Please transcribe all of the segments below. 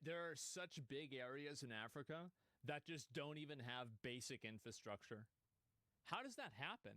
There are such big areas in Africa that just don't even have basic infrastructure. How does that happen?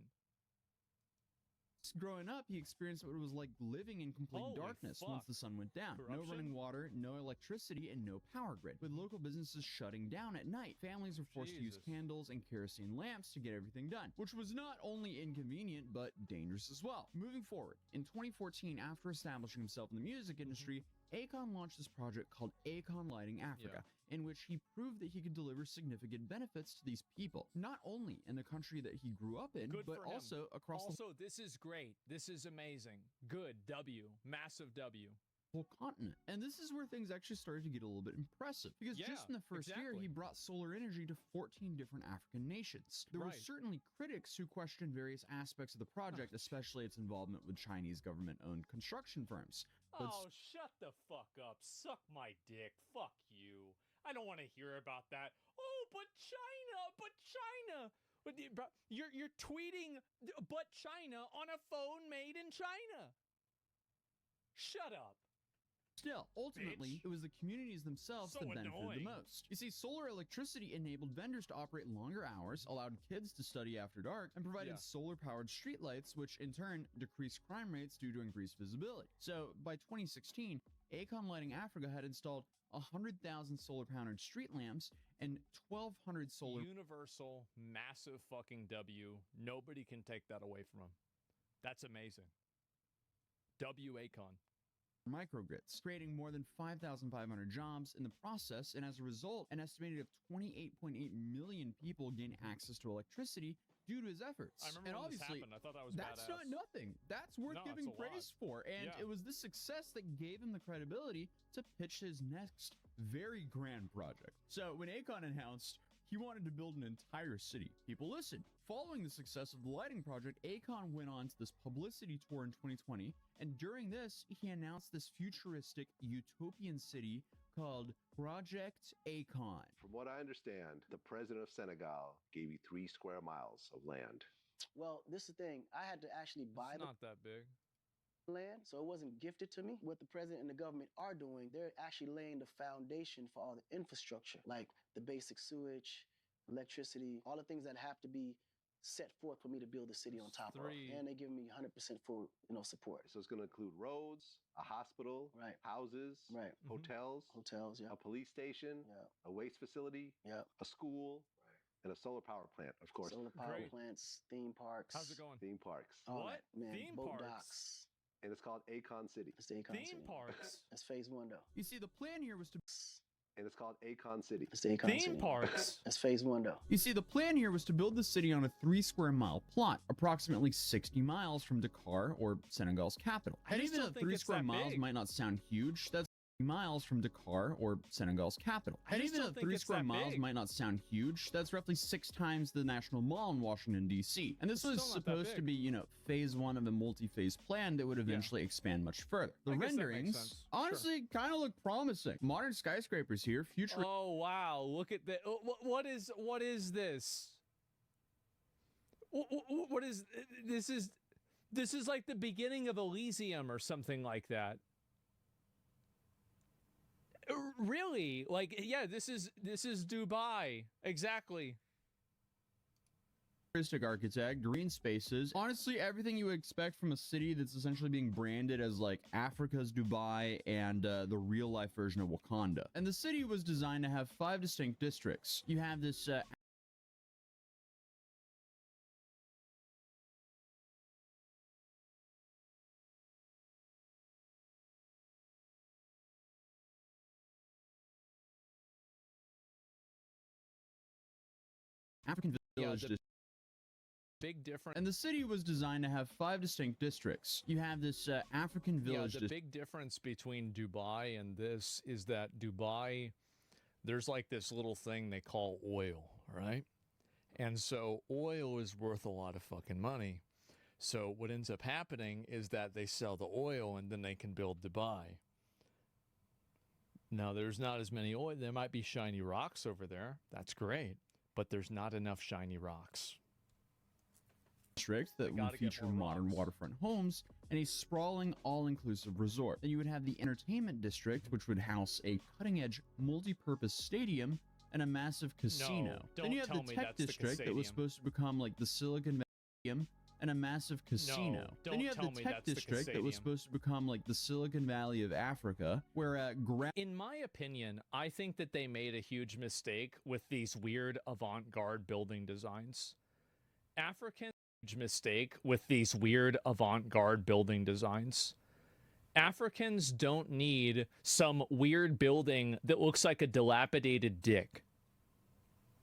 Growing up, he experienced what it was like living in complete Holy darkness once fuck. the sun went down. No Corruption? running water, no electricity, and no power grid. With local businesses shutting down at night, families were forced to use Jesus. candles and kerosene lamps to get everything done, which was not only inconvenient, but dangerous as well. Moving forward, in 2014, after establishing himself in the music industry, Akon launched this project called Akon Lighting Africa, in which he proved that he could deliver significant benefits to these people, not only in the country that he grew up in, Good but for him. also across the Also, this is great. This is amazing. Good. W. Massive W. whole continent. And this is where things actually started to get a little bit impressive, because Yeah, just in the first year, he exactly. brought solar energy to 14 different African nations. There were Right. certainly critics who questioned various aspects of the project, especially its involvement with Chinese government-owned construction firms. But Oh, shut the fuck up. Suck my dick. Fuck you. I don't want to hear about that. Oh, but China. You're tweeting but China on a phone made in China. Shut up. still, ultimately, Bitch. it was the communities themselves So that benefited the annoying. most. You see, solar electricity enabled vendors to operate longer hours, allowed kids to study after dark, and provided Yeah. solar-powered streetlights, which in turn decreased crime rates due to increased visibility. So, by 2016, Akon Lighting Africa had installed 100,000 solar-powered street lamps and 1,200 solar Universal, massive fucking W. Nobody can take that away from him. That's amazing. W. Akon. microgrids, creating more than 5,500 jobs in the process, and as a result, an estimated of 28.8 million people gain access to electricity due to his efforts. I remember and when this obviously, happened. I thought that was that's badass. not nothing. That's worth No, giving it's a lot. praise for, and Yeah. it was this success that gave him the credibility to pitch his next very grand project. So when Akon announced he wanted to build an entire city, people listened. Following the success of the lighting project, Akon went on to this publicity tour in 2020, and during this, he announced this futuristic utopian city called Project Akon. From what I understand, the president of Senegal gave you 3 square miles of land. Well, this is the thing. I had to actually buy It's the not that big. land, so it wasn't gifted to me. What the president and the government are doing, they're actually laying the foundation for all the infrastructure, like the basic sewage, electricity, all the things that have to be set forth for me to build the city on top of. And they give me 100% full, support. So it's going to include roads, a hospital, Right. houses, Right. hotels, Hotels, yeah. a police station, Yeah. a waste facility, Yeah. a school, and a solar power plant, of course. Solar power Great. plants, theme parks. How's it going? Theme parks. all What? that, man. Theme Boat parks? docks. And it's called Akon City. It's the Akon Theme City. parks. That's phase 1, though. You see, the plan here was to And it's called Akon City. It's the Akon Theme City. parks. That's phase 1, though. You see, the plan here was to build the city on a 3 square mile plot, approximately 60 miles from Dakar, or Senegal's capital. I And just even don't though think 3 it's square that miles big. might not sound huge, that's 60 miles from Dakar, or Senegal's capital. I And just even don't though think 3 it's square that miles big. might not sound huge, that's roughly 6 times the National Mall in Washington, D.C. And this It's was still not that supposed to big. be, phase 1 of a multi-phase plan that would eventually expand much further. The I guess that makes renderings sense. Sure. honestly kind of look promising. Modern skyscrapers here, future Oh wow! Look at that. What is this? What is this? This is like the beginning of Elysium or something like that. Really? Like, yeah, this is Dubai. Exactly. futuristic architect, green spaces, honestly everything you would expect from a city that's essentially being branded as like Africa's Dubai and the real life version of Wakanda. And the city was designed to have 5 distinct districts. You have this African village the big difference. and the city was designed to have 5 distinct districts. You have this African village The big difference between Dubai and this is that Dubai, there's like this little thing they call oil, right? And so oil is worth a lot of fucking money. So what ends up happening is that they sell the oil and then they can build Dubai. Now, there's not as many oil. There might be shiny rocks over there. That's great. But there's not enough shiny rocks. district that would gotta get feature more modern rocks. waterfront homes and a sprawling, all-inclusive resort. Then you would have the entertainment district, which would house a cutting-edge, multi-purpose stadium and a massive casino. Then you have the tech district that was supposed to become like the Silicon Valley and a massive casino. Then you have the tech district that was supposed to become like the Silicon Valley of Africa, where In my opinion, I think that they made a huge mistake with these weird avant-garde building designs. African huge mistake with these weird avant-garde building designs. Africans don't need some weird building that looks like a dilapidated dick.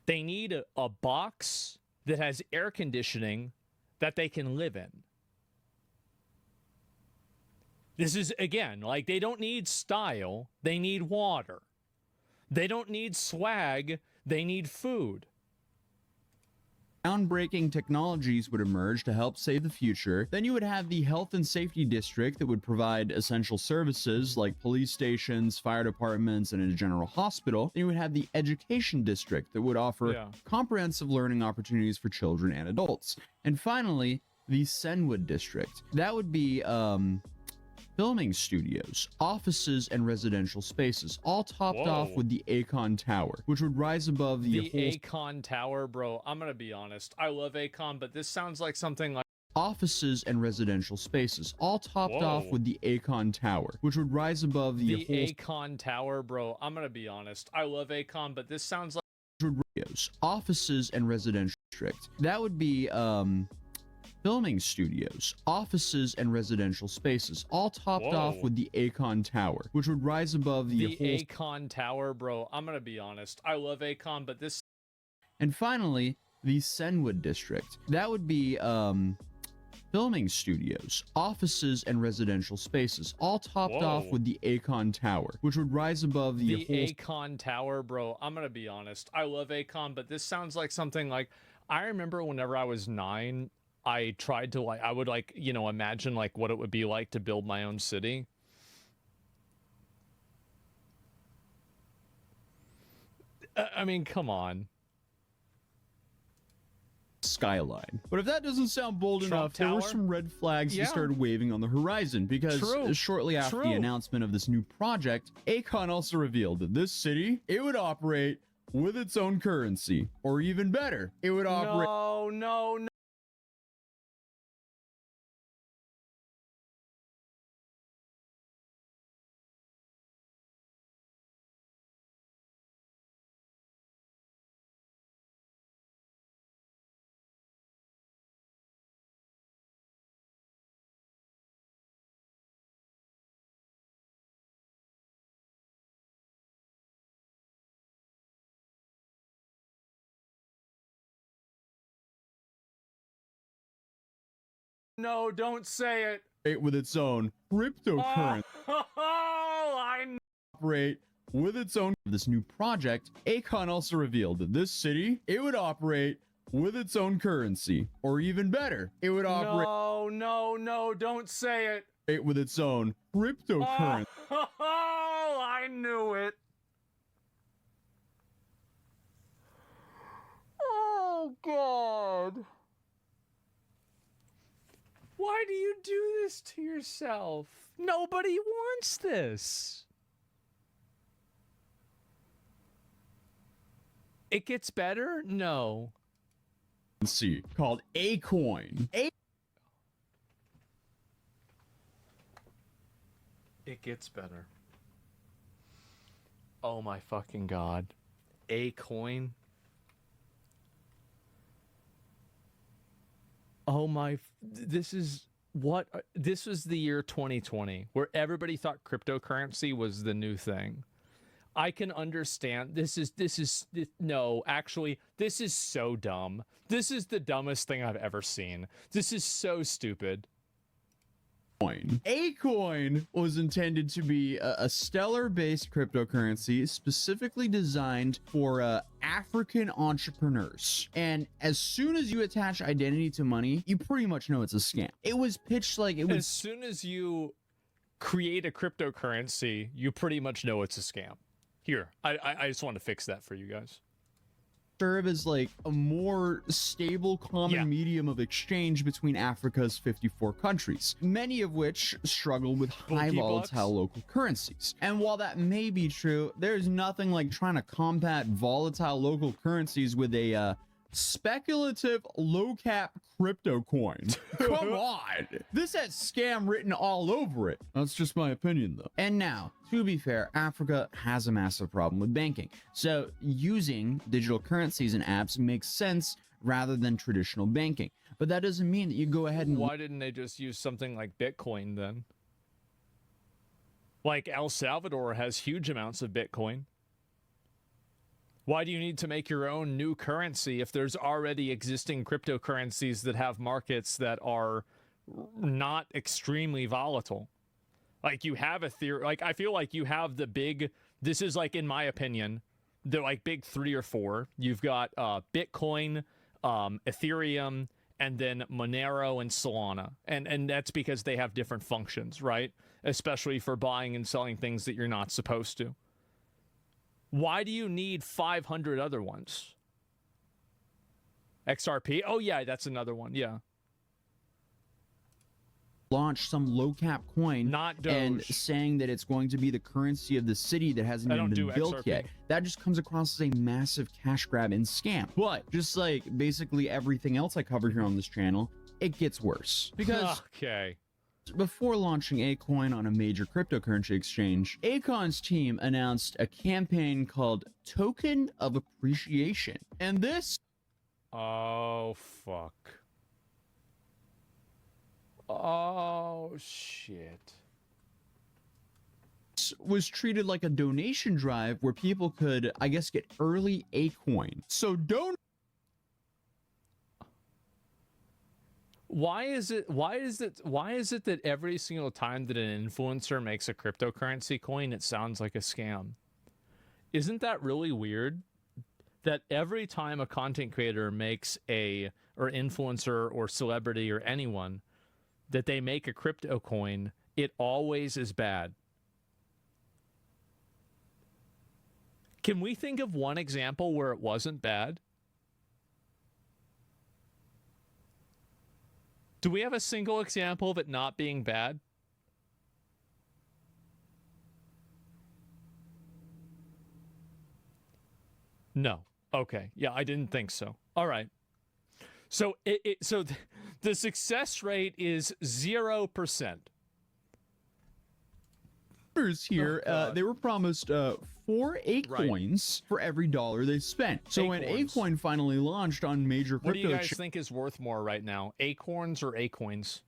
They need a box that has air conditioning that they can live in. This is, again, like, they don't need style, they need water. They don't need swag, they need food. groundbreaking technologies would emerge to help save the future. Then you would have the health and safety district that would provide essential services like police stations, fire departments, and a general hospital. Then you would have the education district that would offer comprehensive learning opportunities for children and adults. And finally, the Senwood district. That would be filming studios, offices, and residential spaces, all topped off with the Akon Tower, which would rise above the Akon Tower, bro. I'm gonna be honest. I love Akon, but this sounds like something like offices and residential spaces, all topped off with the Akon Tower, which would rise above the Akon Tower, bro. I'm gonna be honest. I love Akon, but this sounds like offices and residential district. That would be filming studios, offices, and residential spaces, all topped off with the Akon Tower, which would rise above the Akon Tower, bro. I'm gonna be honest. I love Akon, but this. And finally, the Senwood district. That would be filming studios, offices, and residential spaces, all topped off with the Akon Tower, which would rise above the Akon Tower, bro. I'm gonna be honest. I love Akon, but this sounds like something like. I remember whenever I was 9. I tried to I would imagine what it would be like to build my own city. I mean, come on. Skyline. But if that doesn't sound bold enough, there were some red flags that started waving on the horizon, because shortly after the announcement of this new project, Akon also revealed that this city, it would operate with its own currency, or even better, it would operate No. No, don't say it. With its own cryptocurrency. I operate with its own. This new project, Akon also revealed that this city, it would operate with its own currency, or even better, it would operate. No, don't say it. With its own cryptocurrency. I knew it. Oh, God. Why do you do this to yourself? Nobody wants this. It gets better? No. See, called A-Coin. It gets better. Oh my fucking God. A-Coin? Oh my, this is this was the year 2020 where everybody thought cryptocurrency was the new thing. I can understand. This is no, actually, this is so dumb. This is the dumbest thing I've ever seen. This is so stupid. A-Coin was intended to be a stellar-based cryptocurrency specifically designed for African entrepreneurs. And as soon as you attach identity to money, you pretty much know it's a scam. It was pitched like it was. As soon as you create a cryptocurrency, you pretty much know it's a scam. Here, I just want to fix that for you guys. serve as like a more stable common medium of exchange between Africa's 54 countries, many of which struggle with high volatile local currencies. And while that may be true, there's nothing like trying to combat volatile local currencies with a speculative low-cap crypto coin. Come on. This has scam written all over it. That's just my opinion, though. And now, to be fair, Africa has a massive problem with banking. So using digital currencies and apps makes sense rather than traditional banking. But that doesn't mean that you go ahead and... Why didn't they just use something like Bitcoin then? Like El Salvador has huge amounts of Bitcoin. Why do you need to make your own new currency if there's already existing cryptocurrencies that have markets that are not extremely volatile? Like you have Ethereum, like I feel like you have the big, this is like, in my opinion, the like big 3 or 4. You've got Bitcoin, Ethereum, and then Monero and Solana. And that's because they have different functions, right? Especially for buying and selling things that you're not supposed to. Why do you need 500 other ones? XRP? Oh, yeah, that's another one. Yeah. Launch some low-cap coin Not Doge. And saying that it's going to be the currency of the city that hasn't even been built XRP. yet. That just comes across as a massive cash grab and scam. But just like basically everything else I covered here on this channel, it gets worse. Because... Okay. Before launching a coin on a major cryptocurrency exchange, Akon's team announced a campaign called Token of Appreciation. And this... Oh, fuck. Oh, shit. was treated like a donation drive where people could, I guess, get early Acoin. So don't... Why is it that every single time that an influencer makes a cryptocurrency coin, it sounds like a scam? Isn't that really weird? That every time a content creator makes or influencer or celebrity or anyone, that they make a crypto coin, it always is bad. Can we think of one example where it wasn't bad? Do we have a single example of it not being bad? No. Okay. Yeah, I didn't think so. All right. So the success rate is 0%. Here, they were promised 4 Acoins for every dollar they spent. So when Acoin finally launched on major crypto what do you guys think is worth more right now, Acorns or Acoins?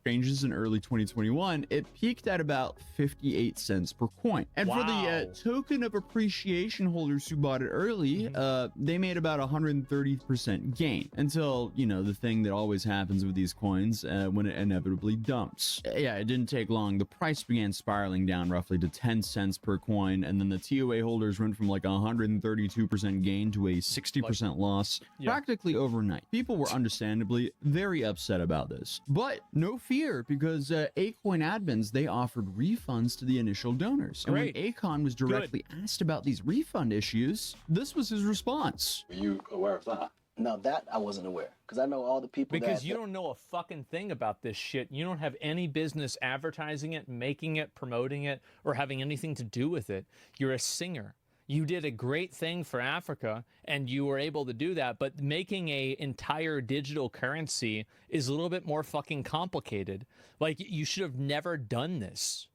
Exchanges in early 2021, it peaked at about 58 cents per coin. And for the token of appreciation holders who bought it early, they made about 130% gain until, you know, the thing that always happens with these coins when it inevitably dumps. Yeah, it didn't take long. The price began spiraling down roughly to 10 cents per coin, and then the TOA holders went from like 132% gain to a 60% loss practically overnight. People were understandably very upset about this, but no fear, because Acoin admins, they offered refunds to the initial donors. And when Akon was directly asked about these refund issues, this was his response. Were you aware of that? No, that I wasn't aware, because I know all the people because you don't know a fucking thing about this shit. You don't have any business advertising it, making it, promoting it, or having anything to do with it. You're a singer. You did a great thing for Africa, and you were able to do that, but making a entire digital currency is a little bit more fucking complicated. Like, you should have never done this.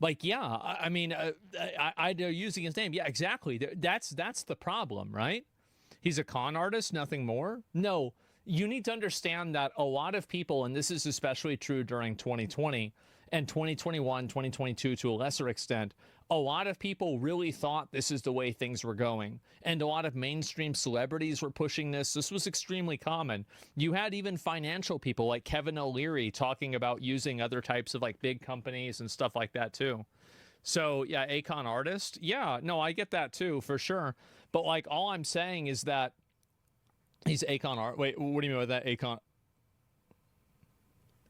Like, yeah, I mean, they're using his name. Yeah, exactly. That's the problem, right? He's a con artist, nothing more. No, you need to understand that a lot of people, and this is especially true during 2020 and 2021, 2022 to a lesser extent, a lot of people really thought this is the way things were going. And a lot of mainstream celebrities were pushing this. This was extremely common. You had even financial people like Kevin O'Leary talking about using other types of like big companies and stuff like that too. So yeah, Akon artist. Yeah, no, I get that too, for sure. But like, all I'm saying is that he's Akon art. Wait, what do you mean by that?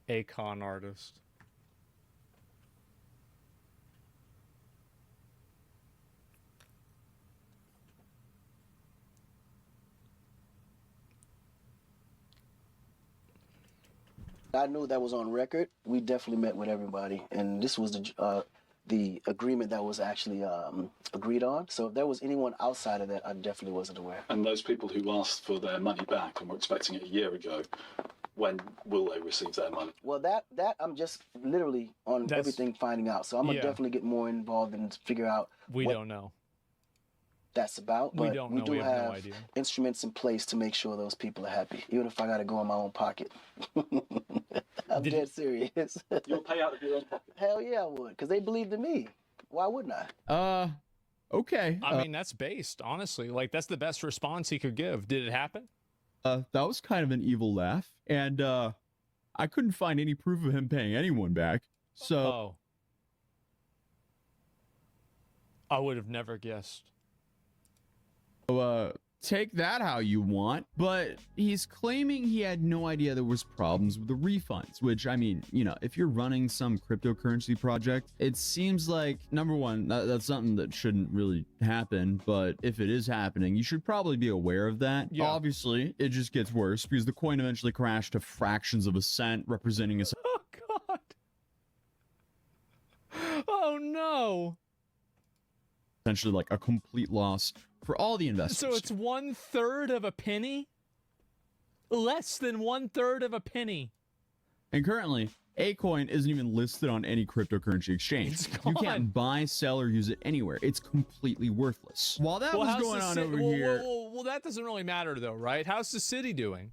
Akon artist. I knew that was on record. We definitely met with everybody, and this was the agreement that was actually agreed on. So if there was anyone outside of that, I definitely wasn't aware. And those people who asked for their money back and were expecting it a year ago, when will they receive their money? Well, that I'm just literally on everything finding out. So I'm gonna definitely get more involved and figure out. We don't know. That's about, but we do have no idea. instruments in place to make sure those people are happy, even if I got to go in my own pocket. I'm dead serious. You'll pay out of your own pocket? Hell yeah, I would, because they believed in me. Why wouldn't I? Okay. I mean, that's based, honestly. Like, that's the best response he could give. Did it happen? That was kind of an evil laugh, and I couldn't find any proof of him paying anyone back. So I would have never guessed. Take that how you want, but he's claiming he had no idea there was problems with the refunds, which, I mean, you know, if you're running some cryptocurrency project, it seems like, number one, that's something that shouldn't really happen, but if it is happening, you should probably be aware of that. Yeah. Obviously, it just gets worse because the coin eventually crashed to fractions of a cent, representing a... Oh, God. Oh, no. Essentially like a complete loss for all the investors. So it's 1/3 of a penny? Less than 1/3 of a penny. And currently, A-Coin isn't even listed on any cryptocurrency exchange. You can't buy, sell, or use it anywhere. It's completely worthless. While that was going on over here... Well, that doesn't really matter, though, right? How's the city doing?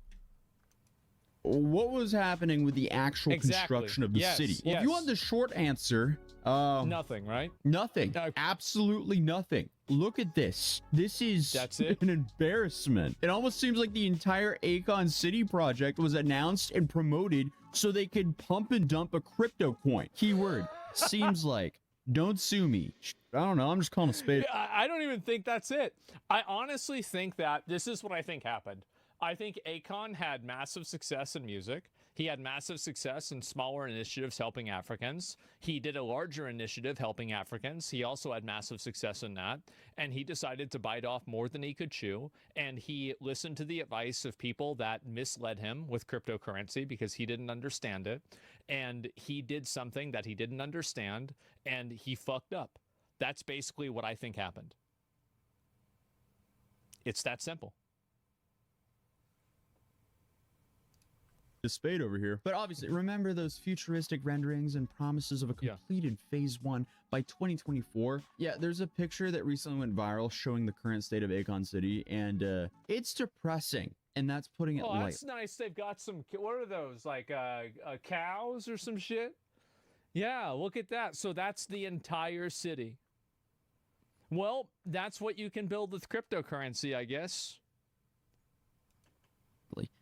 What was happening with the actual construction of the city? Well, if you want the short answer... nothing, right? Nothing. Absolutely nothing. Look at this. This is an embarrassment. It almost seems like the entire Akon City project was announced and promoted so they could pump and dump a crypto coin. Keyword, seems like. Don't sue me. I don't know. I'm just calling a spade. I don't even think that's it. I honestly think that this is what I think happened. I think Akon had massive success in music. He had massive success in smaller initiatives helping Africans. He did a larger initiative helping Africans. He also had massive success in that. And he decided to bite off more than he could chew. And he listened to the advice of people that misled him with cryptocurrency because he didn't understand it. And he did something that he didn't understand, and he fucked up. That's basically what I think happened. It's that simple. The spade over here. But obviously, remember those futuristic renderings and promises of a completed phase 1 by 2024? Yeah, there's a picture that recently went viral showing the current state of Akon City, and it's depressing. And that's putting it light. That's nice. They've got some, what are those, like cows or some shit? Yeah, look at that. So that's the entire city. Well, that's what you can build with cryptocurrency, I guess.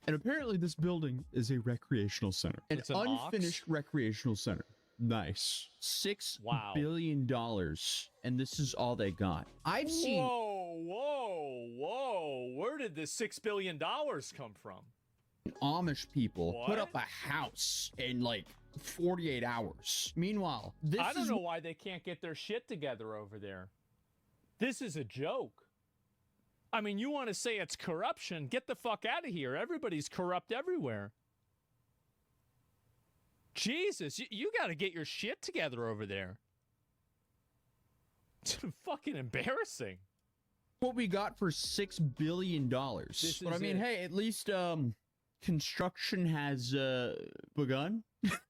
And apparently this building is a recreational center. An unfinished recreational center. Nice. $6 billion. And this is all they got. I've seen... Whoa. Where did this $6 billion come from? Amish people put up a house in like 48 hours. Meanwhile, I don't know why they can't get their shit together over there. This is a joke. I mean, you want to say it's corruption? Get the fuck out of here. Everybody's corrupt everywhere. Jesus, you got to get your shit together over there. It's fucking embarrassing. What we got for $6 billion. But I mean, hey, at least construction has begun.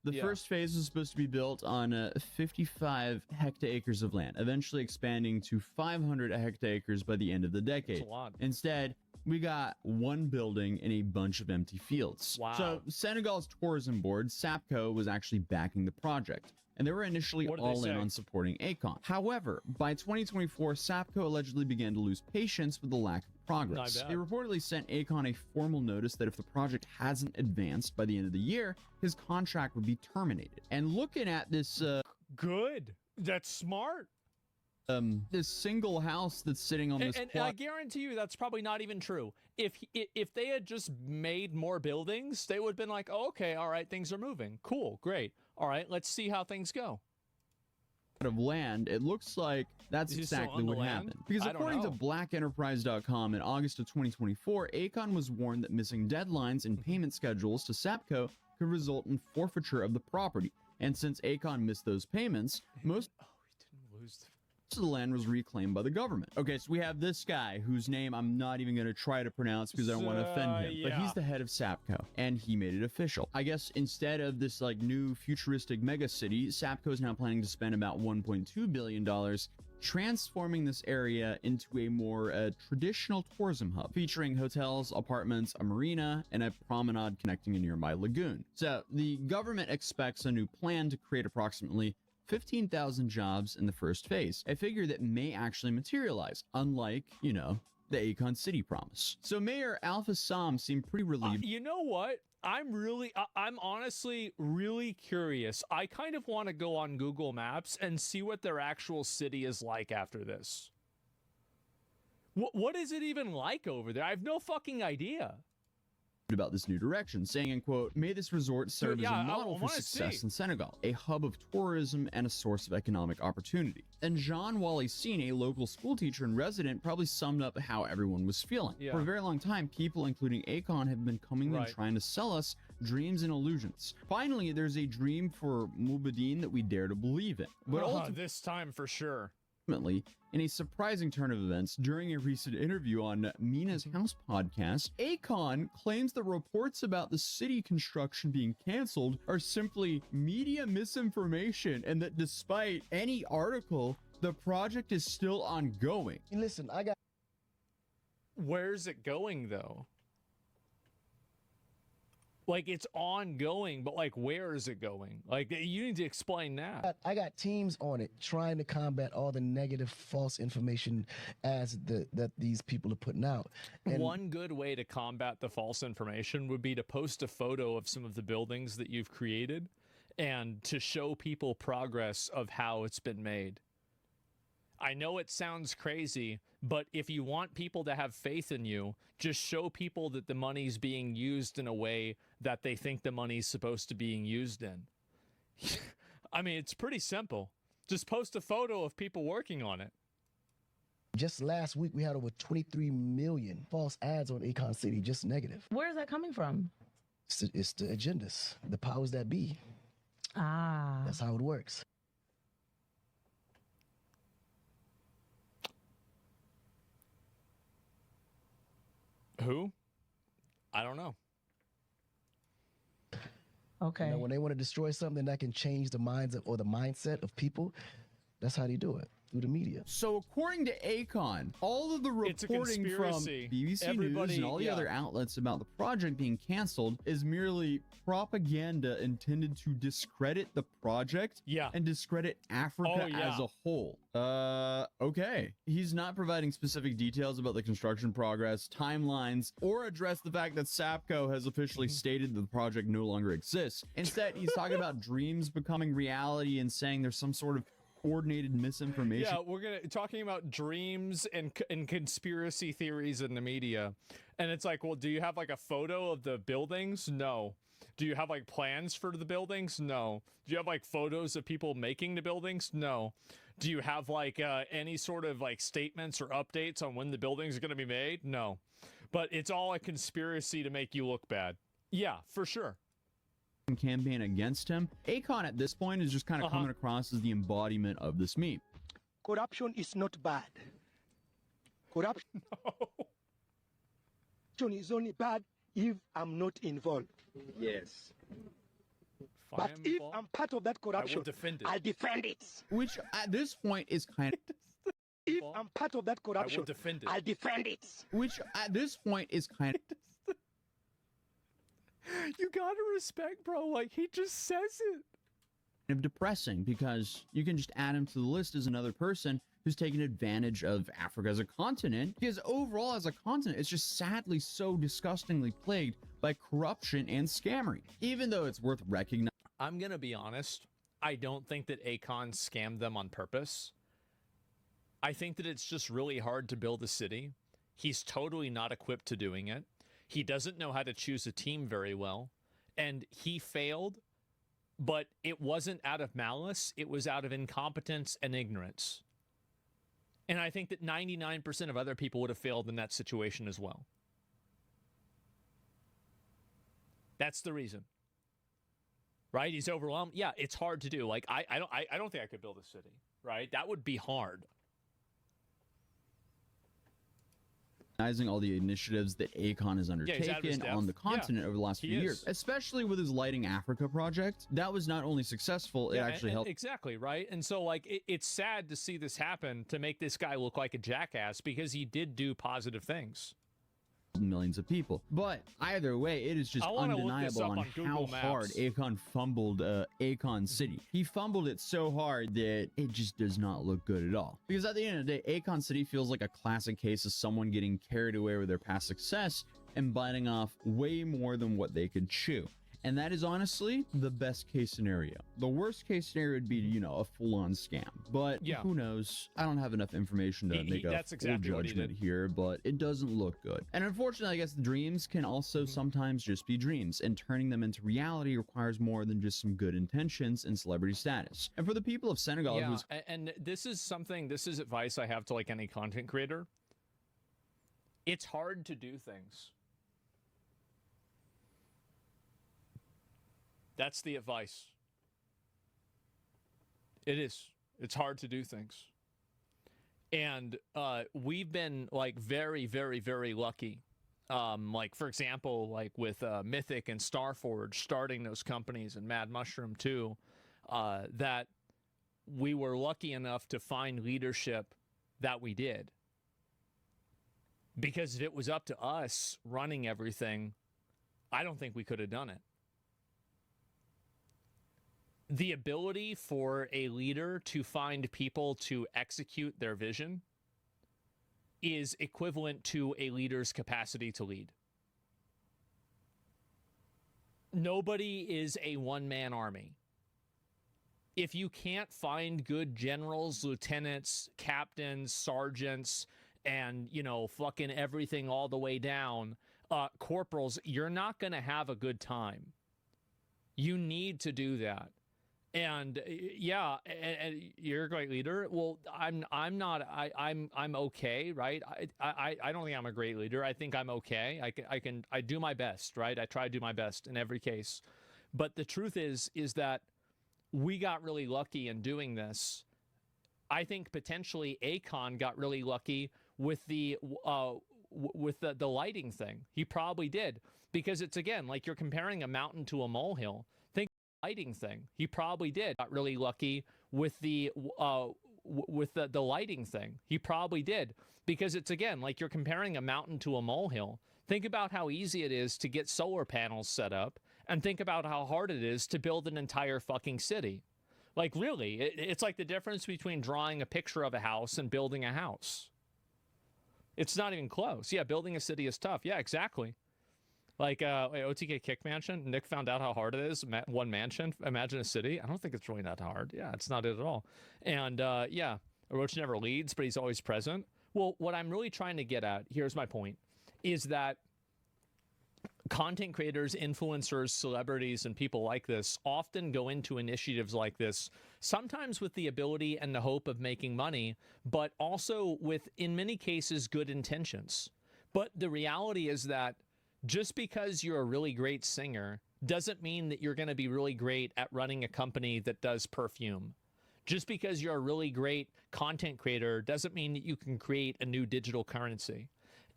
The first phase was supposed to be built on 55 hectares of land, eventually expanding to 500 hectares by the end of the decade. That's a lot. Instead, we got one building and a bunch of empty fields. Wow. So Senegal's tourism board, SAPCO, was actually backing the project, and they were initially all in on supporting Akon. However, by 2024, SAPCO allegedly began to lose patience with the lack of progress. They reportedly sent Akon a formal notice that if the project hasn't advanced by the end of the year, his contract would be terminated. And looking at this... Good. That's smart. This single house that's sitting on this plot... And I guarantee you that's probably not even true. If they had just made more buildings, they would have been like, oh, okay, all right, things are moving. Cool, great. All right, let's see how things go. Of land, it looks like that's exactly what happened. Because according to blackenterprise.com, in August of 2024, Akon was warned that missing deadlines and payment schedules to SAPCO could result in forfeiture of the property. And since Akon missed those payments, most he didn't lose of the land was reclaimed by the government. Okay, so we have this guy whose name I'm not even going to try to pronounce because I don't want to offend him, but he's the head of Sapco, and he made it official. I guess instead of this like new futuristic mega city, Sapco is now planning to spend about $1.2 billion transforming this area into a more traditional tourism hub, featuring hotels, apartments, a marina, and a promenade connecting a nearby lagoon. So the government expects a new plan to create approximately 15,000 jobs in the first phase, a figure that may actually materialize, unlike, you know, the Akon City promise. So Mayor Alpha Sam seemed pretty relieved. You know what? I'm honestly really curious. I kind of want to go on Google Maps and see what their actual city is like after this. What is it even like over there? I have no fucking idea. About this new direction, saying, and quote, may this resort serve as a model for success in Senegal, a hub of tourism and a source of economic opportunity. And Jean Wally-Sine, a local school teacher and resident, probably summed up how everyone was feeling. For a very long time, people, including Akon, have been coming and trying to sell us dreams and illusions. Finally, there's a dream for Mubadeen that we dare to believe in. But this time for sure. Ultimately, in a surprising turn of events, during a recent interview on Mina's House podcast, Akon claims the reports about the city construction being canceled are simply media misinformation, and that despite any article, the project is still ongoing. Listen, Where's it going though? Like, it's ongoing, but like, where is it going? Like, you need to explain that. I got teams on it trying to combat all the negative, false information that these people are putting out. And one good way to combat the false information would be to post a photo of some of the buildings that you've created and to show people progress of how it's been made. I know it sounds crazy, but if you want people to have faith in you, just show people that the money's being used in a way that they think the money's supposed to be used in. I mean, it's pretty simple. Just post a photo of people working on it. Just last week, we had over 23 million false ads on Akon City, just negative. Where is that coming from? It's the agendas, the powers that be. Ah. That's how it works. Who? I don't know. Okay. You know, when they want to destroy something that can change the minds of, or the mindset of people, that's how they do it, through the media. So according to Akon, all of the reporting from BBC News and all the other outlets about the project being canceled is merely propaganda intended to discredit the project and discredit Africa as a whole. Okay. He's not providing specific details about the construction progress, timelines, or address the fact that Sapco has officially stated that the project no longer exists. Instead, he's talking about dreams becoming reality and saying there's some sort of coordinated misinformation. Yeah, we're talking about dreams and conspiracy theories in the media. And it's like, well, do you have like a photo of the buildings? No. Do you have like plans for the buildings? No. Do you have like photos of people making the buildings? No. Do you have like any sort of like statements or updates on when the buildings are going to be made? No. But it's all a conspiracy to make you look bad. Yeah, for sure. Campaign against him. Akon at this point is just kind of coming across as the embodiment of this meme. Corruption is not bad. Corruption is only bad if I'm not involved. Yes. But if I'm part of that corruption, I'll defend it. Which at this point is kind of... If I'm part of that corruption, I'll defend it. Which at this point is kind of... You gotta respect, bro. Like, he just says it. Depressing, because you can just add him to the list as another person who's taken advantage of Africa as a continent, because overall as a continent, it's just sadly so disgustingly plagued by corruption and scammery. Even though it's worth recognizing. I'm gonna be honest. I don't think that Akon scammed them on purpose. I think that it's just really hard to build a city. He's totally not equipped to doing it. He doesn't know how to choose a team very well, and he failed, but it wasn't out of malice. It was out of incompetence and ignorance. And I think that 99% of other people would have failed in that situation as well. That's the reason. right? He's overwhelmed. Yeah, it's hard to do. Like I don't think I could build a city, right? That would be hard. All the initiatives that Akon has undertaken on the continent over the last few years, especially with his Lighting Africa project. That was not only successful, it actually helped. Exactly, right? And so, like, it's sad to see this happen, to make this guy look like a jackass, because he did do positive things. Millions of people. But either way, it is just undeniable on how hard Akon fumbled Akon City. He fumbled it so hard that it just does not look good at all. Because at the end of the day, Akon City feels like a classic case of someone getting carried away with their past success and biting off way more than what they could chew. And that is honestly the best case scenario. The worst case scenario would be, you know, a full-on scam. But who knows? I don't have enough information to make a full judgment here, but it doesn't look good. And unfortunately, I guess dreams can also sometimes just be dreams, and turning them into reality requires more than just some good intentions and celebrity status. And for the people of Senegal, and this is advice I have to like any content creator. It's hard to do things. That's the advice. It is. It's hard to do things. And we've been like very, very, very lucky. Like, for example, like with Mythic and Starforge starting those companies, and Mad Mushroom too, that we were lucky enough to find leadership that we did. Because if it was up to us running everything, I don't think we could have done it. The ability for a leader to find people to execute their vision is equivalent to a leader's capacity to lead. Nobody is a one-man army. If you can't find good generals, lieutenants, captains, sergeants, and, you know, fucking everything all the way down, corporals, you're not going to have a good time. You need to do that. And and you're a great leader. Well, I'm okay, right? I don't think I'm a great leader. I think I'm okay. I do my best, right? I try to do my best in every case. But the truth is that we got really lucky in doing this. I think potentially Akon got really lucky with the lighting thing. He probably did, because it's, again, like you're comparing a mountain to a molehill. Think lighting thing. He probably did. Got really lucky with the lighting thing. He probably did, because it's, again, like you're comparing a mountain to a molehill. Think about how easy it is to get solar panels set up, and think about how hard it is to build an entire fucking city. Like, really, it's like the difference between drawing a picture of a house and building a house. It's not even close. Yeah, building a city is tough. Yeah, exactly. Like, OTK Kick Mansion, Nick found out how hard it is. One mansion, imagine a city. I don't think it's really that hard. Yeah, it's not it at all. And, yeah, Orochi never leads, but he's always present. Well, what I'm really trying to get at, here's my point, is that content creators, influencers, celebrities, and people like this often go into initiatives like this, sometimes with the ability and the hope of making money, but also with, in many cases, good intentions. But the reality is that just because you're a really great singer doesn't mean that you're going to be really great at running a company that does perfume. Just because you're a really great content creator doesn't mean that you can create a new digital currency.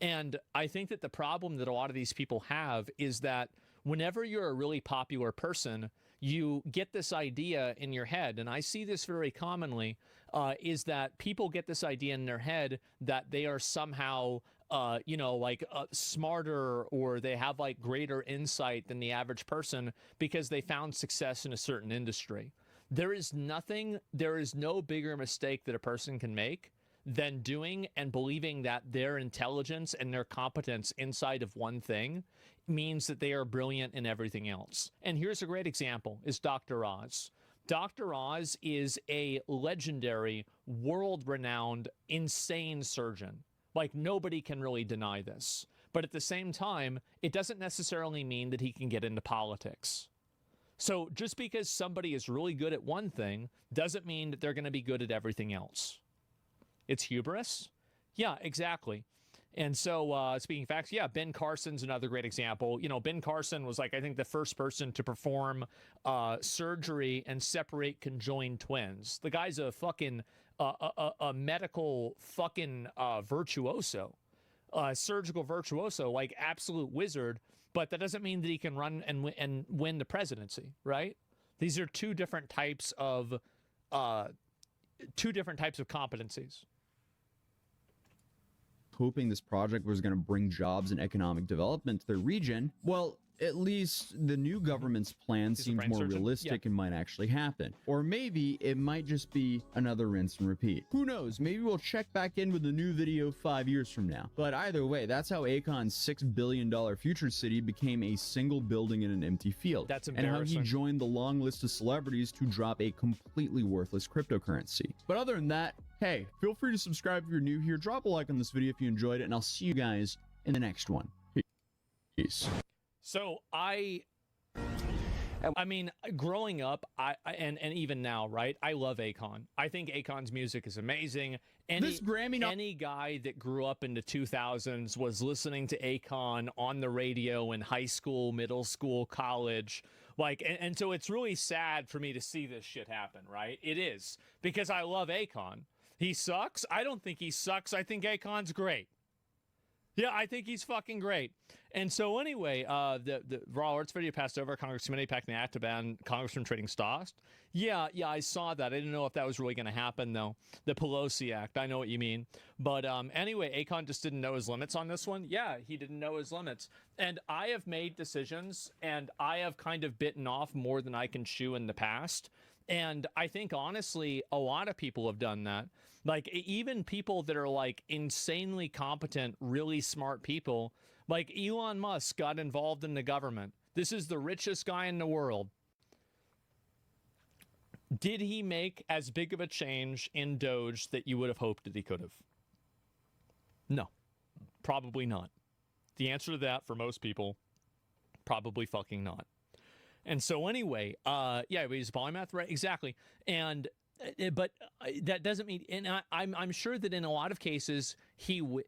And I think that the problem that a lot of these people have is that whenever you're a really popular person, you get this idea in your head, and I see this very commonly, is that people get this idea in their head that they are somehow, you know, like smarter, or they have like greater insight than the average person because they found success in a certain industry. There is no bigger mistake that a person can make than doing and believing that their intelligence and their competence inside of one thing means that they are brilliant in everything else. And here's a great example, is Dr. Oz. Dr. Oz is a legendary, world-renowned, insane surgeon. Like, nobody can really deny this. But at the same time, it doesn't necessarily mean that he can get into politics. So just because somebody is really good at one thing doesn't mean that they're going to be good at everything else. It's hubris? Yeah, exactly. And so, speaking facts, yeah, Ben Carson's another great example. You know, Ben Carson was like, I think, the first person to perform surgery and separate conjoined twins. The guy's a fucking a medical fucking virtuoso, surgical virtuoso, like absolute wizard. But that doesn't mean that he can run and win the presidency, right? These are two different types of competencies. Hoping this project was going to bring jobs and economic development to the region. Well, at least the new government's plan seems more realistic and might actually happen. Or maybe it might just be another rinse and repeat. Who knows? Maybe we'll check back in with a new video 5 years from now. But either way, that's how Akon's $6 billion future city became a single building in an empty field. That's embarrassing. And how he joined the long list of celebrities to drop a completely worthless cryptocurrency. But other than that, hey, feel free to subscribe if you're new here. Drop a like on this video if you enjoyed it, and I'll see you guys in the next one. Peace. So I mean, growing up, and even now, right? I love Akon. I think Akon's music is amazing. Any guy that grew up in the 2000s was listening to Akon on the radio in high school, middle school, college. Like, and so it's really sad for me to see this shit happen, right? It is, because I love Akon. He sucks? I don't think he sucks. I think Akon's great. Yeah, I think he's fucking great. And so anyway, the Raw Arts video passed over. Congress committee packing the act to ban Congress from trading stocks. Yeah, I saw that. I didn't know if that was really going to happen, though. The Pelosi Act, I know what you mean. But anyway, Akon just didn't know his limits on this one. Yeah, he didn't know his limits. And I have made decisions, and I have kind of bitten off more than I can chew in the past. And I think, honestly, a lot of people have done that. Like, even people that are, like, insanely competent, really smart people, like Elon Musk got involved in the government. This is the richest guy in the world. Did he make as big of a change in Doge that you would have hoped that he could have? No, probably not. The answer to that for most people, probably fucking not. And so anyway, yeah, he's a polymath, right? Exactly. And but that doesn't mean, and I'm sure that in a lot of cases he went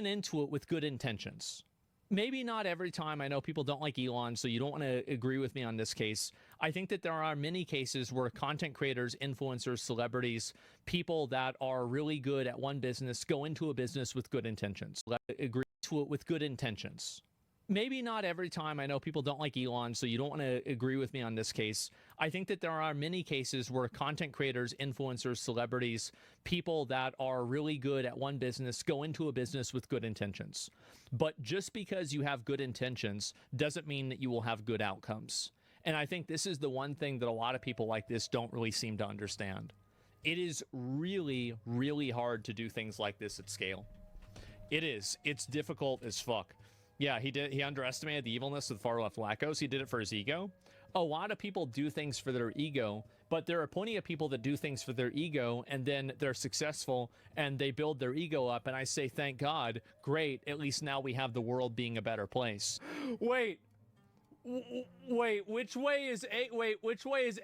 into it with good intentions. Maybe not every time. I know people don't like Elon, so you don't want to agree with me on this case. I think that there are many cases where content creators, influencers, celebrities, people that are really good at one business go into a business with good intentions. Agree to it with good intentions. Maybe not every time. I know people don't like Elon, so you don't want to agree with me on this case. I think that there are many cases where content creators, influencers, celebrities, people that are really good at one business go into a business with good intentions. But just because you have good intentions doesn't mean that you will have good outcomes. And I think this is the one thing that a lot of people like this don't really seem to understand. It is really, really hard to do things like this at scale. It is. It's difficult as fuck. Yeah, he underestimated the evilness of the far-left wackos. He did it for his ego. A lot of people do things for their ego, but there are plenty of people that do things for their ego, and then they're successful, and they build their ego up, and I say, thank God, great, at least now we have the world being a better place. Wait, which way is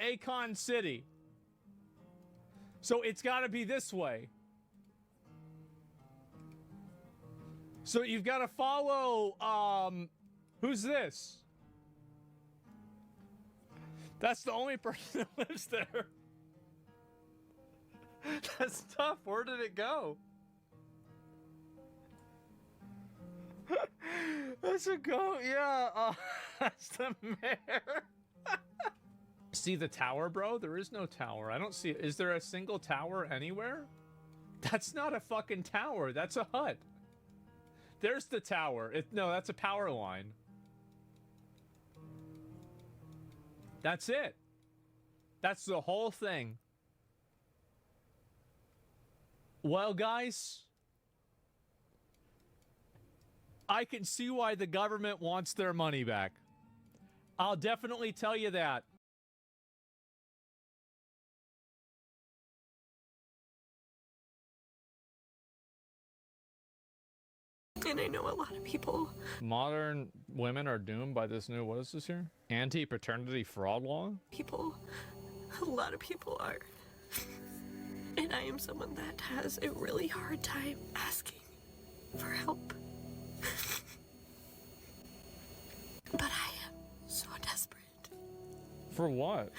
Akon City? So it's got to be this way. So you've got to follow, who's this? That's the only person that lives there. That's tough. Where did it go? That's a goat, yeah. That's the mayor. See the tower, bro? There is no tower. I don't see it. Is there a single tower anywhere? That's not a fucking tower. That's a hut. There's the tower. No, that's a power line. That's it. That's the whole thing. Well, guys, I can see why the government wants their money back. I'll definitely tell you that. And I know a lot of people. Modern women are doomed by this new, what is this here? Anti-paternity fraud law? A lot of people are. And I am someone that has a really hard time asking for help. But I am so desperate. For what?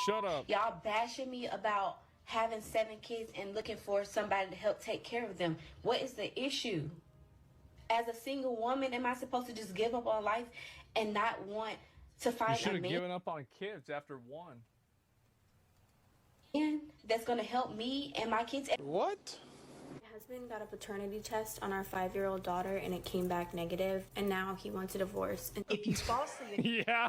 Shut up. Y'all bashing me about having 7 kids and looking for somebody to help take care of them. What is the issue? As a single woman, am I supposed to just give up on life and not want to find a You should have man given up on kids after one. that's going to help me and my kids? What? My husband got a paternity test on our 5-year-old daughter and it came back negative, and now he wants a divorce. If you falsely yeah.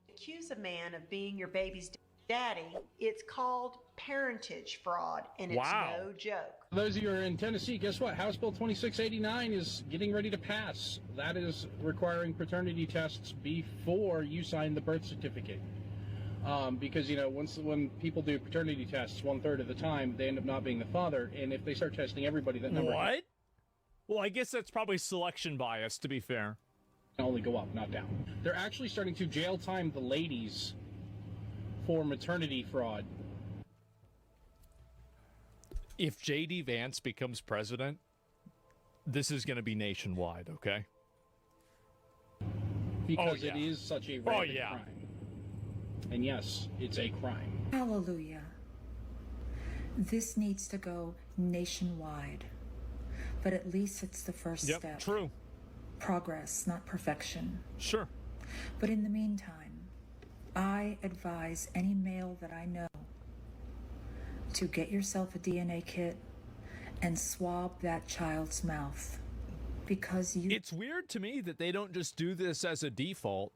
accuse a man of being your baby's daddy, it's called parentage fraud, and it's no joke. For those of you who are in Tennessee, guess what? House Bill 2689 is getting ready to pass. That is requiring paternity tests before you sign the birth certificate. Because, you know, when people do paternity tests, 1/3 of the time, they end up not being the father, and if they start testing everybody, that number... What? Well, I guess that's probably selection bias, to be fair. ...can only go up, not down. They're actually starting to jail time the ladies for maternity fraud. If J.D. Vance becomes president, this is going to be nationwide, okay? Because it is such a rampant crime. And yes, it's a crime. Hallelujah. This needs to go nationwide. But at least it's the first step. True. Progress, not perfection. Sure. But in the meantime, I advise any male that I know to get yourself a DNA kit and swab that child's mouth. Because It's weird to me that they don't just do this as a default.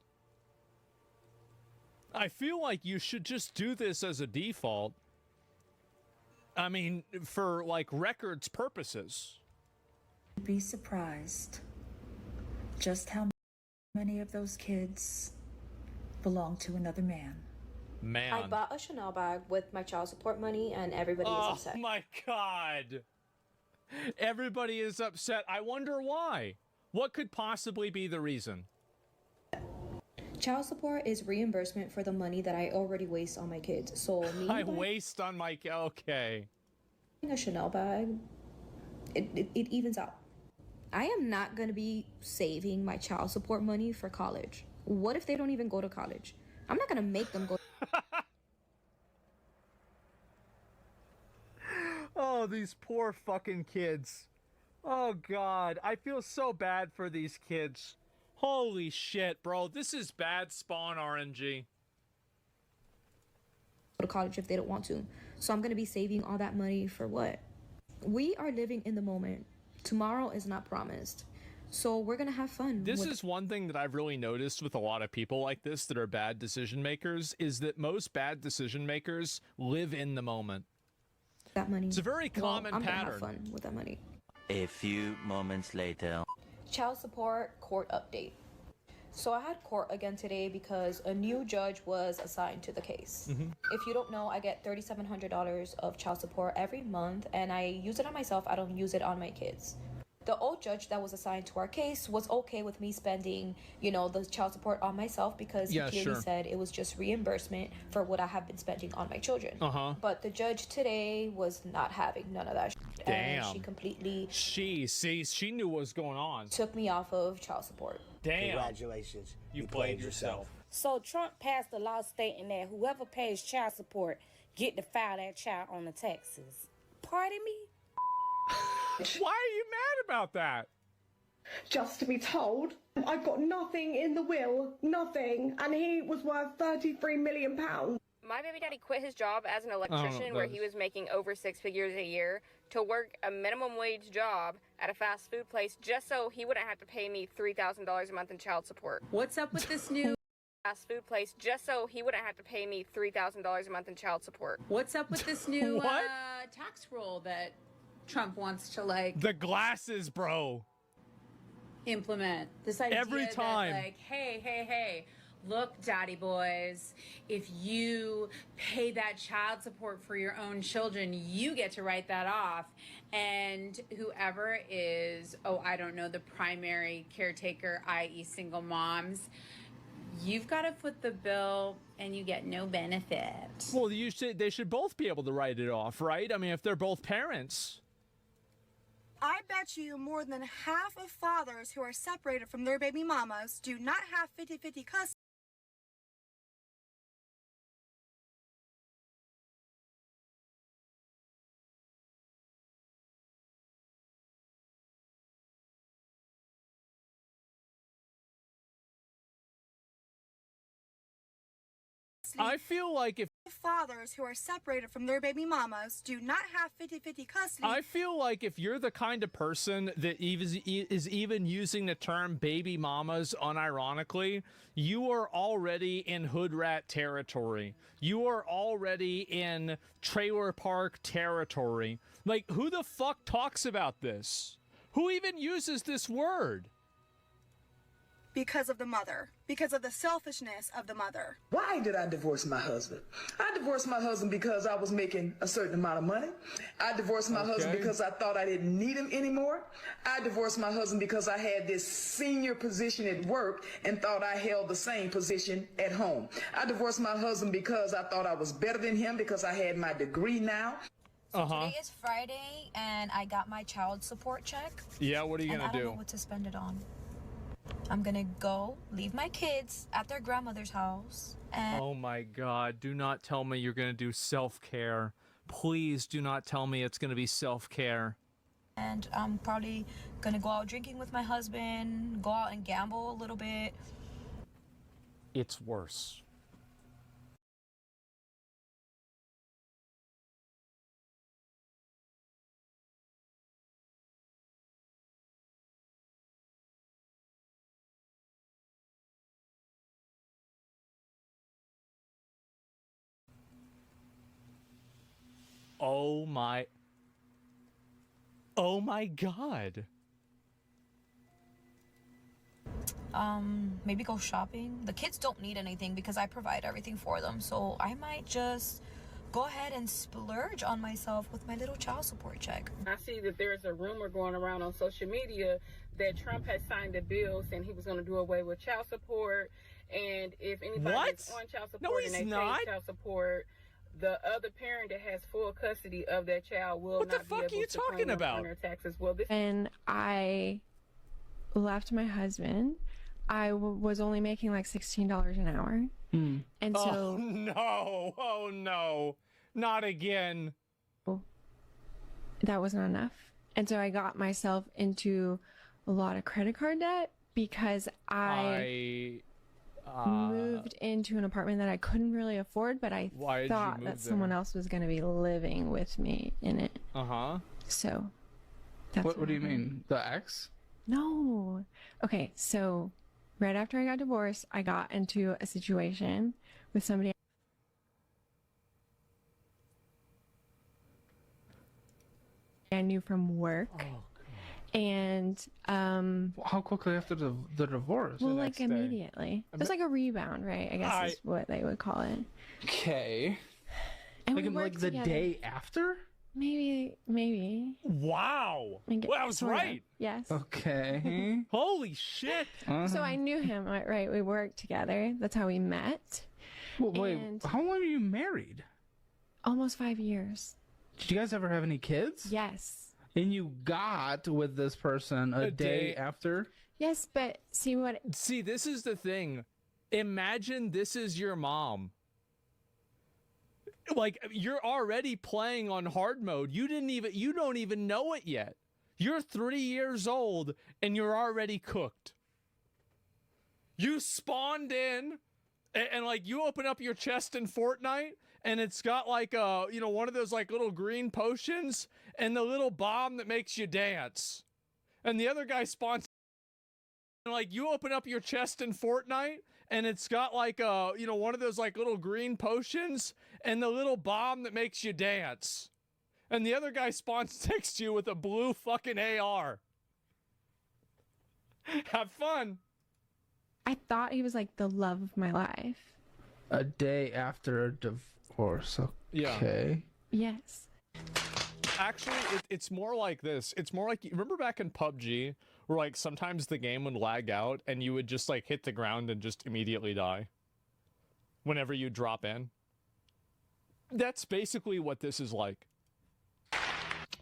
I feel like you should just do this as a default. I mean, for, like, records purposes. Be surprised just how many of those kids belong to another man. I bought a Chanel bag with my child support money, and everybody is upset. Oh my God. Everybody is upset. I wonder why. What could possibly be the reason? Child support is reimbursement for the money that I already waste on my kids. So me waste on my... Okay. a Chanel bag, it evens out. I am not going to be saving my child support money for college. What if they don't even go to college? I'm not going to make them go. Oh, these poor fucking kids. Oh, God. I feel so bad for these kids. Holy shit, bro. This is bad Spawn RNG. Go to college if they don't want to. So I'm going to be saving all that money for what? We are living in the moment. Tomorrow is not promised. So we're going to have fun. This is one thing that I've really noticed with a lot of people like this that are bad decision makers, is that most bad decision makers live in the moment. That money. It's a very common I'm pattern. Gonna have fun with that money. A few moments later. Child support court update. So I had court again today because a new judge was assigned to the case. If you don't know, I get $3,700 of child support every month, and I use it on myself. I don't use it on my kids. The old judge that was assigned to our case was okay with me spending, you know, the child support on myself because he clearly said it was just reimbursement for what I have been spending on my children. But the judge today was not having none of that shit. Damn. And she completely... She knew what was going on. Took me off of child support. Damn. Congratulations. You played yourself. So Trump passed a law stating that whoever pays child support get to file that child on the taxes. Pardon me? Why are you mad about that? Just to be told, I got nothing in the will, nothing, and he was worth £33 million. My baby daddy quit his job as an electrician where he was making over 6 figures a year to work a minimum wage job at a fast food place just so he wouldn't have to pay me $3,000 a month in child support. What's up with this new fast food place just so he wouldn't have to pay me $3,000 a month in child support? What's up with this new tax rule that Trump wants to, like, the glasses, bro, implement? This idea every time that, like, hey, look, daddy boys, if you pay that child support for your own children, you get to write that off, and whoever is, I don't know, the primary caretaker, i.e. single moms, you've got to foot the bill and you get no benefit. Well, they should both be able to write it off, right? I mean, if they're both parents. I bet you more than half of fathers who are separated from their baby mamas do not have 50-50 custody. I feel like if fathers who are separated from their baby mamas do not have 50-50 custody. I feel like if you're the kind of person that is even using the term baby mamas unironically, you are already in hood rat territory. You are already in trailer park territory. Like, who the fuck talks about this? Who even uses this word? Because of the mother. Because of the selfishness of the mother. Why did I divorce my husband? I divorced my husband because I was making a certain amount of money. I divorced my husband because I thought I didn't need him anymore. I divorced my husband because I had this senior position at work and thought I held the same position at home. I divorced my husband because I thought I was better than him because I had my degree now. So today is Friday and I got my child support check. Yeah, what are you gonna do? I don't know what to spend it on. I'm gonna go leave my kids at their grandmother's house. And oh my God, do not tell me you're gonna do self-care. Please do not tell me it's gonna be self-care. And I'm probably gonna go out drinking with my husband, go out and gamble a little bit. It's worse. Oh my God. Maybe go shopping. The kids don't need anything because I provide everything for them. So I might just go ahead and splurge on myself with my little child support check. I see that there's a rumor going around on social media that Trump has signed a bill saying he was going to do away with child support. And if anybody's on child support and they pay child support, the other parent that has full custody of that child will not be able to claim them on their taxes. Well, when I left my husband, I was only making like $16 an hour. And so oh no, not again. That wasn't enough. And so I got myself into a lot of credit card debt because I moved into an apartment that I couldn't really afford, but I thought that someone else was going to be living with me in it. So that's what do you mean? The ex? No. Okay, so right after I got divorced, I got into a situation with somebody I knew from work. And how quickly after the divorce? Well, like immediately. It was like a rebound, right? I guess is what they would call it. Okay. And like, we worked the together. day after? Maybe. Wow. Well, I was sorta. right. Yes. Okay. Holy shit. So I knew him, right? We worked together. That's how we met. Well, wait, how long were you married? Almost 5 years. Did you guys ever have any kids? Yes. And you got with this person a day after? Yes, but see, this is the thing. Imagine this is your mom. Like, you're already playing on hard mode. You don't even know it yet. You're 3 years old and you're already cooked. You spawned in and like you open up your chest in Fortnite and it's got like a, one of those like little green potions and the little bomb that makes you dance. And the other guy spawns and like you open up your chest in Fortnite and it's got like a, one of those like little green potions and the little bomb that makes you dance. And the other guy spawns next to you with a blue fucking AR. Have fun. I thought he was like the love of my life. A day after a divorce. Okay. Yes. actually, it's more like this. It's more like, you remember back in PUBG, where like sometimes the game would lag out and you would just like hit the ground and just immediately die whenever you drop in? That's basically what this is like.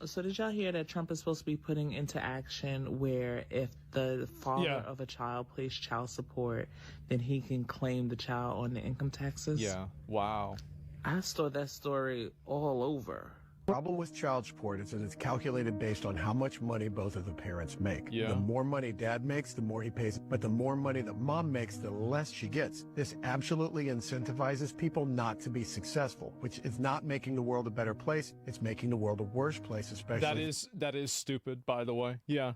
So did y'all hear that Trump is supposed to be putting into action where if the father of a child pays child support, then he can claim the child on the income taxes? Yeah. Wow. I saw that story all over. Problem with child support is that it's calculated based on how much money both of the parents make. Yeah. The more money dad makes, the more he pays, but the more money that mom makes, the less she gets. This absolutely incentivizes people not to be successful, which is not making the world a better place. It's making the world a worse place, especially. That is stupid, by the way. Yeah.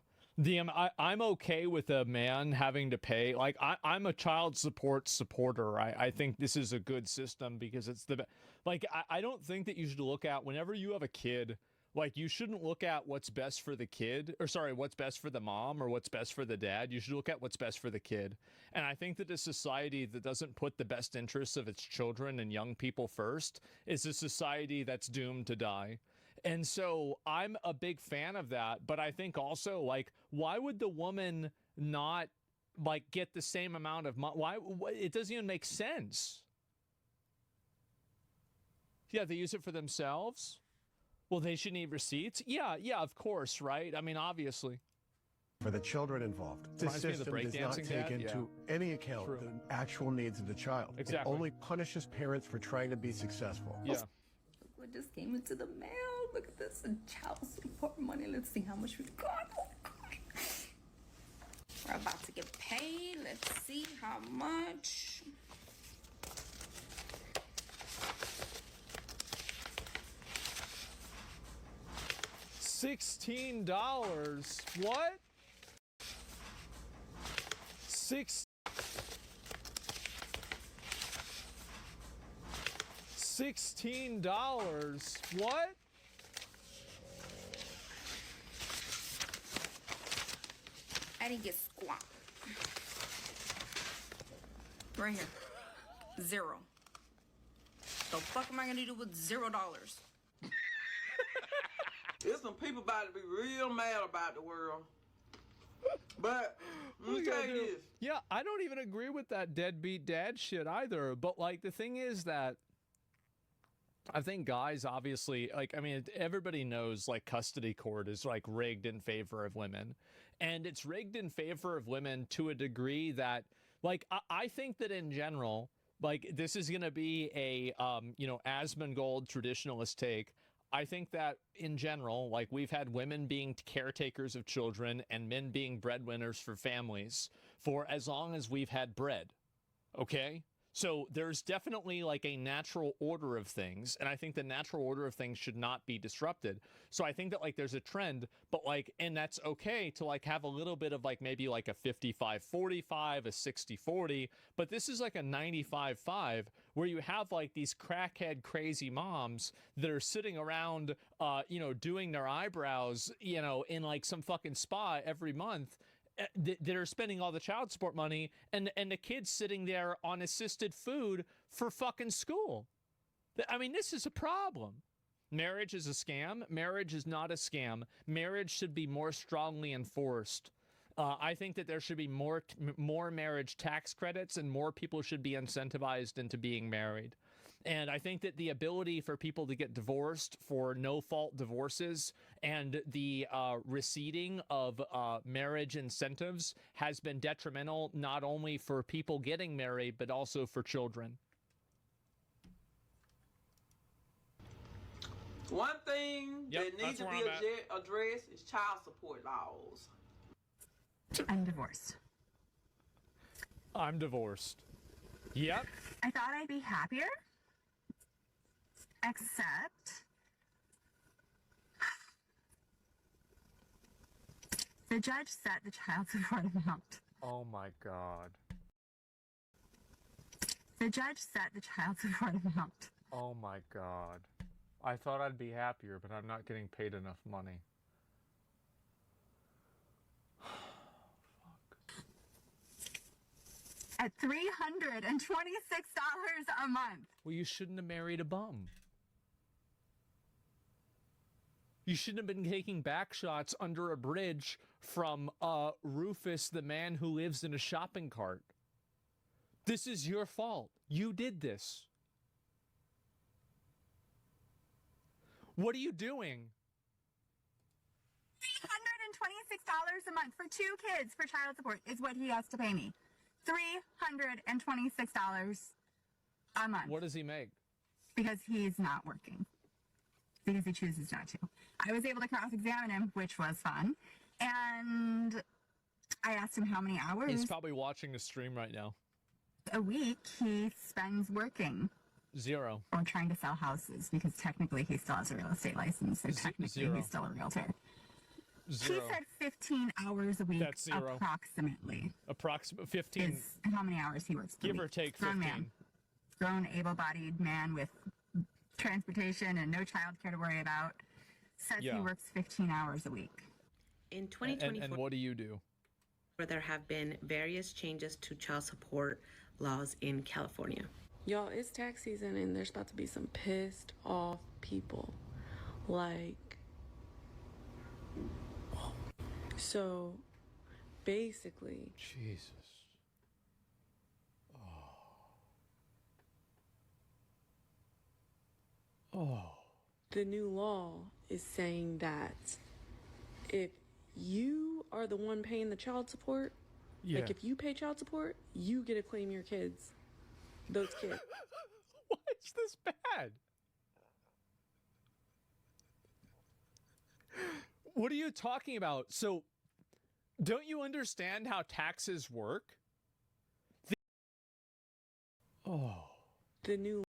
I'm okay with a man having to pay. Like, I'm a child support supporter. I think this is a good system because it's the like, I don't think that you should look at, whenever you have a kid, like, you shouldn't look at what's best for the kid, or sorry, what's best for the mom or what's best for the dad. You should look at what's best for the kid. And I think that a society that doesn't put the best interests of its children and young people first is a society that's doomed to die. And so I'm a big fan of that, but I think also, like, why would the woman not, like, get the same amount of money? Why? It doesn't even make sense. Yeah, they use it for themselves. Well, they should need receipts. Yeah, of course, right? I mean, obviously. For the children involved. This system does not take into any account the actual needs of the child. Exactly. It only punishes parents for trying to be successful. Yeah. What just came into the mail? Look at this, child support money. Let's see how much we've got. Oh God. We're about to get paid. Let's see how much. $16. What? $16. What? I didn't get squat. Right here. Zero. The fuck am I gonna do with $0? There's some people about to be real mad about the world. But let me tell you this. Yeah, I don't even agree with that deadbeat dad shit either. But like, the thing is that I think guys, obviously, like, I mean, everybody knows, like, custody court is, like, rigged in favor of women. And it's rigged in favor of women to a degree that, like, I think that in general, like, this is going to be a, you know, Asmongold traditionalist take. I think that in general, like, we've had women being caretakers of children and men being breadwinners for families for as long as we've had bread. Okay? So there's definitely like a natural order of things, and I think the natural order of things should not be disrupted. So I think that, like, there's a trend, but like, and that's okay to like have a little bit of like maybe like a 55-45, a 60-40, but this is like a 95-5 where you have like these crackhead crazy moms that are sitting around, you know, doing their eyebrows, you know, in like some fucking spa every month, that are spending all the child support money, and the kids sitting there on assisted food for fucking school. I mean, this is a problem. Marriage is a scam. Marriage is not a scam. Marriage should be more strongly enforced. I think that there should be more marriage tax credits, and more people should be incentivized into being married. And I think that the ability for people to get divorced for no-fault divorces and the receding of marriage incentives has been detrimental not only for people getting married, but also for children. One thing that needs to be addressed is child support laws. I'm divorced. I'm divorced. Yep. I thought I'd be happier. Except the judge set the child support amount. Oh my God. The judge set the child support amount. Oh my God. I thought I'd be happier, but I'm not getting paid enough money. At $326 a month. Well, you shouldn't have married a bum. You shouldn't have been taking back shots under a bridge from Rufus, the man who lives in a shopping cart. This is your fault. You did this. What are you doing? $326 a month for 2 kids for child support is what he has to pay me. $326 a month. What does he make? Because he's not working. Because he chooses not to. I was able to cross-examine him, which was fun. And I asked him how many hours He's probably watching the stream right now. a week he spends working. 0. Or trying to sell houses, because technically he still has a real estate license, so technically 0. he's still a realtor. 0. He said 15 hours a week. That's 0. Approximately. Approximate 15. Is how many hours he works per Give week. or take Grown 15. man. Grown, able-bodied man with transportation and no child care to worry about. Says he works 15 hours a week. In 2024, and what do you do? there have been various changes to child support laws in California. Y'all, it's tax season and there's about to be some pissed off people. Like, so basically, Jesus. Oh. The new law is saying that if you are the one paying the child support, like if you pay child support, you get to claim your kids. Those kids. Why is this bad? What are you talking about? So, don't you understand how taxes work? The new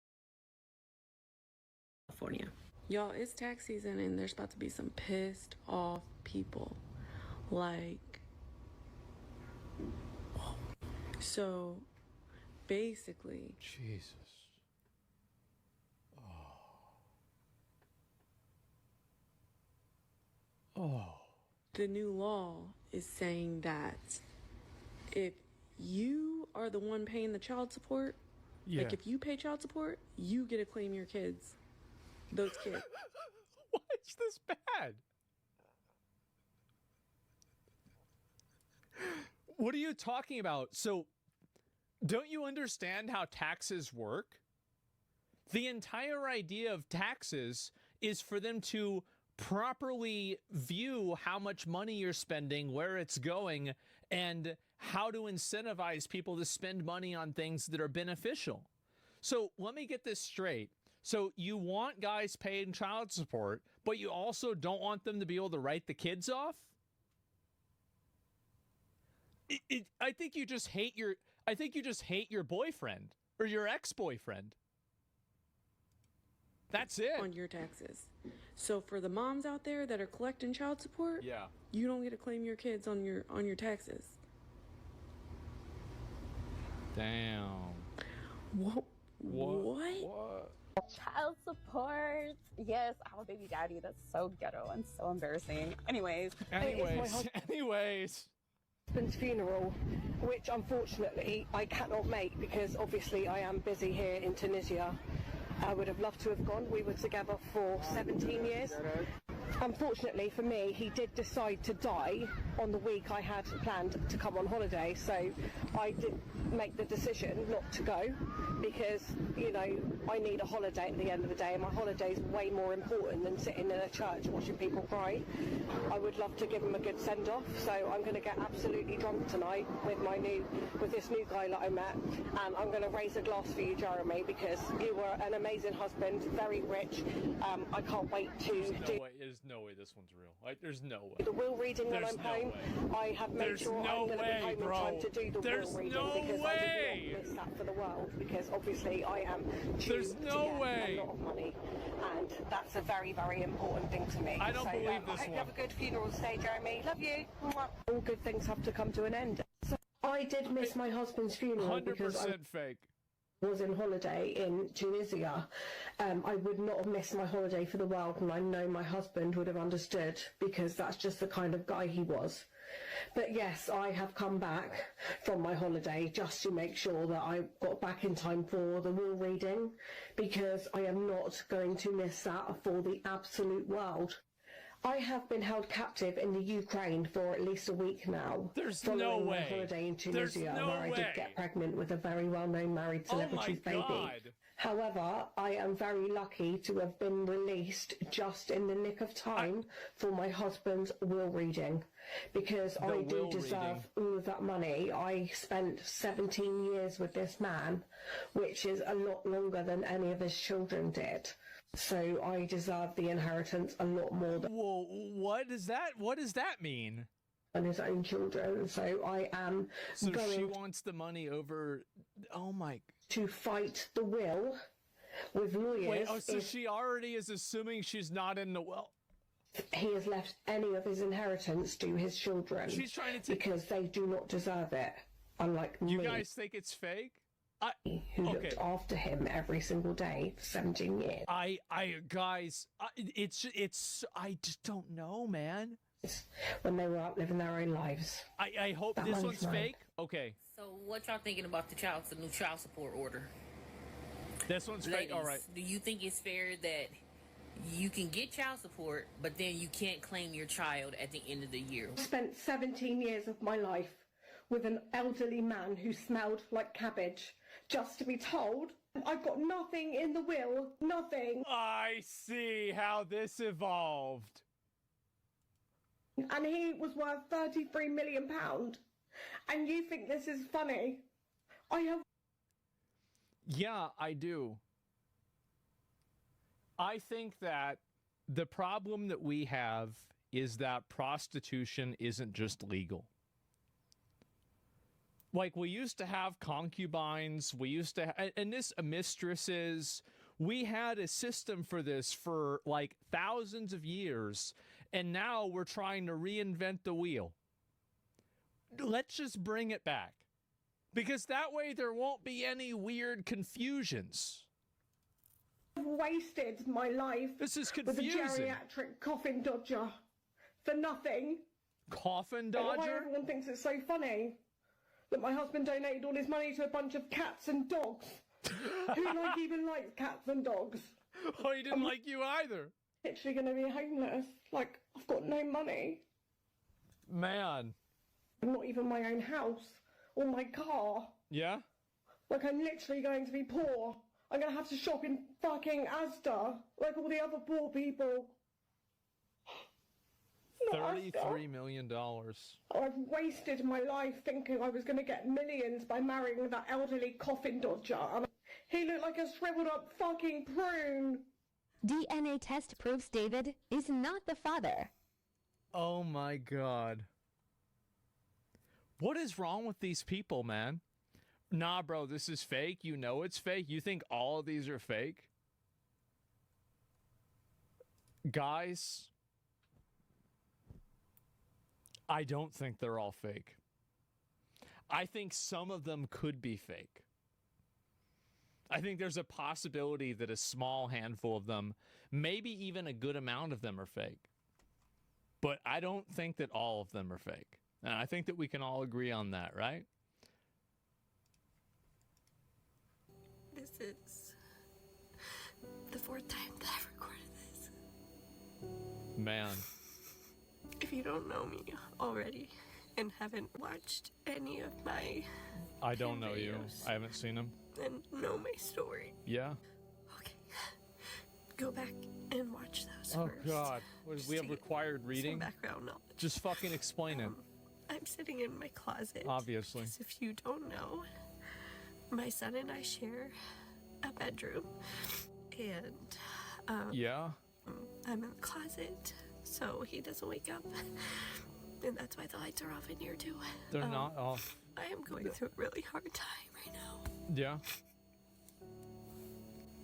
California. Y'all, it's tax season and there's about to be some pissed off people. Like, so basically, Jesus. The new law is saying that if you are the one paying the child support, like if you pay child support, you get to claim your kids. Those kids. Why is this bad? What are you talking about? So, don't you understand how taxes work? The entire idea of taxes is for them to properly view how much money you're spending, where it's going, and how to incentivize people to spend money on things that are beneficial. So let me get this straight. So you want guys paying child support, but you also don't want them to be able to write the kids off? I think you just hate your boyfriend or your ex-boyfriend. That's it. On your taxes. So for the moms out there that are collecting child support, you don't get to claim your kids on your taxes. Damn. What? Child support. Yes, I'm a baby daddy. That's so ghetto and so embarrassing. Anyways. Husband's funeral, which unfortunately I cannot make because obviously I am busy here in Tunisia. I would have loved to have gone. We were together for 17 years. Unfortunately for me, he did decide to die on the week I had planned to come on holiday, so I did make the decision not to go because, you know, I need a holiday at the end of the day, and my holiday is way more important than sitting in a church watching people cry. I would love to give him a good send-off, so I'm going to get absolutely drunk tonight with this new guy that I met, and I'm going to raise a glass for you, Jeremy, because you were an amazing husband, very rich. I can't wait to do... There's no way this one's real. Like, there's no way. The will reading when I'm home. I have made sure I'm going to be home in time to do the will reading because I would not miss that for the world, because obviously I am due to get a lot of money, and that's a very, very important thing to me. I don't believe this I hope one. you have a good funeral stay, Jeremy. Love you. All good things have to come to an end. So I did miss my husband's funeral because I 100% fake. was in holiday in Tunisia. I would not have missed my holiday for the world, and I know my husband would have understood because that's just the kind of guy he was. But yes, I have come back from my holiday just to make sure that I got back in time for the will reading, because I am not going to miss that for the absolute world. I have been held captive in the Ukraine for at least a week now. There's following no my way. holiday in There's Tunisia, no where I way. did get pregnant with a very well-known married celebrity's Oh my baby. God. However, I am very lucky to have been released just in the nick of time for my husband's will reading, because The I do will deserve all of that money. I spent 17 years with this man, which is a lot longer than any of his children did. So I deserve the inheritance a lot more than Whoa, what does that mean? and his own children. So I am So going she wants the money over. Oh my. to fight the will with lawyers. Wait, oh, so if she already is assuming she's not in the will. he has left any of his inheritance to his children. She's trying to take, because they do not deserve it. Unlike you me, guys think it's fake? who looked after him every single day for 17 years. Guys, I just don't know, man. When they were out living their own lives. I hope That this money's one's mine. fake. Okay, So what y'all thinking about the new child support order? this one's fake. All right. Do you think it's fair that you can get child support, but then you can't claim your child at the end of the year? I spent 17 years of my life with an elderly man who smelled like cabbage, just to be told I've got nothing in the will, nothing. I see how this evolved. And he was worth £33 million. And you think this is funny? I have... Yeah, I do. I think that the problem that we have is that prostitution isn't just legal. Like, we used to have concubines, we used to and this mistresses, we had a system for this for like thousands of years, and now we're trying to reinvent the wheel. Let's just bring it back, because that way there won't be any weird confusions. I've wasted my life This is with a confusing. geriatric coffin dodger for nothing. Coffin But why dodger? everyone thinks it's so funny that my husband donated all his money to a bunch of cats and dogs. Who even likes cats and dogs? Oh, he didn't like you either. Literally going to be homeless. Like, I've got no money. Man. Not even my own house or my car. Yeah? Like, I'm literally going to be poor. I'm going to have to shop in fucking Asda, like all the other poor people. Not Asda. $33 million. I've wasted my life thinking I was going to get millions by marrying that elderly coffin dodger. And he looked like a shriveled up fucking prune. DNA test proves David is not the father. Oh my God. What is wrong with these people, man? Nah, bro, this is fake. You know it's fake. You think all of these are fake? Guys, I don't think they're all fake. I think some of them could be fake. I think there's a possibility that a small handful of them, maybe even a good amount of them, are fake. But I don't think that all of them are fake. And I think that we can all agree on that, right? This is the 4th time that I've recorded this. Man. If you don't know me already and haven't watched any of my I don't know you. videos I haven't seen him. and know my story, Yeah? go back and watch those Oh, first. God. What, just we to have get required reading? some background knowledge. Just fucking explain it. I'm sitting in my closet. Obviously. Because if you don't know, my son and I share a bedroom. And Yeah? I'm in the closet, so he doesn't wake up. And that's why the lights are off in here too. They're not off. I am going through a really hard time right now. Yeah?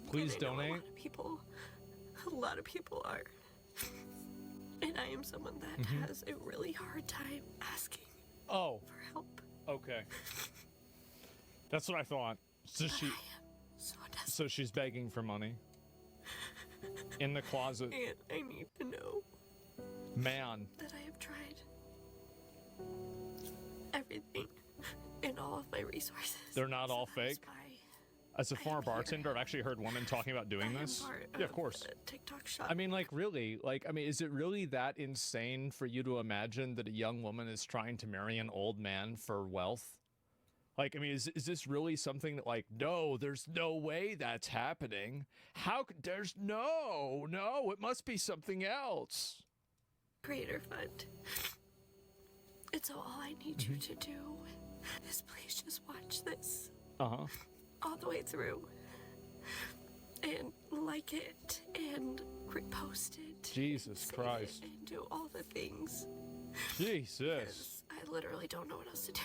Please And I know donate. A lot of people are. And I am someone that Mhm. has a really hard time asking Oh. for help. Okay. That's what I thought. So so she's begging for money. In the closet. And I need to know Man. that I have tried everything and all of my resources. They're not all fake? As a former bartender, I've actually heard women talking about doing this. Yeah, of course. TikTok shop. I mean, like, really? Like, I mean, is it really that insane for you to imagine that a young woman is trying to marry an old man for wealth? Like, I mean, is this really something that, like, no, there's no way that's happening. There's no, it must be something else. Creator Fund. It's all I need you to do is please just watch this. Uh-huh. All the way through. And like it and repost it. Jesus Christ. And do all the things. Jesus. I literally don't know what else to do.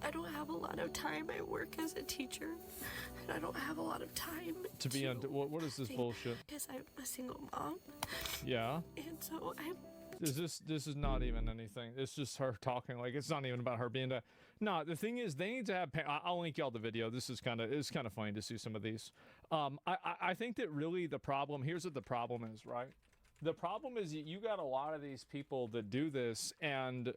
I don't have a lot of time. I work as a teacher, and I don't have a lot of time To be on, what is this bullshit? because I'm a single mom. Yeah. And so I'm. This is not even anything. It's just her talking. Like, it's not even about her being no, the thing is, they need to have I'll link y'all the video. This is kind of funny to see some of these. I think that really the problem, here's what the problem is, right? The problem is you got a lot of these people that do this, and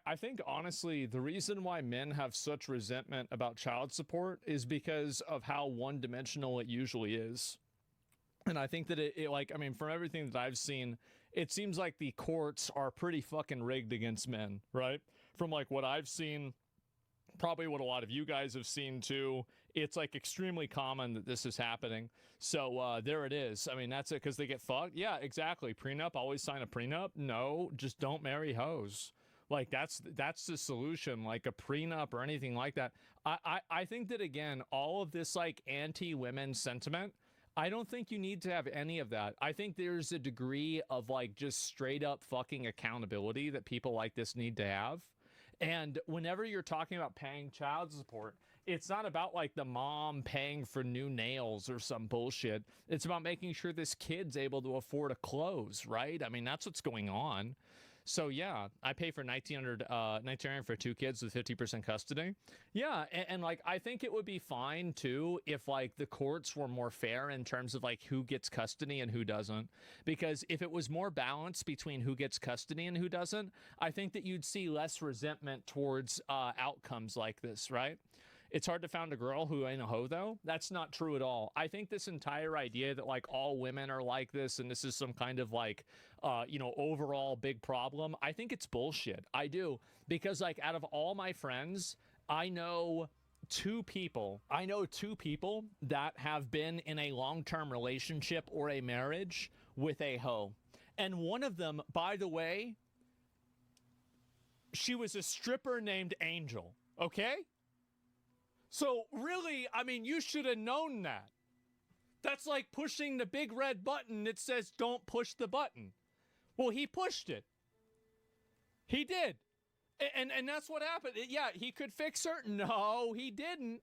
I think, honestly, the reason why men have such resentment about child support is because of how one-dimensional it usually is. And I think that it like, I mean, from everything that I've seen, it seems like the courts are pretty fucking rigged against men, right? From like what I've seen, probably what a lot of you guys have seen too, it's like extremely common that this is happening. So there it is. I mean, that's it, because they get fucked. Yeah, exactly. Prenup, always sign a prenup. No, just don't marry hoes. Like, that's the solution, like a prenup or anything like that. I think that, again, all of this like anti-women sentiment, I don't think you need to have any of that. I think there's a degree of like just straight up fucking accountability that people like this need to have. And whenever you're talking about paying child support, it's not about like the mom paying for new nails or some bullshit. It's about making sure this kid's able to afford a clothes, right? I mean, that's what's going on. So yeah, I pay for $1,900 for 2 kids with 50% custody. Yeah, and like, I think it would be fine too if like the courts were more fair in terms of like who gets custody and who doesn't. Because if it was more balanced between who gets custody and who doesn't, I think that you'd see less resentment towards outcomes like this, right? It's hard to find a girl who ain't a hoe, though. That's not true at all. I think this entire idea that like all women are like this and this is some kind of like, overall big problem, I think it's bullshit. I do. Because like out of all my friends, I know two people that have been in a long-term relationship or a marriage with a hoe. And one of them, by the way, she was a stripper named Angel. Okay? So really, I mean, you should have known that. That's like pushing the big red button that says don't push the button. Well, he pushed it. He did. And that's what happened. Yeah, he could fix her. No, he didn't.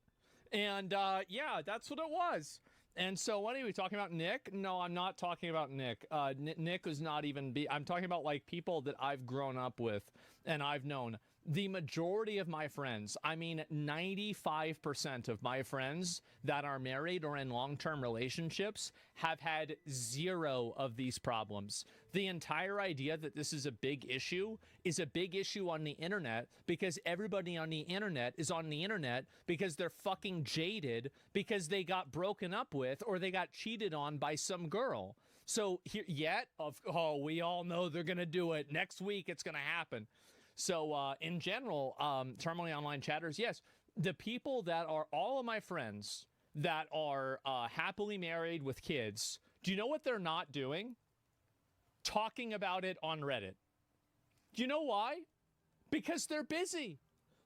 And yeah, that's what it was. And so what are we talking about, Nick? No, I'm not talking about Nick. Nick is not even I'm talking about like people that I've grown up with and I've known. The majority of my friends, I mean 95% of my friends that are married or in long-term relationships have had zero of these problems. The entire idea that this is a big issue on the internet because everybody on the internet is on the internet because they're fucking jaded because they got broken up with or they got cheated on by some girl. So we all know they're going to do it. Next week it's going to happen. So in general, terminally online chatters, yes, the people that are all of my friends that are happily married with kids, do you know what they're not doing? Talking about it on Reddit. Do you know why? Because they're busy.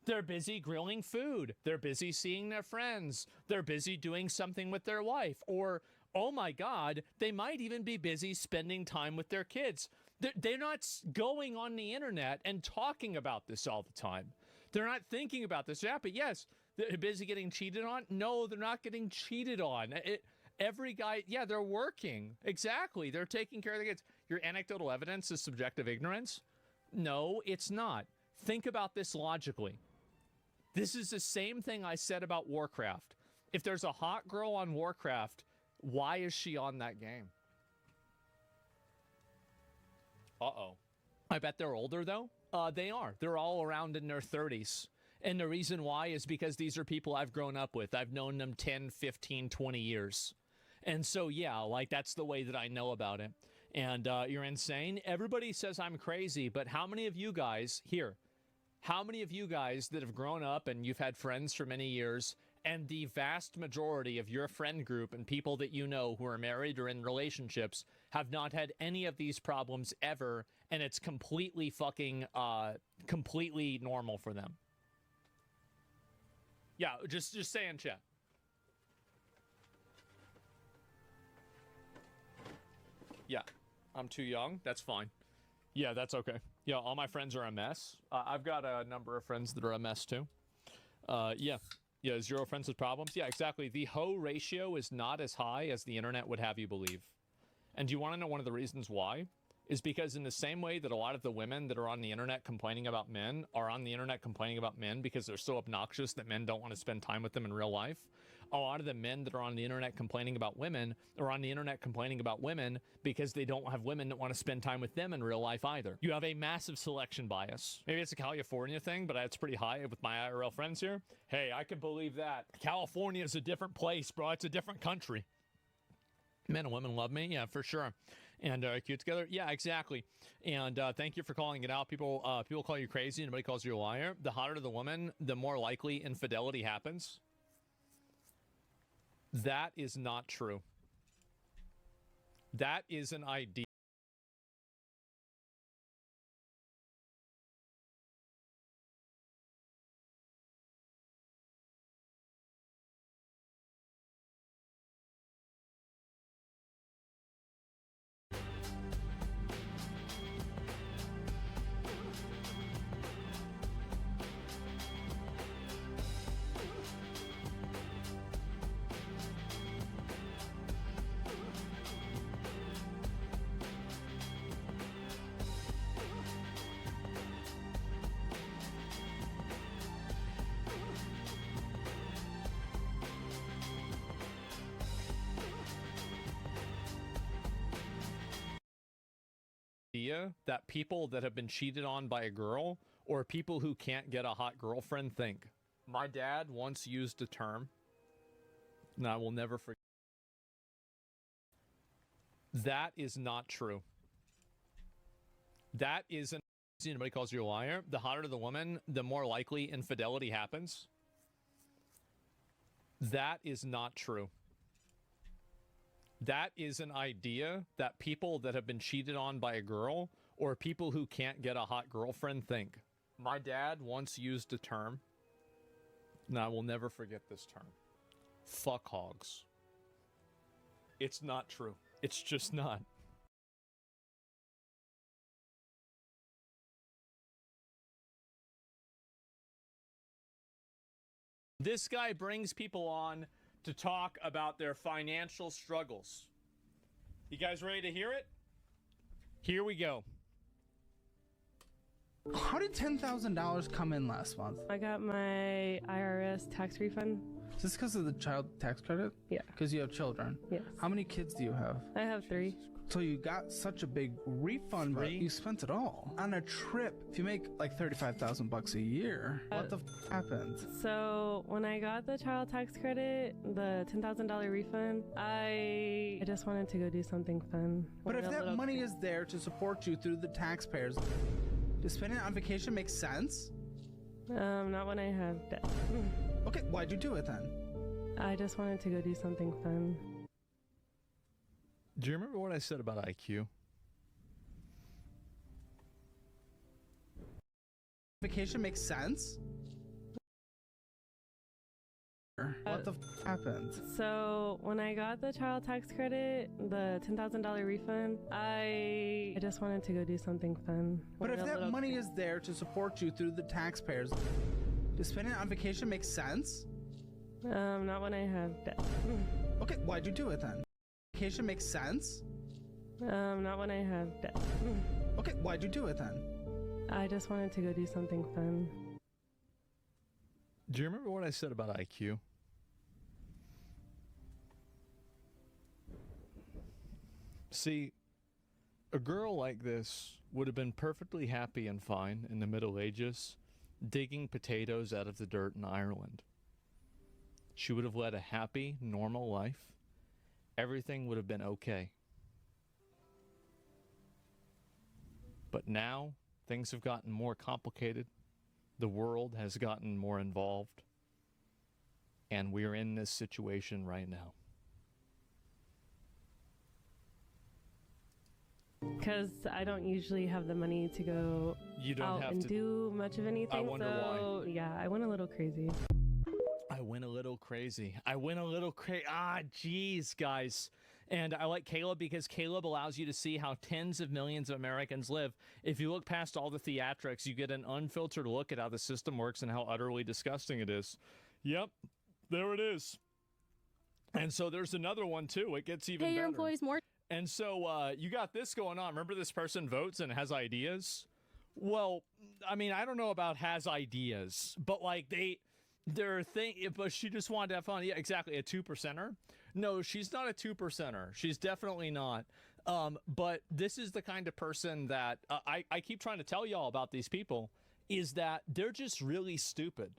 They're busy grilling food. They're busy seeing their friends. They're busy doing something with their life. Or, oh my God, they might even be busy spending time with their kids. They're not going on the internet and talking about this all the time. They're not thinking about this. Yeah, but yes, they're busy getting cheated on. No, they're not getting cheated on. Every guy, yeah, they're working. Exactly. They're taking care of the kids. Your anecdotal evidence is subjective ignorance? No, it's not. Think about this logically. This is the same thing I said about Warcraft. If there's a hot girl on Warcraft, why is she on that game? Uh-oh. I bet they're older, though. They are. They're all around in their 30s. And the reason why is because these are people I've grown up with. I've known them 10, 15, 20 years. And so, yeah, like that's the way that I know about it. And you're insane. Everybody says I'm crazy, but how many of you guys here, how many of you guys that have grown up and you've had friends for many years, and the vast majority of your friend group and people that you know who are married or in relationships have not had any of these problems ever, and it's completely fucking, completely normal for them? Yeah, just say in chat. Yeah, I'm too young. That's fine. Yeah, that's okay. Yeah, all my friends are a mess. I've got a number of friends that are a mess too. Yeah, 0 friends with problems. Yeah, exactly. The hoe ratio is not as high as the internet would have you believe. And do you want to know one of the reasons why? Is because in the same way that a lot of the women that are on the internet complaining about men are on the internet complaining about men because they're so obnoxious that men don't want to spend time with them in real life, a lot of the men that are on the internet complaining about women are on the internet complaining about women because they don't have women that want to spend time with them in real life either. You have a massive selection bias. Maybe it's a California thing, but it's pretty high with my IRL friends here. Hey, I can believe that. California is a different place, bro. It's a different country. Men and women love me. Yeah, for sure. And cute together. Yeah, exactly. And thank you for calling it out. People call you crazy. Nobody calls you a liar. The hotter the woman, the more likely infidelity happens. That is not true. That is an idea. That people that have been cheated on by a girl or people who can't get a hot girlfriend think. My dad once used a term, and I will never forget. That is not true. That is an... Nobody calls you a liar. The hotter the woman, the more likely infidelity happens. That is not true. That is an idea that people that have been cheated on by a girl or people who can't get a hot girlfriend think. My dad once used a term, and I will never forget this term. Fuck hogs. It's not true. It's just not. This guy brings people on to talk about their financial struggles. You guys ready to hear it? Here we go. How did $10,000 come in last month? I got my IRS tax refund. Is this because of the child tax credit? Yeah. Because you have children? Yes. How many kids do you have? I have 3. So you got such a big refund, but you spent it all on a trip. If you make like $35,000 a year, what the happened? So when I got the child tax credit, the $10,000 refund, I just wanted to go do something fun. But if that money is there to support you through the taxpayers, does spending it on vacation make sense? Not when I have debt. Okay, why'd you do it then? I just wanted to go do something fun. Do you remember what I said about IQ? Vacation makes sense? What the happened? So when I got the child tax credit, the $10,000 refund, I just wanted to go do something fun. But if that money is there to support you through the taxpayers, does spending it on vacation make sense? Not when I have debt. Okay, why'd you do it then? Vacation makes sense? Not when I have debt. Okay, why'd you do it then? I just wanted to go do something fun. Do you remember what I said about IQ? See, a girl like this would have been perfectly happy and fine in the Middle Ages digging potatoes out of the dirt in Ireland. She would have led a happy, normal life. Everything would have been okay. But now, things have gotten more complicated. The world has gotten more involved. And we're in this situation right now. Because I don't usually have the money to go out and do much of anything. I wonder why. Yeah, I went a little crazy. I went a little crazy. Jeez, guys. And I like Caleb because Caleb allows you to see how tens of millions of Americans live. If you look past all the theatrics, you get an unfiltered look at how the system works and how utterly disgusting it is. Yep, there it is. And so there's another one, too. It gets even better. Pay your employees more. And so you got this going on. Remember, this person votes and has ideas? Well, I mean, I don't know about has ideas, but like their thing, but she just wanted to have fun. Yeah, exactly. A 2%er? No, she's not a 2%er. She's definitely not. But this is the kind of person that I keep trying to tell y'all about these people, is that they're just really stupid.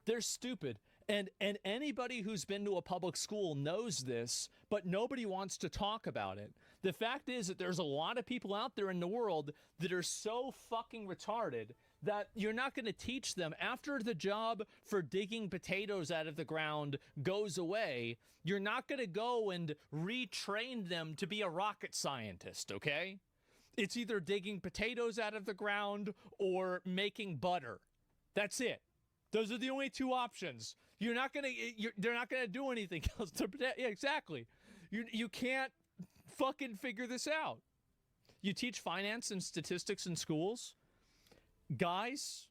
They're stupid. And anybody who's been to a public school knows this, but nobody wants to talk about it. The fact is that there's a lot of people out there in the world that are so fucking retarded that you're not going to teach them. After the job for digging potatoes out of the ground goes away, you're not going to go and retrain them to be a rocket scientist, okay? It's either digging potatoes out of the ground or making butter. That's it. Those are the only two options. They're not gonna do anything else. Yeah, exactly. You can't fucking figure this out. You teach finance and statistics in schools, guys.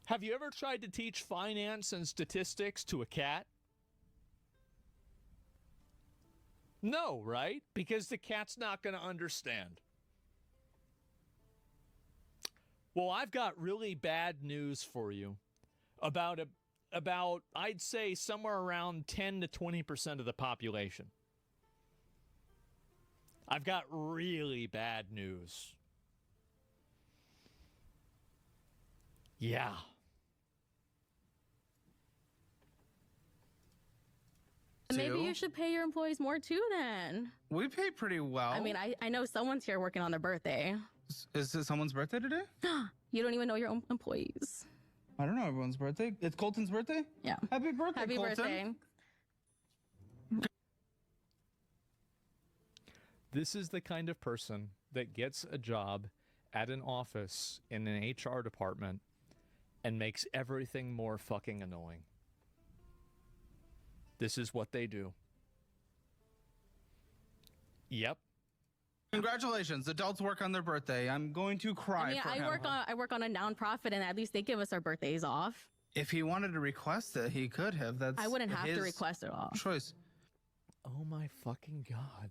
Have you ever tried to teach finance and statistics to a cat? No, right? Because the cat's not going to understand. Well, I've got really bad news for you about I'd say somewhere around 10 to 20% of the population. I've got really bad news. Yeah. Maybe you should pay your employees more too then. We pay pretty well. I mean, I know someone's here working on their birthday. Is it someone's birthday today? You don't even know your own employees. I don't know everyone's birthday. It's Colton's birthday? Yeah. Happy birthday, Happy Colton. birthday. This is the kind of person that gets a job at an office in an HR department and makes everything more fucking annoying. This is what they do. Yep. Congratulations, adults work on their birthday. I'm going to cry. I mean, I work on a nonprofit, and at least they give us our birthdays off. If he wanted to request it, he could have. I wouldn't have to request it off. Choice. Oh my fucking God.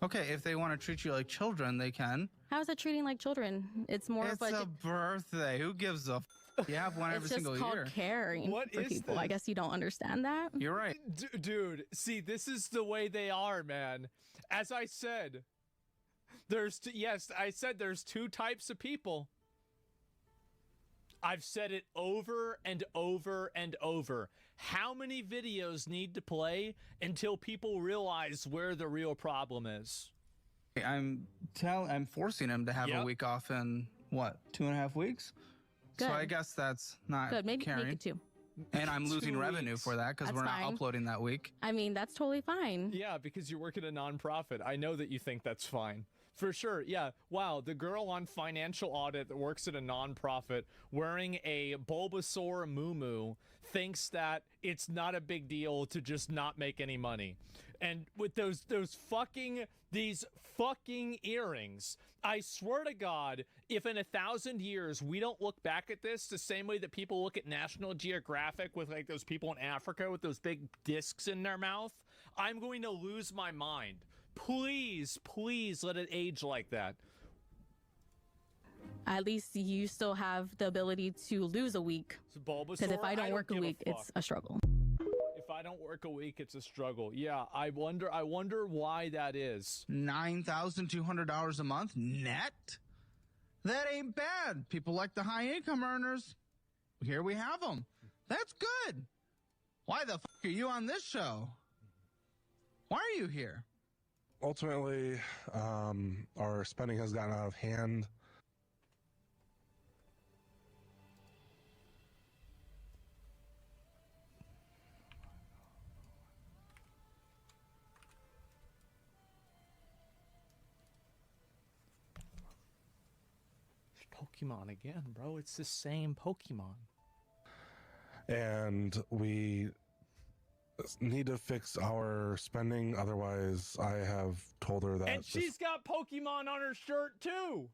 Okay, if they want to treat you like children, they can. How is that treating like children? It's more of a birthday. Who gives a You have one every single year. It's just called caring for people. This? I guess you don't understand that. You're right. Dude, see, this is the way they are, man. As I said, there's two types of people. I've said it over and over and over. How many videos need to play until people realize where the real problem is? I'm forcing him to have a week off in, what, 2.5 weeks? Good. So I guess that's not good. Maybe caring. make it 2. And I'm losing revenue for that because we're not uploading that week. I mean, that's totally fine. Yeah, because you work at a nonprofit. I know that you think that's fine. For sure, yeah. Wow, the girl on financial audit that works at a nonprofit wearing a Bulbasaur muumuu thinks that it's not a big deal to just not make any money. And with these fucking earrings, I swear to God, if in 1,000 years we don't look back at this the same way that people look at National Geographic with like those people in Africa with those big discs in their mouth, I'm going to lose my mind. Please, please let it age like that. At least you still have the ability to lose a week. Because if I don't work a week, it's a struggle. I don't work a week, it's a struggle. Yeah, I wonder why that is. $9,200 a month net? That ain't bad. People like the high income earners. Here we have them. That's good. Why the fuck are you on this show? Why are you here? Ultimately, our spending has gotten out of hand. Pokemon again, bro. It's the same Pokemon. And we need to fix our spending. Otherwise, I have told her that. And she's got Pokemon on her shirt too.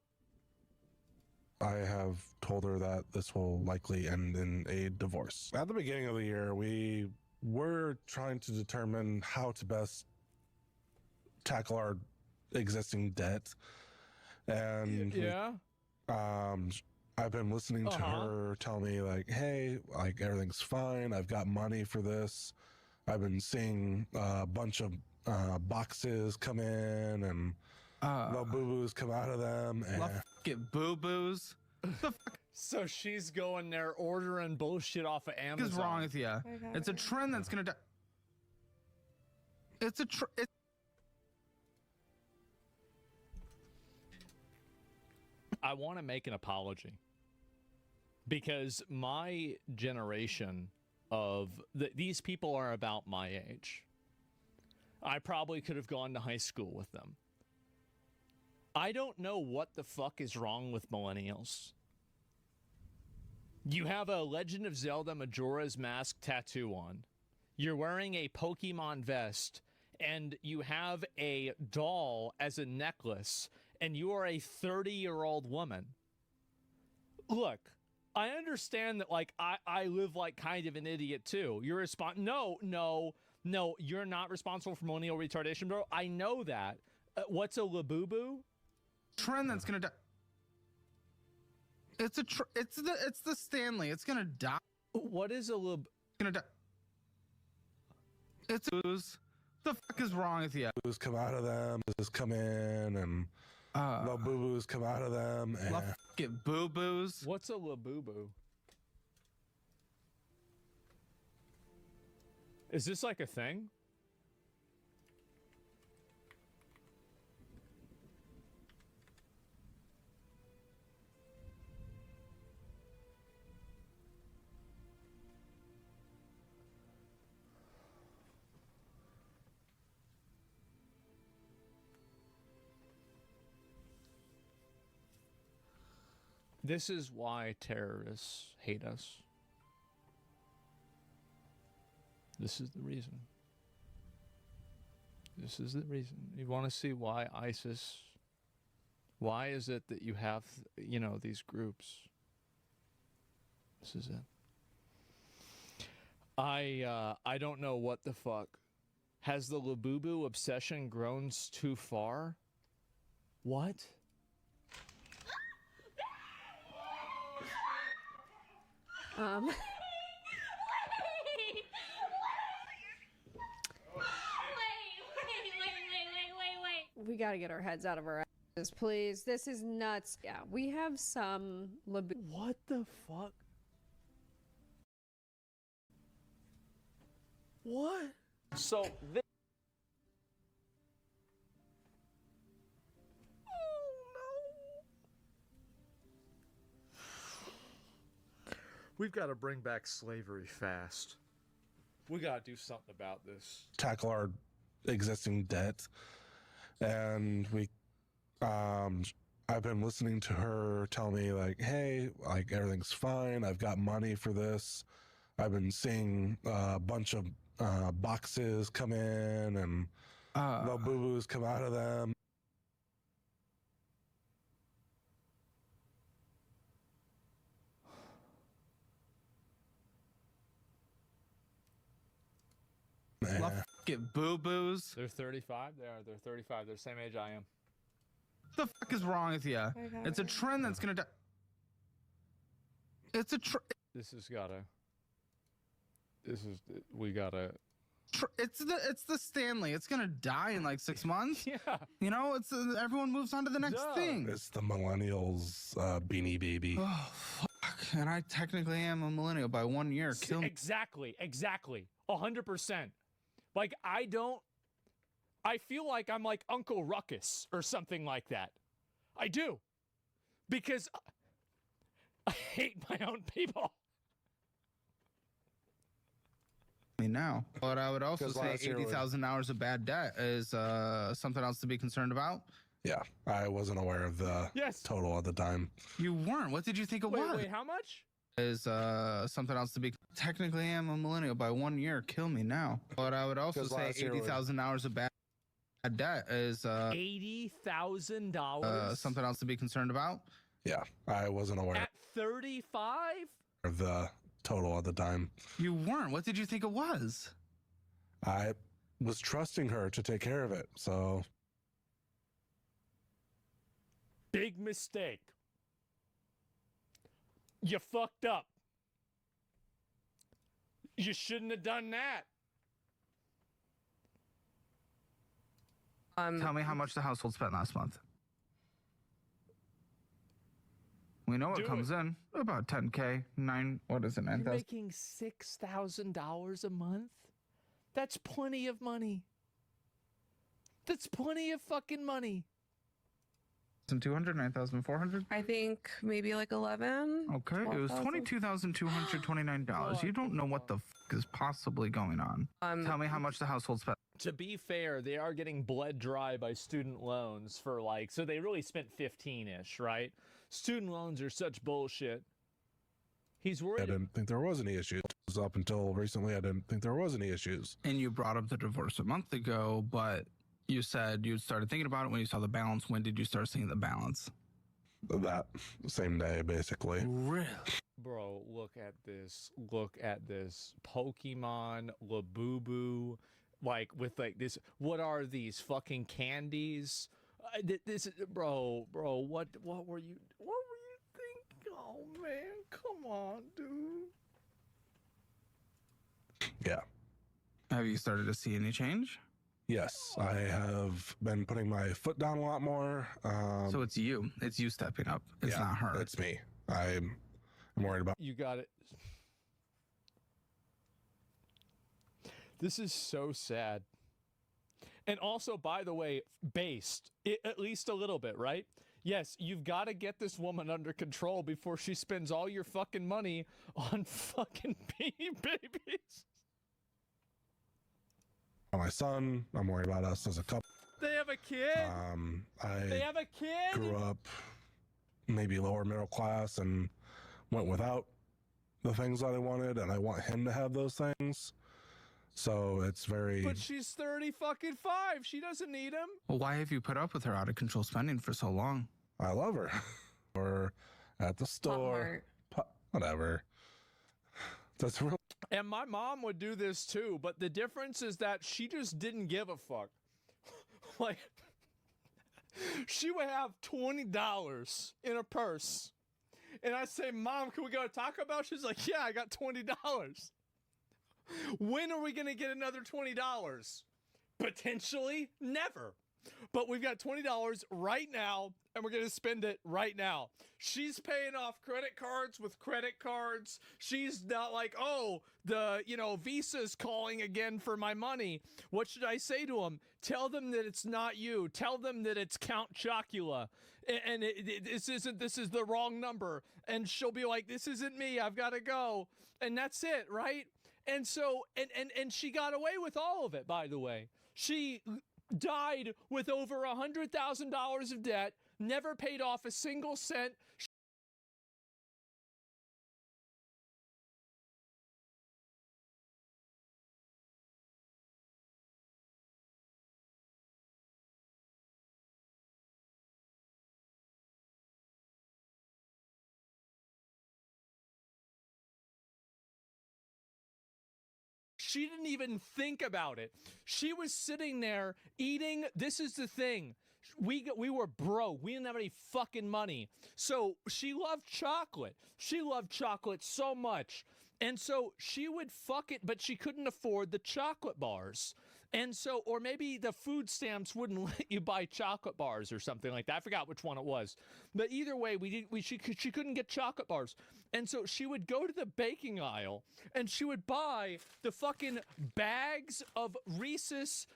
I have told her that this will likely end in a divorce. At the beginning of the year, we were trying to determine how to best tackle our existing debt. And yeah. I've been listening to her tell me like, hey, like everything's fine. I've got money for this. I've been seeing a bunch of boxes come in and little boo-boos come out of them. And get boo-boos? So she's going there ordering bullshit off of Amazon. What's wrong with you? It's a trend that's gonna die. It's a I want to make an apology because my generation of these people are about my age. I probably could have gone to high school with them. I don't know what the fuck is wrong with millennials. You have a Legend of Zelda Majora's Mask tattoo on. You're wearing a Pokemon vest, and you have a doll as a necklace, and you are a 30-year-old woman. Look, I understand that, like, I live like kind of an idiot, too. You're No, you're not responsible for millennial retardation, bro. I know that. What's a labubu? Trend that's gonna die. It's the Stanley. It's gonna die. What is a lab? Gonna die. It's booze. The fuck is wrong with you? Boo-boos come out of them. Just come in and little boo-boos come out of them. And get boo-boos. What's a labubu? Is this like a thing? This is why terrorists hate us. This is the reason. This is the reason. You want to see why ISIS, why is it that you have, you know, these groups? This is it. I don't know what the fuck. Has the Labubu obsession grown too far? What? We gotta get our heads out of our asses, please. This is nuts. Yeah, we have some... What the fuck? What? So this... We've got to bring back slavery fast. We got to do something about this. Tackle our existing debt. And we, I've been listening to her tell me like, hey, like everything's fine. I've got money for this. I've been seeing a bunch of boxes come in and little boo-boos come out of them. Get boo-boos. They're 35. They're 35. They're the same age I am. The fuck is wrong with you? It's a trend that's gonna die. It's a This has gotta. We gotta It's the Stanley. It's gonna die in like 6 months. Yeah. You know, it's everyone moves on to the next thing. It's the millennials Beanie Baby. Oh fuck! And I technically am a millennial by 1 year. Kill me. Exactly. 100%. Like I feel like I'm like Uncle Ruckus or something like that. I do. Because I hate my own people. Now, but I would also say 80,000 hours of bad debt is something else to be concerned about. Yeah, I wasn't aware of the total at the time. You weren't. What did you think it was? Wait, how much? Is something else to be. Technically, am a millennial by 1 year. Kill me now. But I would also say 80,000 hours of bad debt is $80,000. Something else to be concerned about. Yeah, I wasn't aware At 35. of the total at the time. You weren't. What did you think it was? I was trusting her to take care of it, so. Big mistake. You fucked up. You shouldn't have done that. Tell me how much the household spent last month. We know what comes in. About 10K. What is it? 9,000? You're making $6,000 a month? That's plenty of money. That's plenty of fucking money. 9,200, 9,400? I think maybe like 11. Okay, it was $22,229. You don't know what the fuck is possibly going on. Tell me how much the household spent. To be fair, they are getting bled dry by student loans for like, so they really spent 15-ish, right? Student loans are such bullshit. He's worried. I didn't think there was any issues. Up until recently, I didn't think there was any issues. And you brought up the divorce a month ago, but you said you started thinking about it when you saw the balance. When did you start seeing the balance? That same day, basically. Really? Bro, look at this. Look at this. Pokemon, Labubu, like with like this. What are these fucking candies? This is, bro. What were you thinking? Oh man, come on, dude. Yeah. Have you started to see any change? Yes, I have been putting my foot down a lot more. So it's you. It's you stepping up. It's not her. It's me. I'm worried about. You got it. This is so sad. And also, by the way, based, at least a little bit, right? Yes, you've got to get this woman under control before she spends all your fucking money on fucking babies. My son, I'm worried about us as a couple. They have a kid? They have a kid? Grew up maybe lower middle class and went without the things that I wanted, and I want him to have those things. So it's very. But she's 35. She doesn't need him. Well, why have you put up with her out of control spending for so long? I love her. Or at the store. Whatever. That's real. And my mom would do this too, but the difference is that she just didn't give a fuck. Like, she would have $20 in her purse. And I say, Mom, can we go to Taco Bell? She's like, yeah, I got $20. When are we going to get another $20? Potentially never. But we've got $20 right now, and we're going to spend it right now. She's paying off credit cards with credit cards. She's not like, oh, Visa's calling again for my money. What should I say to them? Tell them that it's not you. Tell them that it's Count Chocula. And this is the wrong number. And she'll be like, this isn't me. I've got to go. And that's it, right? And so, and she got away with all of it, by the way. She died with over $100,000 of debt, never paid off a single cent. She didn't even think about it. She was sitting there eating. This is the thing. We were broke. We didn't have any fucking money. So she loved chocolate. She loved chocolate so much And so she would fuck it, but she couldn't afford the chocolate bars. And so, or maybe the food stamps wouldn't let you buy chocolate bars or something like that. I forgot which one it was. But either way, she couldn't get chocolate bars. And so she would go to the baking aisle and she would buy the fucking bags of Reese's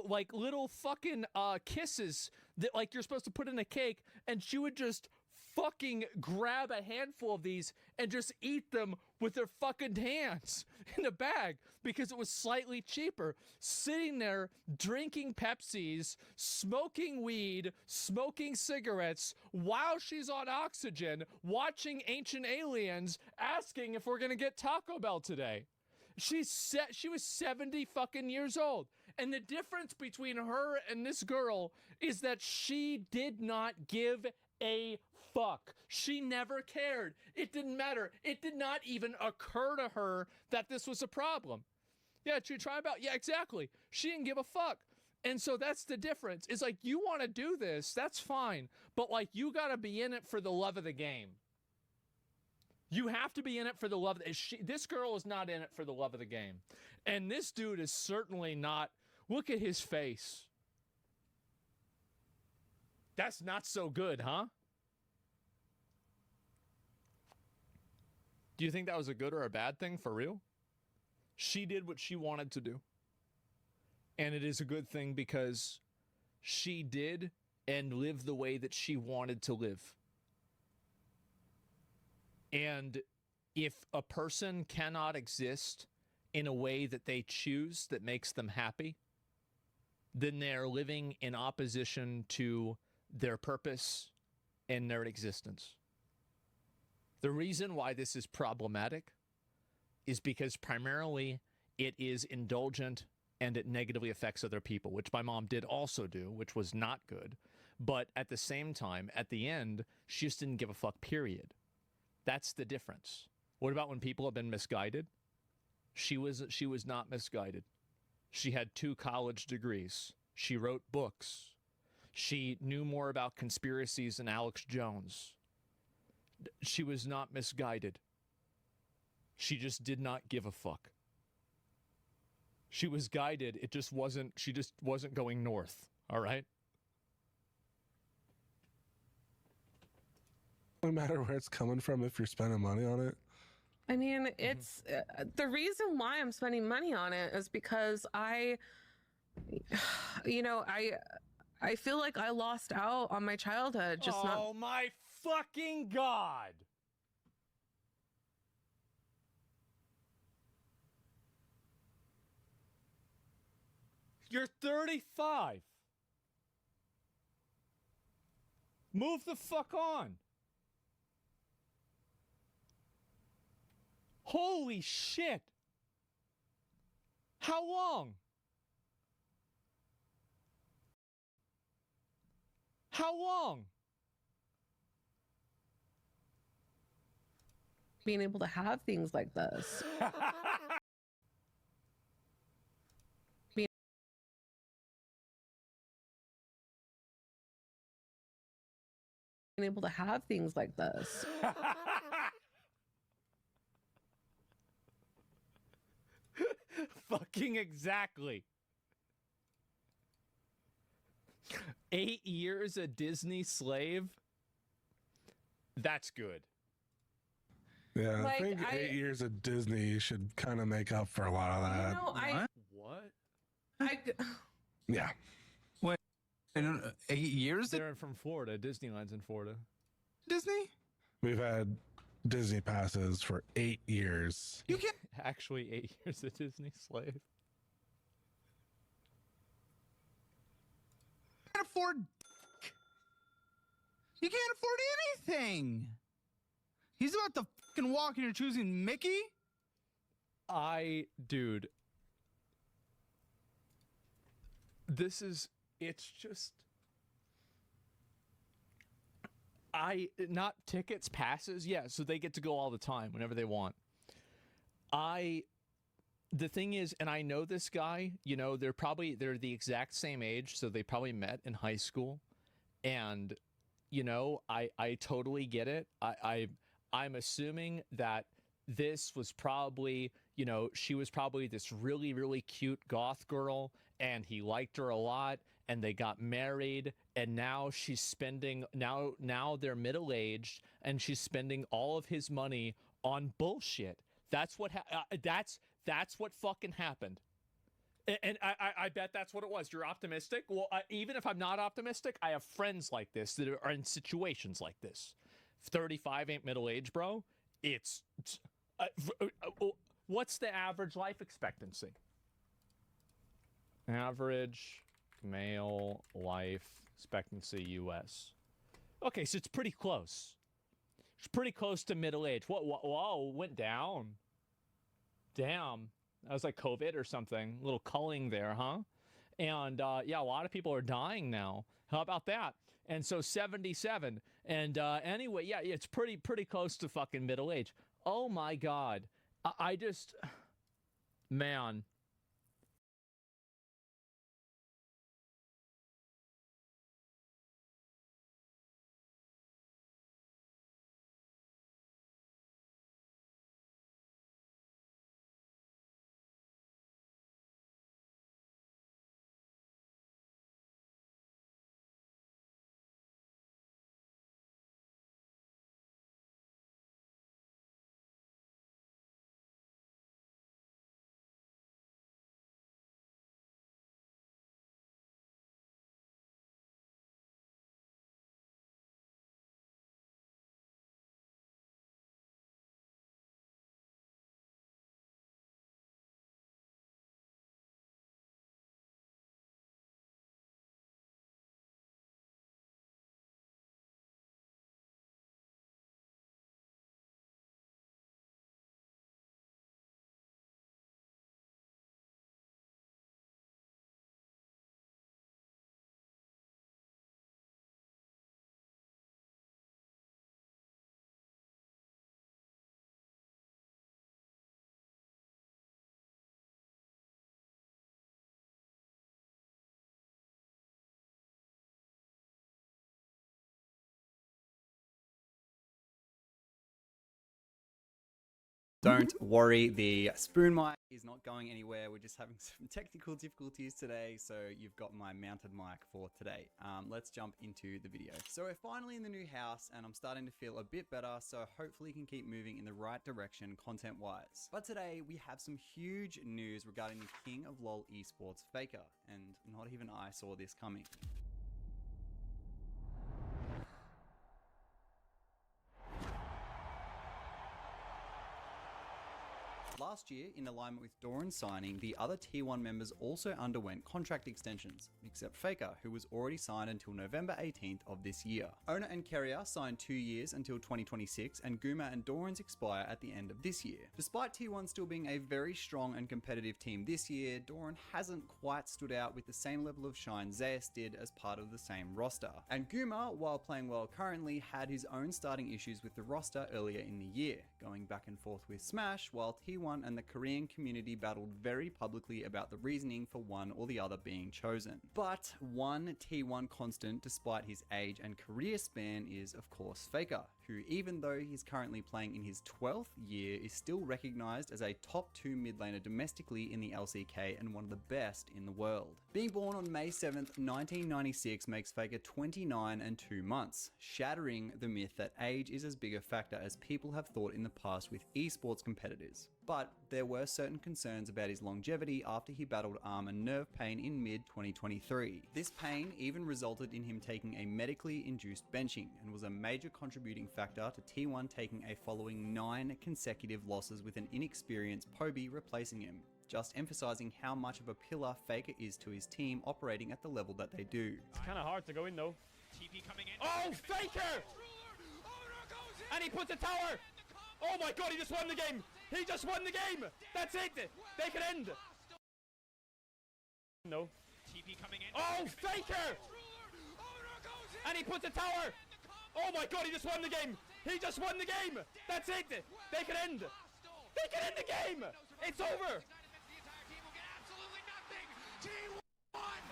like little fucking kisses that like you're supposed to put in a cake, and she would just fucking grab a handful of these and just eat them with her fucking hands in a bag because it was slightly cheaper, sitting there drinking Pepsis, smoking weed, smoking cigarettes while she's on oxygen, watching Ancient Aliens, asking if we're gonna get Taco Bell today. She was 70 fucking years old. And the difference between her and this girl is that she did not give a fuck. She never cared. It didn't matter. It did not even occur to her that this was a problem. Yeah, she tried about, yeah, exactly. She didn't give a fuck. And so that's the difference. It's like, you want to do this, that's fine. But like, you got to be in it for the love of the game. You have to be in it for the love of this girl is not in it for the love of the game. And this dude is certainly not. Look at his face. That's not so good, huh? Do you think that was a good or a bad thing for real? She did what she wanted to do. And it is a good thing because she did and lived the way that she wanted to live. And if a person cannot exist in a way that they choose that makes them happy, then they're living in opposition to their purpose and their existence. The reason why this is problematic is because primarily it is indulgent and it negatively affects other people, which my mom did also do, which was not good. But at the same time, at the end, she just didn't give a fuck, period. That's the difference. What about when people have been misguided? She was not misguided. She had 2 college degrees. She wrote books. She knew more about conspiracies than Alex Jones. She was not misguided. She just did not give a fuck. She was guided. She just wasn't going north. All right? No matter where it's coming from, if you're spending money on it. I mean, it's the reason why I'm spending money on it is because I feel like I lost out on my childhood. Oh my fucking God. You're 35. Move the fuck on. Holy shit. How long? How long? Being able to have things like this. Being able to have things like this. Fucking exactly. 8 years a Disney slave? That's good. Yeah, Like, I think 8 years of Disney should kind of make up for a lot of that. What? Yeah. Wait, 8 years? They're from Florida. Disneyland's in Florida. Disney? We've had Disney passes for 8 years. You can't actually 8 years a Disney slave. afford. You can't afford anything. He's about to fucking walk and you're choosing Mickey? Dude. It's just. Not tickets, passes. Yeah, so they get to go all the time whenever they want. The thing is, and I know this guy, they're the exact same age, so they probably met in high school. And, I totally get it. I'm assuming that this was probably, you know, she was probably this really, really cute goth girl, and he liked her a lot, and they got married, and now she's spending, now they're middle-aged, and she's spending all of his money on bullshit. That's what, that's what fucking happened. And I bet that's what it was. You're optimistic? Well, even if I'm not optimistic, I have friends like this that are in situations like this. 35 ain't middle-aged, bro. It's what's the average life expectancy? Average male life expectancy U.S. Okay, so it's pretty close. It's pretty close to middle age. Whoa, went down. Damn. That was like COVID or something. A little culling there, huh? And yeah, a lot of people are dying now. How about that? And so 77. And anyway, yeah, it's pretty close to fucking middle age. Oh my God. I just, man. Don't worry, the spoon mic is not going anywhere. We're just having some technical difficulties today, so you've got my mounted mic for today. Let's jump into the video. So we're finally in the new house, and I'm starting to feel a bit better, so hopefully can keep moving in the right direction content-wise. But today, we have some huge news regarding the king of LoL esports, Faker, and not even I saw this coming. Last year, in alignment with Doran's signing, the other Tier 1 members also underwent contract extensions, except Faker, who was already signed until November 18th of this year. Owner and Carrier signed 2 years until 2026, and Guma and Doran's expire at the end of this year. Despite Tier 1 still being a very strong and competitive team this year, Doran hasn't quite stood out with the same level of shine Zeus did as part of the same roster. And Guma, while playing well currently, had his own starting issues with the roster earlier in the year, going back and forth with Smash, while Tier 1 and the Korean community battled very publicly about the reasoning for one or the other being chosen. But one T1 constant despite his age and career span is of course Faker, who even though he's currently playing in his 12th year is still recognized as a top 2 mid laner domestically in the LCK and one of the best in the world. Being born on May 7th, 1996 makes Faker 29 and 2 months, shattering the myth that age is as big a factor as people have thought in the past with esports competitors. But there were certain concerns about his longevity after he battled arm and nerve pain in mid-2023. This pain even resulted in him taking a medically induced benching and was a major contributing factor to T1 taking a following 9 consecutive losses with an inexperienced Poby replacing him, just emphasizing how much of a pillar Faker is to his team operating at the level that they do. It's kind of hard to go in though. TP coming in. Oh, Faker! And he puts a tower! Oh my god, he just won the game! He just won the game! That's it! They can end! No. TP coming in. Oh, Faker! And he puts a tower! Oh my god, he just won the game! He just won the game! That's it! They can end! They can end the game! It's over!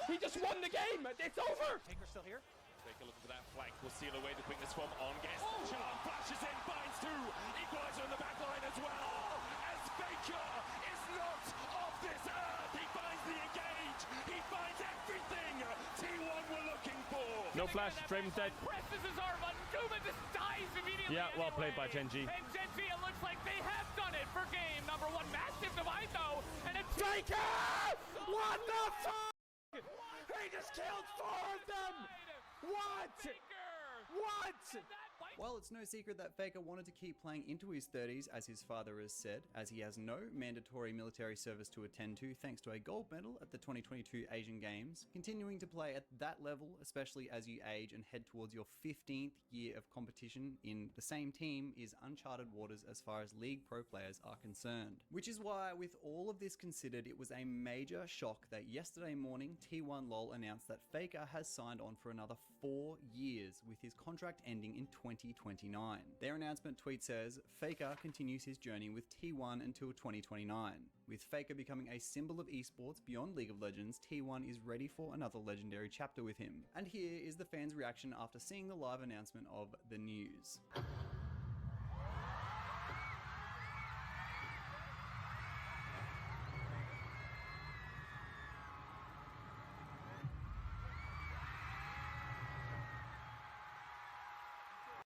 He just won the game! It's over! Faker still here. Faker looking for that flank. Will seal away the quickness from Onguest. Chalon flashes in, finds two. Equalizer on the back line as well. As Faker is not of this earth. He finds the engage. He finds everything T1 were looking for. No flash, Draven's dead. Presses his arm on Duma, just dies immediately. Yeah, well played by Genji. And Genji, it looks like they have done it for game number 1. Massive divide though, and it's Faker! What the fuck? He just killed 4 of them! What? What? Well, it's no secret that Faker wanted to keep playing into his 30s, as his father has said, as he has no mandatory military service to attend to thanks to a gold medal at the 2022 Asian Games. Continuing to play at that level, especially as you age and head towards your 15th year of competition in the same team, is uncharted waters as far as League Pro players are concerned. Which is why, with all of this considered, it was a major shock that yesterday morning T1 LoL announced that Faker has signed on for another 4 years, with his contract ending in 2029. Their announcement tweet says, Faker continues his journey with T1 until 2029. With Faker becoming a symbol of esports beyond League of Legends, T1 is ready for another legendary chapter with him. And here is the fans' reaction after seeing the live announcement of the news.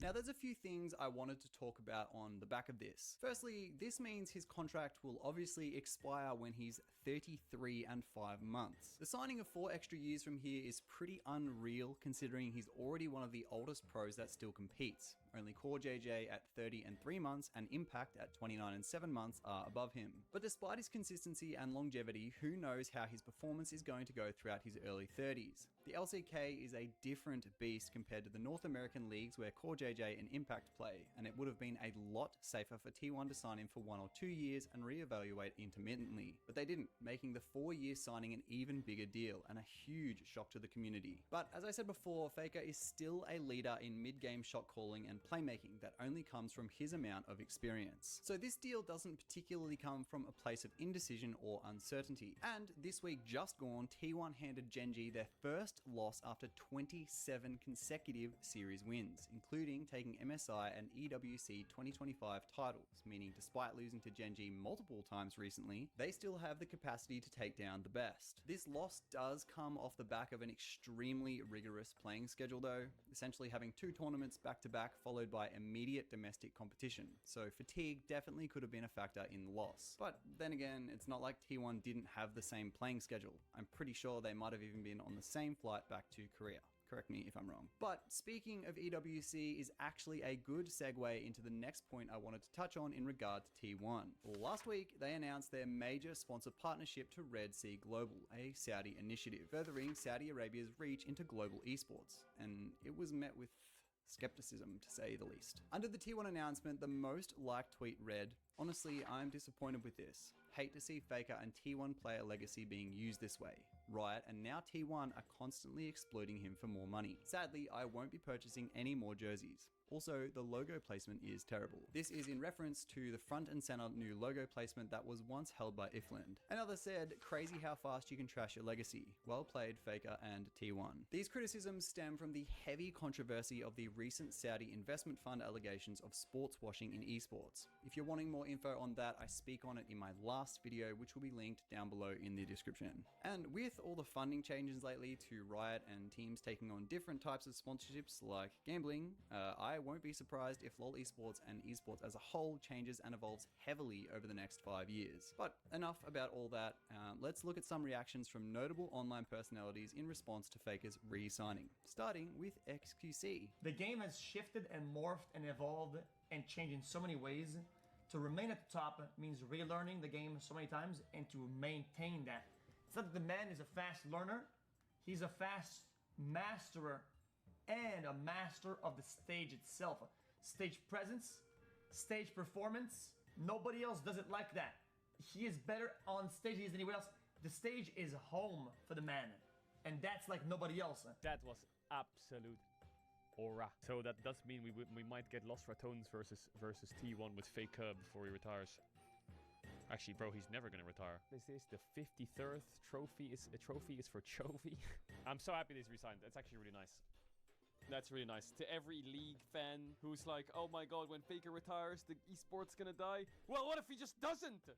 Now, there's a few things I wanted to talk about on the back of this. Firstly, this means his contract will obviously expire when he's 33 and 5 months. The signing of 4 extra years from here is pretty unreal, considering he's already one of the oldest pros that still competes. Only Core JJ at 30 and 3 months and Impact at 29 and 7 months are above him. But despite his consistency and longevity, who knows how his performance is going to go throughout his early 30s. The LCK is a different beast compared to the North American leagues where Core JJ and Impact play, and it would have been a lot safer for T1 to sign him for 1 or 2 years and reevaluate intermittently. But they didn't, making the 4-year signing an even bigger deal and a huge shock to the community. But as I said before, Faker is still a leader in mid-game shot calling and playmaking that only comes from his amount of experience. So this deal doesn't particularly come from a place of indecision or uncertainty. And this week just gone, T1 handed Genji their first loss after 27 consecutive series wins, including taking MSI and EWC 2025 titles, meaning despite losing to Genji multiple times recently, they still have the capacity to take down the best. This loss does come off the back of an extremely rigorous playing schedule though, essentially having 2 tournaments back to back followed by immediate domestic competition, so fatigue definitely could have been a factor in the loss. But then again, it's not like T1 didn't have the same playing schedule. I'm pretty sure they might have even been on the same flight back to Korea. Correct me if I'm wrong. But speaking of EWC is actually a good segue into the next point I wanted to touch on in regard to T1. Last week, they announced their major sponsor partnership to Red Sea Global, a Saudi initiative, furthering Saudi Arabia's reach into global esports. And it was met with skepticism, to say the least. Under the T1 announcement, the most liked tweet read, "Honestly, I'm disappointed with this. Hate to see Faker and T1 player legacy being used this way. Riot and now T1 are constantly exploiting him for more money. Sadly, I won't be purchasing any more jerseys. Also, the logo placement is terrible." This is in reference to the front and center new logo placement that was once held by Ifland. Another said, "Crazy how fast you can trash your legacy. Well played, Faker and T1. These criticisms stem from the heavy controversy of the recent Saudi investment fund allegations of sports washing in esports. If you're wanting more info on that, I speak on it in my last video, which will be linked down below in the description. And with all the funding changes lately to Riot and teams taking on different types of sponsorships like gambling, I won't be surprised if LoL esports and esports as a whole changes and evolves heavily over the next 5 years. But enough about all that. Let's look at some reactions from notable online personalities in response to Faker's re-signing, starting with XQC. The game has shifted and morphed and evolved and changed in so many ways. To remain at the top means relearning the game so many times and to maintain that. It's not that the man is a fast learner, he's a fast masterer and a master of the stage itself. Stage presence, stage performance, nobody else does it like that. He is better on stage than anywhere else. The stage is home for the man, and that's like nobody else. That was absolute aura. So that does mean we might get Lost Ratones versus T1 with Faker before he retires. Actually, bro, he's never gonna retire. This is the 53rd trophy. A trophy is for Chovy. I'm so happy this resigned. That's actually really nice. That's really nice. To every League fan who's like, oh my god, when Faker retires, the esport's gonna die. Well, what if he just doesn't?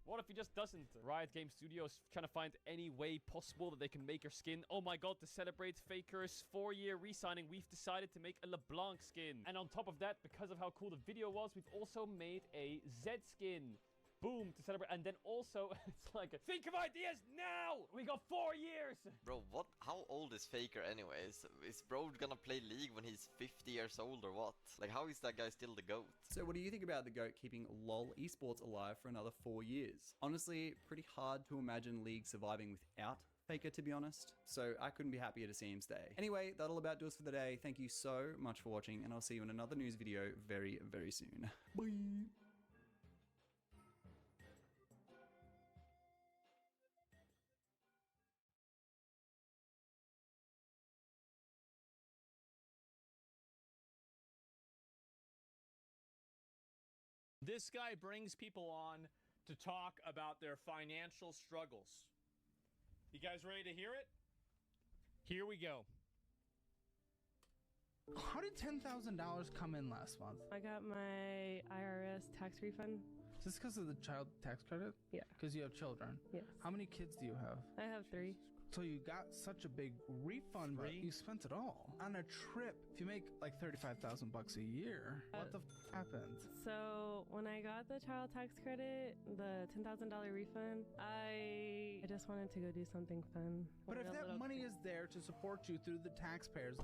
What if he just doesn't? Riot Game Studios trying to find any way possible that they can make your skin. Oh my god, to celebrate Faker's 4-year re-signing, we've decided to make a LeBlanc skin. And on top of that, because of how cool the video was, we've also made a Zed skin. Boom, to celebrate. And then also, it's like, think of ideas now! We got 4 years! Bro, what? How old is Faker anyways? Is bro gonna play League when he's 50 years old or what? Like, how is that guy still the GOAT? So what do you think about the GOAT keeping LoL esports alive for another 4 years? Honestly, pretty hard to imagine League surviving without Faker, to be honest. So I couldn't be happier to see him stay. Anyway, that'll about do us for the day. Thank you so much for watching, and I'll see you in another news video very, very soon. Bye! This guy brings people on to talk about their financial struggles. You guys ready to hear it? Here we go. How did $10,000 come in last month? I got my IRS tax refund. Is this because of the child tax credit? Yeah. Because you have children? Yes. How many kids do you have? I have 3. So you got such a big refund, but you spent it all on a trip. If you make like $35,000 a year, what the happened? So when I got the child tax credit, the $10,000 refund, I just wanted to go do something fun. But if that money is there to support you through the taxpayers,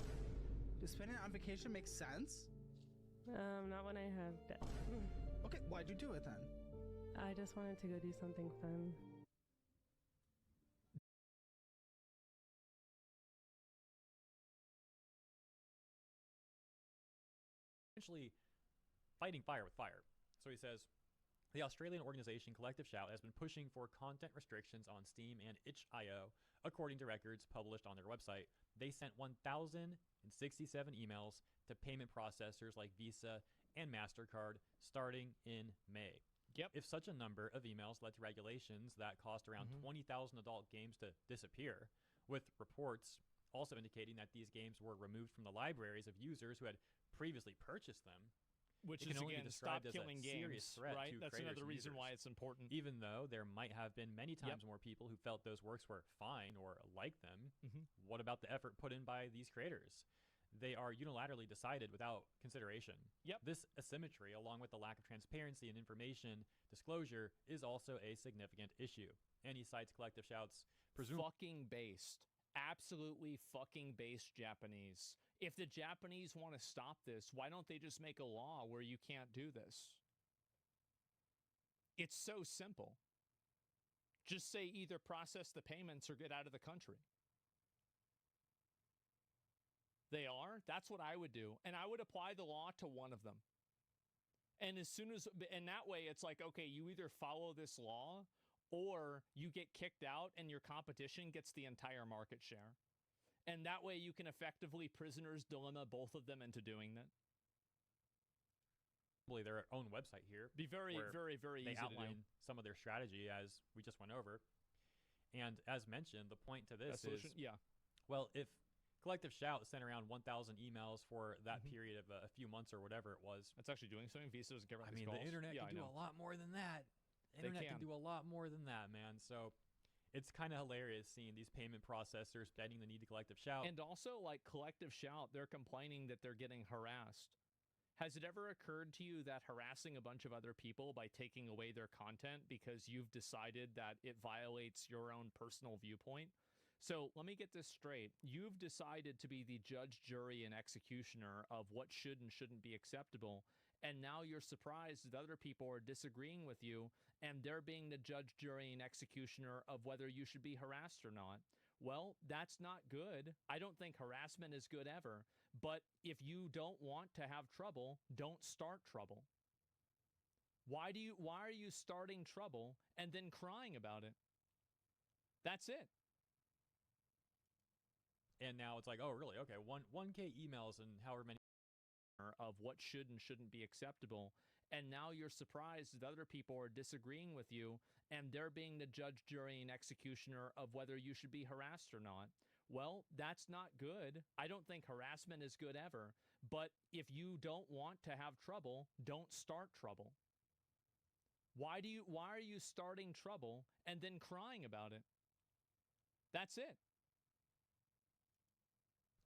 to spend it on vacation makes sense? Not when I have debt. Okay, why'd you do it then? I just wanted to go do something fun. Essentially fighting fire with fire. So he says, the Australian organization Collective Shout has been pushing for content restrictions on Steam and itch.io. According to records published on their website, they sent 1,067 emails to payment processors like Visa and MasterCard starting in May. Yep. If such a number of emails led to regulations that cost around 20,000 adult games to disappear, with reports also indicating that these games were removed from the libraries of users who had previously purchased them, which it is can only be again, stop described as killing a games, serious threat right? to That's creators another and reason users. why it's important. Even though there might have been many times more people who felt those works were fine or liked them, what about the effort put in by these creators? They are unilaterally decided without consideration. Yep. This asymmetry, along with the lack of transparency and information disclosure, is also a significant issue. And he cites Collective Shout's fucking based. Absolutely fucking based Japanese. If the Japanese want to stop this, why don't they just make a law where you can't do this? It's so simple. Just say either process the payments or get out of the country. They are? That's what I would do. And I would apply the law to one of them. And as soon as, and that way it's like, okay, you either follow this law or you get kicked out and your competition gets the entire market share. And that way you can effectively prisoner's dilemma both of them into doing that. Their own website here. Be very easy to do. They outline some of their strategy as we just went over. And as mentioned, the point to this is, well, if Collective Shout sent around 1,000 emails for that period of a few months or whatever it was. That's actually doing something. Visa doesn't get rid of these the calls. internet can do a lot more than that. Internet can do a lot more than that, man. So it's kind of hilarious seeing these payment processors bending the knee to Collective Shout. And also, like Collective Shout, they're complaining that they're getting harassed. Has it ever occurred to you that harassing a bunch of other people by taking away their content because you've decided that it violates your own personal viewpoint? So let me get this straight. You've decided to be the judge, jury, and executioner of what should and shouldn't be acceptable. And now you're surprised that other people are disagreeing with you and they're being the judge, jury, and executioner of whether you should be harassed or not. Well, that's not good. I don't think harassment is good ever. But if you don't want to have trouble, don't start trouble. Why are you starting trouble and then crying about it? That's it. And now it's like, oh, really? Okay, 1K emails and however many of what should and shouldn't be acceptable. and now you're surprised that other people are disagreeing with you, and they're being the judge, jury, and executioner of whether you should be harassed or not. Well, that's not good. I don't think harassment is good ever. But if you don't want to have trouble, don't start trouble. Why are you starting trouble and then crying about it? That's it.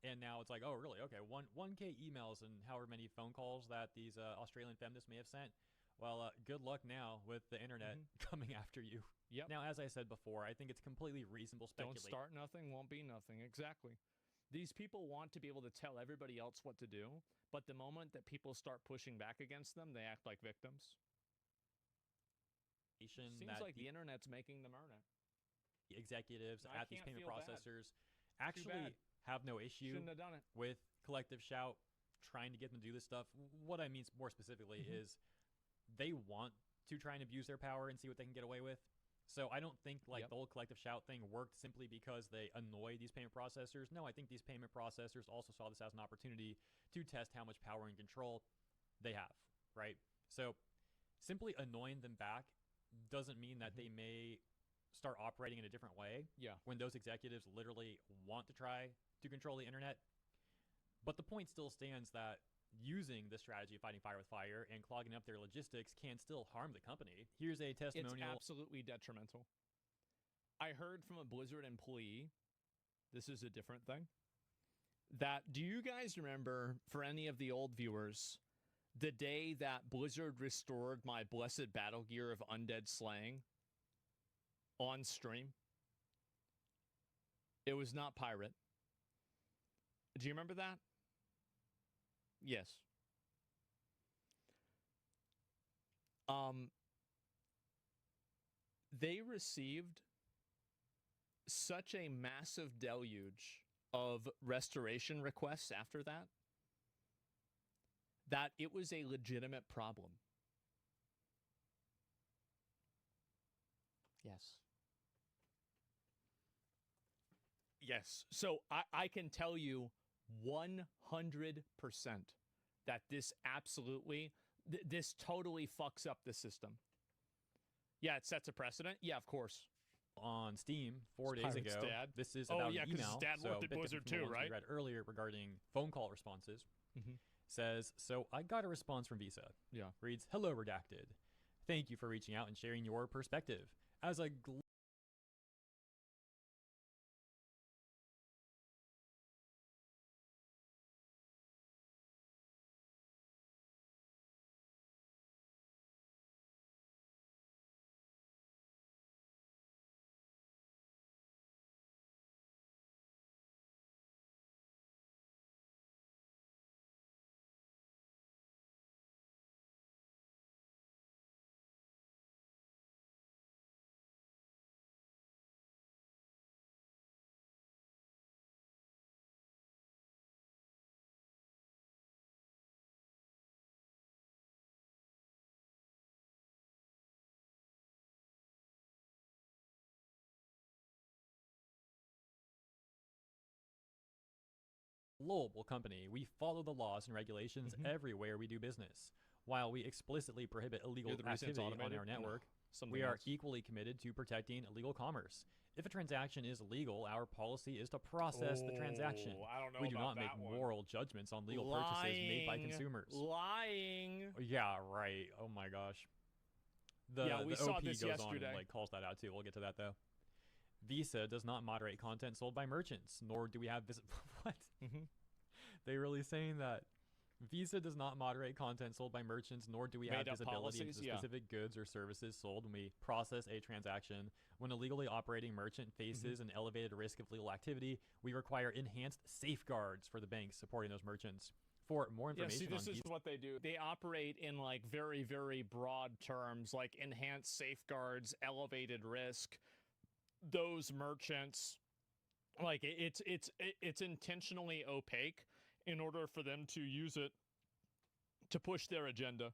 And now it's like, oh, really? Okay, 1K emails and however many phone calls that these Australian feminists may have sent. Well, good luck now with the internet coming after you. Yep. Now, as I said before, I think it's completely reasonable speculation. Don't start nothing, won't be nothing. Exactly. These people want to be able to tell everybody else what to do, but the moment that people start pushing back against them, they act like victims. Seems like the internet's making them earn it. The executives I at these can't payment feel bad. processors Too actually bad. have no issue Shouldn't have done it. with Collective Shout trying to get them to do this stuff. What I mean more specifically is they want to try and abuse their power and see what they can get away with. So I don't think the whole Collective Shout thing worked simply because they annoy these payment processors. No, I think these payment processors also saw this as an opportunity to test how much power and control they have, right? So simply annoying them back doesn't mean that they may start operating in a different way. Yeah. When those executives literally want to try to control the internet. But the point still stands that using the strategy of fighting fire with fire and clogging up their logistics can still harm the company. Here's a testimonial. It's absolutely detrimental. I heard from a Blizzard employee, this is a different thing, that do you guys remember, for any of the old viewers, the day that Blizzard restored my blessed battle gear of undead slaying on stream? It was not pirate. Do you remember that? Yes. They received such a massive deluge of restoration requests after that that it was a legitimate problem. Yes. Yes. So I can tell you 100% that this absolutely, this totally fucks up the system. Yeah, it sets a precedent. Yeah, of course. On Steam 4 days Pirate's ago. dad. This is Oh, about yeah, 'cause his email. dad so worked a at bit Blizzard different from the too, ones we right? read earlier regarding phone call responses. Says, so I got a response from Visa. Yeah. Reads, hello, Redacted. Thank you for reaching out and sharing your perspective. As a global company, we follow the laws and regulations everywhere we do business. While we explicitly prohibit illegal You're the reason it's activity on automated? our network, Something we are else. equally committed to protecting illegal commerce. If a transaction is legal, our policy is to process the transaction. Oh, I don't know We do about not make that one. moral judgments on legal purchases made by Lying. consumers. Lying. Yeah, right. Oh my gosh. Yeah, we the saw OP this goes yesterday. on and calls that out too. We'll get to that though. Visa does not moderate content sold by merchants, nor do we have what? They really saying that Visa does not moderate content sold by merchants, nor do we have Made-up visibility into policies, the yeah. specific goods or services sold when we process a transaction. When a legally operating merchant faces an elevated risk of legal activity, we require enhanced safeguards for the banks supporting those merchants. For more Yeah, information see, this on is what they do. They operate in like very, very broad terms, like enhanced safeguards, elevated risk. Those merchants, like it's intentionally opaque in order for them to use it to push their agenda.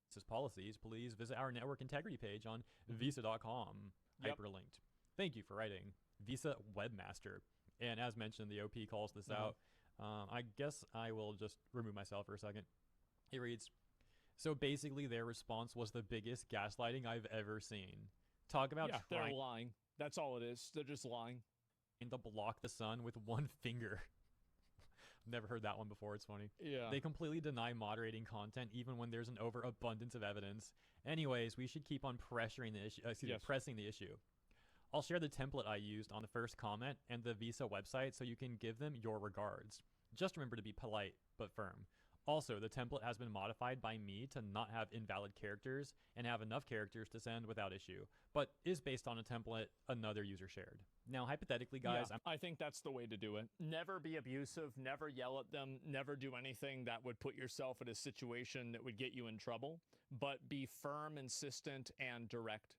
Visa's policies, please visit our network integrity page on visa.com. Yep. Hyperlinked. Thank you for writing. Visa Webmaster. And as mentioned, the OP calls this out. I guess I will just remove myself for a second. He reads, So basically, their response was the biggest gaslighting I've ever seen. Talk about they're trying lying. That's all it is. They're just lying. to block the sun with one finger. Never heard that one before. It's funny. Yeah. They completely deny moderating content even when there's an overabundance of evidence. Anyways, we should keep on pressuring the issue. Pressing the issue. I'll share the template I used on the first comment and the Visa website so you can give them your regards. Just remember to be polite but firm. Also, the template has been modified by me to not have invalid characters and have enough characters to send without issue, but is based on a template another user shared. Now, hypothetically, guys, I think that's the way to do it. Never be abusive, never yell at them, never do anything that would put yourself in a situation that would get you in trouble, but be firm, insistent, and direct.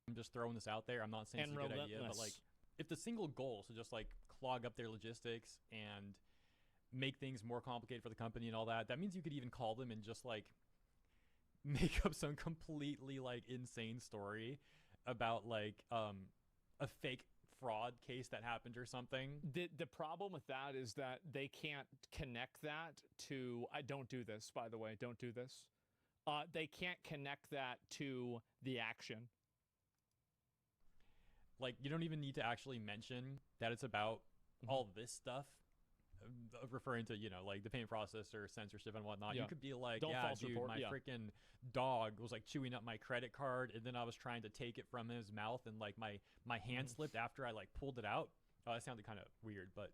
I'm just throwing this out there. I'm not saying it's a good idea, but like, if the single goal is to just like clog up their logistics and make things more complicated for the company and all that, that means you could even call them and just like make up some completely like insane story about like a fake fraud case that happened or something. The problem with that is that they can't connect that to, I don't do this, by the way, don't do this. They can't connect that to the action. Like, you don't even need to actually mention that it's about all this stuff, referring to, you know, like the payment processor, censorship and whatnot. You could be like, dude, my freaking dog was like chewing up my credit card, and then I was trying to take it from his mouth, and like my hand slipped after I like pulled it out. Oh, that sounded kind of weird, but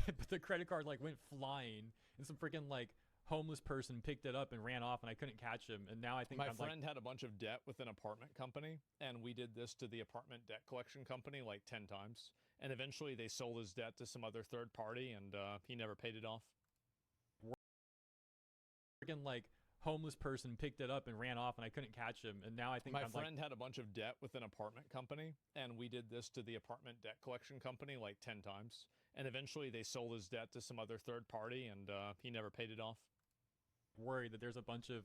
but the credit card like went flying, and some freaking like homeless person picked it up and ran off, and I couldn't catch him. And now I think my friend had a bunch of debt with an apartment company, and we did this to the apartment debt collection company like 10 times. And eventually they sold his debt to some other third party, and he never paid it off. Freaking like homeless person picked it up and ran off, and I couldn't catch him. And now I think my friend had a bunch of debt with an apartment company, and we did this to the apartment debt collection company like 10 times. And eventually they sold his debt to some other third party, and he never paid it off. Worried that there's a bunch of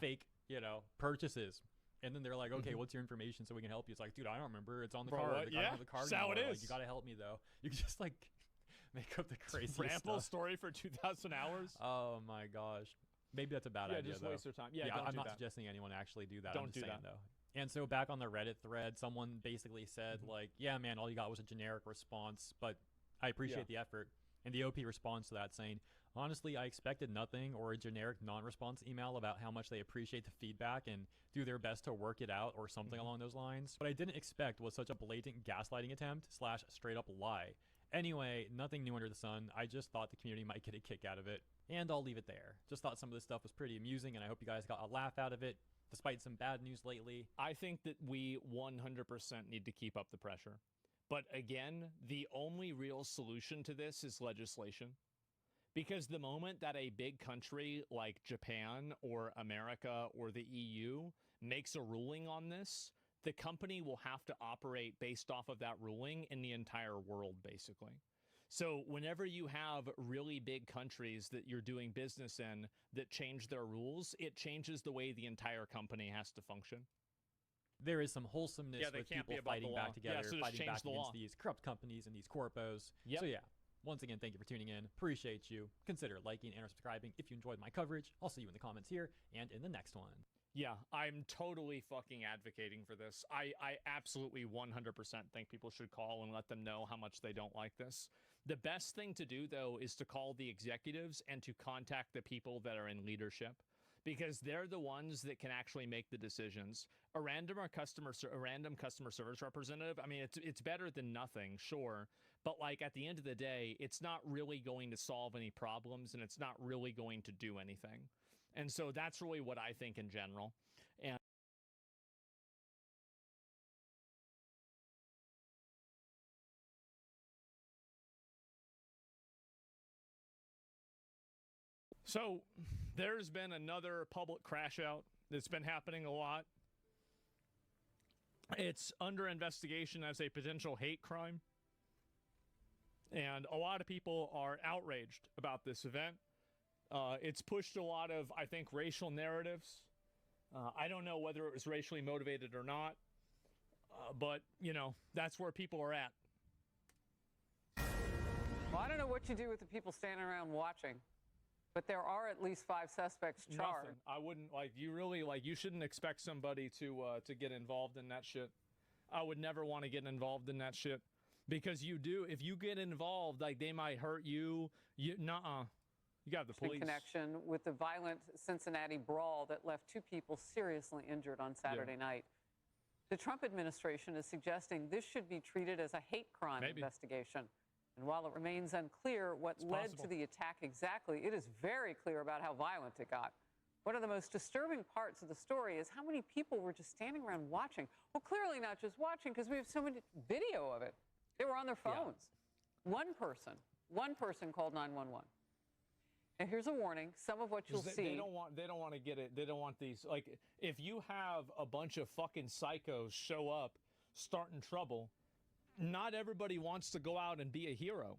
fake, you know, purchases, and then they're like, okay, what's your information so we can help you? It's like, dude, I don't remember. It's on the card. I don't have the card that's how it is. Like, you gotta help me though. You can just like make up the craziest ramble stuff. story for 2,000 hours. Oh my gosh, maybe that's a bad idea. Just though. waste their time. I'm not suggesting anyone actually do that. Don't I'm just do saying, that though. And so back on the Reddit thread, someone basically said like, yeah, man, all you got was a generic response, but I appreciate the effort. And the OP responds to that saying, honestly, I expected nothing, or a generic non-response email about how much they appreciate the feedback and do their best to work it out or something along those lines. What I didn't expect was such a blatant gaslighting attempt / straight up lie. Anyway, nothing new under the sun. I just thought the community might get a kick out of it. And I'll leave it there. Just thought some of this stuff was pretty amusing, and I hope you guys got a laugh out of it, despite some bad news lately. I think that we 100% need to keep up the pressure. But again, the only real solution to this is legislation. Because the moment that a big country like Japan or America or the EU makes a ruling on this, the company will have to operate based off of that ruling in the entire world, basically. So whenever you have really big countries that you're doing business in that change their rules, it changes the way the entire company has to function. There is some wholesomeness with people fighting back together, fighting back against these corrupt companies and these corpos. So yeah, once again, thank you for tuning in. Appreciate you. Consider liking and subscribing if you enjoyed my coverage. I'll see you in the comments here and in the next one. Yeah, I'm totally fucking advocating for this. I absolutely 100% think people should call and let them know how much they don't like this. The best thing to do, though, is to call the executives and to contact the people that are in leadership, because they're the ones that can actually make the decisions. A random customer service representative, I mean, it's better than nothing, sure, but like at the end of the day, it's not really going to solve any problems, and it's not really going to do anything. And so that's really what I think in general. And so there's been another public crash out that's been happening a lot. It's under investigation as a potential hate crime. And a lot of people are outraged about this event. It's pushed a lot of, I think, racial narratives. I don't know whether it was racially motivated or not, but, you know, that's where people are at. Well, I don't know what you do with the people standing around watching. But there are at least 5 suspects charged. Nothing. I wouldn't like you really like you shouldn't expect somebody to get involved in that shit. I would never want to get involved in that shit because you do if you get involved like they might hurt you. You got the police. In connection with the violent Cincinnati brawl that left 2 people seriously injured on Saturday night. The Trump administration is suggesting this should be treated as a hate crime investigation. And while it remains unclear what led to the attack exactly, it is very clear about how violent it got. One of the most disturbing parts of the story is how many people were just standing around watching. Well, clearly not just watching because we have so much video of it. They were on their phones. One person called 911. And here's a warning, some of what you'll see. They don't want to get it. They don't want these. Like, if you have a bunch of fucking psychos show up, starting trouble, not everybody wants to go out and be a hero.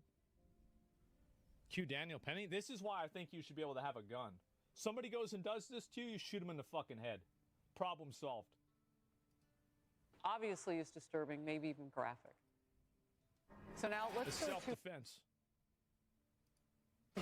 Q Daniel Penny, this is why I think you should be able to have a gun. Somebody goes and does this to you, you shoot him in the fucking head. Problem solved. Obviously it's disturbing, maybe even graphic. So now let's go to self-defense.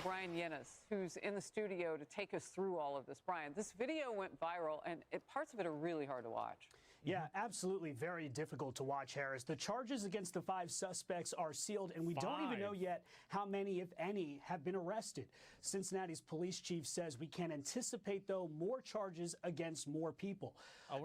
Brian Yennis, who's in the studio to take us through all of this. Brian, this video went viral, and parts of it are really hard to watch. Yeah, absolutely very difficult to watch, Harris. The charges against the 5 suspects are sealed, and we don't even know yet how many, if any, have been arrested. Cincinnati's police chief says we can anticipate, though, more charges against more people.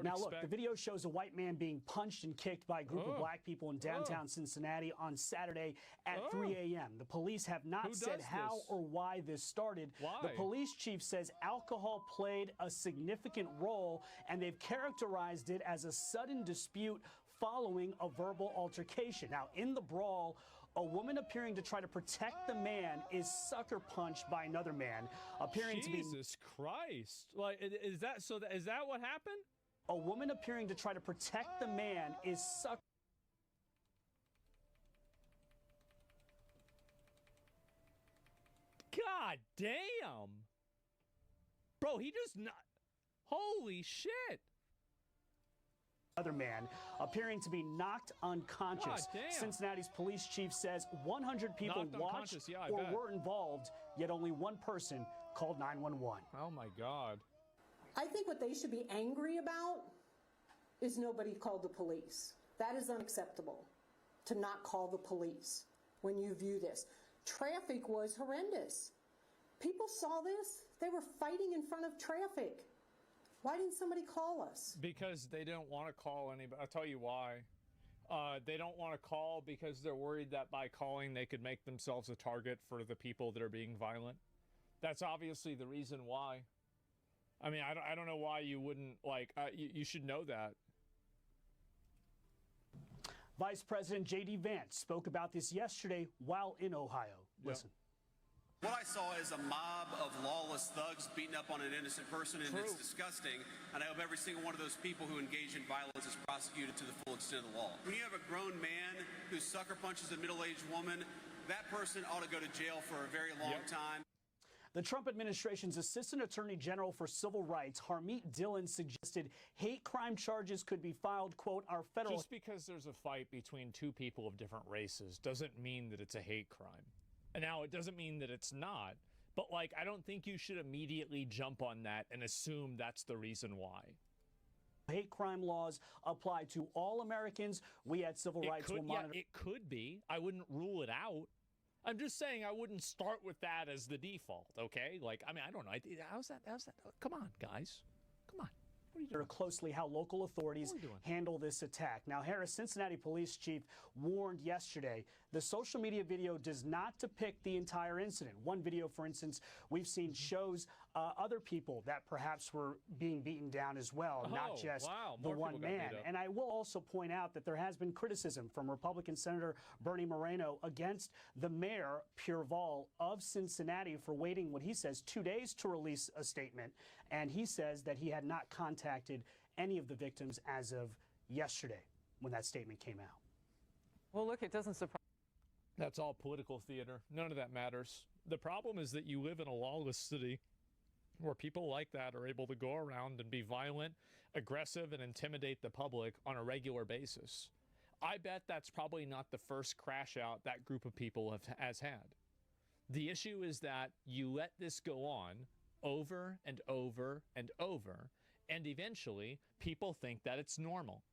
Now, look, the video shows a white man being punched and kicked by a group of black people in downtown Cincinnati on Saturday at 3 a.m. The police have not said how or why this started. The police chief says alcohol played a significant role, and they've characterized it as a sudden dispute following a verbal altercation. Now, in the brawl, a woman appearing to try to protect the man is sucker punched by another man, appearing to be... Jesus Christ. Like, is that what happened? A woman appearing to try to protect the man is sucker... God damn. Bro, he just not... Holy shit. Other man appearing to be knocked unconscious. Cincinnati's police chief says 100 people watched or were involved, yet only one person called 911. Oh my God. I think what they should be angry about is nobody called the police. That is unacceptable, to not call the police when you view this. Traffic was horrendous. People saw this. They were fighting in front of traffic. Why didn't somebody call us? Because they don't want to call anybody. I'll tell you why. They don't want to call because they're worried that by calling they could make themselves a target for the people that are being violent. That's obviously the reason why. I mean, I don't know why you wouldn't, like, you should know that. Vice President J.D. Vance spoke about this yesterday while in Ohio. Listen. What I saw is a mob of lawless thugs beating up on an innocent person, and it's disgusting. And I hope every single one of those people who engage in violence is prosecuted to the full extent of the law. When you have a grown man who sucker punches a middle-aged woman, that person ought to go to jail for a very long time. The Trump administration's Assistant Attorney General for Civil Rights, Harmeet Dillon, suggested hate crime charges could be filed, quote, our federal... Just because there's a fight between 2 people of different races doesn't mean that it's a hate crime. And now, it doesn't mean that it's not, but, like, I don't think you should immediately jump on that and assume that's the reason why. Hate crime laws apply to all Americans. We at Civil Rights will monitor... Yeah, it could be. I wouldn't rule it out. I'm just saying I wouldn't start with that as the default, okay? Like, I mean, I don't know. How's that? Come on, guys. Come on. Closely how local authorities handle this attack. Now, Harris, Cincinnati Police Chief, warned yesterday the social media video does not depict the entire incident. One video, for instance, we've seen shows other people that perhaps were being beaten down as well, not just the one man. And I will also point out that there has been criticism from Republican Senator Bernie Moreno against the mayor, Purval, of Cincinnati for waiting, what he says, 2 days to release a statement. And he says that he had not contacted any of the victims as of yesterday when that statement came out. Well, look, it doesn't surprise. That's all political theater. None of that matters. The problem is that you live in a lawless city where people like that are able to go around and be violent, aggressive, and intimidate the public on a regular basis. I bet that's probably not the first crash out that group of people has had. The issue is that you let this go on over and over and over, and eventually people think that it's normal.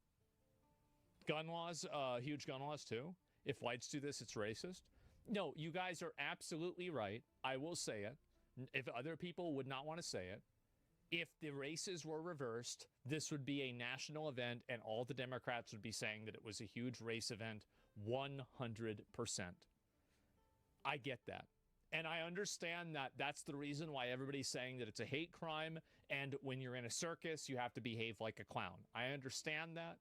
Gun laws, huge gun laws too. If whites do this, it's racist. No, you guys are absolutely right. I will say it. If other people would not want to say it, if the races were reversed, this would be a national event, and all the Democrats would be saying that it was a huge race event 100%. I get that. And I understand that that's the reason why everybody's saying that it's a hate crime, and when you're in a circus, you have to behave like a clown. I understand that.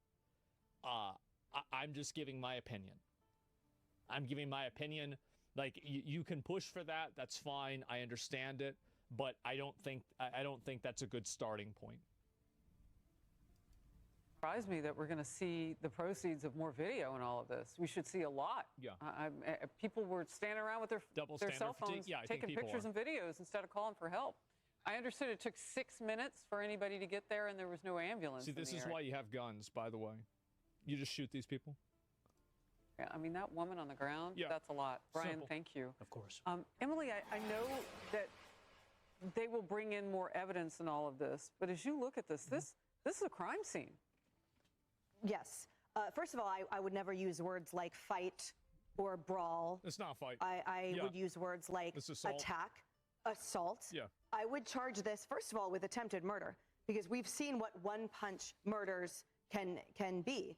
I'm just giving my opinion. I'm giving my opinion. Like, you can push for that. That's fine. I understand it. But I don't think that's a good starting point. Surprised me that we're going to see the proceeds of more video in all of this. We should see a lot. Yeah. People were standing around with their cell phones, taking pictures and videos instead of calling for help. I understood it took 6 minutes for anybody to get there, and there was no ambulance. See, this is why you have guns, by the way. You just shoot these people. Yeah, I mean, that woman on the ground, that's a lot. Brian, Simple. thank you. Of course. Emily, I know that they will bring in more evidence in all of this, but as you look at this, this is a crime scene. Yes. First of all, I would never use words like fight or brawl. It's not a fight. I would use words like attack, assault. Yeah. I would charge this, first of all, with attempted murder, because we've seen what one-punch murders can be.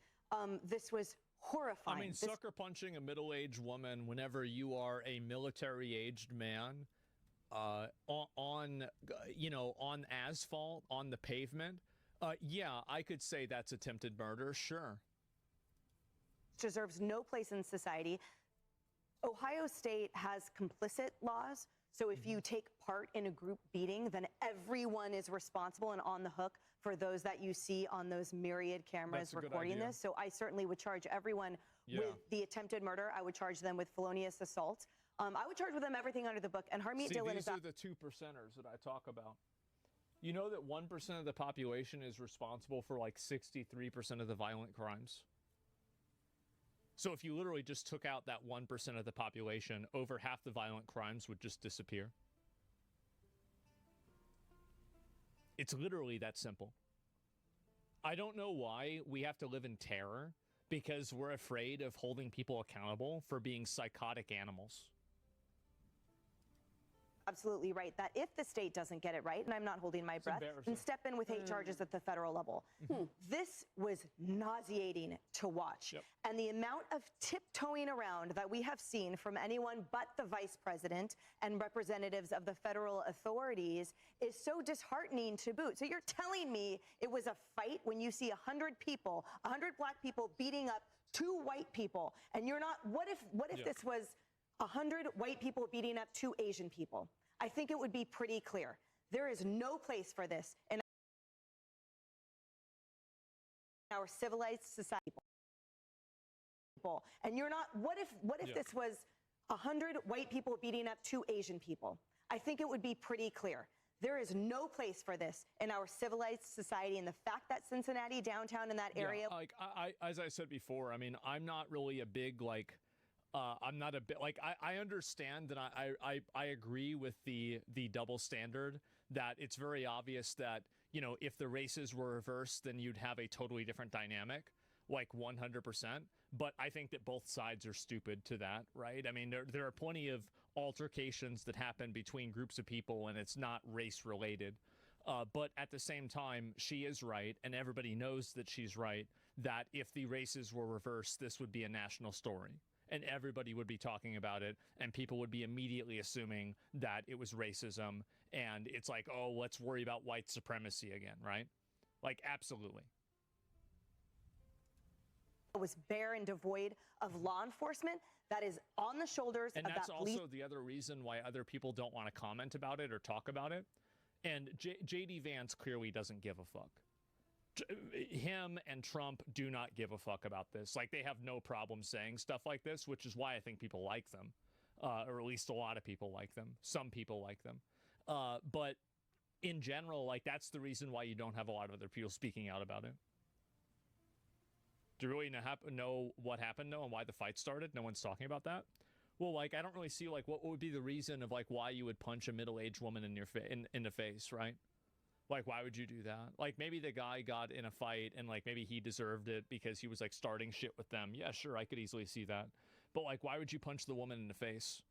This was horrifying. I mean, sucker punching a middle-aged woman whenever you are a military-aged man on asphalt, on the pavement, yeah, I could say that's attempted murder, sure. Deserves no place in society. Ohio State has complicit laws, so if you take part in a group beating, then everyone is responsible and on the hook for those that you see on those myriad cameras recording this. So I certainly would charge everyone with the attempted murder. I would charge them with felonious assault. I would charge with them everything under the book. And Harmeet Dillon is... These are the 2%ers that I talk about. You know that 1% of the population is responsible for like 63% of the violent crimes? So if you literally just took out that 1% of the population, over half the violent crimes would just disappear. It's literally that simple. I don't know why we have to live in terror, because we're afraid of holding people accountable for being psychotic animals. Absolutely right that if the state doesn't get it right, and I'm not holding my breath, then step in with hate charges at the federal level. This was nauseating to watch. And the amount of tiptoeing around that we have seen from anyone but the vice president and representatives of the federal authorities is so disheartening to boot. So you're telling me it was a fight when you see 100 people, 100 black people beating up 2 white people, and you're not, what if this was 100 white people beating up 2 Asian people? I think it would be pretty clear. There is no place for this in our civilized society. And you're not, what if this was 100 white people beating up 2 Asian people? I think it would be pretty clear. There is no place for this in our civilized society, and the fact that Cincinnati downtown in that area... Like I as I said before, I mean, I'm not really a big, like... I'm not a bit like I understand that I agree with the double standard, that it's very obvious that, you know, if the races were reversed, then you'd have a totally different dynamic, like 100%. But I think that both sides are stupid to that, right? I mean, there are plenty of altercations that happen between groups of people, and it's not race related. But at the same time, she is right, and everybody knows that she's right, that if the races were reversed, this would be a national story. And everybody would be talking about it, and people would be immediately assuming that it was racism, and it's like, oh, let's worry about white supremacy again, right? Like, absolutely. It was bare and devoid of law enforcement that is on the shoulders and of that police. And that's also the other reason why other people don't want to comment about it or talk about it. And J.D. Vance clearly doesn't give a fuck. Him and Trump do not give a fuck about this. Like, they have no problem saying stuff like this, which is why I think people like them, or at least a lot of people like them. Some people like them. But in general, like, that's the reason why you don't have a lot of other people speaking out about it. Do you really know what happened, though, and why the fight started? No one's talking about that. Well, like, I don't really see, like, what would be the reason of, like, why you would punch a middle-aged woman in the face, right? Like, why would you do that? Like, maybe the guy got in a fight and, like, maybe he deserved it because he was, like, starting shit with them. Yeah, sure, I could easily see that. But, like, why would you punch the woman in the face?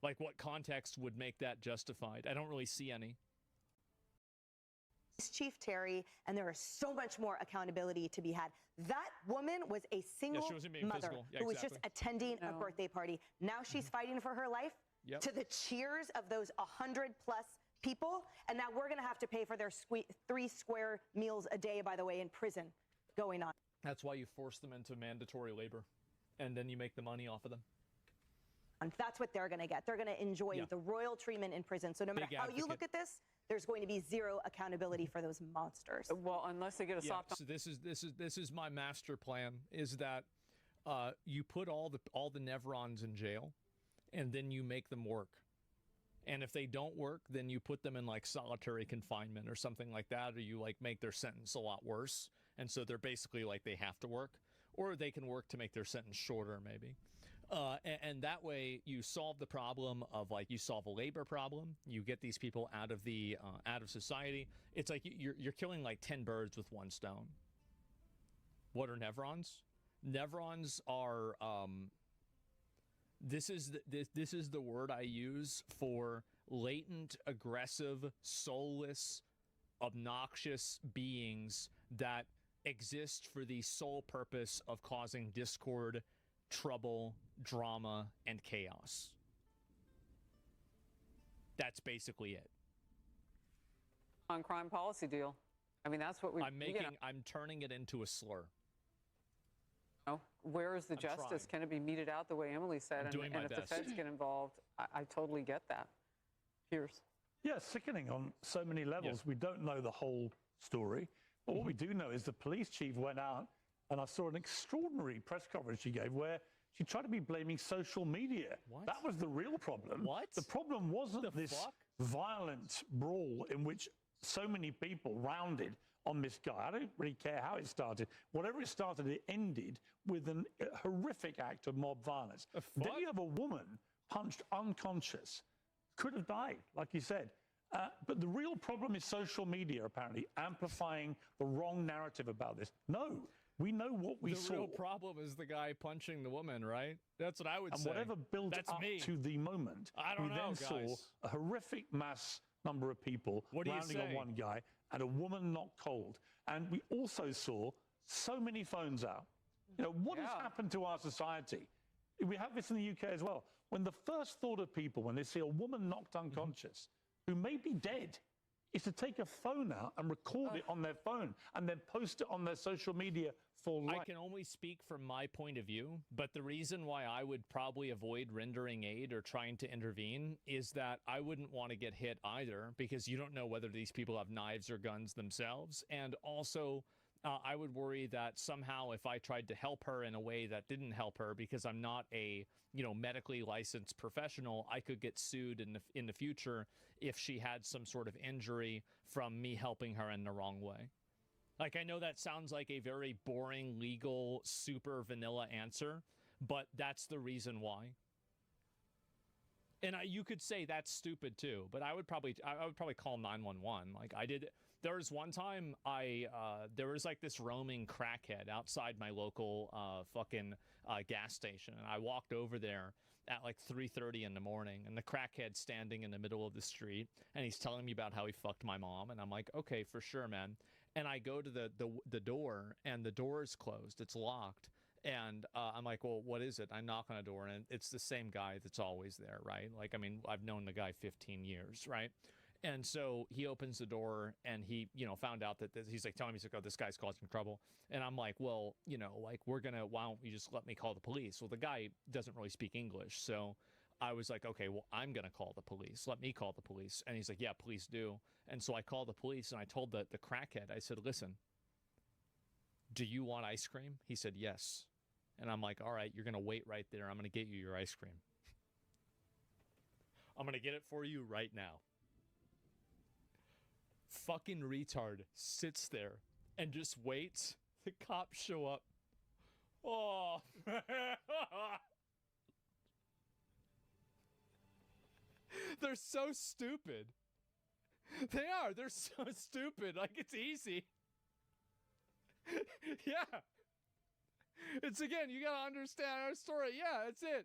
Like, what context would make that justified? I don't really see any. Chief Terry, and there is so much more accountability to be had. That woman was a single mother who was just attending a birthday party. Now she's fighting for her life to the cheers of those 100+ people, and now we're going to have to pay for their 3 square meals a day, by the way, in prison going on. That's why you force them into mandatory labor, and then you make the money off of them. And that's what they're going to get. They're going to enjoy the royal treatment in prison. So no matter how you look at this, there's going to be zero accountability for those monsters. Well, unless they get a soft. So this is my master plan: is that you put all the Nevrons in jail, and then you make them work. And if they don't work, then you put them in like solitary confinement or something like that, or you like make their sentence a lot worse. And so they're basically like they have to work, or they can work to make their sentence shorter, maybe. And that way you solve the problem of like you solve a labor problem. You get these people out of the out of society. It's like you're killing like 10 birds with one stone. What are Nevrons? Nevrons are this is the word I use for latent, aggressive, soulless, obnoxious beings that exist for the sole purpose of causing discord, trouble, drama, and chaos. That's basically it. On crime policy deal. I mean, that's what I'm turning it into a slur. Where is the justice? Can it be meted out the way Emily said? And if the feds get involved, I totally get that. Pierce. Yeah, sickening on so many levels. Yes. We don't know the whole story. But what we do know is the police chief went out, and I saw an extraordinary press coverage she gave where she tried to be blaming social media. What? That was the real problem. What? The problem wasn't this violent brawl in which so many people rounded on this guy. I don't really care how it started. Whatever it started, it ended with a horrific act of mob violence. Then you have a woman punched unconscious, could have died, like you said. But the real problem is social media, apparently, amplifying the wrong narrative about this. No, we know what we saw. The real problem is the guy punching the woman, right? That's what I would say. And whatever built up to the moment, we then saw a horrific mass number of people rounding on one guy and a woman knocked cold. And we also saw so many phones out. You know, what has happened to our society? We have this in the UK as well. When the first thought of people, when they see a woman knocked unconscious, who may be dead, is to take a phone out and record it on their phone and then post it on their social media for life. I can only speak from my point of view, but the reason why I would probably avoid rendering aid or trying to intervene is that I wouldn't want to get hit either, because you don't know whether these people have knives or guns themselves. And also, I would worry that somehow if I tried to help her in a way that didn't help her, because I'm not a, you know, medically licensed professional, I could get sued in the future if she had some sort of injury from me helping her in the wrong way. Like, I know that sounds like a very boring, legal, super vanilla answer, but that's the reason why. And you could say that's stupid too, but I would probably call 911. Like I did. There was one time there was like this roaming crackhead outside my local gas station, and I walked over there at like 3:30 in the morning, and the crackhead's standing in the middle of the street, and he's telling me about how he fucked my mom, and I'm like, okay, for sure, man. And I go to the door, and the door is closed. It's locked. And I'm like, well, what is it? I knock on the door, and it's the same guy that's always there, right? Like, I mean, I've known the guy 15 years, right? And so he opens the door, and he, you know, found out that he's like telling me, he's like, oh, this guy's causing trouble. And I'm like, well, you know, like, why don't you just let me call the police? Well, the guy doesn't really speak English. So I was like, okay, well, I'm going to call the police. Let me call the police. And he's like, yeah, please do. And so I called the police, and I told the crackhead, I said, listen, do you want ice cream? He said, yes. And I'm like, all right, you're going to wait right there. I'm going to get you your ice cream. I'm going to get it for you right now. Fucking retard sits there and just waits. The cops show up. Oh. They're so stupid. They are. They're so stupid. Like, it's easy. Yeah. It's, again, you got to understand our story. Yeah, that's it.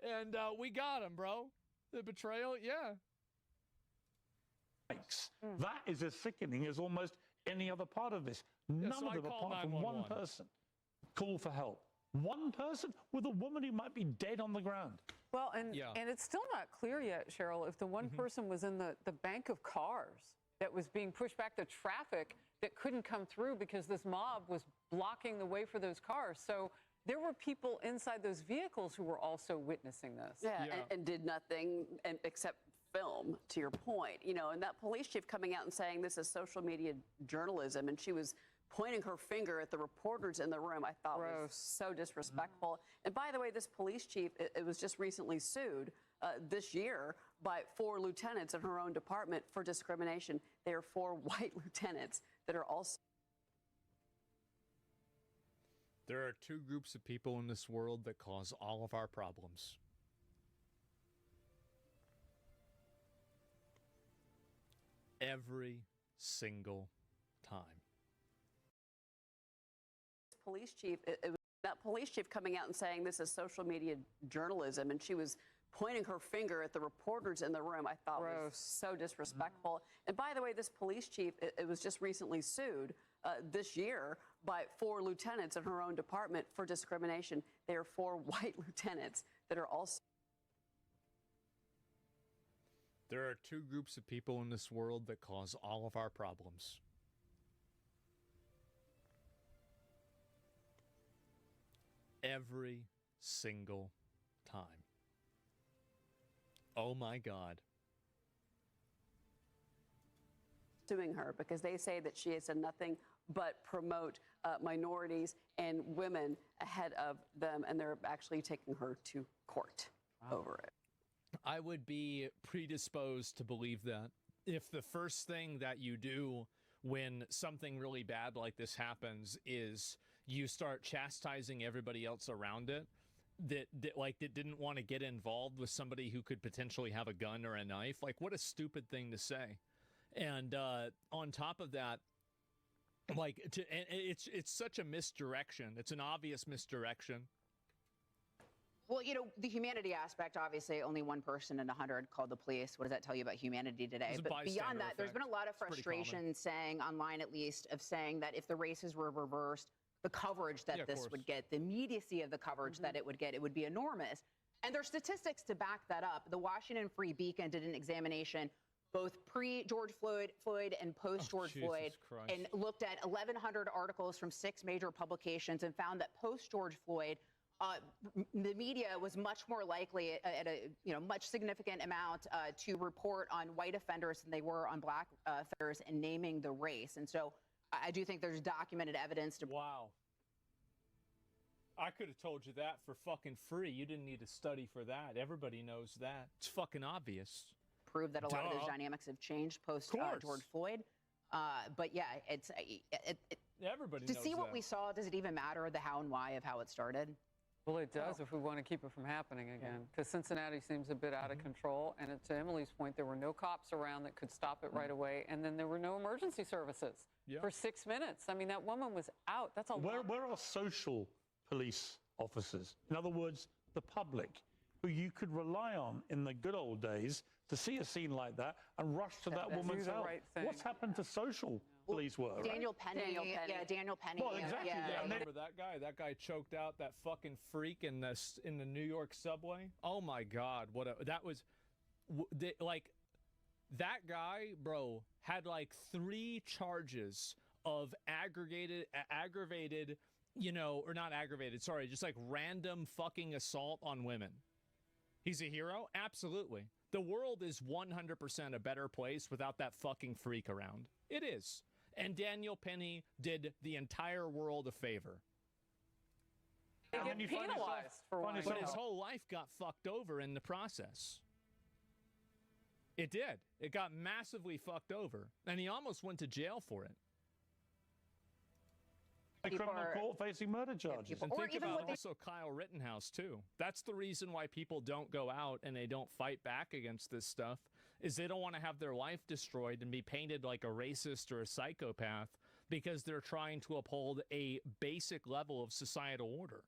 And we got him, bro. The betrayal, yeah. That is as sickening as almost any other part of this. None so of them, apart from one person, call for help. One person with a woman who might be dead on the ground. Well, and it's still not clear yet, Cheryl, if the one person was in the bank of cars that was being pushed back, the traffic that couldn't come through because this mob was blocking the way for those cars. So there were people inside those vehicles who were also witnessing this. Yeah. And did nothing except film, to your point. You know, and that police chief coming out and saying this is social media journalism, and she was pointing her finger at the reporters in the room, I thought was so disrespectful. And by the way, this police chief, it was just recently sued this year by 4 lieutenants in her own department for discrimination. They are 4 white lieutenants that are also... There are 2 groups of people in this world that cause all of our problems. Every single time. Police chief, it was that police chief coming out and saying this is social media journalism, and she was pointing her finger at the reporters in the room, I thought was so disrespectful. And by the way, this police chief, it was just recently sued this year by 4 lieutenants in her own department for discrimination. They are 4 white lieutenants that are also... There are 2 groups of people in this world that cause all of our problems. Every single time. Oh my God. Suing her because they say that she has done nothing but promote minorities and women ahead of them, and they're actually taking her to court over it. I would be predisposed to believe that if the first thing that you do when something really bad like this happens is you start chastising everybody else around it that didn't want to get involved with somebody who could potentially have a gun or a knife. Like, what a stupid thing to say. And on top of that, it's such a misdirection. It's an obvious misdirection. Well, you know, the humanity aspect, obviously, only 1 person in 100 called the police. What does that tell you about humanity today? But beyond that, there's been a lot of frustration saying, online at least, of saying that if the races were reversed, the coverage that this would get, the immediacy of the coverage that it would get, it would be enormous. And there's statistics to back that up. The Washington Free Beacon did an examination both pre-George Floyd and post-George Floyd, and looked at 1,100 articles from 6 major publications and found that post-George Floyd, the media was much more likely at a much significant amount to report on white offenders than they were on black offenders and naming the race. And so I do think there's documented evidence to... Wow. I could have told you that for fucking free. You didn't need to study for that. Everybody knows that. It's fucking obvious. Prove that a lot of those dynamics have changed post George Floyd. But yeah, everybody to knows see what that. we saw. Does it even matter the how and why of how it started? Well, it does if we want to keep it from happening again, because Cincinnati seems a bit out of control. And to Emily's point, there were no cops around that could stop it right away. And then there were no emergency services for 6 minutes. I mean, that woman was out. That's a lot. Where are social police officers? In other words, the public, who you could rely on in the good old days to see a scene like that and rush to that woman's help. What's happened to social police work? Daniel Penny. Yeah, Daniel Penny. Well, exactly. Yeah, I remember that guy. That guy choked out that fucking freak in the New York subway. Oh my God, that was like that guy, bro, had like 3 charges of aggravated, or not aggravated, sorry, just like random fucking assault on women. He's a hero? Absolutely. The world is 100% a better place without that fucking freak around. It is. And Daniel Penny did the entire world a favor. They get penalized for one. But his whole life got fucked over in the process. It did. It got massively fucked over. And he almost went to jail for it. criminal court facing murder charges. And think about also Kyle Rittenhouse, too. That's the reason why people don't go out and they don't fight back against this stuff, is they don't want to have their life destroyed and be painted like a racist or a psychopath because they're trying to uphold a basic level of societal order.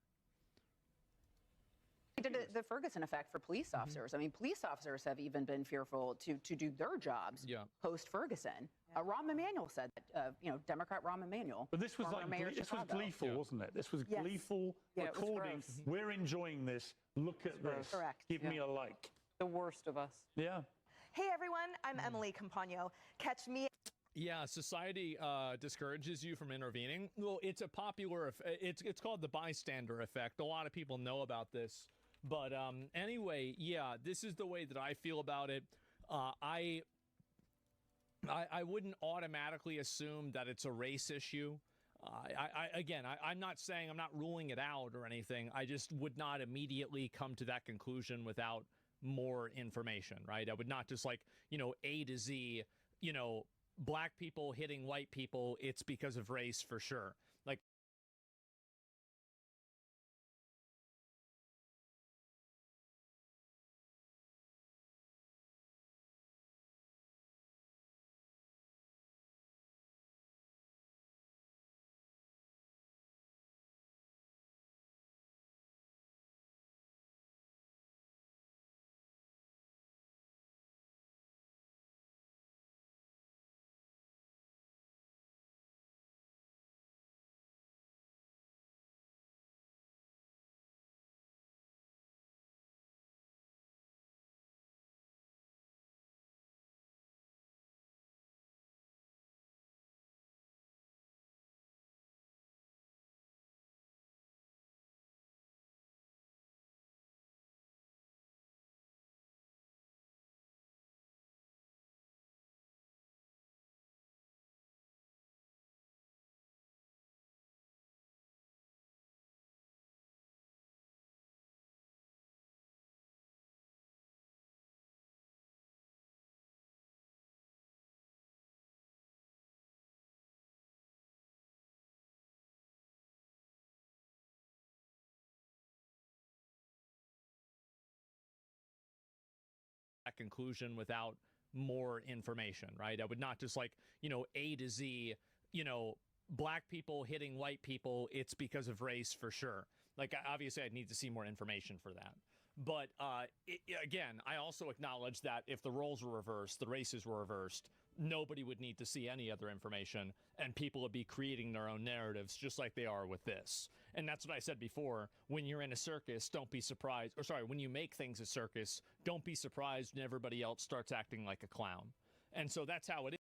Did the Ferguson effect for police officers. I mean, police officers have even been fearful to do their jobs post-Ferguson. Rahm Emanuel said that, Democrat Rahm Emanuel. But this was this was gleeful, wasn't it? This was gleeful recording. We're enjoying this. Look at this. Correct. Give me a like. The worst of us. Yeah. Hey, everyone. I'm Emily Campagno. Catch me. Yeah, society discourages you from intervening. Well, it's a popular, it's called the bystander effect. A lot of people know about this. But anyway, yeah, this is the way that I feel about it. I wouldn't automatically assume that it's a race issue. I'm not saying, I'm not ruling it out or anything. I just would not immediately come to that conclusion without more information, right? I would not just like, A to Z, black people hitting white people, it's because of race for sure. Like, conclusion without more information, right? I would not just like, A to Z, black people hitting white people, it's because of race for sure. Like, obviously, I'd need to see more information for that. But again, I also acknowledge that if the roles were reversed, the races were reversed, nobody would need to see any other information, and people would be creating their own narratives just like they are with this. And that's what I said before. When you're in a circus, don't be surprised. Or sorry, when you make things a circus, don't be surprised when everybody else starts acting like a clown. And so that's how it is.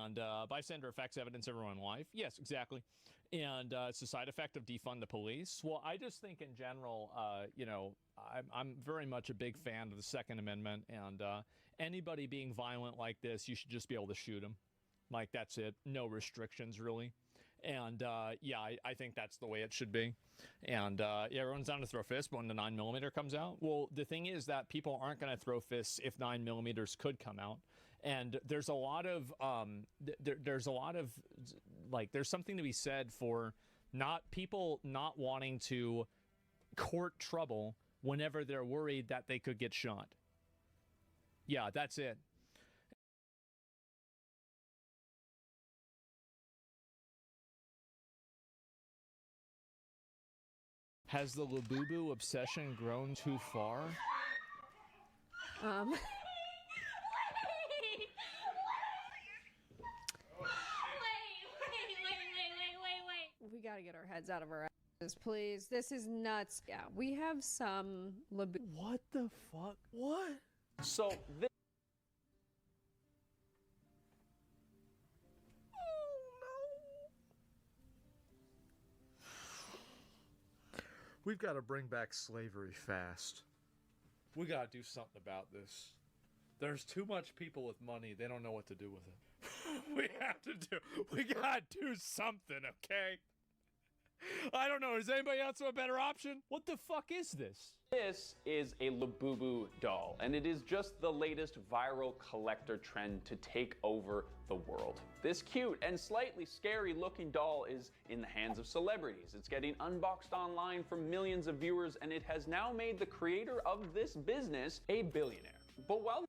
And bystander effects evidence everyone in life. Yes, exactly. And it's a side effect of defund the police. Well, I just think in general, you know, I'm very much a big fan of the Second Amendment, and anybody being violent like this, you should just be able to shoot them. Like, that's it. No restrictions, really. And yeah, I think that's the way it should be. And yeah, everyone's down to throw fists, but when the 9mm comes out, well, the thing is that people aren't going to throw fists if 9mm could come out. And there's a lot of there's a lot of, like, there's something to be said for people not wanting to court trouble whenever they're worried that they could get shot. Yeah, that's it. Has the Labubu obsession grown too far? We gotta get our heads out of our asses, please. This is nuts. Yeah, we have some Labubu. What the fuck? What? So this. We've got to bring back slavery fast. We got to do something about this. There's too much people with money. They don't know what to do with it. We got to do something, okay? I don't know. Is anybody else have a better option? What the fuck is this? This is a Labubu doll, and it is just the latest viral collector trend to take over the world. This cute and slightly scary looking doll is in the hands of celebrities. It's getting unboxed online from millions of viewers, and it has now made the creator of this business a billionaire. But while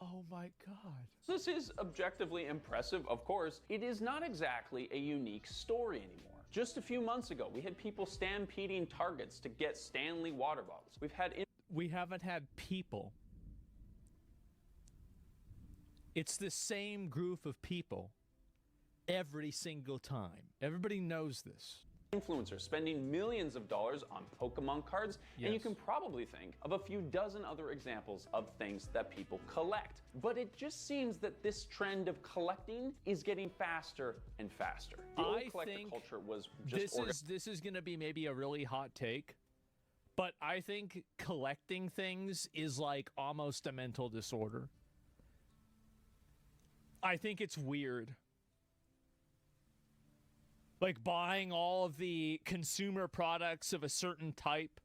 oh my God. This is objectively impressive, of course, it is not exactly a unique story anymore. Just a few months ago, we had people stampeding Targets to get Stanley water bottles. We haven't had people. It's the same group of people every single time. Everybody knows this. Influencers spending millions of dollars on Pokemon cards, yes. And you can probably think of a few dozen other examples of things that people collect. But it just seems that this trend of collecting is getting faster and faster. The old collector culture was just this is going to be maybe a really hot take, but I think collecting things is like almost a mental disorder. I think it's weird. Like buying all of the consumer products of a certain type.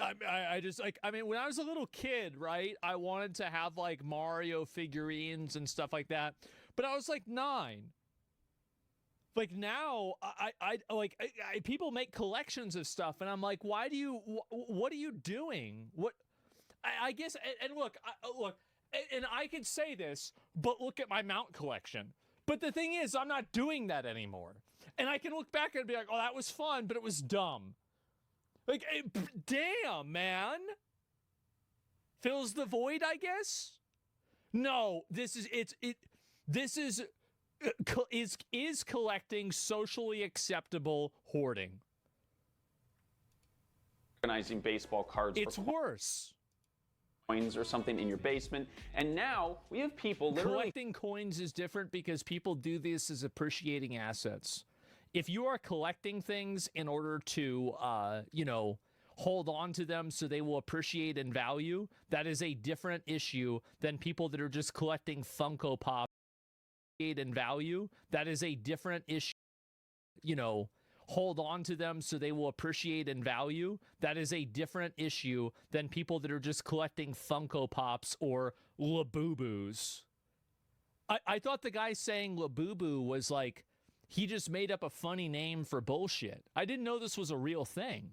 I just, like, I mean, when I was a little kid, right, I wanted to have, like, Mario figurines and stuff like that. But I was, like, 9. Like, now, people make collections of stuff, and I'm like, why do you, what are you doing? What, I guess, and look, and I could say this, but look at my mount collection. But the thing is, I'm not doing that anymore. And I can look back and be like, oh, that was fun, but it was dumb. Like, damn, man. Fills the void, I guess? No, this is collecting socially acceptable hoarding. Organizing baseball cards. It's worse. Coins or something in your basement, and now we have people literally collecting coins is different because people do this as appreciating assets. If you are collecting things in order to you know, hold on to them so they will appreciate in value, that is a different issue than people that are just collecting Funko Pop in value. That is a different issue. You know, hold on to them so they will appreciate in value. That is a different issue than people that are just collecting Funko Pops or Labubus. I thought the guy saying Labubu was like, he just made up a funny name for bullshit. I didn't know this was a real thing.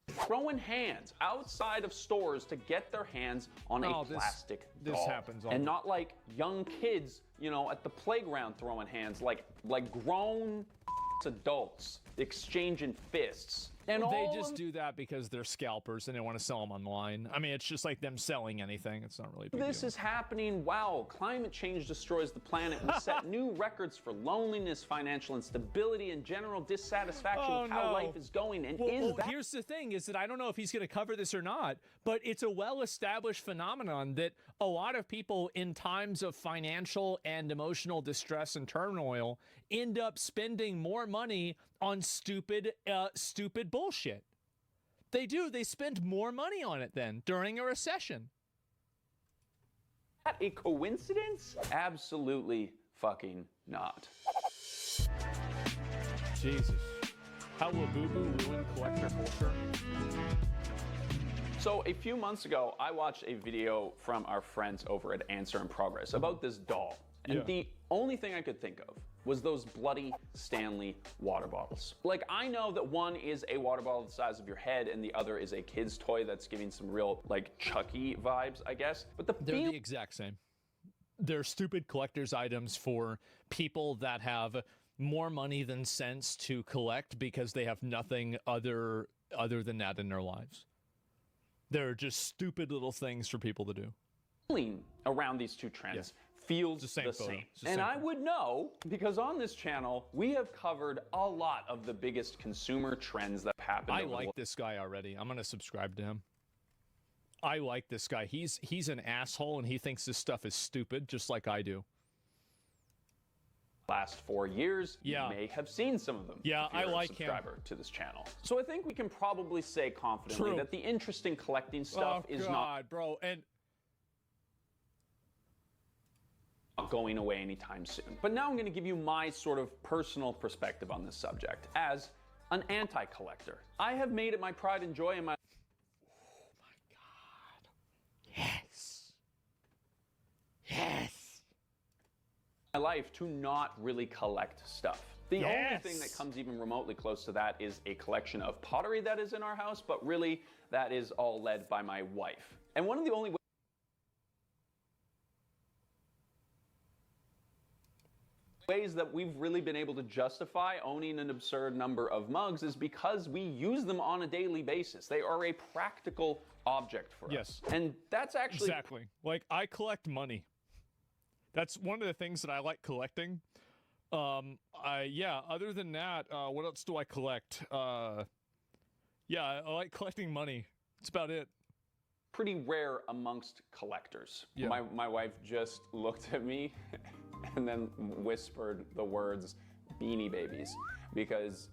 Throwing hands outside of stores to get their hands on a plastic doll. This happens all and not like young kids, you know, at the playground throwing hands, like grown adults exchanging fists. And they just do that because they're scalpers and they want to sell them online. I mean, it's just like them selling anything. It's not really a big This deal. is happening while climate change destroys the planet. We set new records for loneliness, financial instability, and general dissatisfaction with how life is going. And here's the thing, is that I don't know if he's going to cover this or not, but it's a well-established phenomenon that a lot of people in times of financial and emotional distress and turmoil end up spending more money on stupid bullshit. They do. They spend more money on it then during a recession. That a coincidence? Absolutely fucking not. Jesus. How will boo-boo ruin collector culture? So a few months ago, I watched a video from our friends over at Answer in Progress about this doll. And the only thing I could think of was those bloody Stanley water bottles. Like, I know that one is a water bottle the size of your head and the other is a kid's toy that's giving some real, like, Chucky vibes, I guess. But they're the exact same. They're stupid collector's items for people that have more money than sense to collect because they have nothing other than that in their lives. They're just stupid little things for people to do. Around these two trends feels the same. And I would know, because on this channel, we have covered a lot of the biggest consumer trends that happen. I like this guy already. I'm going to subscribe to him. I like this guy. He's an asshole, and he thinks this stuff is stupid, just like I do. Last 4 years, you may have seen some of them. Yeah, if you're I like a subscriber to this channel. So I think we can probably say confidently that the interesting collecting stuff is not bro, and going away anytime soon. But now I'm going to give you my sort of personal perspective on this subject as an anti-collector. I have made it my pride and joy in my my life to not really collect stuff. The only thing that comes even remotely close to that is a collection of pottery that is in our house, but really that is all led by my wife. And one of the only ways that we've really been able to justify owning an absurd number of mugs is because we use them on a daily basis. They are a practical object for us. And that's actually exactly. Like, I collect money. That's one of the things that I like collecting. Other than that, what else do I collect? I like collecting money. That's about it. Pretty rare amongst collectors. Yeah. My wife just looked at me and then whispered the words Beanie Babies because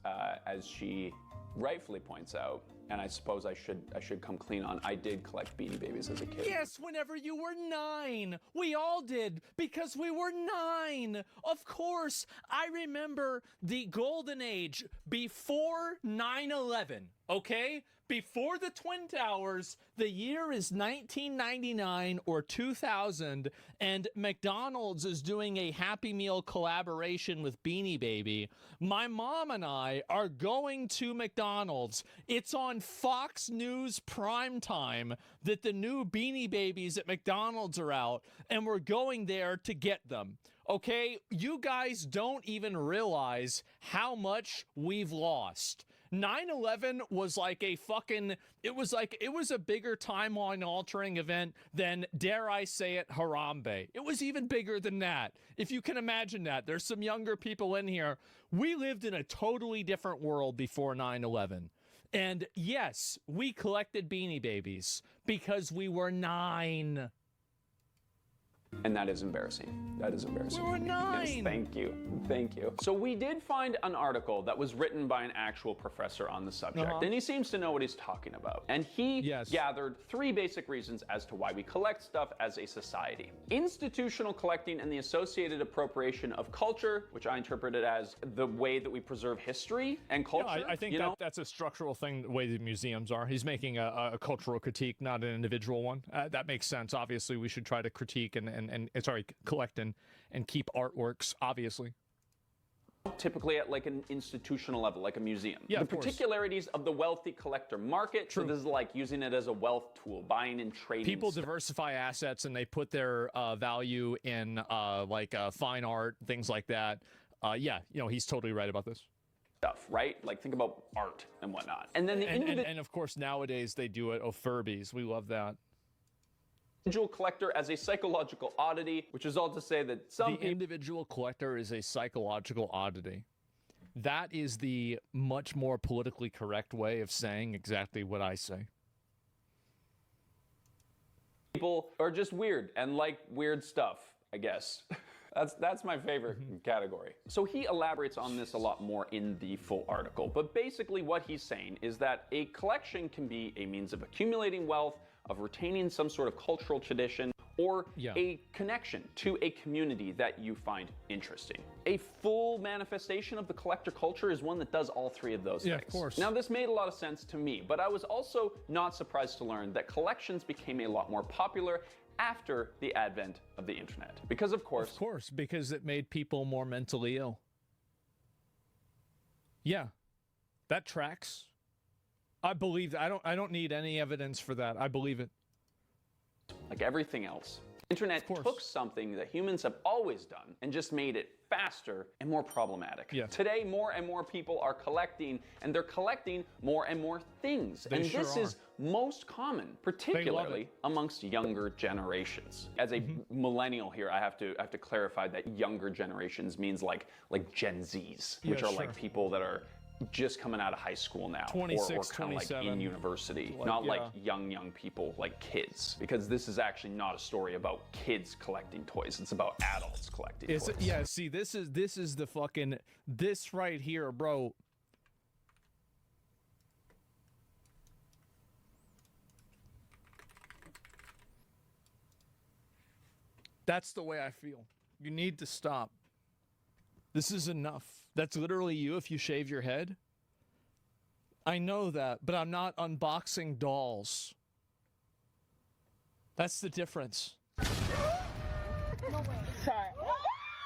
as she rightfully points out, and I suppose I should come clean on, I did collect Beanie Babies as a kid. Yes, whenever you were 9. We all did, because we were 9. Of course, I remember the golden age before 9/11, okay? Before the Twin Towers, the year is 1999 or 2000, and McDonald's is doing a Happy Meal collaboration with Beanie Baby. My mom and I are going to McDonald's. It's on Fox News primetime that the new Beanie Babies at McDonald's are out, and we're going there to get them. Okay? You guys don't even realize how much we've lost. 9/11 was like a fucking, it was a bigger timeline altering event than, dare I say it, Harambe. It was even bigger than that. If you can imagine that. There's some younger people in here. We lived in a totally different world before 9/11. And yes, we collected Beanie Babies because we were 9. And that is embarrassing. That is embarrassing. We were 9. Yes, thank you. Thank you. So we did find an article that was written by an actual professor on the subject, and he seems to know what he's talking about. And he gathered 3 basic reasons as to why we collect stuff as a society. Institutional collecting and the associated appropriation of culture, which I interpreted as the way that we preserve history and culture. Yeah, I think that's a structural thing, the way the museums are. He's making a cultural critique, not an individual one. That makes sense. Obviously, we should try to critique and collect and keep artworks, obviously. Typically at like an institutional level, like a museum. Yeah, the particularities of the wealthy collector market. True. So this is like using it as a wealth tool, buying and trading. People stuff. diversify assets and they put their value in fine art, things like that. He's totally right about this. stuff, right? Like think about art and whatnot. And then the and of course nowadays they do it. Oh, Furbies, we love that. Individual collector as a psychological oddity, which is all to say that some individual collector is a psychological oddity. That is the much more politically correct way of saying exactly what I say. People are just weird and like weird stuff, I guess. That's my favorite category. So he elaborates on this a lot more in the full article, but basically what he's saying is that a collection can be a means of accumulating wealth, of retaining some sort of cultural tradition, or a connection to a community that you find interesting. A full manifestation of the collector culture is one that does all three of those things. Of course. Now, this made a lot of sense to me, but I was also not surprised to learn that collections became a lot more popular after the advent of the internet. Because of course, because it made people more mentally ill. Yeah, that tracks. I believe that. I don't need any evidence for that. I believe it. Like everything else, internet took something that humans have always done and just made it faster and more problematic. Yeah. Today, more and more people are collecting, and they're collecting more and more things. They and sure this is most common, particularly amongst younger generations. As a millennial here, I have to clarify that younger generations means like Gen Zs, which are like people that are just coming out of high school now, 26, or kind of like in university, like, not like young people, like kids, because this is actually not a story about kids collecting toys. It's about adults collecting toys. Yeah, see, this is the fucking, this right here, bro. That's the way I feel. You need to stop. This is enough. That's literally you if you shave your head. I know that, but I'm not unboxing dolls. That's the difference. No way. Sorry.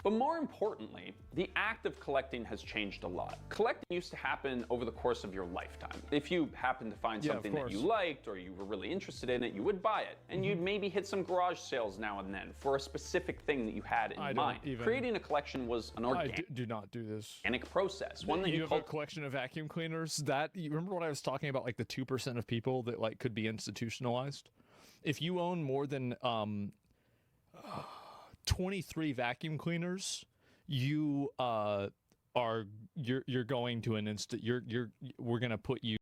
But more importantly, the act of collecting has changed a lot. Collecting used to happen over the course of your lifetime. If you happened to find something that you liked or you were really interested in it, you would buy it. And you'd maybe hit some garage sales now and then for a specific thing that you had in mind. Creating a collection was an organic do not do this. Process. One that you have a collection of vacuum cleaners. That, you remember what I was talking about, like the 2% of people that like could be institutionalized? If you own more than 23 vacuum cleaners, you you're going to an we're going to put you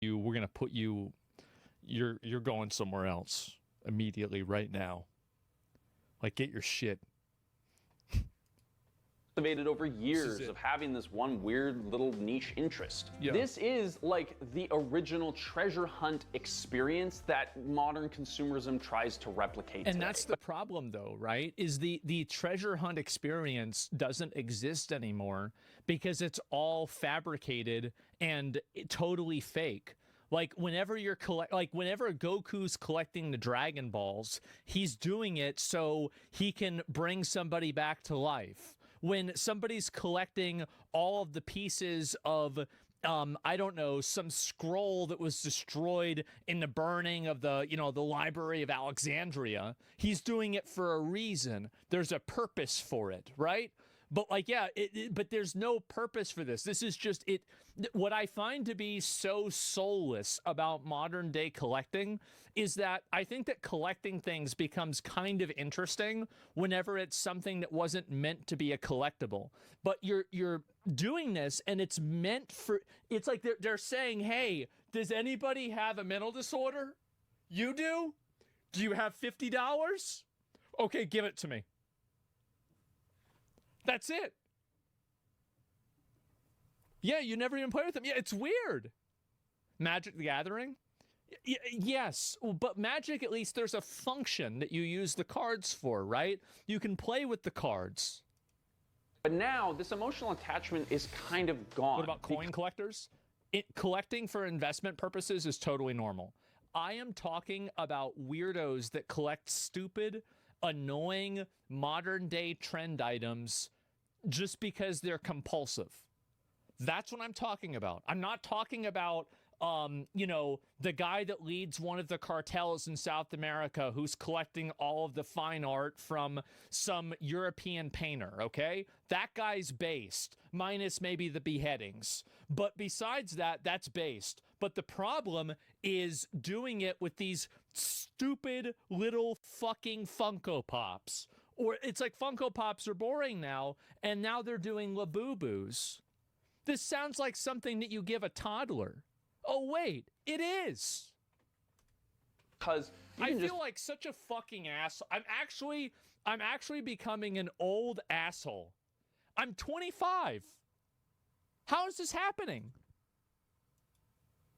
you. We're gonna put you. You're going somewhere else immediately right now. Like, get your shit. Cultivated over years of having this one weird little niche interest. Yeah. This is like the original treasure hunt experience that modern consumerism tries to replicate And today. that's the problem, though, right? Is the treasure hunt experience doesn't exist anymore because it's all fabricated and totally fake. Like, whenever whenever Goku's collecting the Dragon Balls, he's doing it so he can bring somebody back to life. When somebody's collecting all of the pieces of, I don't know, some scroll that was destroyed in the burning of the, the Library of Alexandria, he's doing it for a reason. There's a purpose for it, right? But like, yeah, but there's no purpose for this. This is just it. What I find to be so soulless about modern day collecting is that I think that collecting things becomes kind of interesting whenever it's something that wasn't meant to be a collectible. But you're doing this and it's meant for, it's like they're saying, hey, does anybody have a mental disorder? You do? Do you have $50? Okay, give it to me. That's it. Yeah, you never even play with them. Yeah, it's weird. Magic the Gathering? Yes, but Magic, at least there's a function that you use the cards for, right? You can play with the cards. But now, this emotional attachment is kind of gone. What about coin collectors? Collecting for investment purposes is totally normal. I am talking about weirdos that collect stupid, annoying, modern-day trend items just because they're compulsive. That's what I'm talking about. I'm not talking about, the guy that leads one of the cartels in South America who's collecting all of the fine art from some European painter, okay? That guy's based, minus maybe the beheadings. But besides that, that's based. But the problem is doing it with these stupid little fucking Funko Pops. Or it's like Funko Pops are boring now, and now they're doing Labubu's. This sounds like something that you give a toddler. Oh, wait, it is. Because I feel like such a fucking ass. I'm actually becoming an old asshole. I'm 25. How is this happening?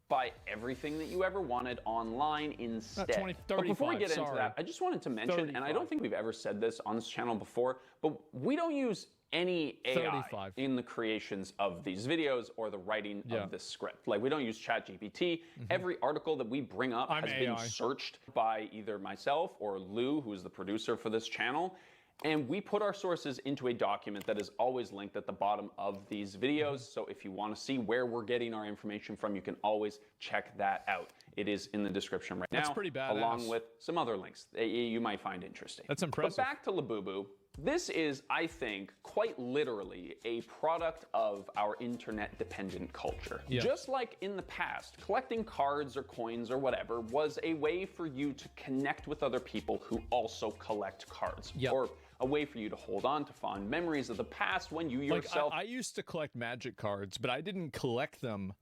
Buy everything that you ever wanted online instead. 20, 35, but before we get into sorry. that, I just wanted to mention, 35. And I don't think we've ever said this on this channel before, but we don't use any AI 35. in the creations of these videos or the writing of this script. Like, we don't use ChatGPT. Every article that we bring up has been searched by either myself or Lou, who is the producer for this channel. And we put our sources into a document that is always linked at the bottom of these videos. So if you want to see where we're getting our information from, you can always check that out. It is in the description right now. That's pretty badass. Along with some other links that you might find interesting. That's impressive. But back to Labubu. This is, I think, quite literally a product of our internet-dependent culture. Yeah. Just like in the past, collecting cards or coins or whatever was a way for you to connect with other people who also collect cards. Yep. Or a way for you to hold on to fond memories of the past when you yourself... I used to collect Magic cards, but I didn't collect them.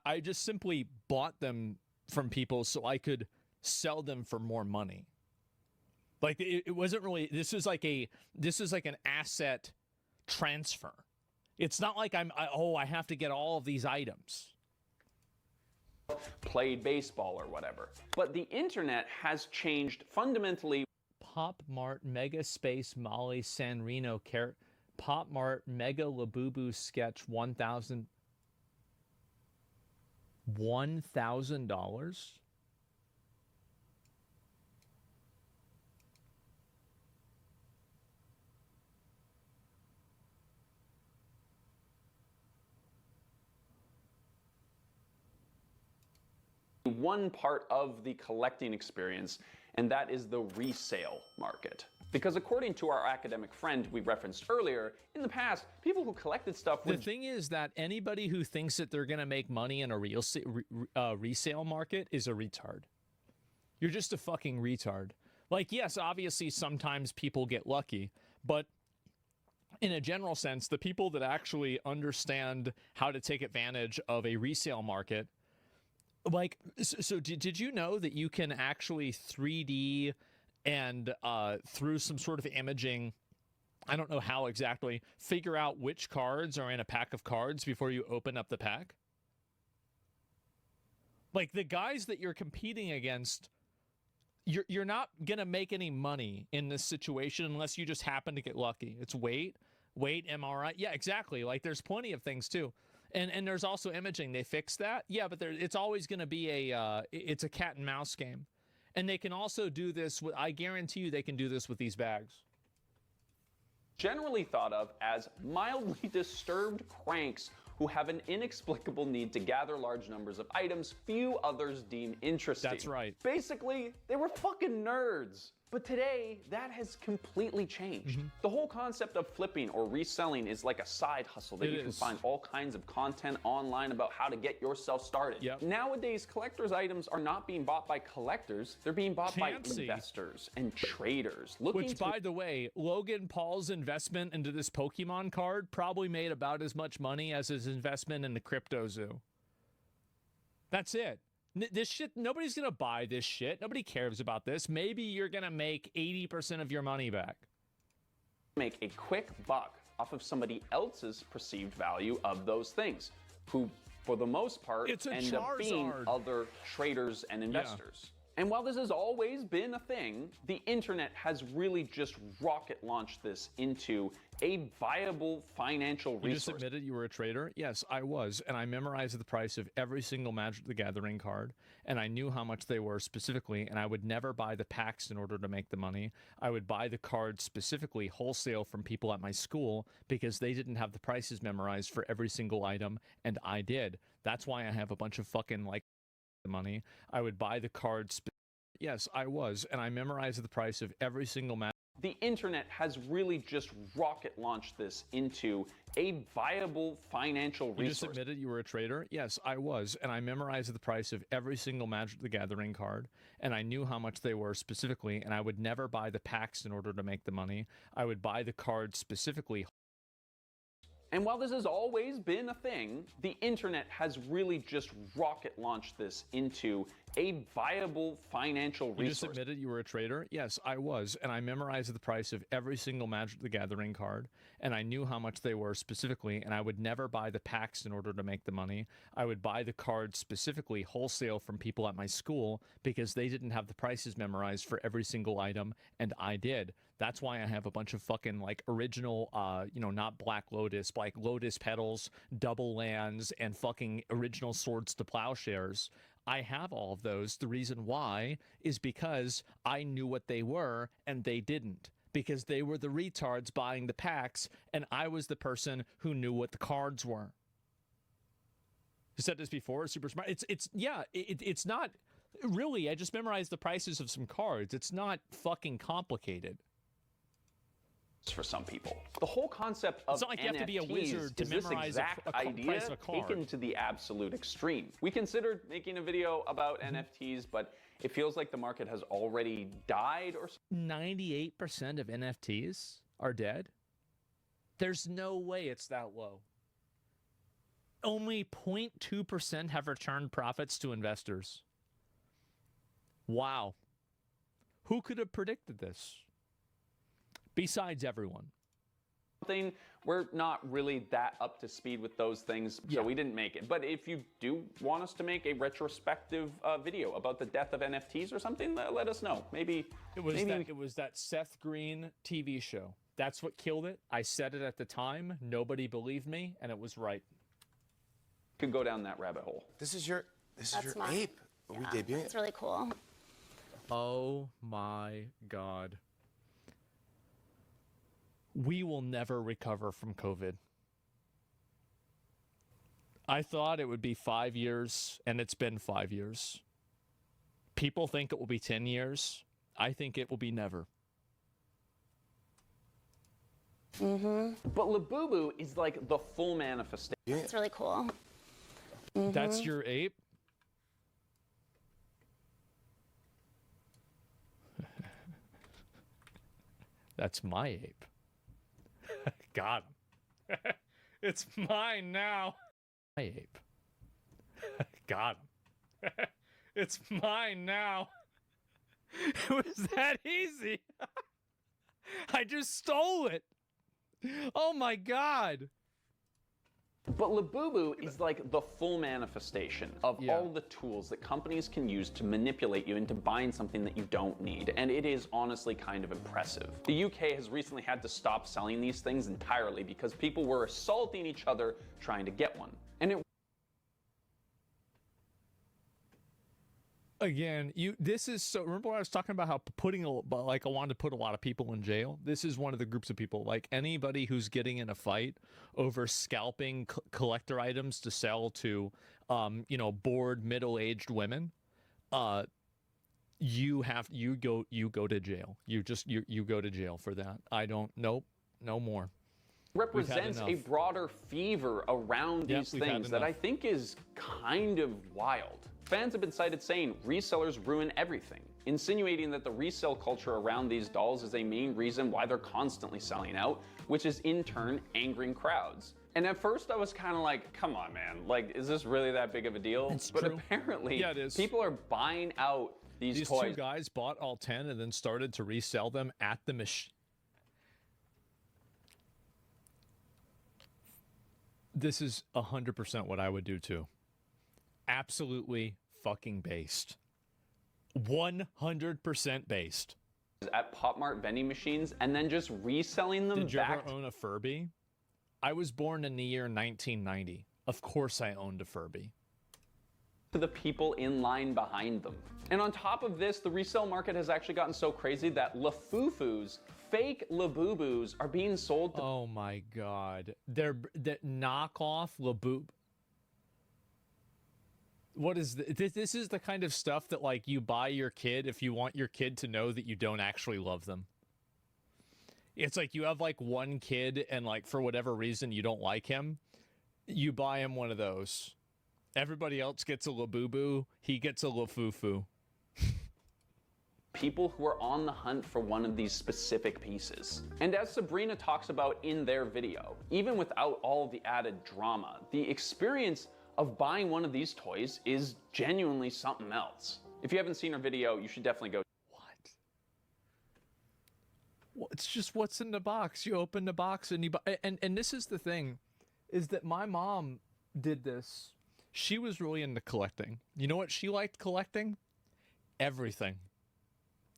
I just simply bought them from people so I could sell them for more money. Like, it wasn't really, this is like an asset transfer. It's not like I have to get all of these items. Played baseball or whatever. But the internet has changed fundamentally. Pop Mart Mega Space Molly San Reno Pop Mart Mega Labubu Sketch $1,000. One part of the collecting experience, and that is the resale market. Because according to our academic friend we referenced earlier, in the past, people who collected stuff would... The thing is that anybody who thinks that they're going to make money in a resale market is a retard. You're just a fucking retard. Like, yes, obviously sometimes people get lucky, but in a general sense, the people that actually understand how to take advantage of a resale market Like, so did you know that you can actually 3D and through some sort of imaging, I don't know how exactly, figure out which cards are in a pack of cards before you open up the pack? Like, the guys that you're competing against, you're not going to make any money in this situation unless you just happen to get lucky. It's wait, MRI. Yeah, exactly. Like, there's plenty of things, too. And there's also imaging. They fixed that. Yeah, but it's always going to be it's a cat and mouse game. And they can also do this with, I guarantee you they can do this with these bags. Generally thought of as mildly disturbed cranks who have an inexplicable need to gather large numbers of items few others deem interesting. That's right. Basically, they were fucking nerds. But today, that has completely changed. The whole concept of flipping or reselling is like a side hustle that you can find all kinds of content online about how to get yourself started. Nowadays, collectors' items are not being bought by collectors, they're being bought by investors and traders. Which, by the way, Logan Paul's investment into this Pokemon card probably made about as much money as his investment in the Crypto Zoo. That's it. This shit, nobody's going to buy this shit. Nobody cares about this. Maybe you're going to make 80% of your money back. Make a quick buck off of somebody else's perceived value of those things, who, for the most part, end up being other traders and investors. And while this has always been a thing, the internet has really just rocket launched this into a viable financial resource. You just admitted you were a trader? Yes, I was. And I memorized the price of every single Magic the Gathering card. And I knew how much they were specifically. And I would never buy the packs in order to make the money. I would buy the cards specifically wholesale from people at my school because they didn't have the prices memorized for every single item. And I did. That's why I have a bunch of fucking, like, money. I would buy the cards. Yes, I was. And I memorized the price of every single Magic. The internet has really just rocket launched this into a viable financial resource. You just admitted you were a trader? Yes, I was. And I memorized the price of every single Magic the Gathering card. And I knew how much they were specifically. And I would never buy the packs in order to make the money. I would buy the cards specifically. And while this has always been a thing, the internet has really just rocket launched this into a viable financial resource. You just admitted you were a trader? Yes, I was. And I memorized the price of every single Magic the Gathering card. And I knew how much they were specifically. And I would never buy the packs in order to make the money. I would buy the cards specifically wholesale from people at my school because they didn't have the prices memorized for every single item. And I did. That's why I have a bunch of fucking, like, original, not Black Lotus, like Lotus Petals, Double Lands, and fucking original Swords to Plowshares. I have all of those. The reason why is because I knew what they were and they didn't. Because they were the retards buying the packs and I was the person who knew what the cards were. I said this before, super smart. It's not really, I just memorized the prices of some cards. It's not fucking complicated. For some people, the whole concept of it's not like you have to be a NFTs wizard to is this memorize exact a idea price of a card. taken to the absolute extreme. We considered making a video about NFTs, but it feels like the market has already died. Or 98% of NFTs are dead. There's no way it's that low. Only 0.2% have returned profits to investors. Wow. Who could have predicted this? Besides everyone. We're not really that up to speed with those things, so we didn't make it. But if you do want us to make a retrospective video about the death of NFTs or something, let us know. Maybe it was that Seth Green TV show. That's what killed it. I said it at the time. Nobody believed me, and it was right. Could go down that rabbit hole. This is your ape. Are we debuting? It's really cool. Oh my God. We will never recover from COVID. I thought it would be 5 years, and it's been 5 years. People think it will be 10 years. I think it will be never. Mm-hmm. But Labubu is like the full manifestation. It's really cool. Mm-hmm. That's your ape? That's my ape. Got him. It's mine now. My ape. Got him. It's mine now. It was that easy. I just stole it. Oh my God. But Labubu is like the full manifestation of all the tools that companies can use to manipulate you into buying something that you don't need. And it is honestly kind of impressive. The UK has recently had to stop selling these things entirely because people were assaulting each other trying to get one. And it Again, this is so. Remember when I was talking about how I wanted to put a lot of people in jail? This is one of the groups of people. Like anybody who's getting in a fight over scalping collector items to sell to, bored middle-aged women, you go to jail. You go to jail for that. Nope, no more. Represents a broader fever around these things that I think is kind of wild. Fans have been cited saying resellers ruin everything, insinuating that the resale culture around these dolls is a main reason why they're constantly selling out, which is in turn angering crowds. And at first I was kind of like, come on, man, like, is this really that big of a deal? But apparently, it is. People are buying out these toys. These two guys bought all 10 and then started to resell them at the machine. This is 100% what I would do too. Absolutely fucking based. 100% based. At Pop Mart vending machines and then just reselling them back. Did you ever own a Furby? I was born in the year 1990. Of course I owned a Furby. To the people in line behind them. And on top of this, the resale market has actually gotten so crazy that Lafufus, fake Labubus, are being sold to... Oh my God. They're knockoff Labub. What is this is the kind of stuff that like you buy your kid if you want your kid to know that you don't actually love them. It's like you have like one kid and like for whatever reason you don't like him, you buy him one of those. Everybody else gets a Labubu, he gets a Lafufu. People who are on the hunt for one of these specific pieces. And as Sabrina talks about in their video, even without all the added drama, the experience of buying one of these toys is genuinely something else. If you haven't seen her video, you should definitely go. What? Well, it's just what's in the box. You open the box and you buy. And this is the thing, is that my mom did this. She was really into collecting. You know what she liked collecting? Everything.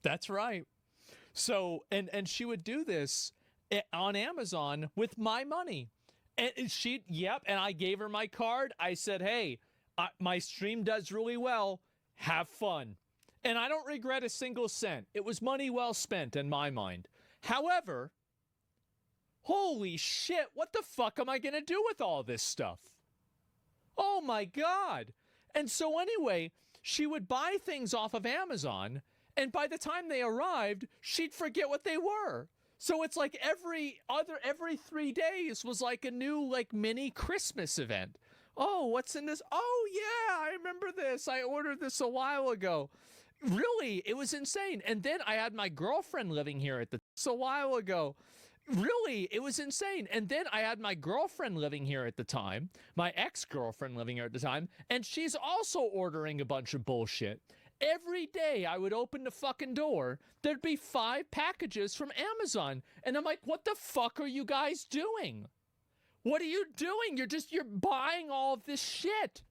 That's right. So, and she would do this on Amazon with my money. And and I gave her my card. I said, hey, my stream does really well. Have fun. And I don't regret a single cent. It was money well spent in my mind. However, holy shit, what the fuck am I going to do with all this stuff? Oh my God. And so anyway, she would buy things off of Amazon, and by the time they arrived, she'd forget what they were. So it's like every 3 days was like a new like mini Christmas event. Oh, what's in this? Oh yeah, I remember this. I ordered this a while ago. Really, it was insane. And then I had my girlfriend living here a while ago. Really, it was insane. And then I had my girlfriend living here at the time, my ex-girlfriend living here at the time, and she's also ordering a bunch of bullshit. Every day I would open the fucking door, there'd be 5 packages from Amazon. And I'm like, what the fuck are you guys doing? What are you doing? You're buying all of this shit.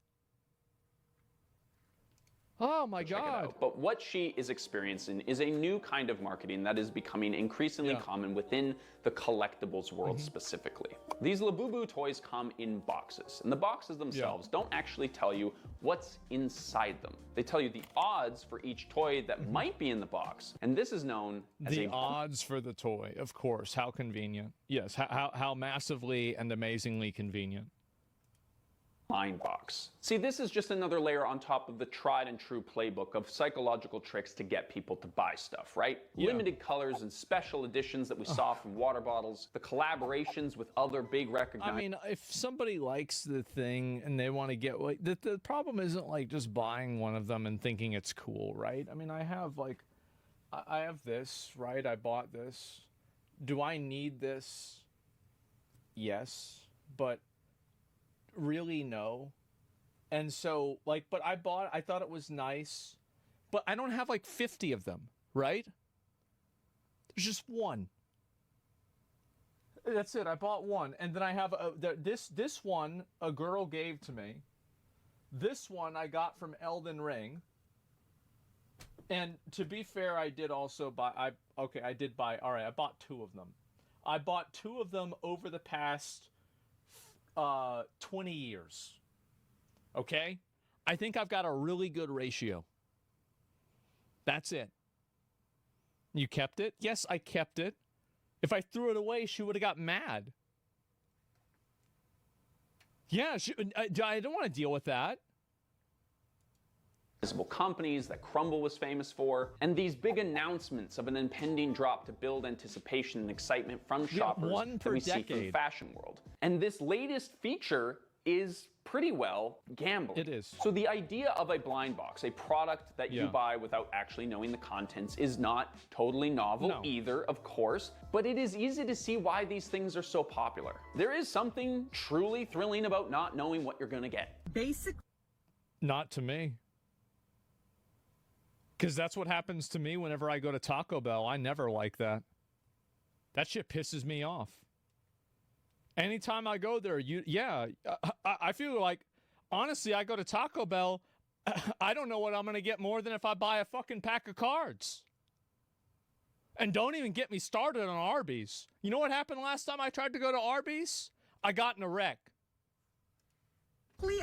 Oh my God. But what she is experiencing is a new kind of marketing that is becoming increasingly common within the collectibles world specifically. These Labubu toys come in boxes, and the boxes themselves don't actually tell you what's inside them. They tell you the odds for each toy that might be in the box, and this is known as the odds for the toy, of course. How convenient. Yes, how massively and amazingly convenient. Box. See, this is just another layer on top of the tried and true playbook of psychological tricks to get people to buy stuff, right? Limited colors and special editions that we saw from water bottles, the collaborations with other big recognized... I mean, if somebody likes the thing and they want to get... like, the problem isn't like just buying one of them and thinking it's cool, right? I mean, I have this, right? I bought this. Do I need this? Yes, but... really, no. And so, like, but I thought it was nice, but I don't have like 50 of them, right? There's just one. That's it. I bought one. And then I have this one a girl gave to me. This one I got from Elden Ring. And to be fair, I did also buy, I did buy, all right, I bought 2 of them. I bought 2 of them over the past 20 years. Okay? I think I've got a really good ratio. That's it. You kept it? Yes, I kept it. If I threw it away, she would have got mad. Yeah, I don't want to deal with that. Companies that Crumble was famous for, and these big announcements of an impending drop to build anticipation and excitement from shoppers that we see from the fashion world. And this latest feature is pretty well gambling. It is. So the idea of a blind box, a product that you buy without actually knowing the contents, is not totally novel either, of course, but it is easy to see why these things are so popular. There is something truly thrilling about not knowing what you're gonna get. Not to me. Because that's what happens to me whenever I go to Taco Bell. I never like that. That shit pisses me off. Anytime I go there, I feel like, honestly, I go to Taco Bell, I don't know what I'm going to get more than if I buy a fucking pack of cards. And don't even get me started on Arby's. You know what happened last time I tried to go to Arby's? I got in a wreck.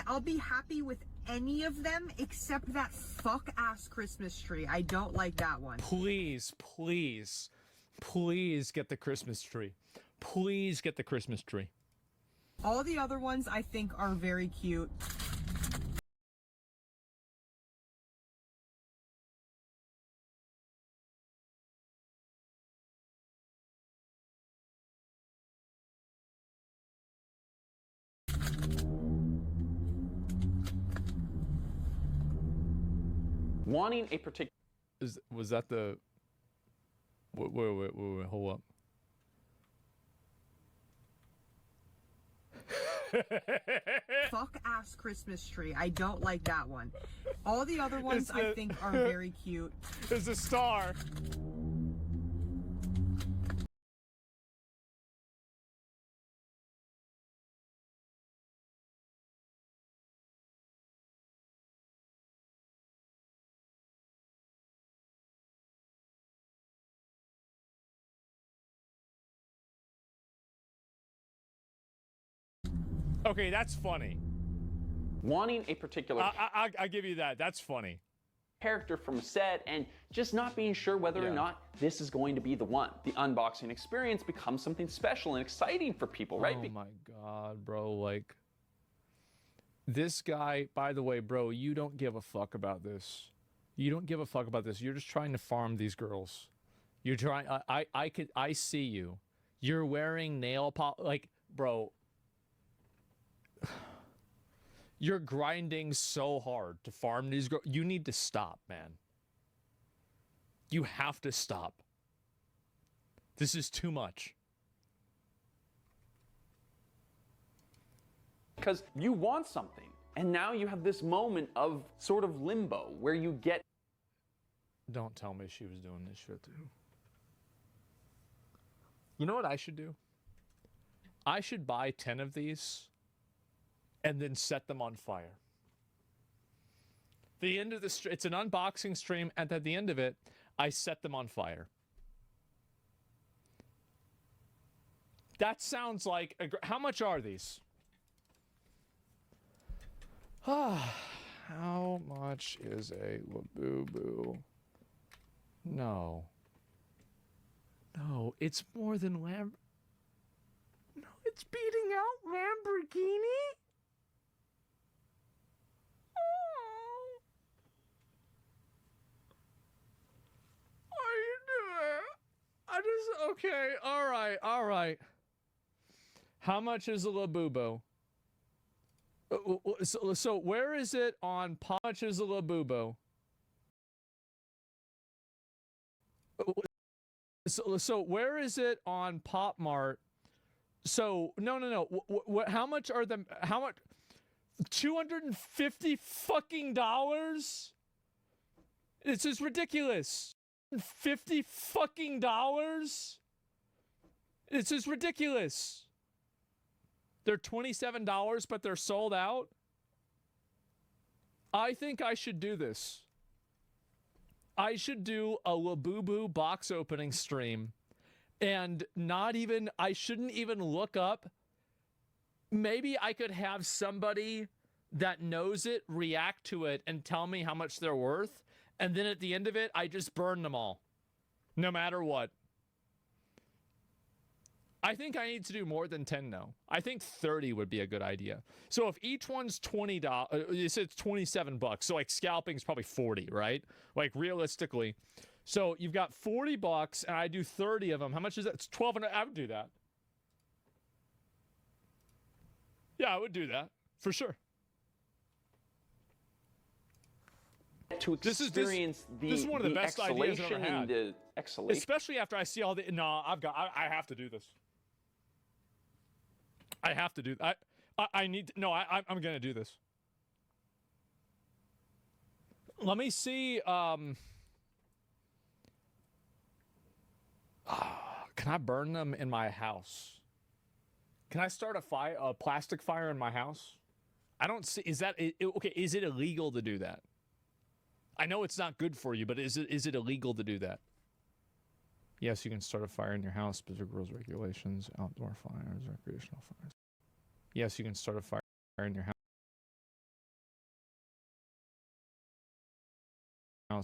I'll be happy with any of them except that fuck-ass Christmas tree. I don't like that one. Please, please, please get the Christmas tree. Please get the Christmas tree. All the other ones I think are very cute. Wanting a particular... Was that the... Wait, hold up. Fuck-ass Christmas tree. I don't like that one. All the other ones I think are very cute. There's a star. Okay, that's funny. Wanting a particular... I give you that. That's funny. Character from a set and just not being sure whether or not this is going to be the one. The unboxing experience becomes something special and exciting for people, right? Oh my God, bro. Like, this guy, by the way, bro, you don't give a fuck about this. You don't give a fuck about this. You're just trying to farm these girls. You're trying... I see you. You're wearing nail polish. Like, bro... You're grinding so hard to farm these girls. You need to stop, man. You have to stop. This is too much. Because you want something, and now you have this moment of sort of limbo where you get... Don't tell me she was doing this shit too. You know what I should do? I should buy 10 of these and then set them on fire. The end of the it's an unboxing stream, and at the end of it, I set them on fire. That sounds like how much are these? How much is a Labubu? No. No, it's more than No, it's beating out Lamborghini? Okay, all right. How much is a Labubu? So where is it on how much is a Labubu? So where is it on Pop Mart? So no. How much are them? How much? $250 fucking dollars? This is ridiculous. $50 fucking dollars? This is ridiculous. They're $27, but they're sold out. I think I should do this. I should do a Labubu box opening stream and I shouldn't even look up. Maybe I could have somebody that knows it react to it and tell me how much they're worth. And then at the end of it, I just burn them all. No matter what. I think I need to do more than 10 now. I think 30 would be a good idea. So if each one's $20, it's $27. So like scalping is probably 40, right? Like realistically. So you've got $40 and I do 30 of them. How much is that? It's 1200. I would do that. Yeah, I would do that for sure. To experience this is one of the best ideas I've ever had. The exhalation. Especially after I see all the I have to do this. I have to do that. I'm gonna do this. Let me see. Can I burn them in my house? Can I start a plastic fire in my house? I don't see. Is that okay? Is it illegal to do that? I know it's not good for you, but is it illegal to do that? Yes, you can start a fire in your house. Specific rules, regulations, outdoor fires, recreational fires. Yes, you can start a fire in your house.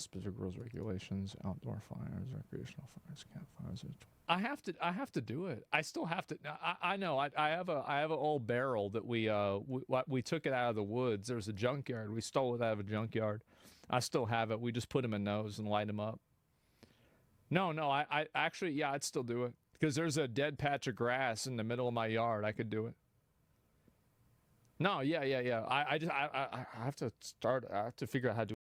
Specific rules, regulations, outdoor fires, recreational fires, campfires. I have to do it. I still have to. I know. I have an old barrel that we took it out of the woods. There was a junkyard. We stole it out of a junkyard. I still have it. We just put them in nose and light them up. No, I actually, yeah, I'd still do it because there's a dead patch of grass in the middle of my yard. I could do it. No, yeah. I have to start. I have to figure out how to do it.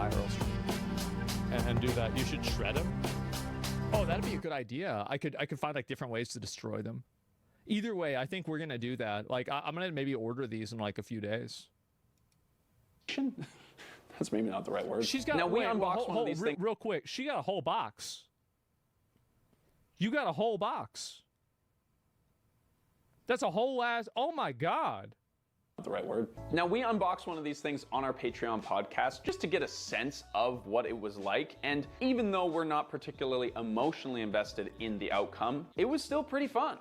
IRL stream and do that. You should shred them. Oh, that'd be a good idea. I could find like different ways to destroy them. Either way, I think we're gonna do that. Like I'm gonna maybe order these in like a few days. That's maybe not the right word. She's got. Now, we wait, unboxed one of these things. Real quick. She got a whole box. You got a whole box. That's a whole ass. Oh my God. Not the right word. Now, we unboxed one of these things on our Patreon podcast just to get a sense of what it was like. And even though we're not particularly emotionally invested in the outcome, it was still pretty fun.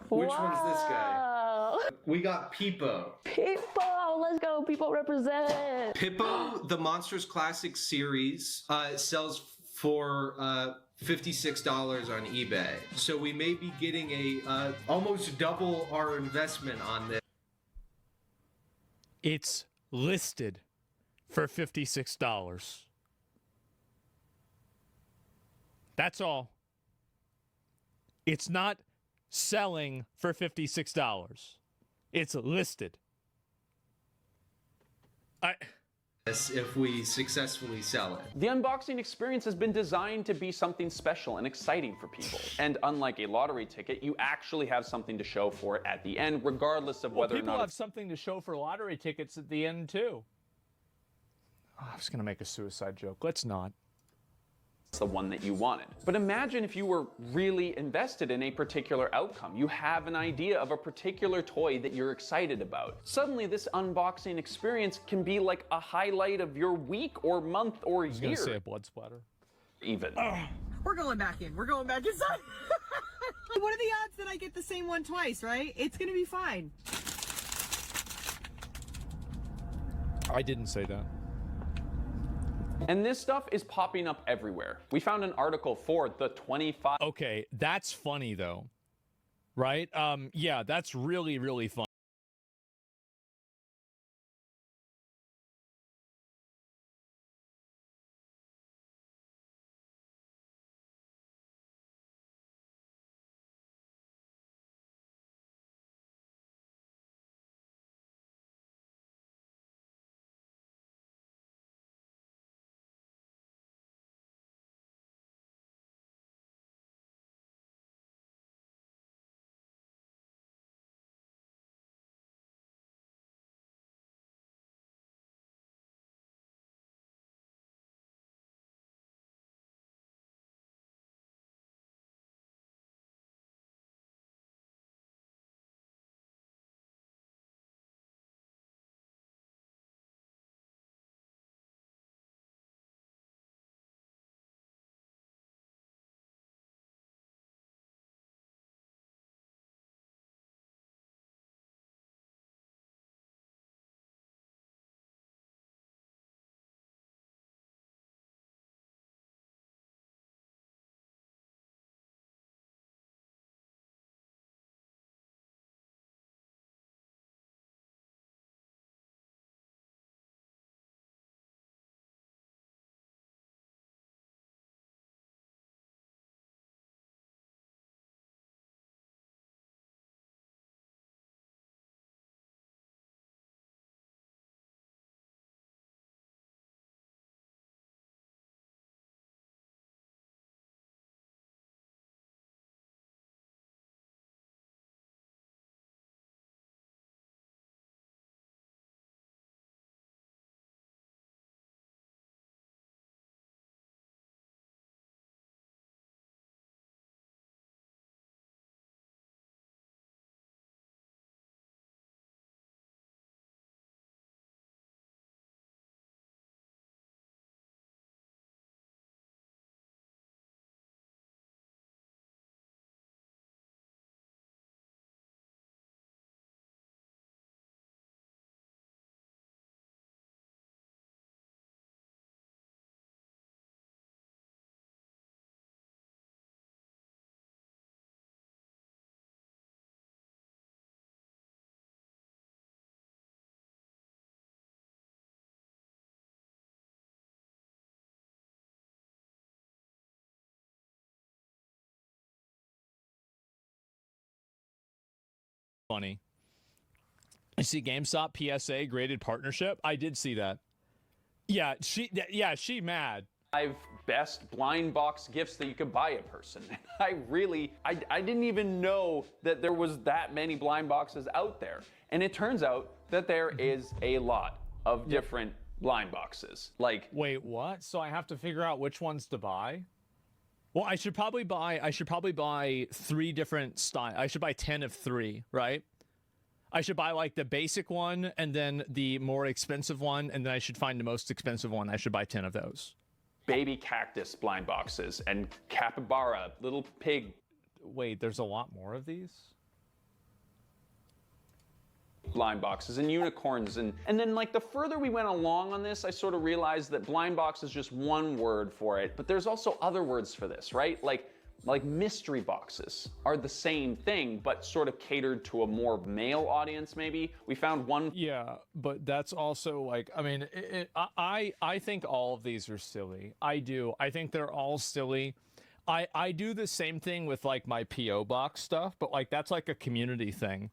Which one's this guy? We got Peepo. Peepo, let's go. Peepo represent. Pippo, the Monsters Classic series, sells for $56 on eBay. So we may be getting a almost double our investment on this. It's listed for $56. That's all. It's not selling for $56. It's listed. If we successfully sell it. The unboxing experience has been designed to be something special and exciting for people. And unlike a lottery ticket, you actually have something to show for it at the end, regardless of whether or not people have something to show for lottery tickets at the end too. Oh, I was gonna make a suicide joke. Let's not. It's the one that you wanted. But imagine if you were really invested in a particular outcome. You have an idea of a particular toy that you're excited about. Suddenly, this unboxing experience can be like a highlight of your week or month or year. I was gonna say a blood splatter. Even. We're going back in. We're going back inside. What are the odds that I get the same one twice, right? It's gonna be fine. I didn't say that. And this stuff is popping up everywhere. We found an article for the 25. Okay, that's funny though, right? Yeah, that's really, really funny. You see GameStop PSA graded partnership? I did see that. Yeah, she mad. 5 best blind box gifts that you could buy a person. I didn't even know that there was that many blind boxes out there. And it turns out that there is a lot of different blind boxes. Like, wait, what? So I have to figure out which ones to buy? Well, I should probably buy 3 different styles. I should buy 10 of 3, right? I should buy like the basic one and then the more expensive one, and then I should find the most expensive one. I should buy 10 of those. Baby cactus blind boxes and capybara, little pig. Wait, there's a lot more of these? Blind boxes and unicorns. And then like the further we went along on this, I sort of realized that blind box is just one word for it, but there's also other words for this, right? Like mystery boxes are the same thing, but sort of catered to a more male audience, maybe. We found one. Yeah, but that's also like, I mean, I think all of these are silly. I do. I think they're all silly. I do the same thing with like my P.O. box stuff, but like that's like a community thing.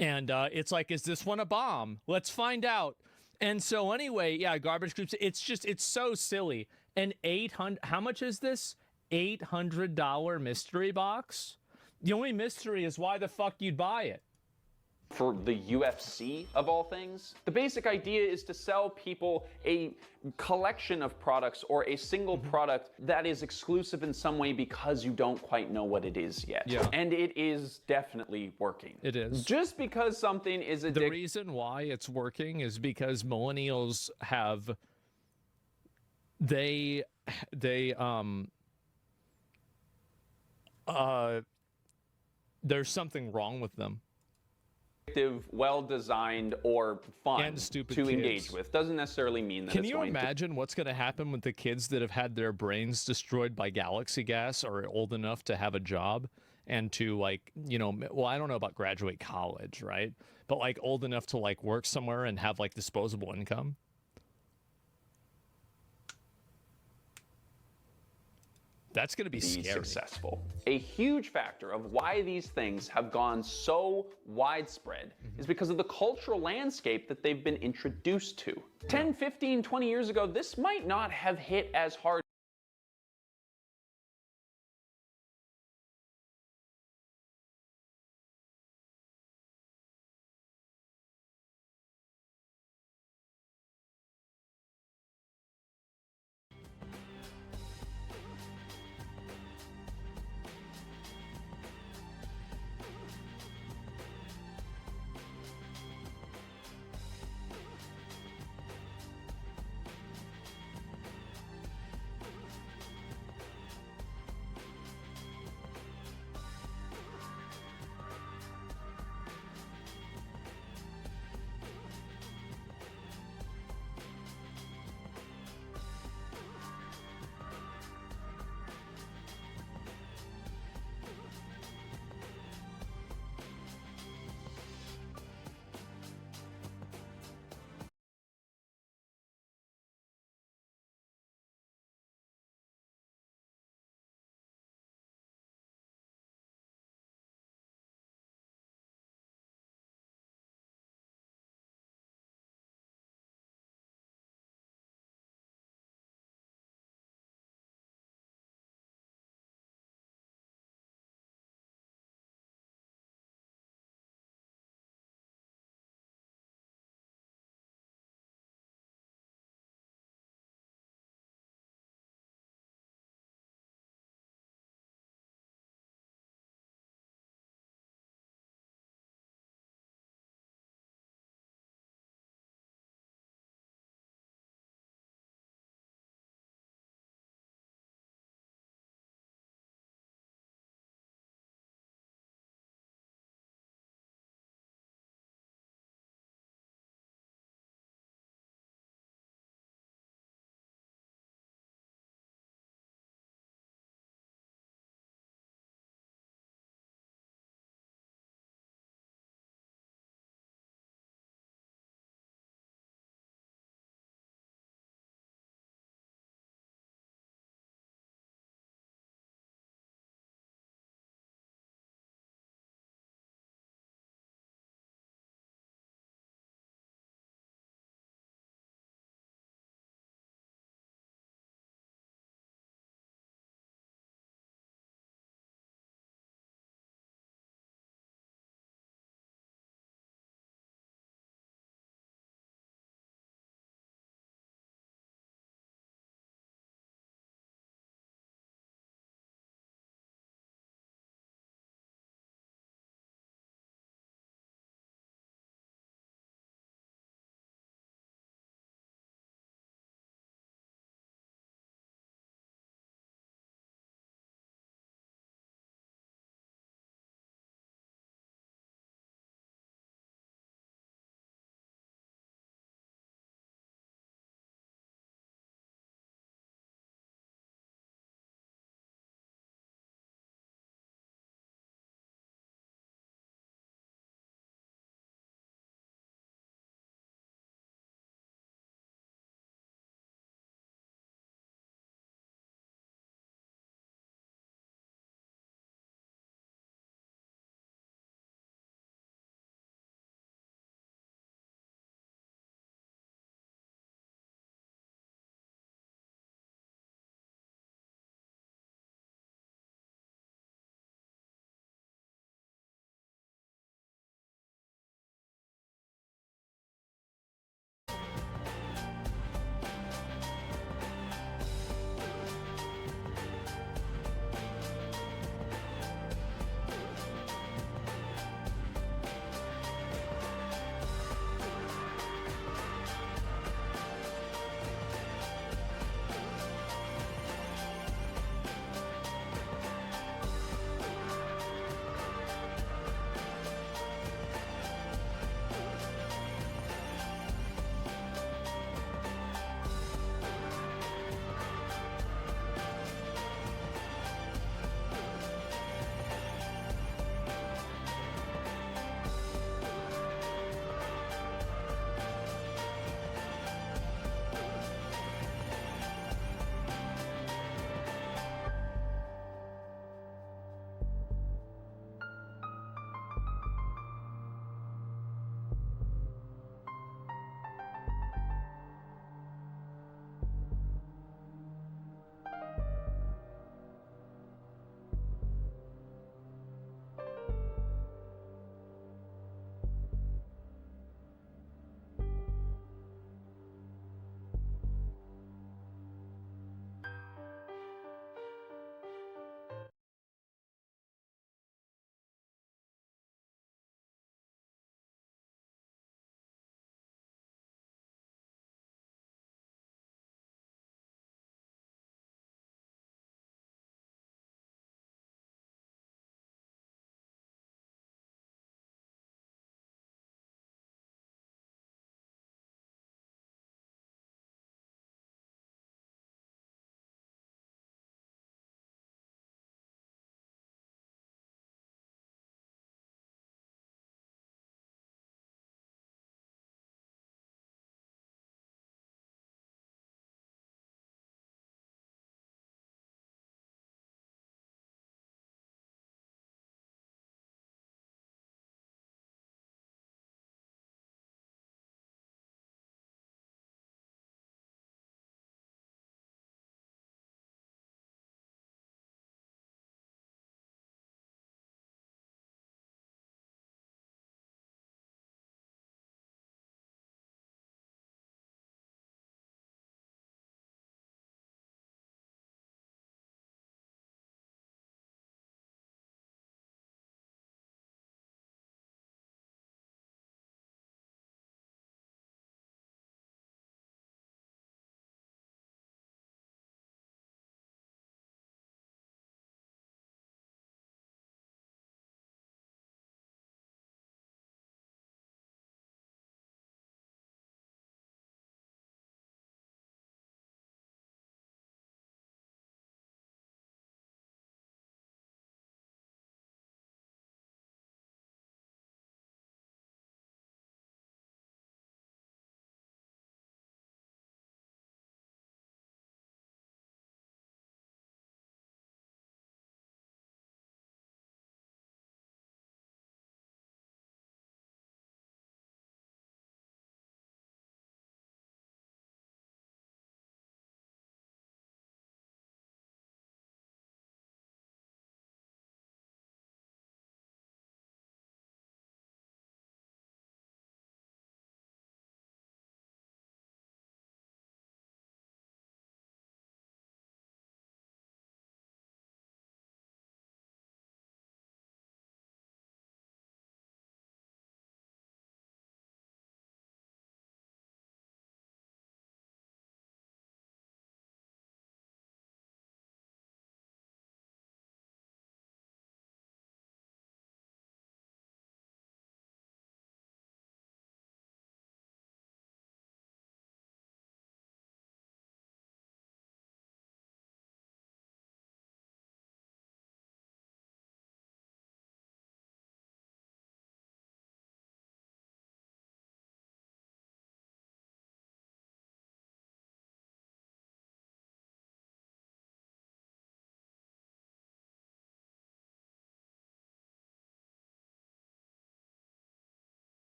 And it's like, is this one a bomb? Let's find out. And so anyway, yeah, garbage groups, it's so silly. And 800, how much is this? $800 mystery box? The only mystery is why the fuck you'd buy it. For the UFC, of all things. The basic idea is to sell people a collection of products or a single product that is exclusive in some way because you don't quite know what it is yet. Yeah. And it is definitely working. It is. Just because something is addictive. The reason why it's working is because millennials have, there's something wrong with them. Well-designed or fun and stupid to kids. engage with. Doesn't necessarily mean that Can it's you going imagine what's going to happen with the kids that have had their brains destroyed by galaxy gas or are old enough to have a job and to like, you know, well, I don't know about graduate college, right? But like old enough to like work somewhere and have like disposable income? That's going to be scary. Successful. A huge factor of why these things have gone so widespread is because of the cultural landscape that they've been introduced to. 10, 15, 20 years ago, this might not have hit as hard.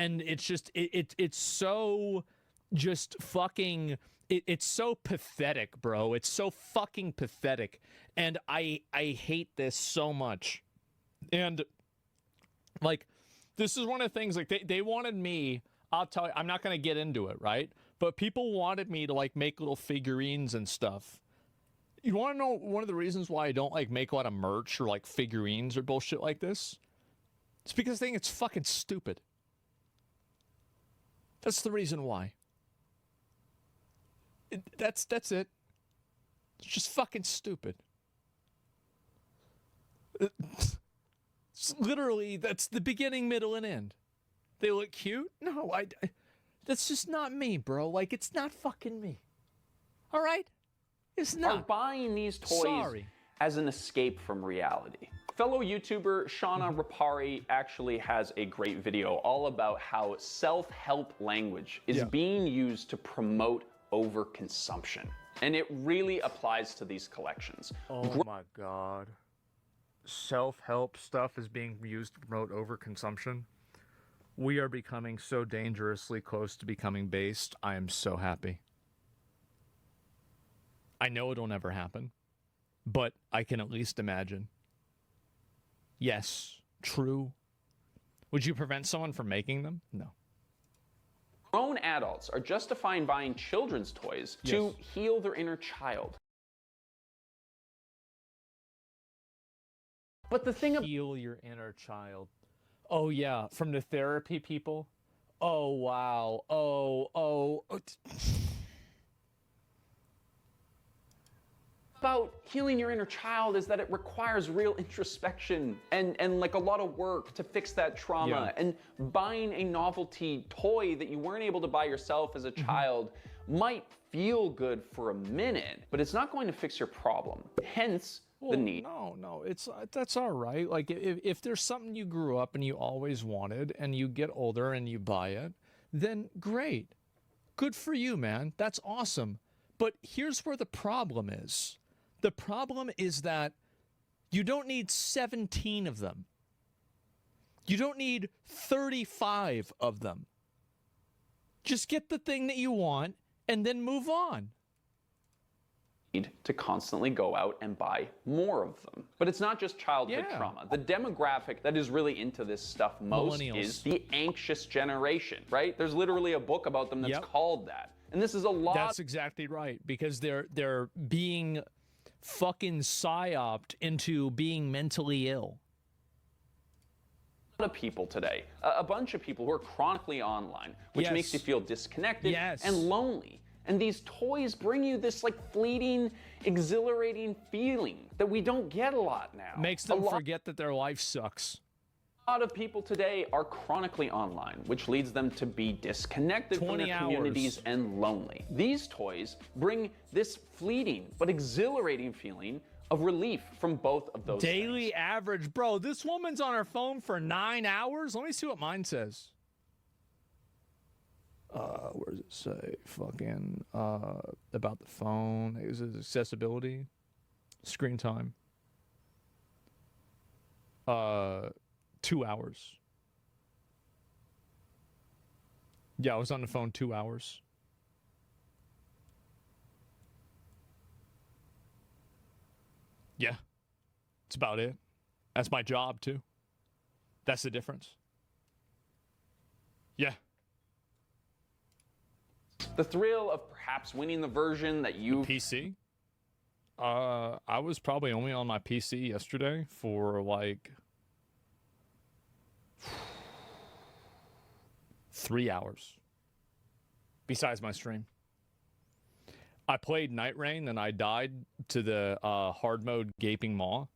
And it's just it's so just fucking it's so pathetic, bro. It's so fucking pathetic. And I hate this so much. And like, this is one of the things, like, they wanted me, I'll tell you, I'm not going to get into it, right? But people wanted me to, like, make little figurines and stuff. You want to know one of the reasons why I don't, like, make a lot of merch or, like, figurines or bullshit like this? It's because I think it's fucking stupid. That's the reason why. That's it. It's just fucking stupid. It's literally, that's the beginning, middle, and end. They look cute? No, that's just not me, bro. Like, it's not fucking me. All right? It's not. Are buying these toys as an escape from reality. Fellow YouTuber Shauna Rapari actually has a great video all about how self-help language is being used to promote overconsumption. And it really applies to these collections. Oh my God. Self-help stuff is being used to promote overconsumption. We are becoming so dangerously close to becoming based. I am so happy. I know it'll never happen, but I can at least imagine. Yes, true. Would you prevent someone from making them? No. Grown adults are justifying buying children's toys to heal their inner child. But the thing heal your inner child. Oh yeah, from the therapy people. Oh wow. Oh. About healing your inner child is that it requires real introspection and like a lot of work to fix that trauma. And buying a novelty toy that you weren't able to buy yourself as a child might feel good for a minute, but it's not going to fix your problem. Hence the need. No, that's all right. Like if there's something you grew up and you always wanted and you get older and you buy it, then great. Good for you, man. That's awesome. But here's where the problem is. The problem is that you don't need 17 of them. You don't need 35 of them. Just get the thing that you want and then move on. To constantly go out and buy more of them. But it's not just childhood trauma. The demographic that is really into this stuff most is the anxious generation, right? There's literally a book about them that's called that. And this is a lot. That's exactly right, because they're being fucking psyoped into being mentally ill. A lot of people today, a bunch of people who are chronically online, which makes you feel disconnected and lonely. And these toys bring you this like fleeting, exhilarating feeling that we don't get a lot now. Makes them forget that their life sucks. A lot of people today are chronically online, which leads them to be disconnected from their communities and lonely. These toys bring this fleeting but exhilarating feeling of relief from both of those daily average. Bro, this woman's on her phone for 9 hours. Let me see what mine says. Where does it say? Fucking about the phone. Is it accessibility? Screen time. 2 hours. Yeah, I was on the phone 2 hours. Yeah. That's about it. That's my job too. That's the difference. Yeah. The thrill of perhaps winning the version that you PC? I was probably only on my PC yesterday for like 3 hours. Besides my stream. I played Night Rain and I died to the hard mode Gaping Maw.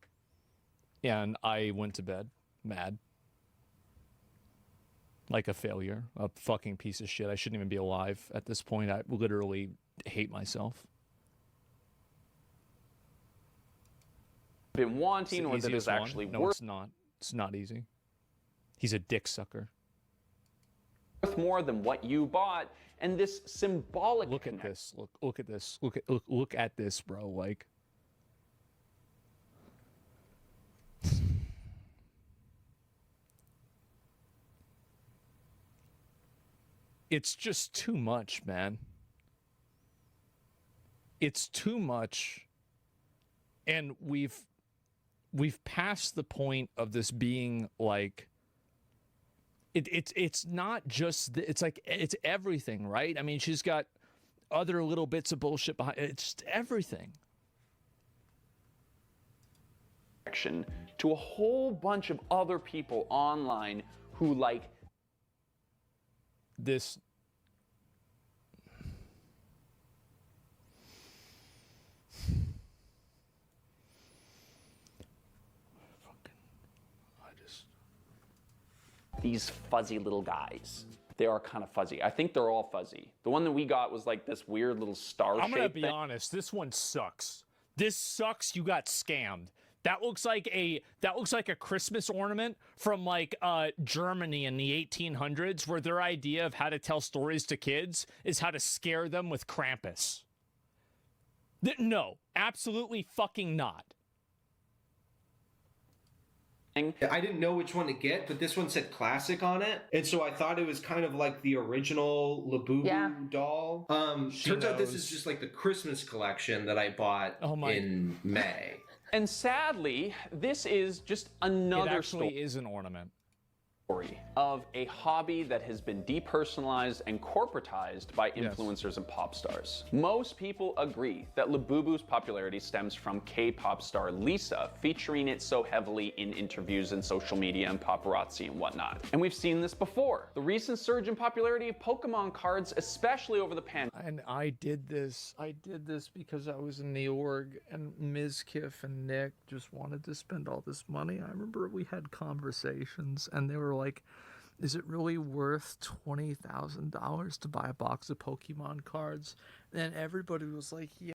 And I went to bed mad. Like a failure, a fucking piece of shit. I shouldn't even be alive at this point. I literally hate myself. Been wanting, or that is actually no, it's not. It's not easy. He's a dick sucker. Worth more than what you bought, and this symbolic. Look at this. Look at this. Look at this, bro. Like. it's just too much, man. It's too much. And we've passed the point of this being like, it's not just, it's like, it's everything, right? I mean, she's got other little bits of bullshit behind it. It's just everything. To a whole bunch of other people online who like this. These fuzzy little guys. They are kind of fuzzy. I think they're all fuzzy. The one that we got was like this weird little star shape. I'm gonna be honest, this one sucks. This sucks. You got scammed. That looks like a Christmas ornament from like Germany in the 1800s, where their idea of how to tell stories to kids is how to scare them with Krampus. No, absolutely fucking not. I didn't know which one to get, but this one said classic on it, and so I thought it was kind of like the original Labubu doll. Turns out this is just like the Christmas collection that I bought in May. And sadly, this is just another story. It actually is an ornament. Of a hobby that has been depersonalized and corporatized by influencers and pop stars. Most people agree that Labubu's popularity stems from K-pop star Lisa featuring it so heavily in interviews and social media and paparazzi and whatnot. And we've seen this before. The recent surge in popularity of Pokemon cards, especially over the pandemic. And I did this because I was in New York and Ms. Kiff and Nick just wanted to spend all this money. I remember we had conversations and they were like, is it really worth $20,000 to buy a box of Pokemon cards? And everybody was like, yeah.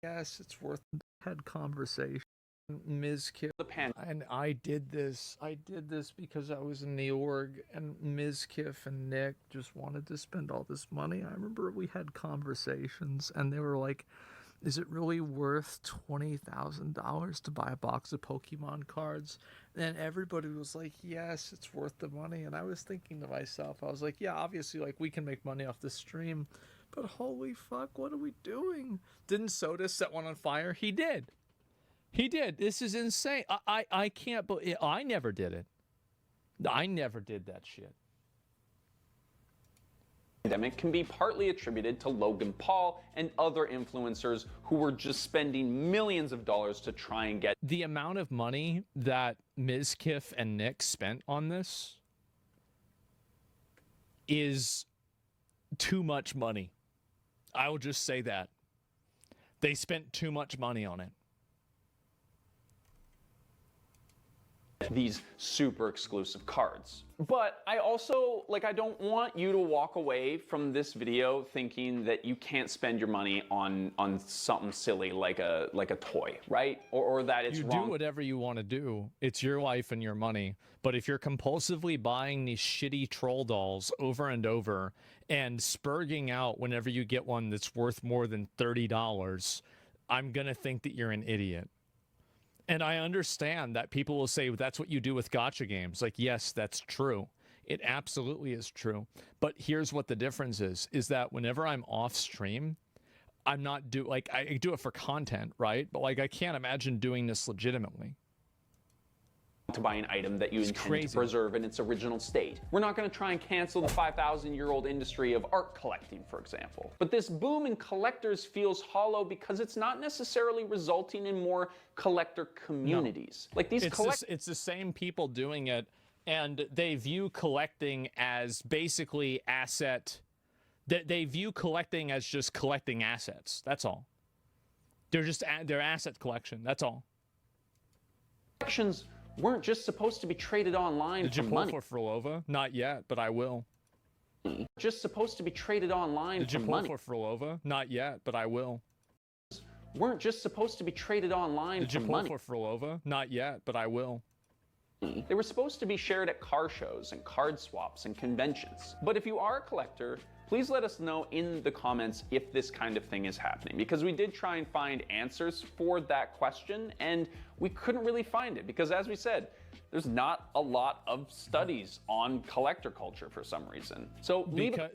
Yes, it's worth it. Had conversation. Ms. Kiff and I did this because I was in New York and Ms. Kiff and Nick just wanted to spend all this money. I remember we had conversations and they were like, is it really worth $20,000 to buy a box of Pokemon cards? And everybody was like, yes, it's worth the money. And I was thinking to myself, I was like, yeah, obviously, like, we can make money off the stream, but holy fuck, what are we doing? Didn't Soda set one on fire? He did. He did. This is insane. I can't believe. I never did it. I never did that shit. Pandemic can be partly attributed to Logan Paul and other influencers who were just spending millions of dollars to try and get. The amount of money that Ms. Kiff and Nick spent on this is too much money. I will just say that. They spent too much money on it. These super exclusive cards. But I also, like, I don't want you to walk away from this video thinking that you can't spend your money on something silly like a toy, right? Or that it's wrong. You do whatever you want to do. It's your life and your money. But if you're compulsively buying these shitty troll dolls over and over and spurging out whenever you get one that's worth more than $30, I'm gonna think that you're an idiot. And I understand that people will say, well, that's what you do with gacha games. Like, yes, that's true. It absolutely is true. But here's what the difference is that whenever I'm off stream, I'm not I do it for content, right? But like, I can't imagine doing this legitimately. To buy an item that you intend to preserve in its original state. We're not going to try and cancel the 5,000-year-old industry of art collecting, for example. But this boom in collectors feels hollow because it's not necessarily resulting in more collector communities. No. Like these it's the same people doing it, and they view collecting as basically asset. They view collecting as just collecting assets. That's all. They're asset collection. That's all. Collections weren't just supposed to be traded online Did for you money. pull for Frolova? Not yet, but I will. Just supposed to be traded online Did for you money. pull for Frolova? Not yet, but I will. Weren't just supposed to be traded online Did you for pull money. for Frolova? Not yet, but I will. They were supposed to be shared at car shows and card swaps and conventions. But if you are a collector, please let us know in the comments if this kind of thing is happening, because we did try and find answers for that question and we couldn't really find it, because as we said, there's not a lot of studies on collector culture for some reason. So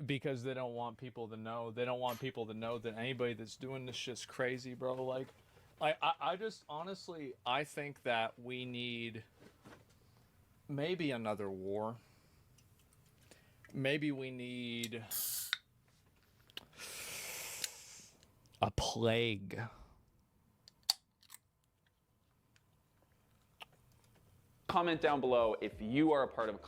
because they don't want people to know. They don't want people to know that anybody that's doing this shit's crazy, bro. Like, I just honestly, I think that we need maybe another war. Maybe we need a plague. Comment down below if you are a part of a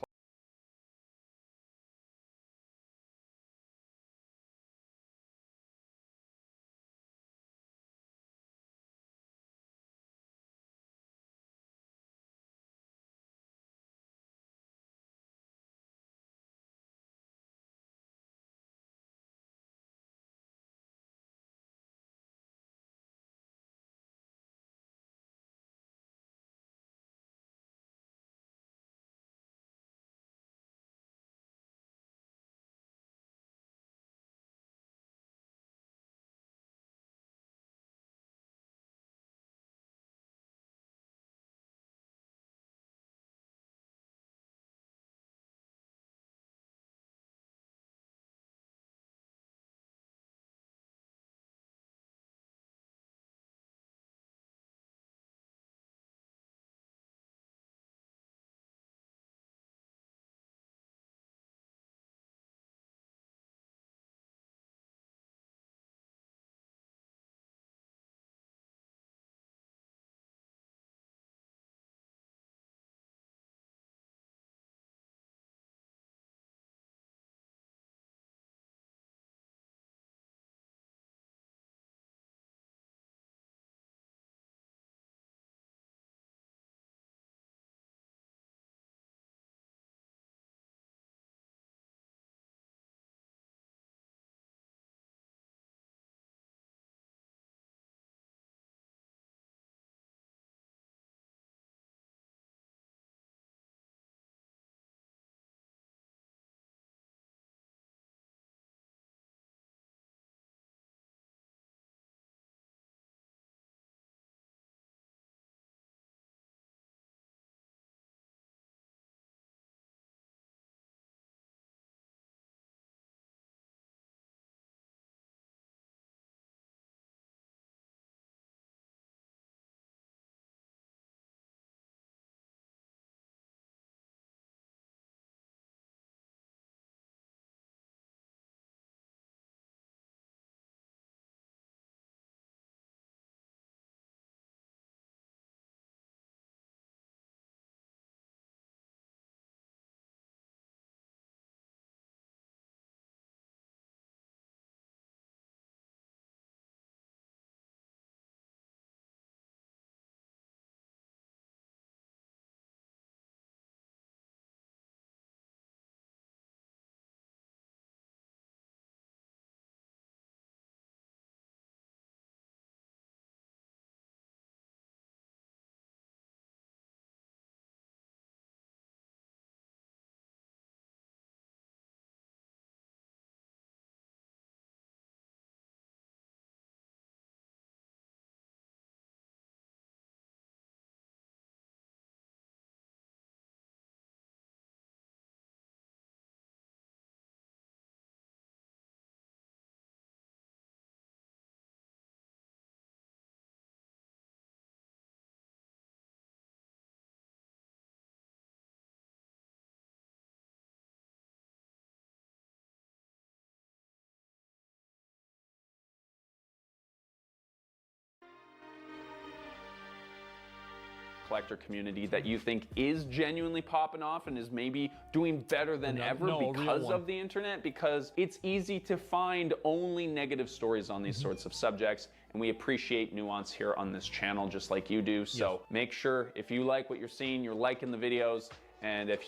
collector community that you think is genuinely popping off and is maybe doing better than ever because of the internet, because it's easy to find only negative stories on these sorts of subjects, and we appreciate nuance here on this channel just like you do. So make sure if you like what you're seeing, you're liking the videos, and if you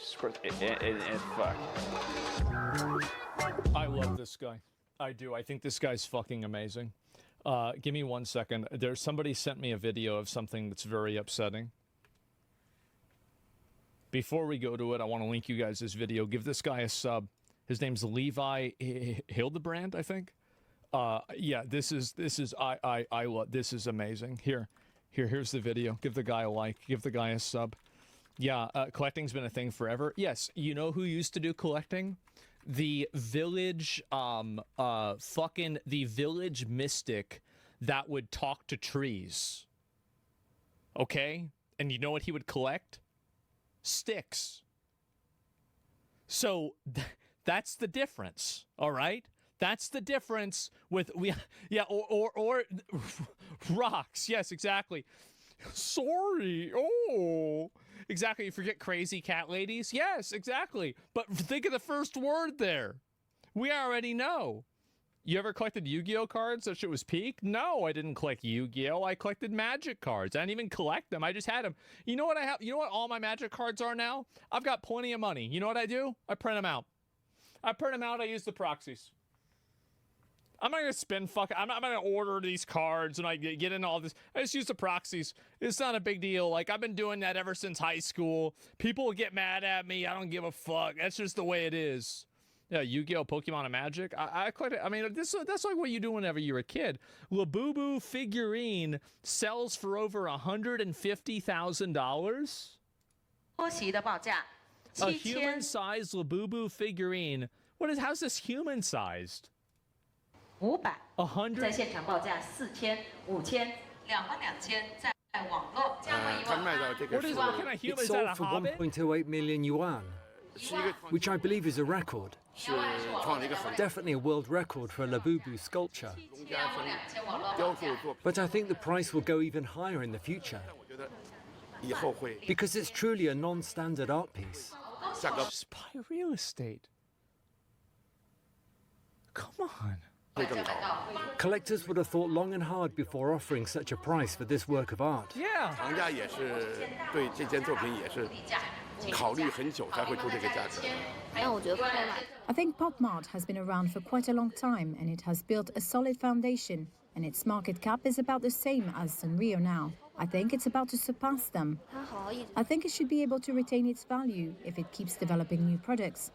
I love this guy. I do. I think this guy's fucking amazing. Give me 1 second. There's somebody sent me a video of something that's very upsetting. Before we go to it, I want to link you guys this video. Give this guy a sub. His name's Levi Hildebrand, I think. Yeah, this is I love, this is amazing. Here's the video. Give the guy a like. Give the guy a sub. Yeah, collecting's been a thing forever. Yes, you know who used to do collecting? The village, the village mystic that would talk to trees. Okay? And you know what he would collect? Sticks. So that's the difference, all right? That's the difference with or rocks. Yes, exactly. Sorry. Oh, exactly. You forget crazy cat ladies. Yes, exactly. But think of the first word there. We already know. You ever collected Yu-Gi-Oh cards? That shit was peak? No, I didn't collect Yu-Gi-Oh. I collected Magic cards. I didn't even collect them. I just had them. You know what I have? You know what all my Magic cards are now? I've got plenty of money. You know what I do? I print them out. I use the proxies. I'm not going to spend I'm not going to order these cards and I get into all this. I just use the proxies. It's not a big deal. Like, I've been doing that ever since high school. People will get mad at me. I don't give a fuck. That's just the way it is. Yeah, Yu-Gi-Oh, Pokemon, and Magic. I collected. I mean, that's like what you do whenever you're a kid. Labubu figurine sells for over $150,000. A human-sized Labubu figurine. How's this human-sized? 500 100. 在现场报价4000、5000、22000，在网络加惠1万。 It sold for 1.08 million yuan, which I believe is a record. Definitely a world record for a Labubu sculpture. But I think the price will go even higher in the future. Because it's truly a non-standard art piece. Just buy real estate. Come on. Collectors would have thought long and hard before offering such a price for this work of art. Yeah. I think pop art has been around for quite a long time and it has built a solid foundation, and its market cap is about the same as Sanrio now. I think it's about to surpass them. I think it should be able to retain its value if it keeps developing new products.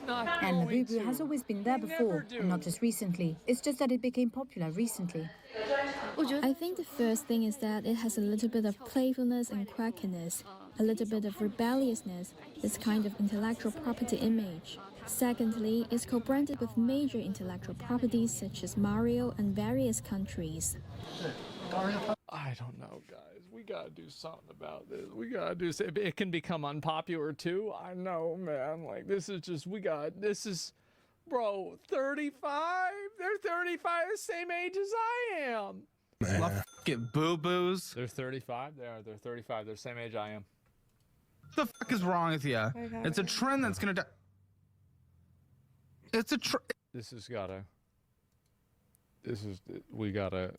And Labubu has always been there before, and not just recently. It's just that it became popular recently. I think the first thing is that it has a little bit of playfulness and quirkiness, a little bit of rebelliousness, this kind of intellectual property image. Secondly, it's co-branded with major intellectual properties such as Mario and various countries. I don't know, guys. We gotta do something about this. We gotta do something. It can become unpopular too. I know, man. Like, this is, bro, 35? They're 35, the same age as I am. Get boo-boos. They're 35? They're 35. They're the same age I am. What the fuck is wrong with you? It's a trend that's gonna die. It's a we gotta.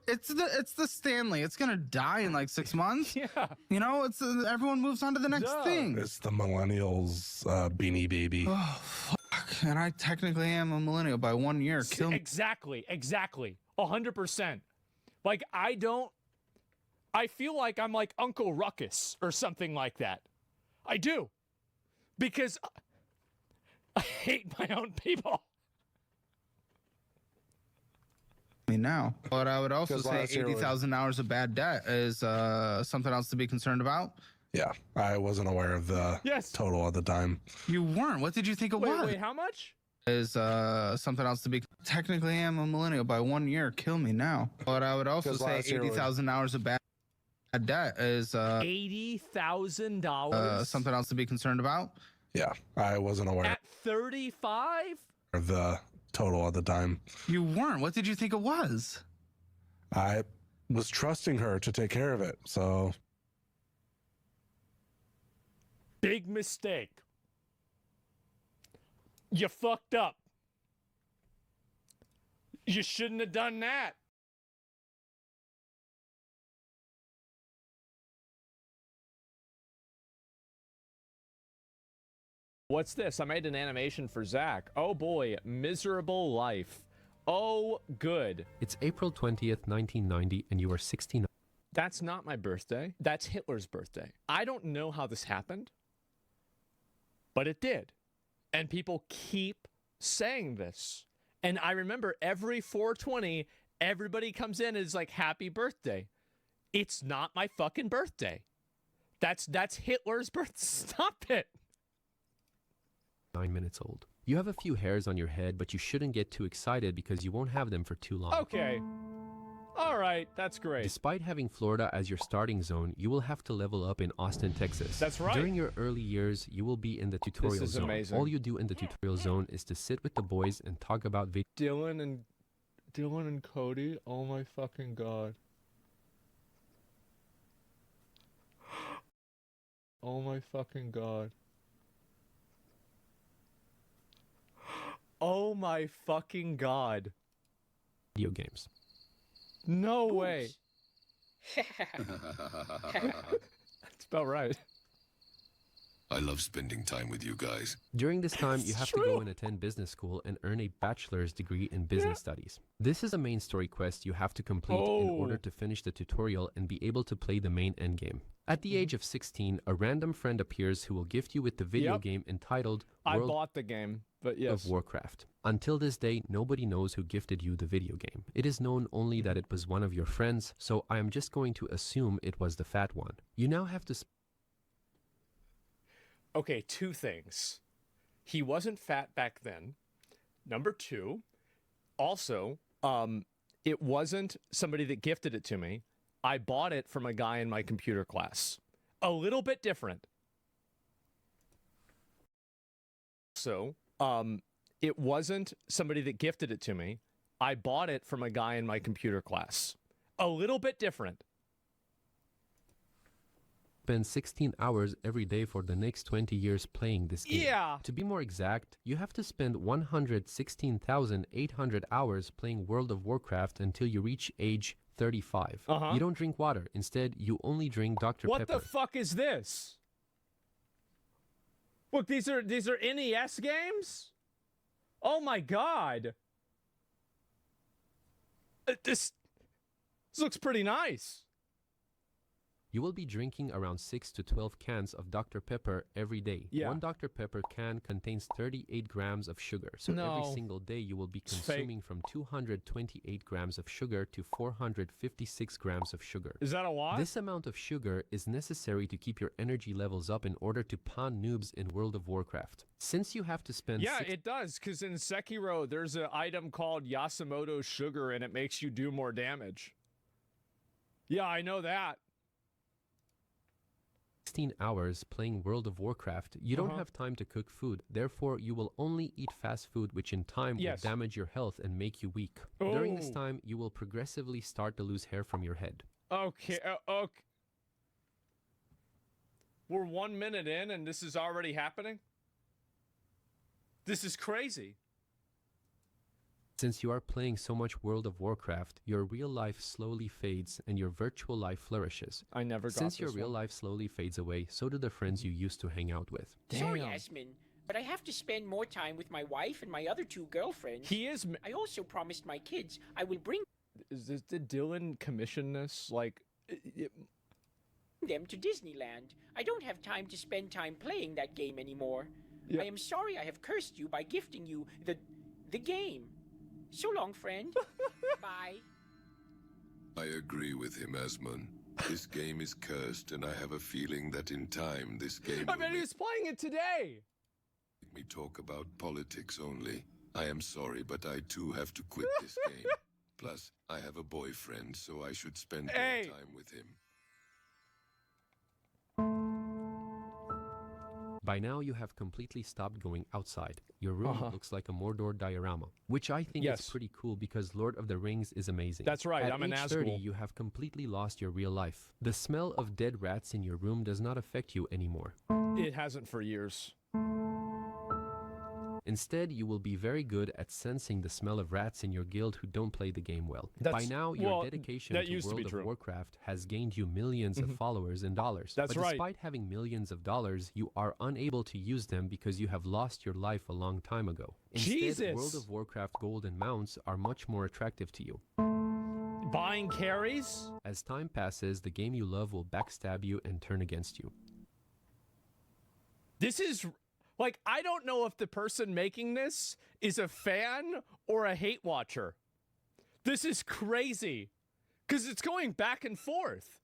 It's the Stanley. It's gonna die in like 6 months. Yeah. You know, it's everyone moves on to the next thing. It's the millennials Beanie Baby. Oh fuck! And I technically am a millennial by 1 year. Kill me. Exactly. 100%. Like, I feel like I'm like Uncle Ruckus or something like that. I do. Because I hate my own people. Now, but I would also say 80,000 hours of bad debt is something else to be concerned about. Yeah, I wasn't aware of the total at the time. You weren't. What did you think it was? Wait, how much? Is something else to be. Technically, I'm a millennial by 1 year. Kill me now. But I would also say 80,000 hours of bad debt is $80,000. Something else to be concerned about. Yeah, I wasn't aware. At 35? Of the total at the time. You weren't. What did you think it was? I was trusting her to take care of it, so. Big mistake. You fucked up. You shouldn't have done that. What's this? I made an animation for Zach. Oh boy, miserable life. Oh, good. It's April 20th, 1990, and you are 69. That's not my birthday. That's Hitler's birthday. I don't know how this happened, but it did. And people keep saying this. And I remember every 420, everybody comes in and is like, happy birthday. It's not my fucking birthday. That's Hitler's birthday. Stop it. 9 minutes old. You have a few hairs on your head, but you shouldn't get too excited because you won't have them for too long. Okay. All right, that's great. Despite having Florida as your starting zone, you will have to level up in Austin, Texas. That's right. During your early years, you will be in the tutorial This is zone. amazing. All you do in the tutorial zone is to sit with the boys and talk about video. Dylan and Cody, oh my fucking god. Oh my fucking god. Oh my fucking god. Video games. No way. That's about right. I love spending time with you guys. During this time, you have to go and attend business school and earn a bachelor's degree in business studies. This is a main story quest you have to complete in order to finish the tutorial and be able to play the main endgame. At the age of 16, a random friend appears who will gift you with the video game entitled I bought the game, but yes. of Warcraft. Until this day, nobody knows who gifted you the video game. It is known only that it was one of your friends, so I am just going to assume it was the fat one. You now have to... Okay, two things. He wasn't fat back then. Number two, also, it wasn't somebody that gifted it to me. I bought it from a guy in my computer class. A little bit different. So, it wasn't somebody that gifted it to me. I bought it from a guy in my computer class. A little bit different. Spend 16 hours every day for the next 20 years playing this game. Yeah. To be more exact, you have to spend 116,800 hours playing World of Warcraft until you reach age 35. You don't drink water. Instead, you only drink Dr. What Pepper. the fuck is this? Look, these are NES games? Oh my god. This looks pretty nice. You will be drinking around 6 to 12 cans of Dr. Pepper every day. Yeah. One Dr. Pepper can contains 38 grams of sugar. So every single day you will be consuming from 228 grams of sugar to 456 grams of sugar. Is that a lot? This amount of sugar is necessary to keep your energy levels up in order to pound noobs in World of Warcraft. Since you have to spend... Yeah, it does, because in Sekiro, there's an item called Yasumoto sugar, and it makes you do more damage. Yeah, I know that. 16 hours playing World of Warcraft, you don't have time to cook food. Therefore, you will only eat fast food, which in time will damage your health and make you weak. During this time, you will progressively start to lose hair from your head. Okay, okay. We're 1 minute in and this is already happening? This is crazy. Since you are playing so much World of Warcraft, your real life slowly fades and your virtual life flourishes. I never got Since your this real one. life slowly fades away, so do the friends you used to hang out with. Sorry, Yasmin, but I have to spend more time with my wife and my other two girlfriends. I also promised my kids I will bring Did Dylan commission this? Like... them to Disneyland. I don't have time to spend time playing that game anymore. Yeah. I am sorry I have cursed you by gifting you the game. So long, friend. Bye. I agree with him, Asmon. This game is cursed, and I have a feeling that in time this game I bet he was playing it today! make me talk about politics only. I am sorry, but I too have to quit this game. Plus, I have a boyfriend, so I should spend more time with him. By now, you have completely stopped going outside. Your room looks like a Mordor diorama, which I think is pretty cool because Lord of the Rings is amazing. That's right, At I'm an age Nazgul. 30, you have completely lost your real life. The smell of dead rats in your room does not affect you anymore. It hasn't for years. Instead, you will be very good at sensing the smell of rats in your guild who don't play the game well. By That's- now, your well, dedication that to used to be World of true. Warcraft has gained you millions of followers and dollars. That's but right. despite having millions of dollars, you are unable to use them because you have lost your life a long time ago. Instead, Jesus! World of Warcraft gold and mounts are much more attractive to you. Buying carries? As time passes, the game you love will backstab you and turn against you. This is... Like, I don't know if the person making this is a fan or a hate watcher. This is crazy because it's going back and forth.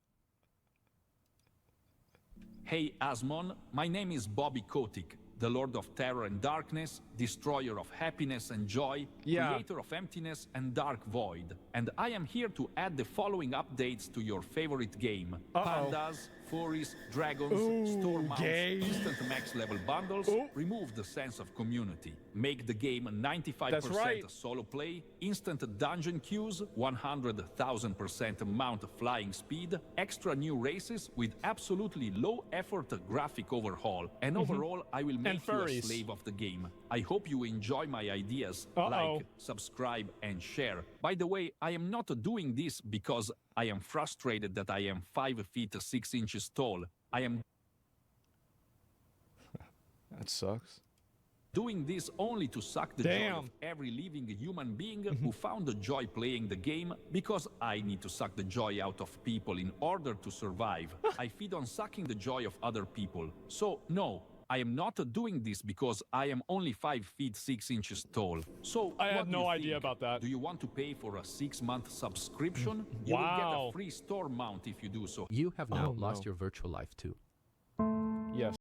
Hey, Asmon, my name is Bobby Kotick, the Lord of Terror and Darkness, Destroyer of Happiness and Joy, Creator of Emptiness and Dark Void. And I am here to add the following updates to your favorite game. Pandas, furries, dragons, store mounts, instant max level bundles, remove the sense of community. Make the game 95% solo play, instant dungeon queues, 100,000% mount flying speed, extra new races with absolutely low effort graphic overhaul, and overall I will make you a slave of the game. I hope you enjoy my ideas. Like, subscribe, and share. By the way, I am not doing this because I am frustrated that I am 5 feet 6 inches tall. I am that sucks. Doing this only to suck the joy of every living human being who found the joy playing the game, because I need to suck the joy out of people in order to survive. I feed on sucking the joy of other people. So, no, I am not doing this because I am only 5 feet 6 inches tall. So, I had no idea about that. Do you want to pay for a 6-month subscription? You will get a free store mount if you do so. You have now lost your virtual life too. Yes.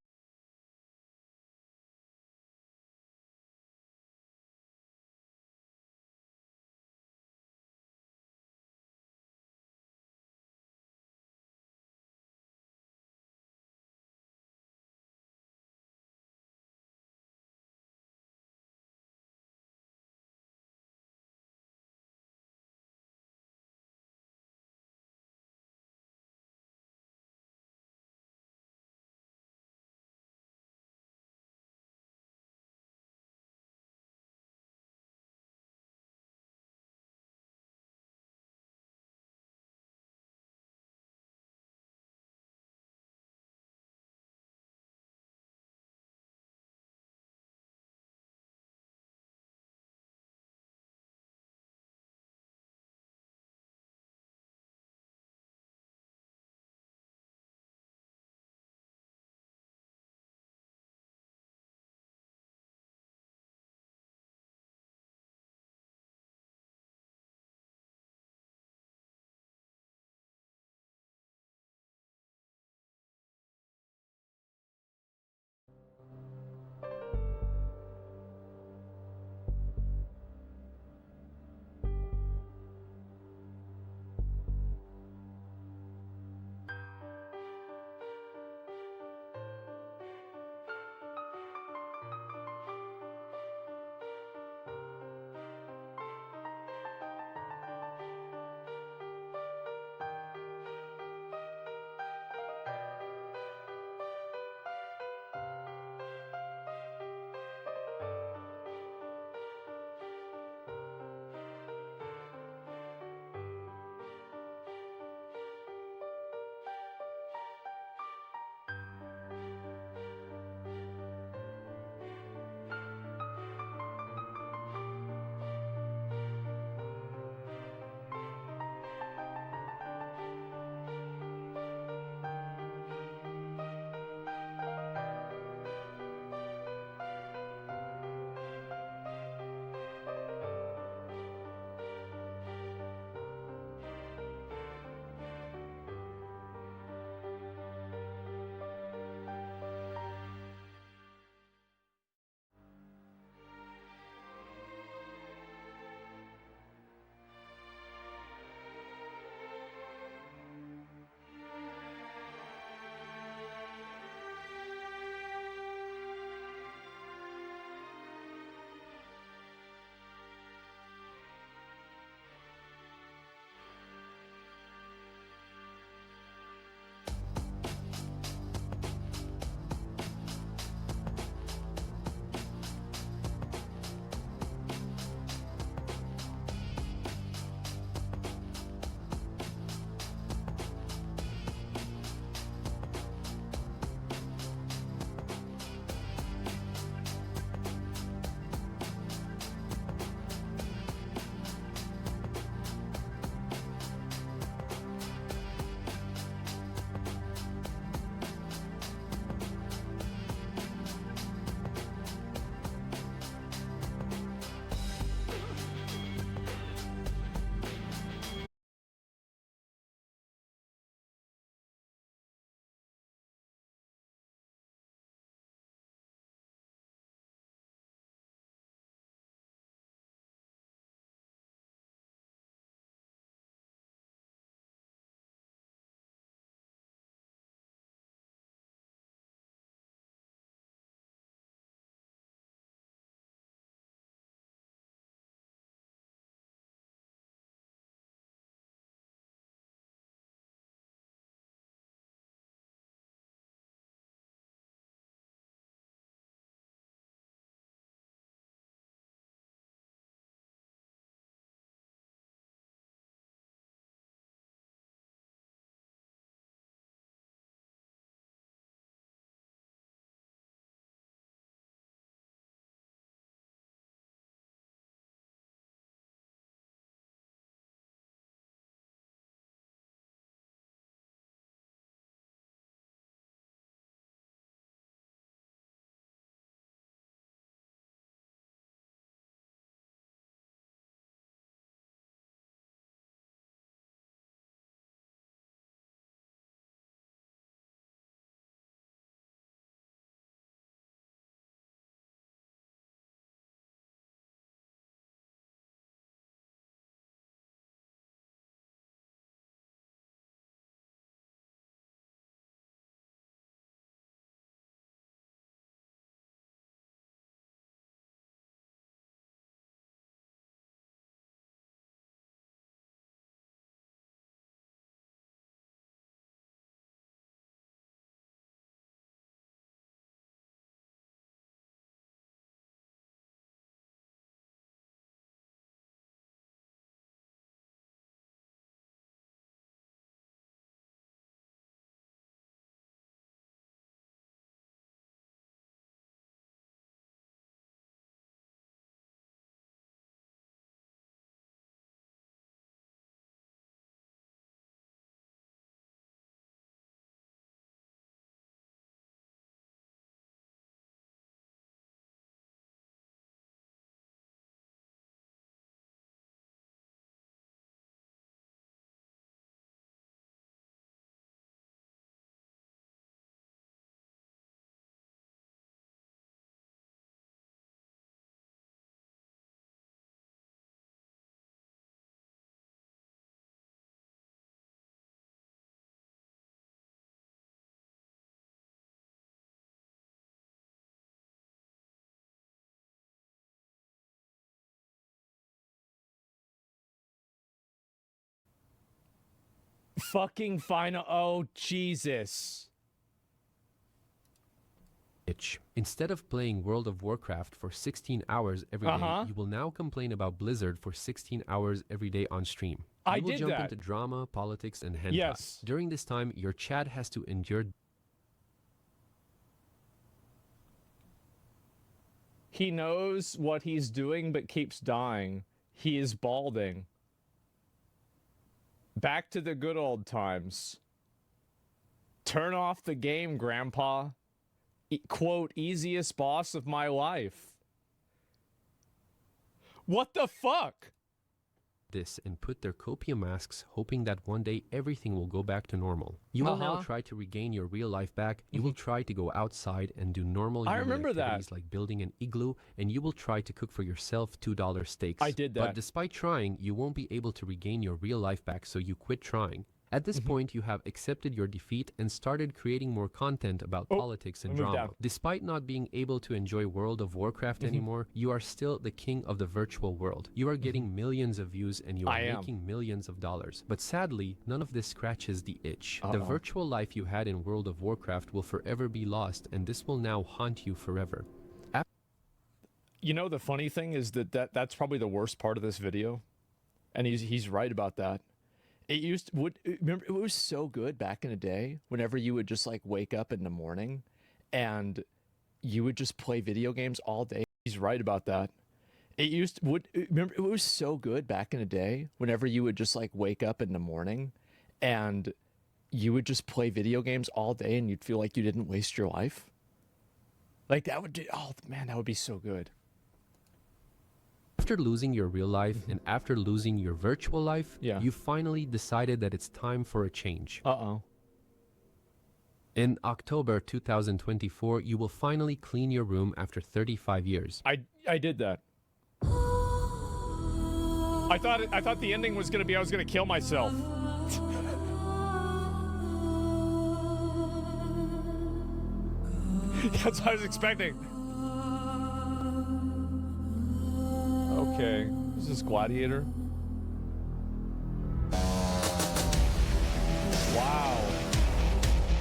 fucking final. Oh, Jesus. Instead of playing World of Warcraft for 16 hours every day, you will now complain about Blizzard for 16 hours every day on stream. You will jump into drama, politics, and hentai. Yes. During this time, your chat has to endure. He knows what he's doing, but keeps dying. He is balding. Back to the good old times. Turn off the game, Grandpa. Quote, easiest boss of my life. What the fuck? This and put their copium masks, hoping that one day everything will go back to normal. You will now try to regain your real life back. You will try to go outside and do normal human activities like building an igloo, and you will try to cook for yourself $2 steaks. I did that. But despite trying, you won't be able to regain your real life back, so you quit trying. At this point, you have accepted your defeat and started creating more content about politics and drama. Despite not being able to enjoy World of Warcraft anymore, you are still the king of the virtual world. You are getting millions of views and you are making millions of dollars. But sadly, none of this scratches the itch. The virtual life you had in World of Warcraft will forever be lost, and this will now haunt you forever. You know, the funny thing is that's probably the worst part of this video. And he's right about that. Remember, it was so good back in the day whenever you would just like wake up in the morning and you would just play video games all day. He's right about that. Remember, it was so good back in the day whenever you would just like wake up in the morning and you would just play video games all day and you'd feel like you didn't waste your life. Like that would oh man, that would be so good. After losing your real life and after losing your virtual life, you finally decided that it's time for a change. In October 2024, you will finally clean your room after 35 years. I did that. I thought the ending was gonna be I was gonna kill myself. That's what I was expecting. Okay, is this Gladiator? Wow.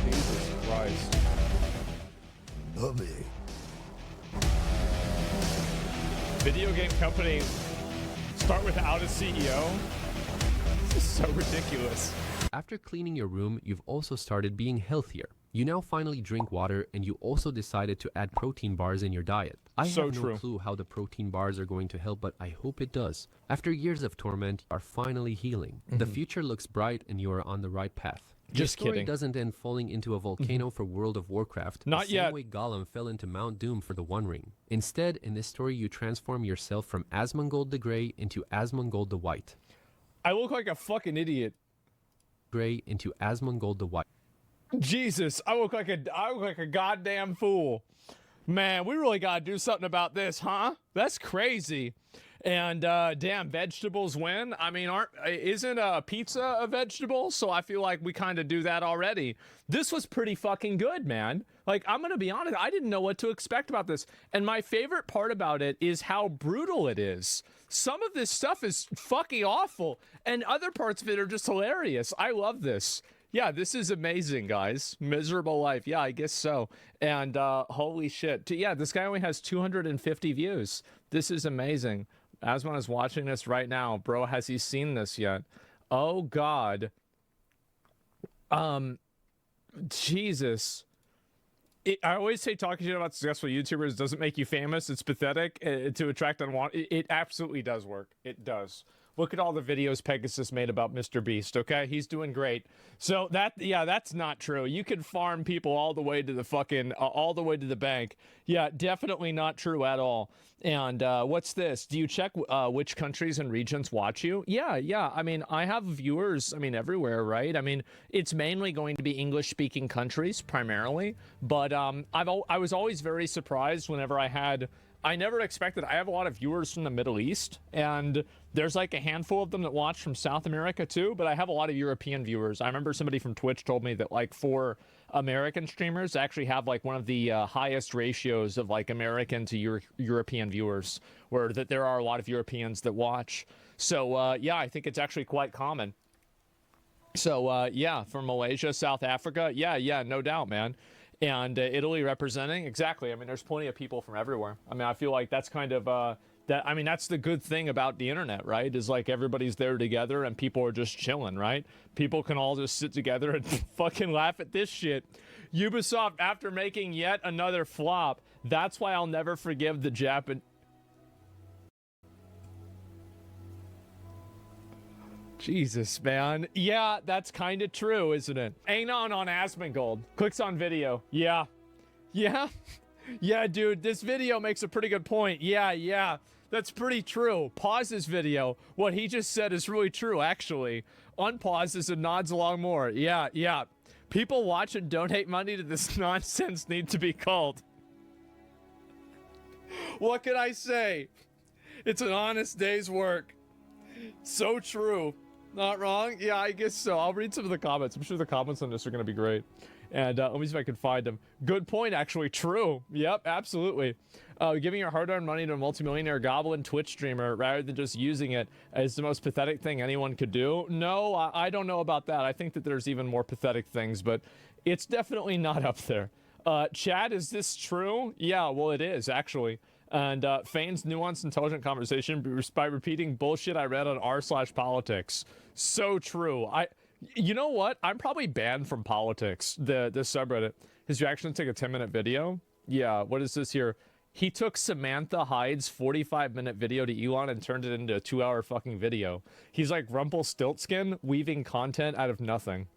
Jesus Christ. Video game company start without a CEO? This is so ridiculous. After cleaning your room, you've also started being healthier. You now finally drink water, and you also decided to add protein bars in your diet. I have no clue how the protein bars are going to help, but I hope it does. After years of torment, you are finally healing. The future looks bright, and you are on the right path. Just kidding. kidding. Doesn't end falling into a volcano for World of Warcraft. Not the yet. same way Gollum fell into Mount Doom for the One Ring. Instead, in this story, you transform yourself from Asmongold the Grey into Asmongold the White. I look like a fucking idiot. Grey into Asmongold the White. Jesus, I look like a goddamn fool. Man, we really gotta do something about this, huh? That's crazy. And damn, vegetables win. I mean, isn't a pizza a vegetable? So I feel like we kind of do that already. This was pretty fucking good, man. Like, I'm gonna be honest, I didn't know what to expect about this. And my favorite part about it is how brutal it is. Some of this stuff is fucking awful, and other parts of it are just hilarious. I love this. Yeah, this is amazing, guys. Miserable life. Yeah, I guess so. And holy shit. Yeah, this guy only has 250 views. This is amazing. Asmon is watching this right now. Bro, has he seen this yet? Oh, God. Jesus. I always say talking shit about successful YouTubers doesn't make you famous. It's pathetic to attract unwanted. It absolutely does work. It does. Look at all the videos Pegasus made about Mr. Beast, okay? He's doing great. So that's not true. You can farm people all the way to the fucking, all the way to the bank. Yeah, definitely not true at all. And what's this? Do you check which countries and regions watch you? Yeah. I mean, I have viewers, everywhere, right? I mean, it's mainly going to be English-speaking countries, primarily. But I was always very surprised whenever I never expected. I have a lot of viewers from the Middle East, and there's like a handful of them that watch from South America too, but I have a lot of European viewers. I remember somebody from Twitch told me that like for American streamers actually have like one of the highest ratios of like American to European viewers, where that there are a lot of Europeans that watch. So yeah, I think it's actually quite common. So, yeah, from Malaysia, South Africa. Yeah, no doubt, man. And Italy representing. Exactly. I mean, there's plenty of people from everywhere. I mean, I feel like that's kind of, that's the good thing about the internet, right? Is like everybody's there together and people are just chilling, right? People can all just sit together and fucking laugh at this shit. Ubisoft, after making yet another flop, that's why I'll never forgive the Japan. Jesus, man. Yeah, that's kind of true, isn't it? Anon on Asmongold. Clicks on video. Yeah. Yeah. Yeah, dude, this video makes a pretty good point. Yeah. That's pretty true. Pause this video. What he just said is really true, actually. Unpause this and nods along more. Yeah. People watch and donate money to this nonsense need to be called. What can I say? It's an honest day's work. So true. Not wrong? Yeah, I guess so. I'll read some of the comments. I'm sure the comments on this are going to be great. And let me see if I can find them. Good point, actually. True. Yep, absolutely. Giving your hard-earned money to a multimillionaire goblin Twitch streamer rather than just using it is the most pathetic thing anyone could do. No, I don't know about that. I think that there's even more pathetic things, but it's definitely not up there. Chad, is this true? Yeah, well, it is, actually. And feigns nuanced, intelligent conversation by repeating bullshit I read on r/politics. So true. You know what? I'm probably banned from politics, the subreddit. His reaction to take a 10-minute video? Yeah, what is this here? He took Samantha Hyde's 45-minute video to Elon and turned it into a 2-hour fucking video. He's like Rumpelstiltskin, weaving content out of nothing.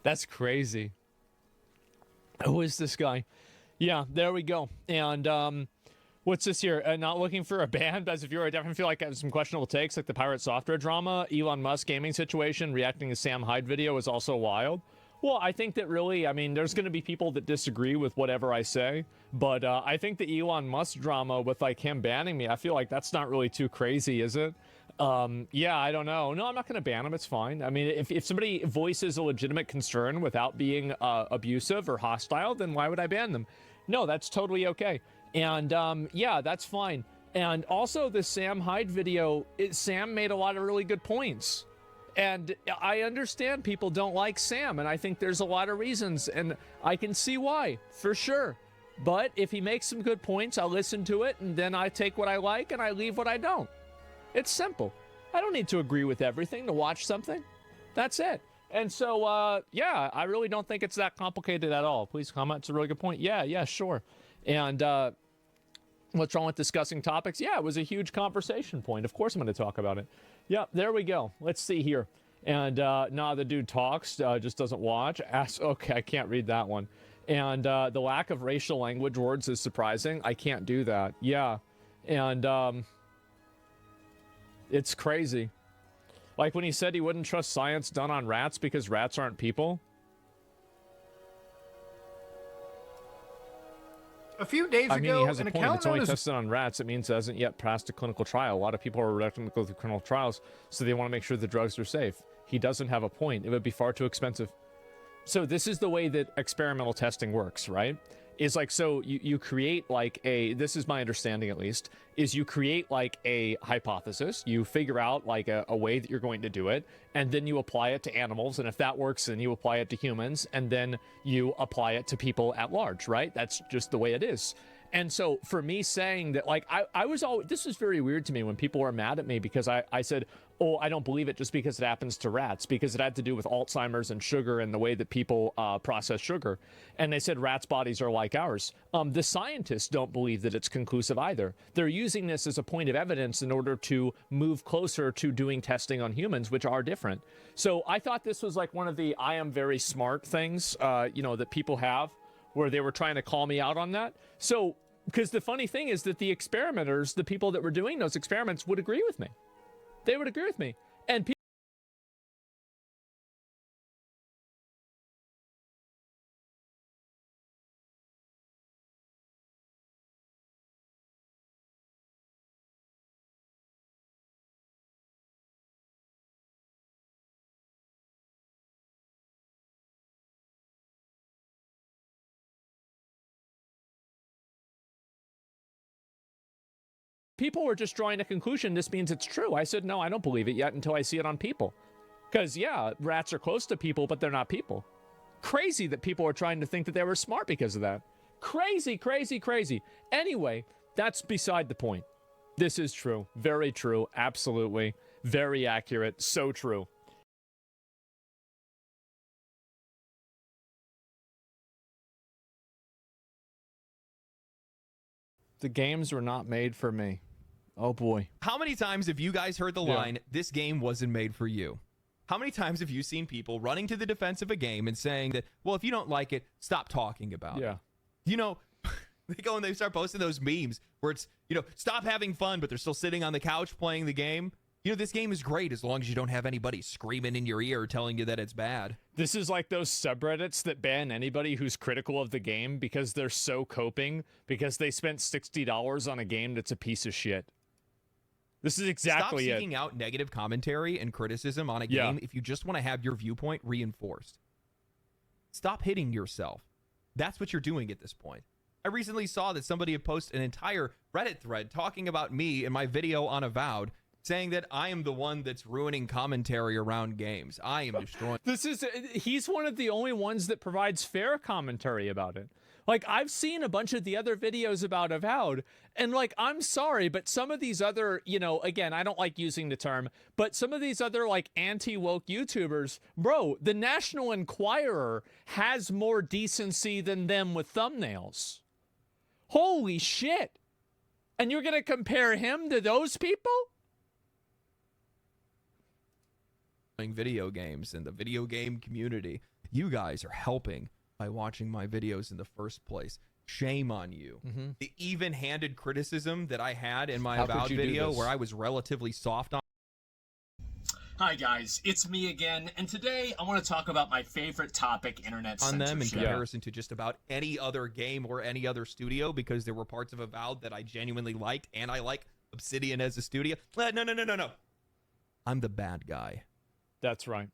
That's crazy. Who is this guy? Yeah, there we go. And what's this here? Not looking for a ban, but as if you're, I definitely feel like I have some questionable takes, like the pirate software drama, Elon Musk gaming situation, reacting to Sam Hyde video is also wild. Well, I think that really, I mean, there's going to be people that disagree with whatever I say, but I think the Elon Musk drama with like him banning me, I feel like that's not really too crazy, is it? Yeah, I don't know. No, I'm not going to ban him. It's fine. I mean, if somebody voices a legitimate concern without being abusive or hostile, then why would I ban them? No, that's totally okay. And yeah, that's fine. And also the Sam Hyde video, Sam made a lot of really good points. And I understand people don't like Sam, and I think there's a lot of reasons, and I can see why, for sure. But if he makes some good points, I'll listen to it, and then I take what I like and I leave what I don't. It's simple. I don't need to agree with everything to watch something. That's it. And so, yeah, I really don't think it's that complicated at all. Please comment. It's a really good point. Yeah, sure. And what's wrong with discussing topics? Yeah, it was a huge conversation point. Of course I'm going to talk about it. Yeah, there we go. Let's see here. And nah, the dude talks, just doesn't watch. Okay, I can't read that one. And the lack of racial language words is surprising. I can't do that. Yeah. And it's crazy. Like when he said he wouldn't trust science done on rats because rats aren't people. A few days ago, he has a point. It's only tested on rats. It means it hasn't yet passed a clinical trial. A lot of people are reluctant to go through clinical trials, so they want to make sure the drugs are safe. He doesn't have a point. It would be far too expensive. So this is the way that experimental testing works, right? Is like, so you create like this is my understanding at least, is you create like a hypothesis, you figure out like a way that you're going to do it, and then you apply it to animals, and if that works, then you apply it to humans, and then you apply it to people at large, right? That's just the way it is. And so for me saying that, like, I was always, this was very weird to me when people were mad at me because I said, oh, I don't believe it just because it happens to rats, because it had to do with Alzheimer's and sugar and the way that people process sugar. And they said rats' bodies are like ours. The scientists don't believe that it's conclusive either. They're using this as a point of evidence in order to move closer to doing testing on humans, which are different. So I thought this was like one of the I am very smart things, you know, that people have, where they were trying to call me out on that. So, because the funny thing is that the experimenters, the people that were doing those experiments would agree with me. They would agree with me. And people people were just drawing a conclusion. This means it's true. I said, no, I don't believe it yet until I see it on people. Because, yeah, rats are close to people, but they're not people. Crazy that people are trying to think that they were smart because of that. Crazy, crazy, crazy. Anyway, that's beside the point. This is true. Very true. Absolutely. Very accurate. So true. The games were not made for me. Oh, boy. How many times have you guys heard the line, this game wasn't made for you? How many times have you seen people running to the defense of a game and saying that, well, if you don't like it, stop talking about it? You know, they go and they start posting those memes where it's, you know, stop having fun, but they're still sitting on the couch playing the game. You know, this game is great as long as you don't have anybody screaming in your ear telling you that it's bad. This is like those subreddits that ban anybody who's critical of the game because they're so coping because they spent $60 on a game that's a piece of shit. This is exactly Stop seeking out negative commentary and criticism on a game if you just want to have your viewpoint reinforced. Stop hitting yourself. That's what you're doing at this point. I recently saw that somebody had posted an entire Reddit thread talking about me in my video on Avowed, saying that I am the one that's ruining commentary around games. I am destroying. He's one of the only ones that provides fair commentary about it. Like, I've seen a bunch of the other videos about Avowed, and, like, I'm sorry, but some of these other, you know, again, I don't like using the term, but some of these other, like, anti-woke YouTubers, bro, the National Enquirer has more decency than them with thumbnails. Holy shit. And you're going to compare him to those people? Video games and the video game community. You guys are helping by watching my videos in the first place. Shame on you. The even-handed criticism that I had in my Avowed video where I was relatively soft on. Hi guys, it's me again, and today I want to talk about my favorite topic, internet on them in censorship. comparison to just about any other game or any other studio, because there were parts of Avowed that I genuinely liked, and I like Obsidian as a studio. No. I'm the bad guy. That's right.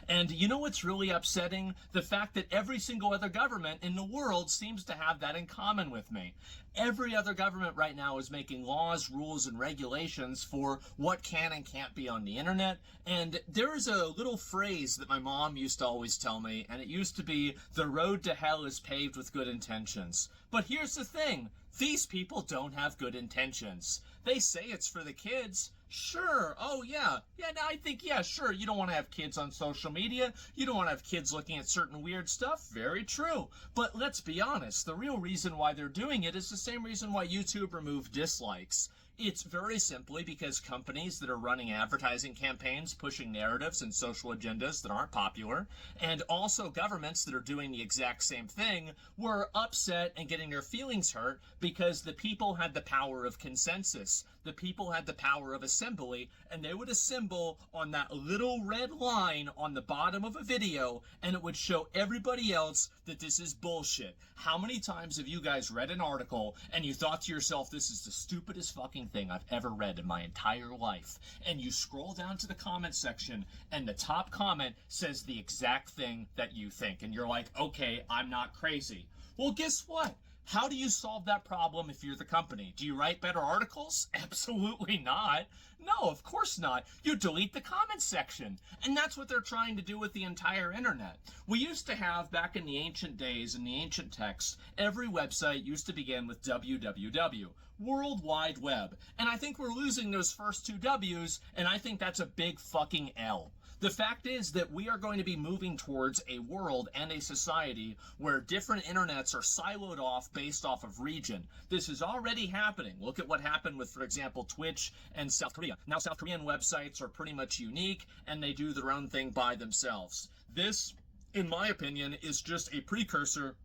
And you know what's really upsetting? The fact that every single other government in the world seems to have that in common with me. Every other government right now is making laws, rules, and regulations for what can and can't be on the internet. And there is a little phrase that my mom used to always tell me, and it used to be, the road to hell is paved with good intentions. But here's the thing. These people don't have good intentions. They say it's for the kids. Sure. Oh, yeah. Yeah, no, I think, yeah, sure. You don't want to have kids on social media. You don't want to have kids looking at certain weird stuff. Very true. But let's be honest. The real reason why they're doing it is the same reason why YouTube removed dislikes. It's very simply because companies that are running advertising campaigns, pushing narratives and social agendas that aren't popular, and also governments that are doing the exact same thing, were upset and getting their feelings hurt because the people had the power of consensus. The people had the power of assembly, and they would assemble on that little red line on the bottom of a video, and it would show everybody else that this is bullshit. How many times have you guys read an article and you thought to yourself, this is the stupidest fucking thing I've ever read in my entire life? And you scroll down to the comment section, and the top comment says the exact thing that you think, and you're like, okay, I'm not crazy. Well, guess what? How do you solve that problem if you're the company? Do you write better articles? Absolutely not. No, of course not. You delete the comments section. And that's what they're trying to do with the entire internet. We used to have, back in the ancient days, in the ancient texts, every website used to begin with www. World Wide Web. And I think we're losing those first two W's, and I think that's a big fucking L. The fact is that we are going to be moving towards a world and a society where different internets are siloed off based off of region. This is already happening. Look at what happened with, for example, Twitch and South Korea. Now, South Korean websites are pretty much unique, and they do their own thing by themselves. This, in my opinion, is just a precursor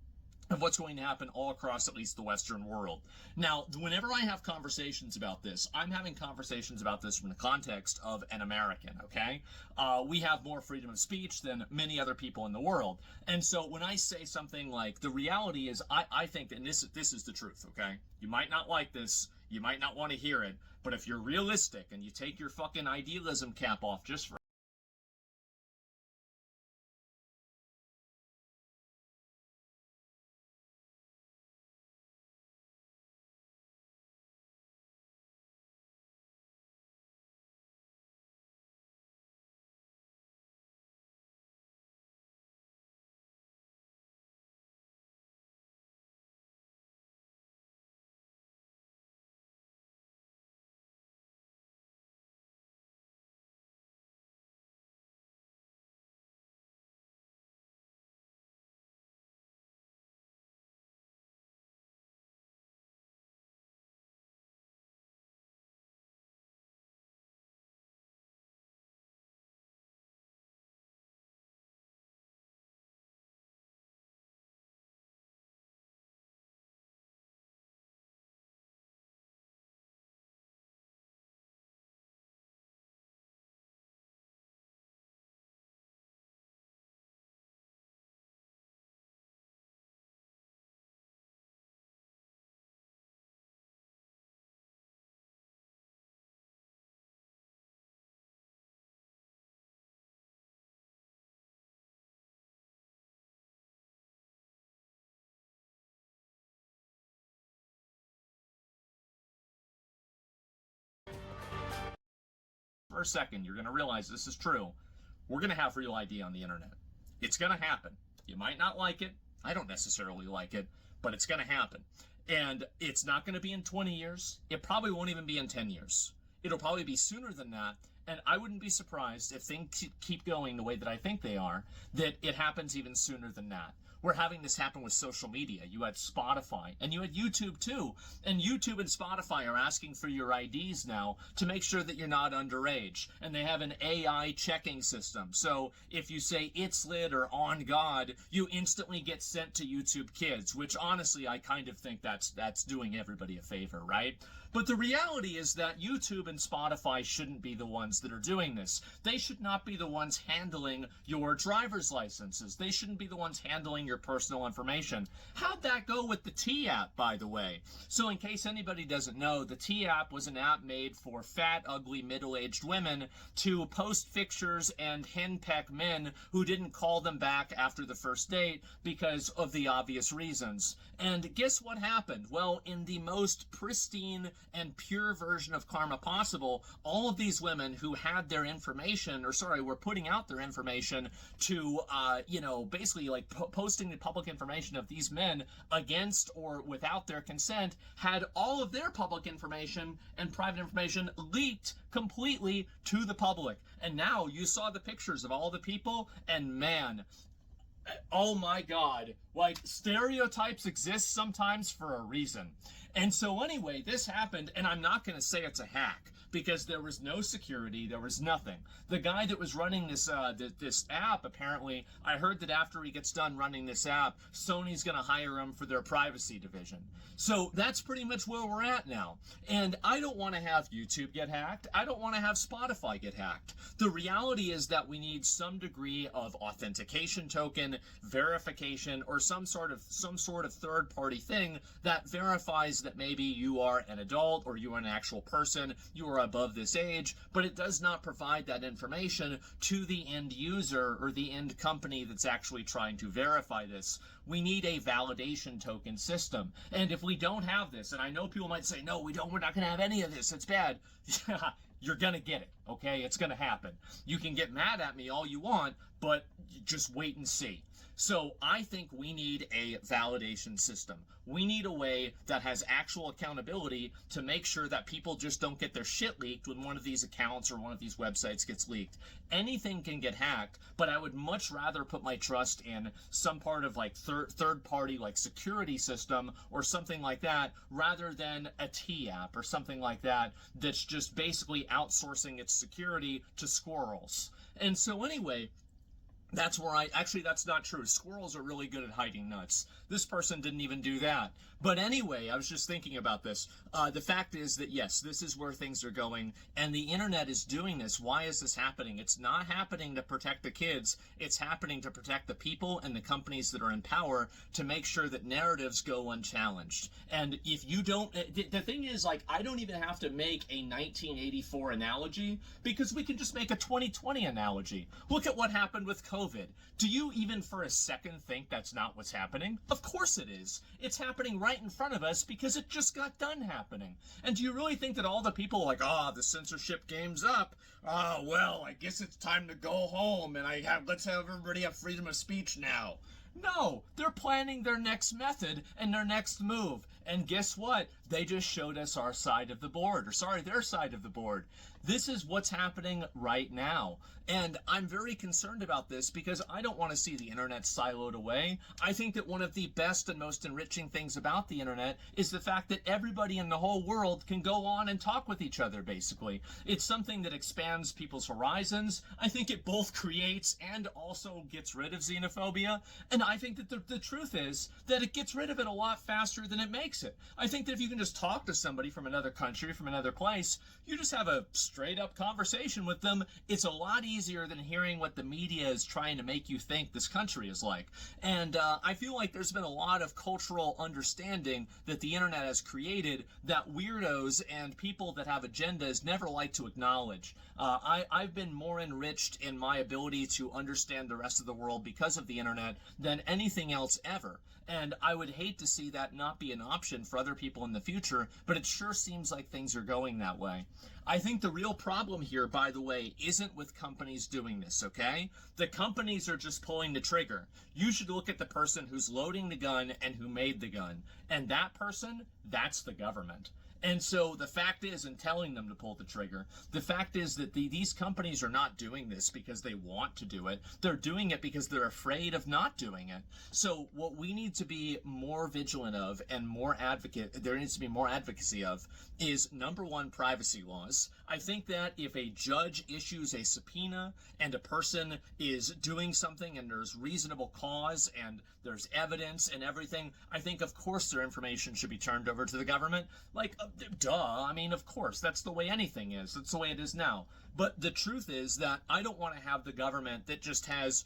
of what's going to happen all across at least the Western world. Now, whenever I have conversations about this, I'm having conversations about this from the context of an American, okay? We have more freedom of speech than many other people in the world. And so when I say something like, the reality is, I think, and this is the truth, okay? You might not like this, you might not want to hear it, but if you're realistic and you take your fucking idealism cap off just for for a second, you're going to realize this is true. We're going to have real ID on the internet. It's going to happen. You might not like it. I don't necessarily like it, but it's going to happen. And it's not going to be in 20 years. It probably won't even be in 10 years. It'll probably be sooner than that. And I wouldn't be surprised if things keep going the way that I think they are, that it happens even sooner than that. We're having this happen with social media. You had Spotify, and you had YouTube too. And YouTube and Spotify are asking for your IDs now to make sure that you're not underage. And they have an AI checking system. So if you say it's lit or on God, you instantly get sent to YouTube Kids, which honestly, I kind of think that's doing everybody a favor, right? But the reality is that YouTube and Spotify shouldn't be the ones that are doing this. They should not be the ones handling your driver's licenses. They shouldn't be the ones handling your personal information. How'd that go with the T app, by the way? So in case anybody doesn't know, the T app was an app made for fat, ugly, middle-aged women to post pictures and henpeck men who didn't call them back after the first date because of the obvious reasons. And guess what happened? Well, in the most pristine and pure version of karma possible, all of these women who had their information, were putting out their information to, basically like posting the public information of these men against or without their consent, had all of their public information and private information leaked completely to the public. And now you saw the pictures of all the people, and man, oh my God, like stereotypes exist sometimes for a reason. And so anyway, this happened, and I'm not going to say it's a hack because there was no security, there was nothing. The guy that was running this this app, apparently, I heard that after he gets done running this app, Sony's going to hire him for their privacy division. So that's pretty much where we're at now. And I don't want to have YouTube get hacked. I don't want to have Spotify get hacked. The reality is that we need some degree of authentication token, verification, or some sort of third-party thing that verifies that maybe you are an adult or you are an actual person, you are above this age, but it does not provide that information to the end user or the end company that's actually trying to verify this. We need a validation token system. And if we don't have this, and I know people might say, no, we're not going to have any of this, it's bad. You're going to get it, okay? It's going to happen. You can get mad at me all you want, but just wait and see. So I think we need a validation system. We need a way that has actual accountability to make sure that people just don't get their shit leaked when one of these accounts or one of these websites gets leaked. Anything can get hacked, but I would much rather put my trust in some part of like third party like security system or something like that rather than a T app or something like that that's just basically outsourcing its security to squirrels. And so anyway, that's where actually, that's not true. Squirrels are really good at hiding nuts. This person didn't even do that. But anyway, I was just thinking about this. The fact is that, yes, this is where things are going, and the internet is doing this. Why is this happening? It's not happening to protect the kids. It's happening to protect the people and the companies that are in power to make sure that narratives go unchallenged. And if you don't, the thing is, like, I don't even have to make a 1984 analogy because we can just make a 2020 analogy. Look at what happened with COVID. Do you even for a second think that's not what's happening? Of course it is. It's happening right in front of us because it just got done happening. And do you really think that all the people are like, the censorship game's up. Well, I guess it's time to go home and let's have everybody have freedom of speech now. No, they're planning their next method and their next move. And guess what? They just showed us our side of the board, their side of the board. This is what's happening right now. And I'm very concerned about this because I don't want to see the internet siloed away. I think that one of the best and most enriching things about the internet is the fact that everybody in the whole world can go on and talk with each other, basically. It's something that expands people's horizons. I think it both creates and also gets rid of xenophobia. And I think that the truth is that it gets rid of it a lot faster than it makes it. I think that if you can just talk to somebody from another country, from another place, you just have a straight up conversation with them. It's a lot easier than hearing what the media is trying to make you think this country is like. And I feel like there's been a lot of cultural understanding that the internet has created that weirdos and people that have agendas never like to acknowledge. I've been more enriched in my ability to understand the rest of the world because of the internet than anything else ever. And I would hate to see that not be an option for other people in the future, but it sure seems like things are going that way. I think the real problem here, by the way, isn't with companies doing this, okay? The companies are just pulling the trigger. You should look at the person who's loading the gun and who made the gun. And that person, that's the government. And so the fact is, in telling them to pull the trigger, the fact is that these companies are not doing this because they want to do it. They're doing it because they're afraid of not doing it. So what we need to be more vigilant of and there needs to be more advocacy of is, number one, privacy laws. I think that if a judge issues a subpoena and a person is doing something and there's reasonable cause and there's evidence and everything, I think, of course, their information should be turned over to the government. Like, duh. I mean, of course, that's the way anything is. That's the way it is now. But the truth is that I don't want to have the government that just has,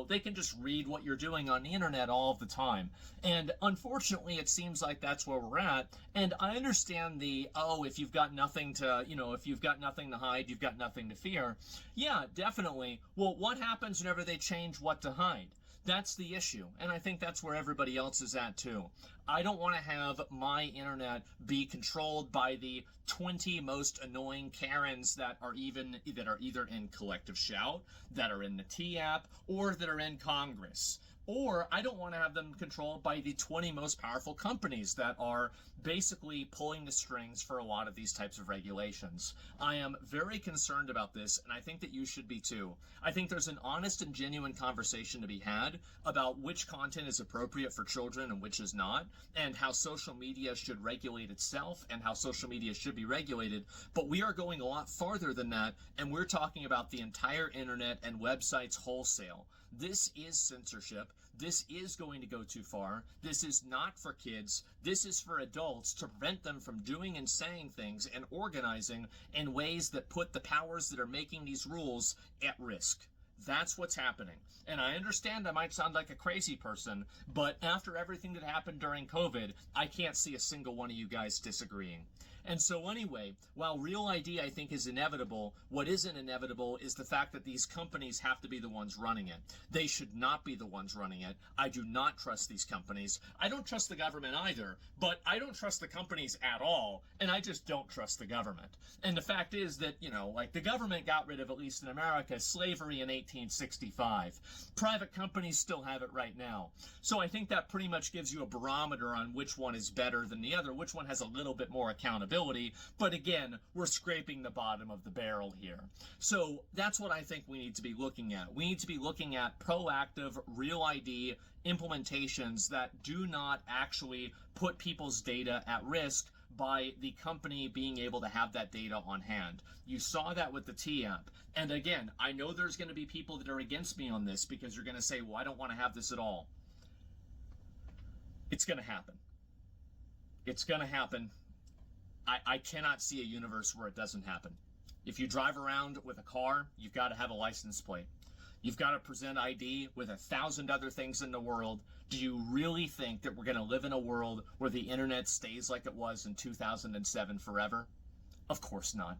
they can just read what you're doing on the internet all of the time. And unfortunately, it seems like that's where we're at. And I understand if you've got nothing to, if you've got nothing to hide, you've got nothing to fear. Yeah, definitely. Well, what happens whenever they change what to hide? That's the issue. And I think that's where everybody else is at too. I don't want to have my internet be controlled by the 20 most annoying Karens that are either in Collective Shout, that are in the T app, or that are in Congress. Or I don't want to have them controlled by the 20 most powerful companies that are basically pulling the strings for a lot of these types of regulations. I am very concerned about this, and I think that you should be too. I think there's an honest and genuine conversation to be had about which content is appropriate for children and which is not, and how social media should regulate itself and how social media should be regulated. But we are going a lot farther than that, and we're talking about the entire internet and websites wholesale. This is censorship. This is going to go too far. This is not for kids. This is for adults to prevent them from doing and saying things and organizing in ways that put the powers that are making these rules at risk. That's what's happening. And I understand I might sound like a crazy person, but after everything that happened during COVID, I can't see a single one of you guys disagreeing. And so anyway, while Real ID, I think, is inevitable, what isn't inevitable is the fact that these companies have to be the ones running it. They should not be the ones running it. I do not trust these companies. I don't trust the government either, but I don't trust the companies at all, and I just don't trust the government. And the fact is that, the government got rid of, at least in America, slavery in 1865. Private companies still have it right now. So I think that pretty much gives you a barometer on which one is better than the other, which one has a little bit more accountability. But again, we're scraping the bottom of the barrel here. So that's what I think we need to be looking at. We need to be looking at proactive Real ID implementations that do not actually put people's data at risk by the company being able to have that data on hand. You saw that with the T app. And again, I know there's going to be people that are against me on this because you're going to say, well, I don't want to have this at all. It's going to happen. It's going to happen. I cannot see a universe where it doesn't happen. If you drive around with a car, you've got to have a license plate. You've got to present ID with 1,000 other things in the world. Do you really think that we're going to live in a world where the internet stays like it was in 2007 forever? Of course not.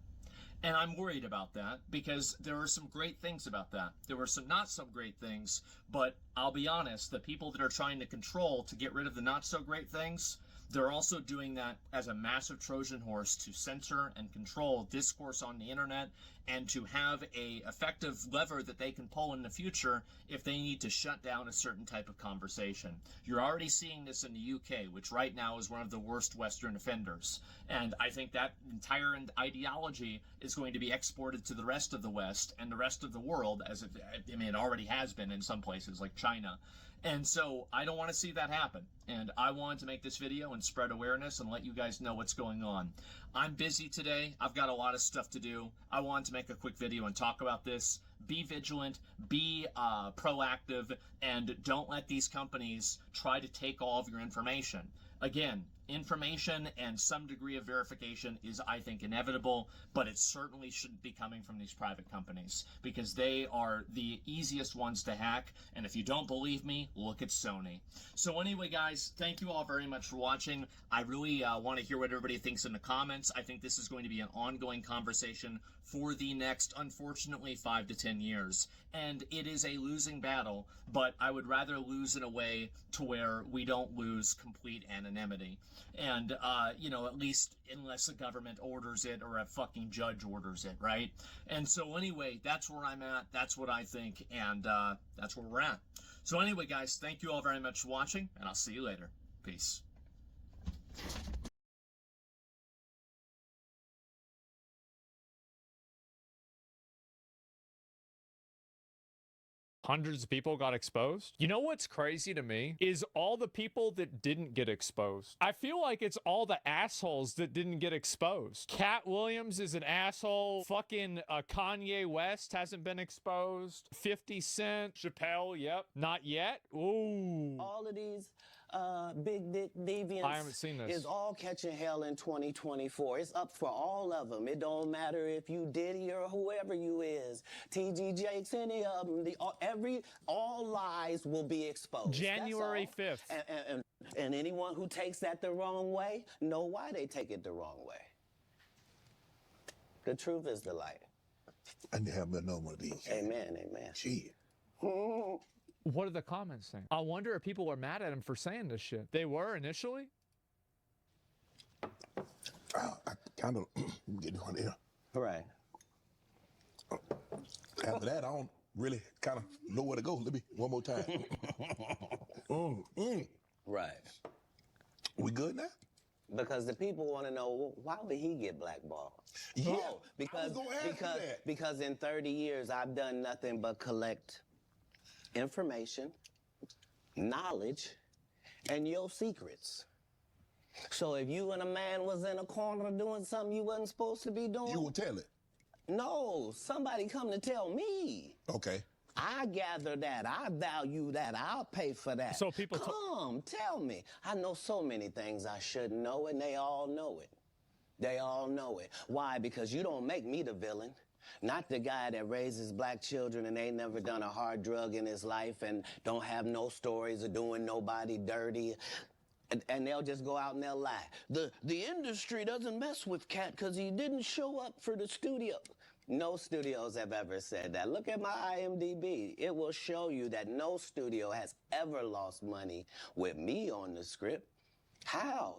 And I'm worried about that because there are some great things about that. There were some not so great things, but I'll be honest, the people that are trying to control to get rid of the not so great things, they're also doing that as a massive Trojan horse to censor and control discourse on the internet and to have a effective lever that they can pull in the future if they need to shut down a certain type of conversation. You're already seeing this in the UK, which right now is one of the worst Western offenders. And I think that entire ideology is going to be exported to the rest of the West and the rest of the world, as it already has been in some places like China. And so I don't want to see that happen. And I wanted to make this video and spread awareness and let you guys know what's going on. I'm busy today. I've got a lot of stuff to do. I wanted to make a quick video and talk about this. Be vigilant, be proactive, and don't let these companies try to take all of your information. Again, information and some degree of verification is, I think, inevitable, but it certainly shouldn't be coming from these private companies because they are the easiest ones to hack. And if you don't believe me, look at Sony. So anyway, guys, thank you all very much for watching. I really want to hear what everybody thinks in the comments. I think this is going to be an ongoing conversation for the next, unfortunately, 5 to 10 10 years. And it is a losing battle, but I would rather lose in a way to where we don't lose complete anonymity. And, at least unless the government orders it or a fucking judge orders it, right? And so anyway, that's where I'm at. That's what I think. And that's where we're at. So anyway, guys, thank you all very much for watching, and I'll see you later. Peace. Hundreds of people got exposed. You know what's crazy to me is all the people that didn't get exposed. I feel like it's all the assholes that didn't get exposed. Cat Williams is an asshole. Fucking Kanye West hasn't been exposed. 50 Cent, Chappelle, yep, not yet. Ooh. All of these big dick deviants I haven't seen this. is all catching hell in 2024. It's up for all of them. It don't matter if you Diddy or whoever you is. TG Jakes, any of them. All lies will be exposed. January 5th. And anyone who takes that the wrong way, know why they take it the wrong way. The truth is the light. I need to have another one of these. Amen, amen. Gee. What are the comments saying? I wonder if people were mad at him for saying this shit. They were initially? I kind of get one here. Right. After that, I don't really kind of know where to go. Let me one more time. Right. We good now? Because the people want to know, well, why would he get blackballed? Yeah, Oh, that. because in 30 years, I've done nothing but collect information, knowledge, and your secrets. So if you and a man was in a corner doing something you wasn't supposed to be doing... You will tell it? No, somebody come to tell me. Okay. I gather that. I value that. I'll pay for that. So people come, tell me. I know so many things I shouldn't know, and they all know it. They all know it. Why? Because you don't make me the villain. Not the guy that raises black children and ain't never done a hard drug in his life and don't have no stories of doing nobody dirty. And they'll just go out and they'll lie. The industry doesn't mess with Cat because he didn't show up for the studio. No studios have ever said that. Look at my IMDb. It will show you that no studio has ever lost money with me on the script. How?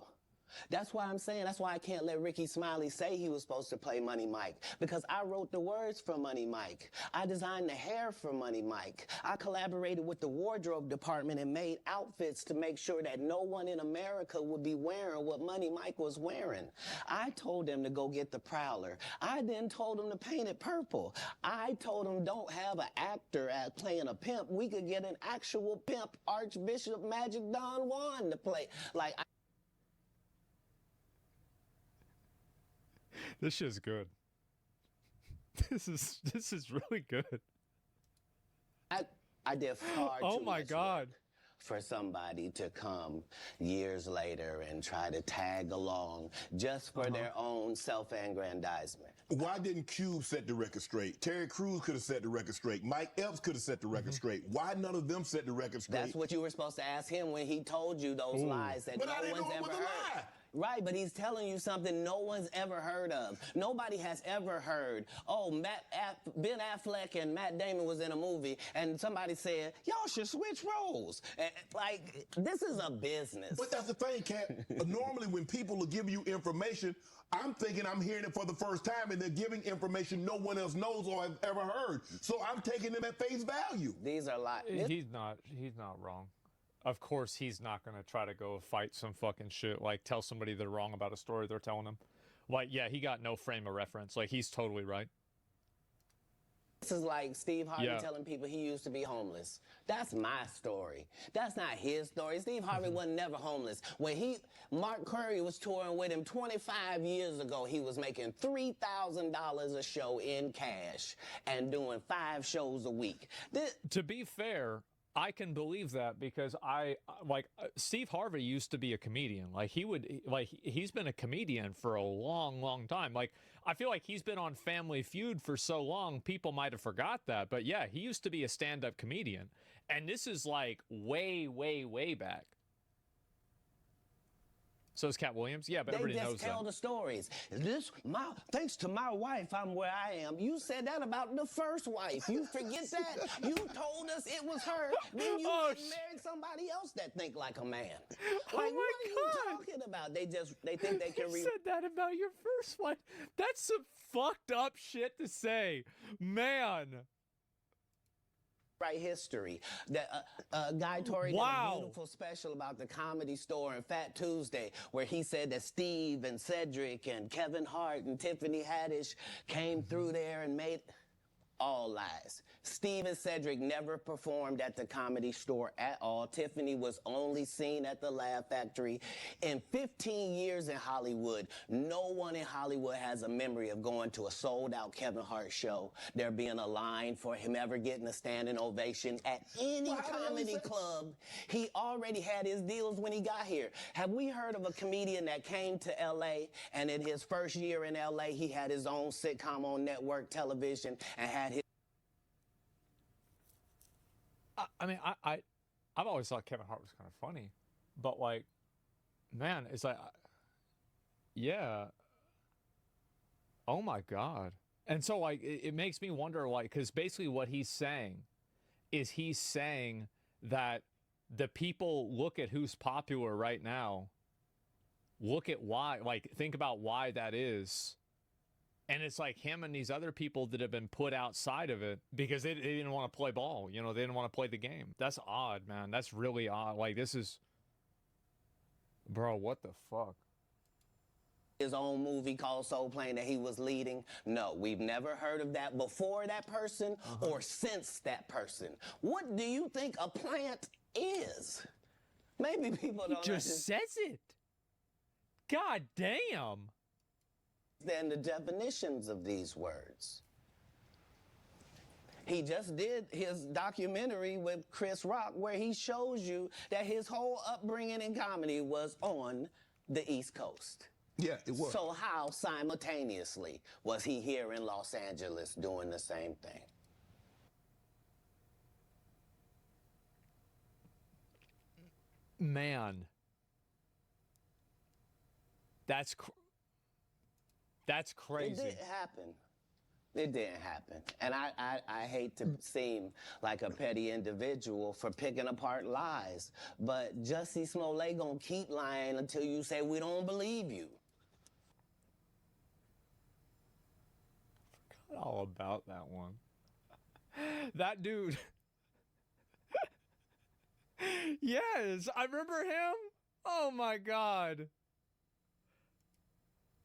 That's why I'm saying, that's why I can't let Ricky Smiley say he was supposed to play Money Mike, because I wrote the words for Money Mike. I designed the hair for Money Mike. I collaborated with the wardrobe department and made outfits to make sure that no one in America would be wearing what Money Mike was wearing. I told them to go get the Prowler. I then told them to paint it purple. I told them don't have an actor playing a pimp. We could get an actual pimp, Archbishop Magic Don Juan, to play. Like, This shit's good. This is really good. I did far too Oh my much God. work for somebody to come years later and try to tag along just for their own self-aggrandizement. Why didn't Cube set the record straight? Terry Crews could have set the record straight. Mike Epps could have set the record straight. Why none of them set the record straight? That's what you were supposed to ask him when he told you those lies that But no I didn't one's know it ever was a heard. lie. Right, but he's telling you something no one's ever heard of. Nobody has ever heard, oh, Ben Affleck and Matt Damon was in a movie, and somebody said, y'all should switch roles. Like, this is a business. But that's the thing, Kat. Normally when people are giving you information, I'm thinking I'm hearing it for the first time, and they're giving information no one else knows or has ever heard. So I'm taking them at face value. These are lies. He's not wrong. Of course, he's not going to try to go fight some fucking shit, like tell somebody they're wrong about a story they're telling him. Like, yeah, he got no frame of reference. Like, he's totally right. This is like Steve Harvey telling people he used to be homeless. That's my story. That's not his story. Steve Harvey wasn't never homeless. When Mark Curry was touring with him 25 years ago, he was making $3,000 a show in cash and doing 5 shows a week. To be fair, I can believe that because Steve Harvey used to be a comedian. He's been a comedian for a long, long time. Like, I feel like he's been on Family Feud for so long, people might have forgot that. But yeah, he used to be a stand-up comedian. And this is like way, way, way back. So is Cat Williams. Yeah, but everybody knows They just tell that. the stories. Thanks to my wife, I'm where I am. You said that about the first wife. You forget that? You told us it was her. Then you married somebody else that think like a man. Like, what are you talking about? They think they can said that about your first wife. That's some fucked up shit to say, man. Right history. Guy Torrey did a beautiful special about the Comedy Store and Fat Tuesday, where he said that Steve and Cedric and Kevin Hart and Tiffany Haddish came through there and made all lies. Steve and Cedric never performed at the Comedy Store at all. Tiffany was only seen at the Laugh Factory. In 15 years in Hollywood, no one in Hollywood has a memory of going to a sold-out Kevin Hart show, there being a line for him ever getting a standing ovation at any comedy club. He already had his deals when he got here. Have we heard of a comedian that came to L.A. and in his first year in L.A. he had his own sitcom on network television and had his... I mean, I've always thought Kevin Hart was kind of funny, but like, man, it's like, yeah. Oh my God. And so like, it makes me wonder, like, because basically what he's saying is he's saying that the people look at who's popular right now, look at why, like, think about why that is. And it's like him and these other people that have been put outside of it because they didn't want to play ball. You know, they didn't want to play the game. That's odd, man. That's really odd. Like, this is... Bro, what the fuck? His own movie called Soul Plane that he was leading. No, we've never heard of that before that person or since that person. What do you think a plant is? Maybe people don't He just says it. God damn. Than the definitions of these words. He just did his documentary with Chris Rock where he shows you that his whole upbringing in comedy was on the East Coast. Yeah, it was. So how simultaneously was he here in Los Angeles doing the same thing? Man. That's crazy. It didn't happen. It didn't happen. And I hate to seem like a petty individual for picking apart lies, but Jussie Smollett gonna keep lying until you say we don't believe you. Forgot all about that one. That dude. Yes, I remember him. Oh my God.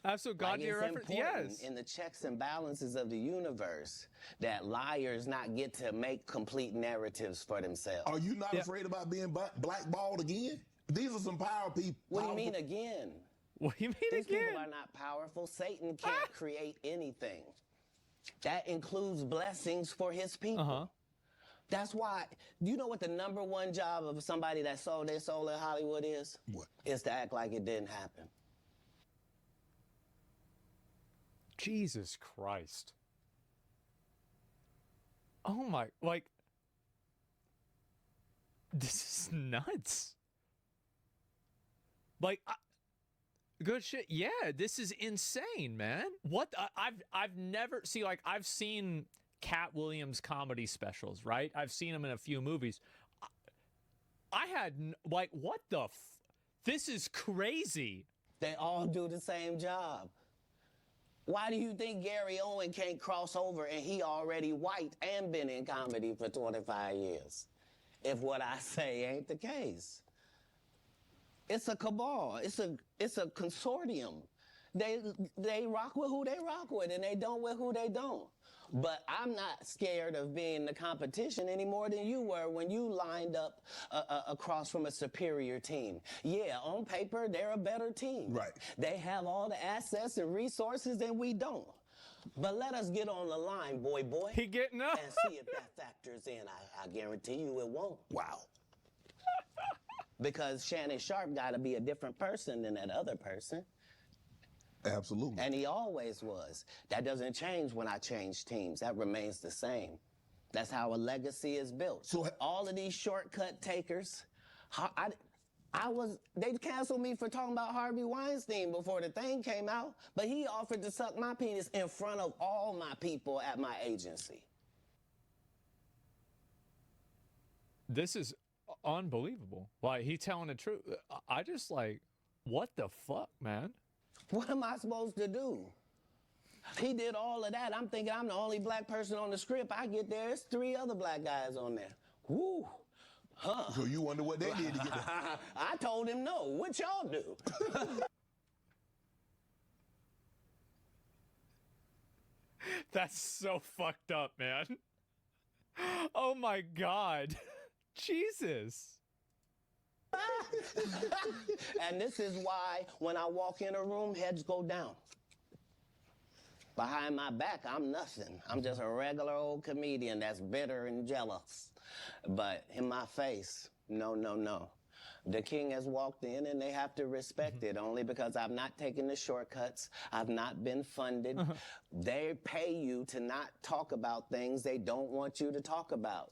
Absolute goddamn reference. Yes. In the checks and balances of the universe that liars not get to make complete narratives for themselves. Are you not afraid about being blackballed again? These are some power people. What do you mean again? What do you mean These again? people are not powerful. Satan can't create anything. That includes blessings for his people. That's why, do you know what the #1 job of somebody that sold their soul in Hollywood is? What? Is to act like it didn't happen. Jesus Christ. Oh my, like, this is nuts. Like, good shit. Yeah, this is insane, man. What? I've never, see, like, I've seen Cat Williams comedy specials, right? I've seen him in a few movies. I had, like, what the this is crazy. They all do the same job. Why do you think Gary Owen can't cross over and he already white and been in comedy for 25 years? If what I say ain't the case. It's a cabal. It's a consortium. They rock with who they rock with and they don't with who they don't. But I'm not scared of being the competition any more than you were when you lined up across from a superior team. Yeah, on paper, they're a better team. Right. They have all the assets and resources and we don't. But let us get on the line, boy. He getting up. And see if that factors in. I guarantee you it won't. Wow. Because Shannon Sharp got to be a different person than that other person. Absolutely. And he always was. That doesn't change when I change teams. That remains the same. That's how a legacy is built. So all of these shortcut takers, They canceled me for talking about Harvey Weinstein before the thing came out, but he offered to suck my penis in front of all my people at my agency. This is unbelievable. Like, he telling the truth. I just like, what the fuck, man? What am I supposed to do? He did all of that. I'm thinking I'm the only black person on the script. I get there, there's 3 other black guys on there. Woo. Huh. So you wonder what they did to get there. I told him no. What y'all do? That's so fucked up, man. Oh my God. Jesus. And this is why when I walk in a room, heads go down. Behind my back, I'm nothing. I'm just a regular old comedian that's bitter and jealous. But in my face, no, no, no. The king has walked in and they have to respect it only because I've not taken the shortcuts. I've not been funded. They pay you to not talk about things they don't want you to talk about.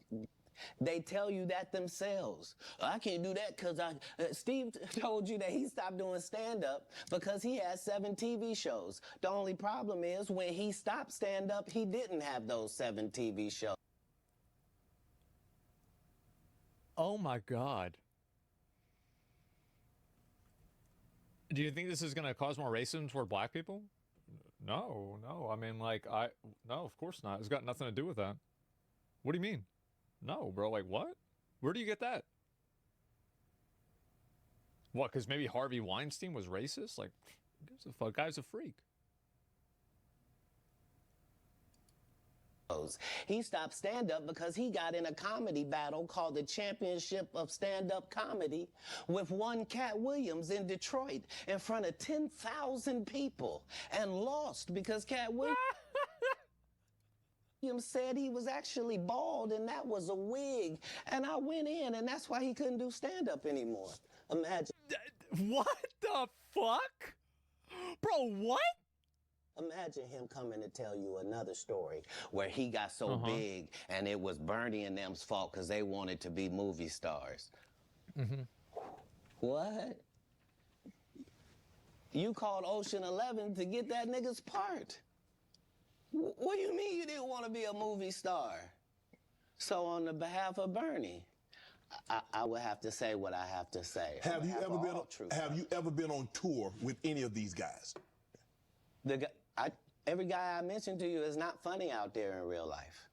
They tell you that themselves. I can't do that because Steve told you that he stopped doing stand-up because he has 7 TV shows. The only problem is when he stopped stand-up, he didn't have those 7 TV shows. Oh my God. Do you think this is going to cause more racism toward black people? No, no. I mean, like, no, of course not. It's got nothing to do with that. What do you mean? No, bro, like, what? Where do you get that? What, because maybe Harvey Weinstein was racist? Like, who gives a fuck? Guy's a freak. He stopped stand-up because he got in a comedy battle called the Championship of Stand-Up Comedy with one Cat Williams in Detroit in front of 10,000 people and lost because Cat Williams said he was actually bald and that was a wig. And I went in and that's why he couldn't do stand-up anymore. Imagine. What the fuck? Bro, what? Imagine him coming to tell you another story where he got so big and it was Bernie and them's fault because they wanted to be movie stars. What? You called Ocean 11 to get that nigga's part. What do you mean you didn't want to be a movie star? So on the behalf of Bernie, I would have to say what I have to say. Have you ever been on tour with any of these guys? Every guy I mentioned to you is not funny out there in real life.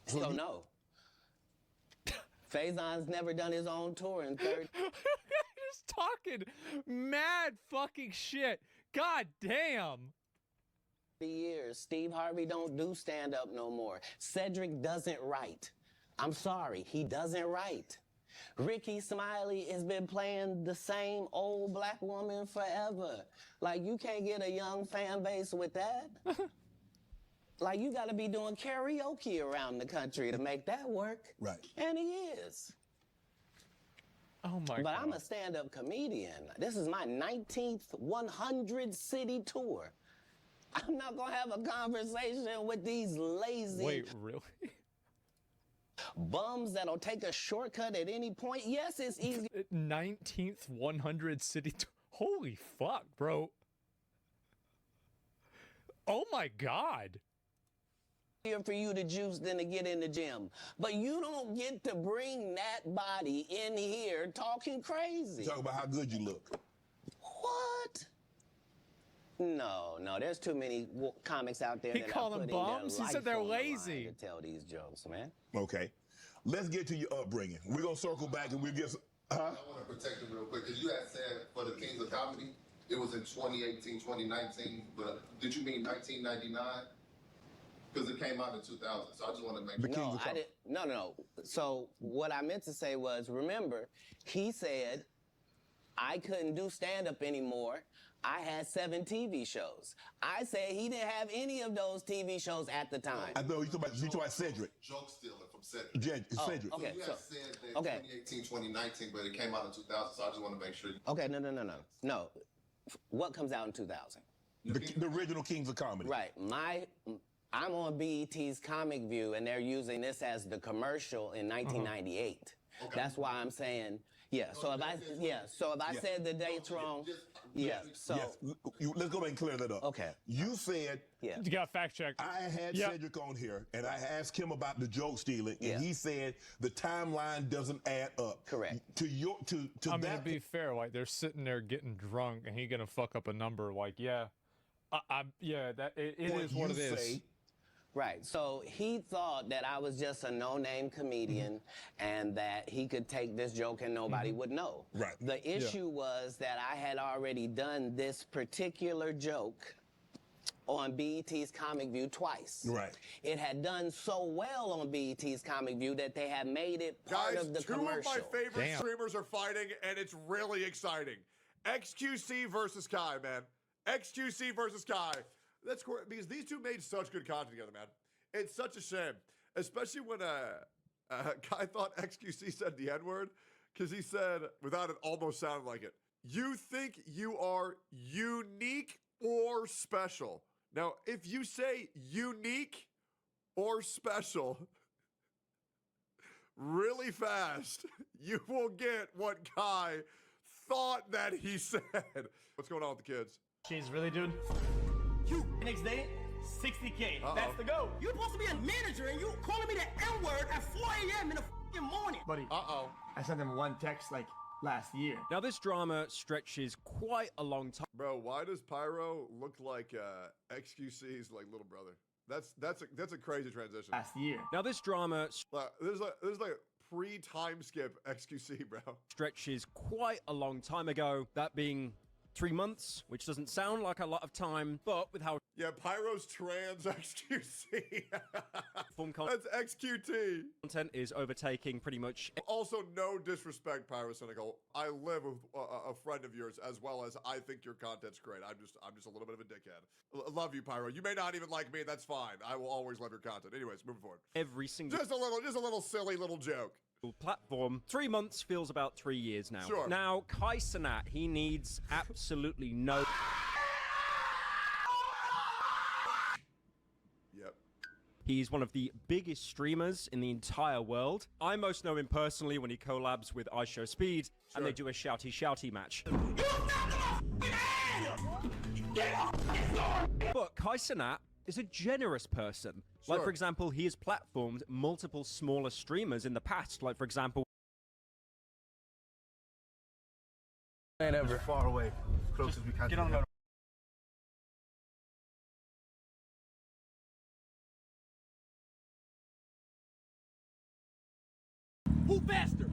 So no. Faison's never done his own tour in 30. Just talking mad fucking shit. God damn. Years. Steve Harvey don't do stand-up no more. Cedric doesn't write. I'm sorry, he doesn't write. Ricky Smiley has been playing the same old black woman forever. Like, you can't get a young fan base with that. Like, you gotta be doing karaoke around the country to make that work. Right. And he is. Oh my God. But I'm a stand-up comedian. This is my 19th 100-city tour. I'm not gonna have a conversation with these lazy... Wait, really? Bums that'll take a shortcut at any point. Yes, it's easy. 19th 100 city. Holy fuck, bro. Oh my God. For you to juice than to get in the gym. But you don't get to bring that body in here talking crazy. Talk about how good you look. What? No, there's too many comics out there that called them bums. He said they're lazy to tell these jokes, man. Okay. Let's get to your upbringing. We're going to circle back and we'll get I want to protect him real quick because you had said for the Kings of Comedy, it was in 2018, 2019, but did you mean 1999? Because it came out in 2000, so I just want to make sure. No, I didn't. No. So what I meant to say was, remember, he said I couldn't do stand-up anymore. I had 7 TV shows. I said he didn't have any of those TV shows at the time. I know you talking about Cedric. Joke stealing from Cedric. Cedric. Okay. So you had said that 2018, 2019, but it came out in 2000, so I just want to make sure. Okay, no. What comes out in 2000? The original Kings of Comedy. Right. I'm on BET's Comic View, and they're using this as the commercial in 1998. That's why I'm saying, yeah. So if I said the dates wrong, So let's go back and clear that up. Okay. You said you got fact checked. I had Cedric on here, and I asked him about the joke stealing, and he said the timeline doesn't add up. Correct. To your to I mean, that. to be fair, like they're sitting there getting drunk, and he gonna fuck up a number. Like, it is what it is. Right. So he thought that I was just a no-name comedian and that he could take this joke and nobody would know. Right. The issue was that I had already done this particular joke on BET's Comic View twice. Right. It had done so well on BET's Comic View that they had made it part of the commercial. Two of my favorite streamers are fighting, and it's really exciting. XQC versus Kai, man. XQC versus Kai. That's cool, because these two made such good content together, man. It's such a shame, especially when Kai thought XQC said the N-word, because he said, without it almost sounding like it, "You think you are unique or special." Now, if you say unique or special really fast, you will get what Kai thought that he said. What's going on with the kids? She's really, dude. You next day, 60K. Uh-oh. That's the go. You're supposed to be a manager and you calling me the N-word at 4 a.m. in the f***ing morning. Buddy. I sent him one text like last year. Now this drama stretches quite a long time. Bro, why does Pyro look like XQC's like little brother? That's a crazy transition. Last year. Now this drama there's like pre-time skip XQC, bro. Stretches quite a long time ago, that being 3 months, which doesn't sound like a lot of time, but with how Pyro's trans XQC. That's XQT. Content is overtaking pretty much. Also, no disrespect, Pyro Cynical. I live with a friend of yours, as well as I think your content's great. I'm just a little bit of a dickhead. Love you, Pyro. You may not even like me. That's fine. I will always love your content. Anyways, moving forward. Every single just a little silly little joke. Platform. 3 months feels about 3 years now. Sure. Now, Kai Cenat, he needs absolutely no. Yep. He's one of the biggest streamers in the entire world. I most know him personally when he collabs with iShowSpeed, and they do a shouty match. But Kai Cenat is a generous person. Like, for example, he has platformed multiple smaller streamers in the past. Like, for example... Ain't ever far away. Close as we can. Get on the Who faster?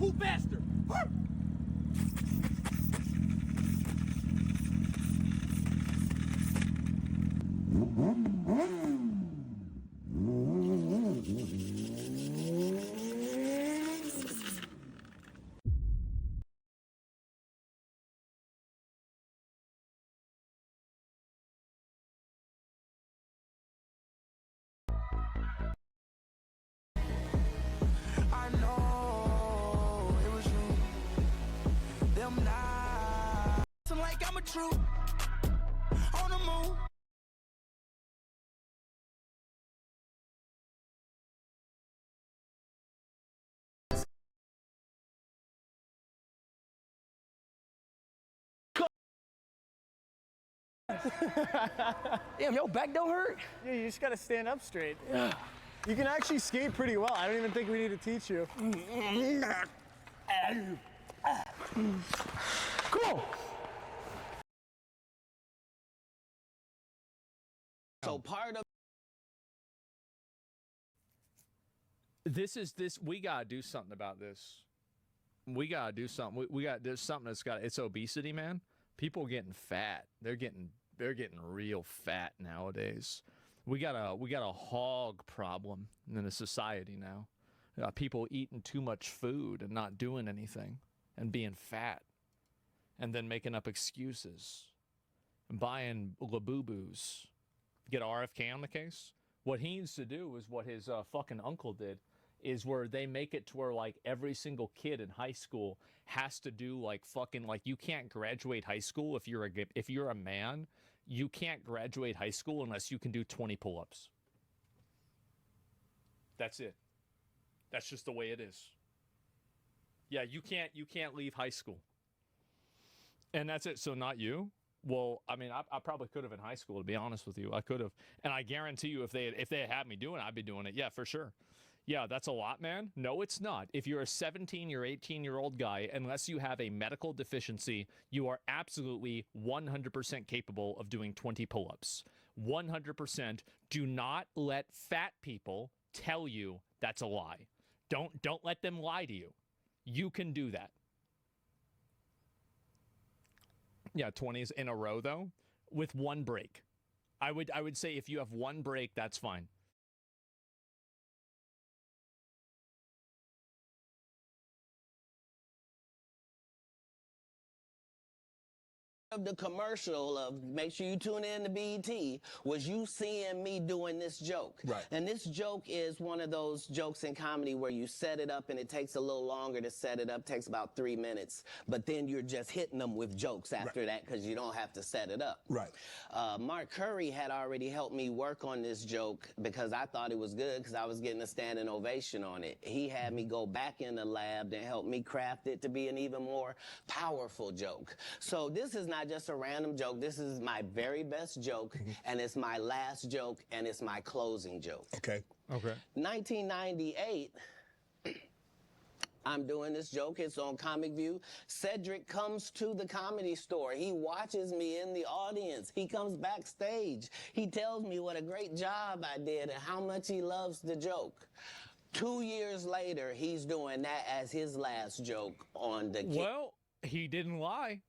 Who faster? I know it was you. Them nights, like I'm a troop on the moon. Damn, yo, back don't hurt? Yeah, you just gotta stand up straight. You can actually skate pretty well. I don't even think we need to teach you. Cool. So part of this, we gotta do something about this. We gotta do something. We got there's something it's obesity, man. People getting fat. They're getting real fat nowadays. We got a hog problem in the society now. People eating too much food and not doing anything and being fat and then making up excuses and buying Labubu's. Get RFK on the case. What he needs to do is what his fucking uncle did is where they make it to where like every single kid in high school has to do like fucking like you can't graduate high school if you're a man, you can't graduate high school unless you can do 20 pull-ups. That's it. That's just the way it is. Yeah, you can't leave high school. And that's it. So not you? Well, I mean, I probably could have in high school, to be honest with you. I could have. And I guarantee you if they had had me doing it, I'd be doing it. Yeah, for sure. Yeah, that's a lot, man. No, it's not. If you're a 17 or 18-year-old guy, unless you have a medical deficiency, you are absolutely 100% capable of doing 20 pull-ups. 100%. Do not let fat people tell you that's a lie. Don't let them lie to you. You can do that. Yeah, 20s in a row though, with one break. I would say if you have one break, that's fine. Of the commercial of make sure you tune in to BET was you seeing me doing this joke. Right. And this joke is one of those jokes in comedy where you set it up and it takes a little longer to set it up, takes about 3 minutes, but then you're just hitting them with jokes after that because you don't have to set it up. Right. Mark Curry had already helped me work on this joke because I thought it was good because I was getting a standing ovation on it. He had me go back in the lab and help me craft it to be an even more powerful joke. So this is not just a random joke. This is my very best joke, and it's my last joke, and it's my closing joke. Okay. 1998, I'm doing this joke. It's on Comic View. Cedric comes to the Comedy Store. He watches me in the audience. He comes backstage. He tells me what a great job I did and how much he loves the joke. 2 years later, he's doing that as his last joke on the... Well, he didn't lie.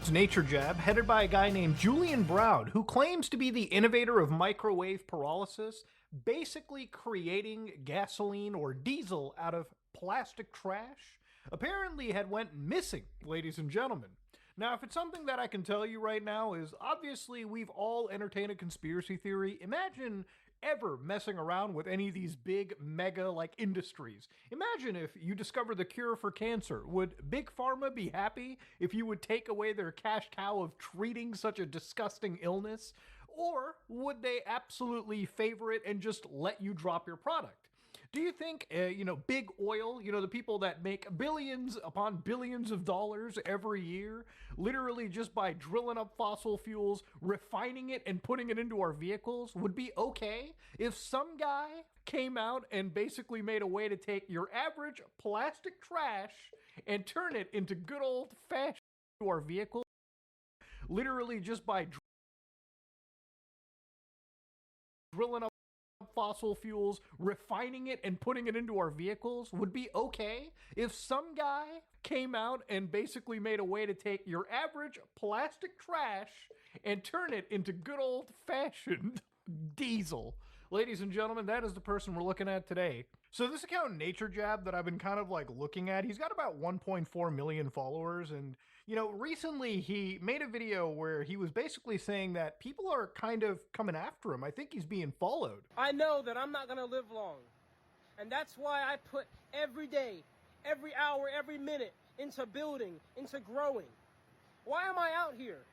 Nature Jab, headed by a guy named Julian Brown, who claims to be the innovator of microwave pyrolysis, basically creating gasoline or diesel out of plastic trash, apparently had went missing, ladies and gentlemen. Now, if it's something that I can tell you right now is, obviously we've all entertained a conspiracy theory. Imagine ever messing around with any of these big mega industries. Imagine if you discover the cure for cancer. Would Big Pharma be happy if you would take away their cash cow of treating such a disgusting illness? Or would they absolutely favor it and just let you drop your product? Do you think, big oil, the people that make billions upon billions of dollars every year, literally just by drilling up fossil fuels, refining it, and putting it into our vehicles, would be okay if some guy came out and basically made a way to take your average plastic trash and turn it into good old-fashioned to our vehicle, literally just by drilling up fossil fuels, refining it, and putting it into our vehicles? Would be okay if some guy came out and basically made a way to take your average plastic trash and turn it into good old-fashioned diesel. Ladies and gentlemen, that is the person we're looking at today. So this account, Nature Jab, that I've been kind of looking at, he's got about 1.4 million followers, and recently he made a video where he was basically saying that people are kind of coming after him. I think he's being followed. I know that I'm not gonna live long, and that's why I put every day, every hour, every minute into building, into growing. Why am I out here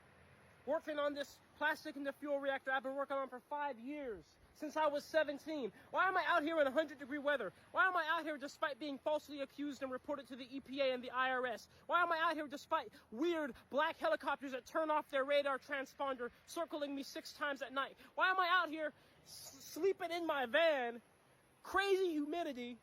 working on this plastic into fuel reactor I've been working on for 5 years? Since I was 17. Why am I out here in 100-degree weather? Why am I out here despite being falsely accused and reported to the EPA and the IRS? Why am I out here despite weird black helicopters that turn off their radar transponder circling me 6 times at night? Why am I out here sleeping in my van, crazy humidity,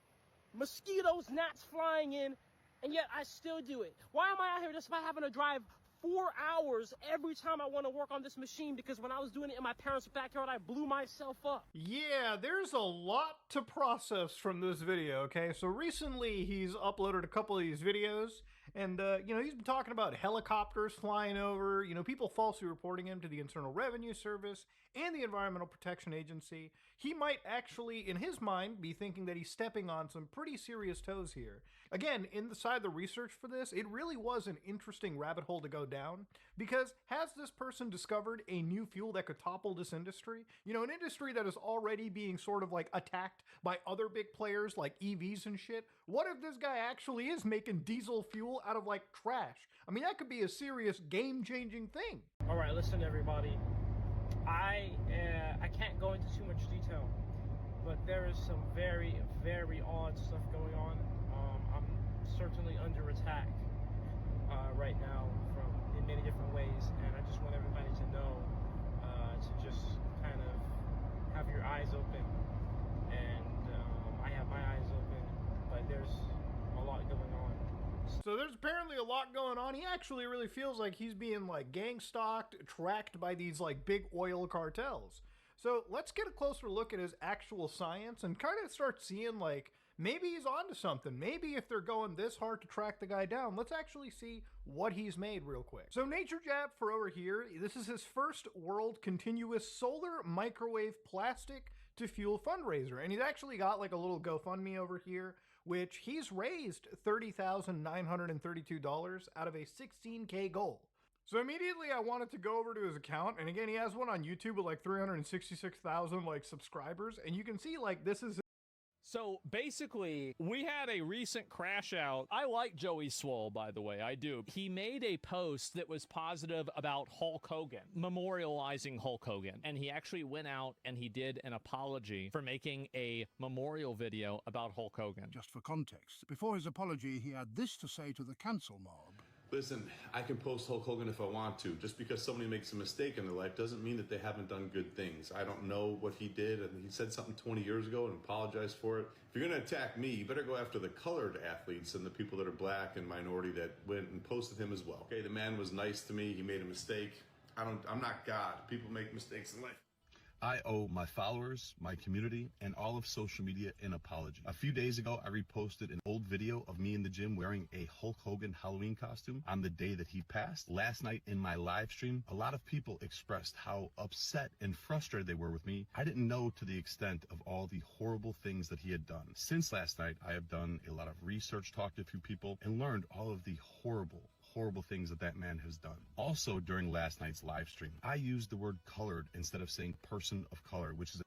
mosquitoes, gnats flying in, and yet I still do it? Why am I out here despite having to drive 4 hours every time I want to work on this machine, because when I was doing it in my parents' backyard, I blew myself up? Yeah, there's a lot to process from this video, okay? So recently he's uploaded a couple of these videos, and, he's been talking about helicopters flying over, people falsely reporting him to the Internal Revenue Service and the Environmental Protection Agency. He might actually, in his mind, be thinking that he's stepping on some pretty serious toes here. Again, inside the research for this, it really was an interesting rabbit hole to go down, because has this person discovered a new fuel that could topple this industry? An industry that is already being sort of attacked by other big players like EVs and shit. What if this guy actually is making diesel fuel out of trash? I mean, that could be a serious game-changing thing. All right, listen, everybody. I can't go into too much detail, but there is some very, very odd stuff going on. I'm certainly under attack right now in many different ways, and I just want everybody to know to just kind of have your eyes open. And I have my eyes open, but there's a lot going on. So there's apparently a lot going on. He actually really feels like he's being gang stalked, tracked by these big oil cartels. So let's get a closer look at his actual science and kind of start seeing maybe he's onto something. Maybe if they're going this hard to track the guy down, let's actually see what he's made real quick. So Nature Jab for over here, this is his first world continuous solar microwave plastic to fuel fundraiser. And he's actually got a little GoFundMe over here, which he's raised $30,932 out of a $16K goal. So immediately I wanted to go over to his account, and again, he has one on YouTube with 366,000 subscribers, and you can see this is. So basically, we had a recent crash out. I like Joey Swole, by the way, I do. He made a post that was positive about Hulk Hogan, memorializing Hulk Hogan. And he actually went out and he did an apology for making a memorial video about Hulk Hogan. Just for context, before his apology, he had this to say to the cancel mob. Listen, I can post Hulk Hogan if I want to. Just because somebody makes a mistake in their life doesn't mean that they haven't done good things. I don't know what he did, and he said something 20 years ago and apologized for it. If you're going to attack me, you better go after the colored athletes and the people that are black and minority that went and posted him as well. Okay, the man was nice to me. He made a mistake. I'm not God. People make mistakes in life. I owe my followers, my community, and all of social media an apology. A few days ago, I reposted an old video of me in the gym wearing a Hulk Hogan Halloween costume on the day that he passed. Last night in my live stream, a lot of people expressed how upset and frustrated they were with me. I didn't know to the extent of all the horrible things that he had done. Since last night, I have done a lot of research, talked to a few people, and learned all of the horrible things that man has done. Also, during last night's live stream, I used the word colored instead of saying person of color, which is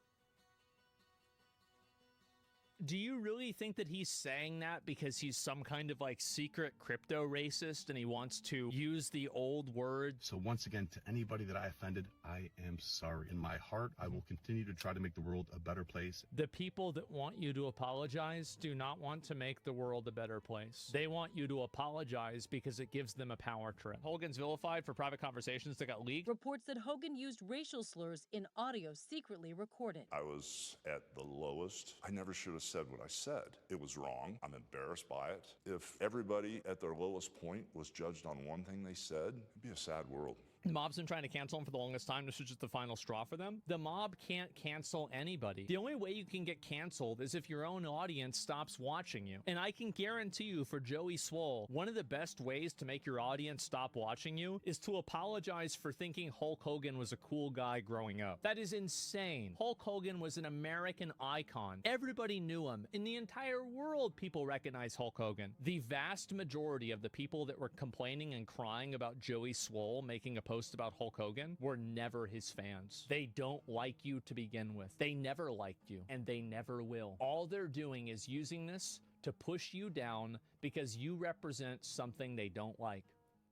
Do you really think that he's saying that because he's some kind of like secret crypto racist and he wants to use the old word? So once again, to anybody that I offended, I am sorry. In my heart, I will continue to try to make the world a better place. The people that want you to apologize do not want to make the world a better place. They want you to apologize because it gives them a power trip. Hogan's vilified for private conversations that got leaked. Reports that Hogan used racial slurs in audio secretly recorded. I was at the lowest. I never should have said what I said. It was wrong. I'm embarrassed by it. If everybody at their lowest point was judged on one thing they said, it'd be a sad world. The mob's been trying to cancel him for the longest time. This was just the final straw for them. The mob can't cancel anybody. The only way you can get canceled is if your own audience stops watching you. And I can guarantee you for Joey Swole, one of the best ways to make your audience stop watching you is to apologize for thinking Hulk Hogan was a cool guy growing up. That is insane. Hulk Hogan was an American icon. Everybody knew him. In the entire world, people recognize Hulk Hogan. The vast majority of the people that were complaining and crying about Joey Swole making a post about Hulk Hogan were never his fans. They don't like you to begin with. They never liked you, and they never will. All they're doing is using this to push you down because you represent something they don't like.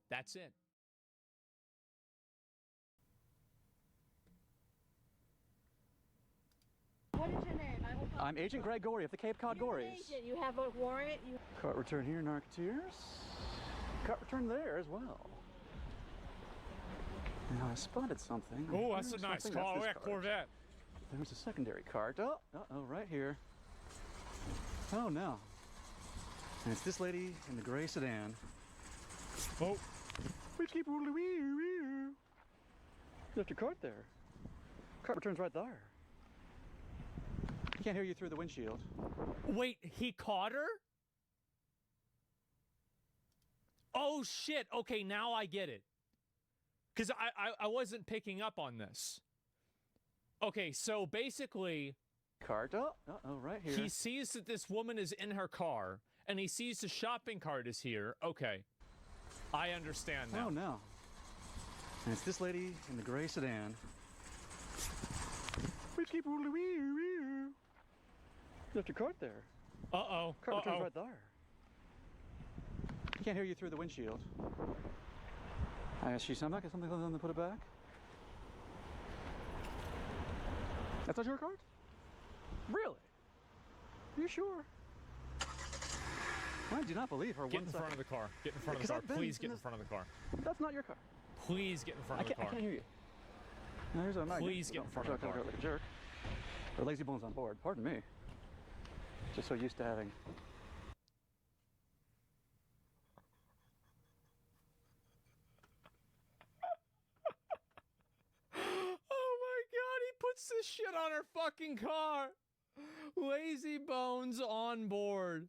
That's it. What is your name? I'm Agent Greg Gorey of the Cape Cod Gories. Agent. You have a warrant? Cart return here, Narcoteers. Cart return there as well. Now I spotted something. Oh, that's a nice car. That Corvette. There's a secondary cart. Oh, right here. Oh, no. And it's this lady in the gray sedan. Oh. We keep rolling. You left your cart there. Cart returns right there. Can't hear you through the windshield. Wait, he caught her? Oh, shit. Okay, now I get it. Because I wasn't picking up on this. Okay, so basically... Cart? Oh, right here. He sees that this woman is in her car, and he sees the shopping cart is here. Okay. I understand now. Oh, no. And it's this lady in the gray sedan. We keep rolling. You left your cart there. Uh-oh. Cart returns right there. Can't hear you through the windshield. I asked you something. Get something to put it back. That's not your cart? Really? You sure? I do not believe her. Get in front of the car. Get in front of the car. Please get in front of the car. That's not your car. Please get in front of the car. I can't hear you. No, here's a Please get in front of the car. Like a jerk. Or lazy bones on board. Pardon me. Just so used to having. Puts this shit on her fucking car. Lazy bones on board.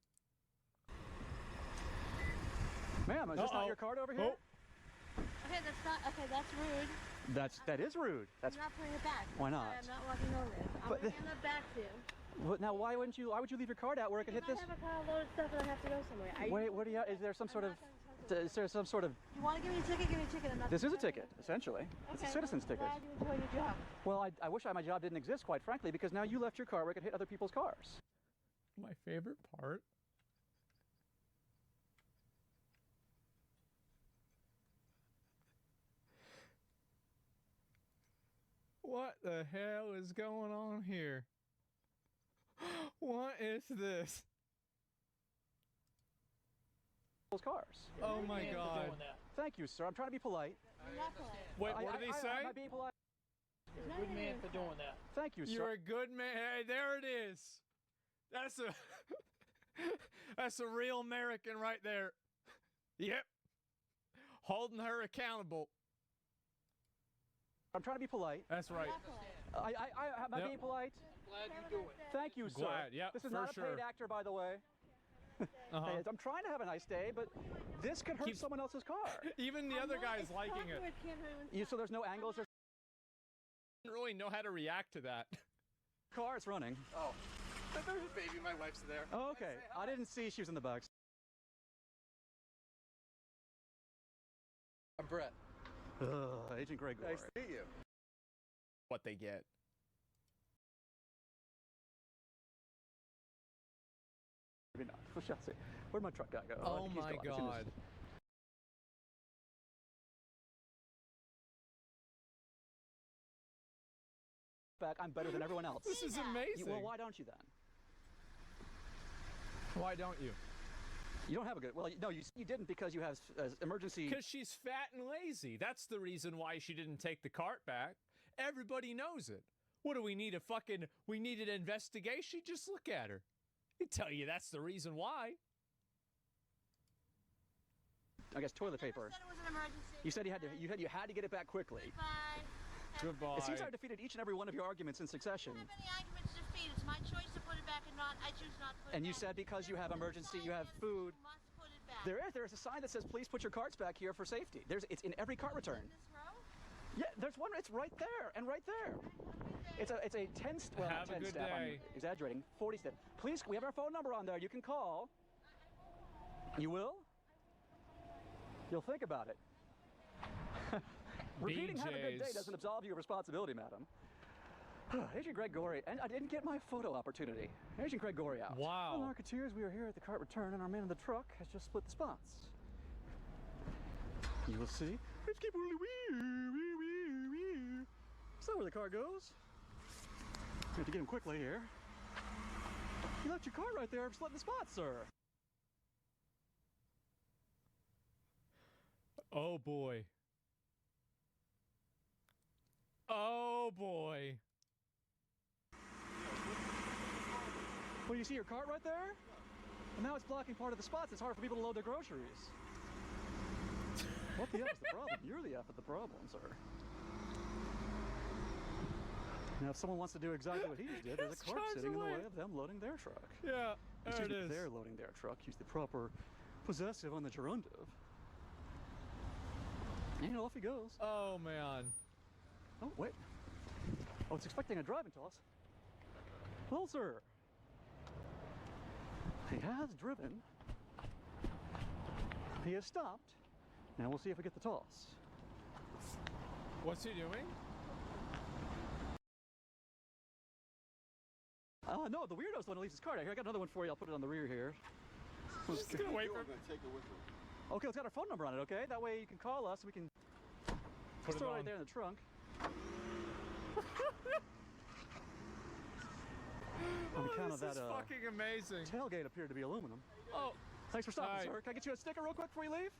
Ma'am, is this not your card over here? Okay, that's not. Okay, that's rude. That is rude. That's. I'm not putting it back. Why not? I'm not walking over this. I'm going to hand it back to you. Well, now, why would you leave your card out where I could hit this? I have a car loaded of stuff and I have to go somewhere. Wait, what do you? Is there some sort of? Is there some sort of? You want to give me a ticket? Give me a ticket. This is a ticket, essentially. It's a citizen's ticket. I'm glad you enjoy your job. Well, I wish my job didn't exist, quite frankly, because now you left your car where I could hit other people's cars. My favorite part. What the hell is going on here? What is this? Cars. Oh my God. Thank you, sir. I'm trying to be polite. I'm not polite. Wait, what did he say? Am I being polite? You're a good man for doing that. Thank you, sir. You're a good man. Hey, there it is. That's a that's a real American right there. Yep. Holding her accountable. I'm trying to be polite. That's right. Am I being polite? Glad you do it. Thank you, sir. Glad, yeah, This is for not a sure. paid actor, by the way. Hey, I'm trying to have a nice day, but this could hurt someone else's car. Even the other guy is liking it. So there's no angles or Didn't really know how to react to that. car, it's running. Oh, there's a baby. My wife's there. Oh, okay. I didn't see she was in the box. I'm Brett. Agent Greg. Nice to meet you. What they get. Maybe not. We shall see. Where'd my truck guy go? Oh I think he's my gone. As soon as- God. Back, I'm better than everyone else. This is amazing. Well, why don't you then? Why don't you? You don't have a good. Well, no, you didn't because you have emergency. Because she's fat and lazy. That's the reason why she didn't take the cart back. Everybody knows it. What do we need? We need an investigation? Just look at her. They tell you that's the reason why. I guess toilet paper. Said it was an emergency. You said you had to get it back quickly. Bye. Goodbye. It seems I defeated each and every one of your arguments in succession. I don't have any arguments to defeat. It's my choice to put it back and not. I choose not to put it And back. you said because you have emergency, you have food. You must put it back. There is a sign that says please put your carts back here for safety. It's in every cart return. This row? Yeah, there's one. It's right there and right there. It's a 10 well, Have not 10 a good step. day. I'm exaggerating. 40 step. Please, we have our phone number on there. You can call. You will? You'll think about it. Repeating have a good day BJ's. doesn't absolve you of responsibility, madam. Agent Greg Gorey, and I didn't get my photo opportunity. Agent Greg Gorey out. Wow. Well, Marketeers, we are here at the cart return, and our man in the truck has just split the spots. You will see. Let's keep Is that where the car goes? We have to get him quickly here. You left your car right there, splitting the spots, sir. Oh boy. Oh boy. Well, you see your cart right there? And now it's blocking part of the spots. It's hard for people to load their groceries. What the F is the problem? You're the F of the problem, sir. Now, if someone wants to do exactly what he just did, there's a cart sitting in the way of them loading their truck. Yeah, there it is. They're loading their truck. Use the proper possessive on the gerundive. And off he goes. Oh, man. Oh, wait. Oh, it's expecting a driving toss. Well, sir. He has driven. He has stopped. Now we'll see if we get the toss. What's he doing? No, the weirdo's the one who leaves his card out here. I got another one for you. I'll put it on the rear here. Just gonna wait for him. Okay, it's got our phone number on it, okay? That way you can call us. We can Put it throw it on. right there in the trunk. On account of This that is fucking amazing. tailgate appeared to be aluminum. Oh. Thanks for stopping, Hi. sir. Can I get you a sticker real quick before you leave?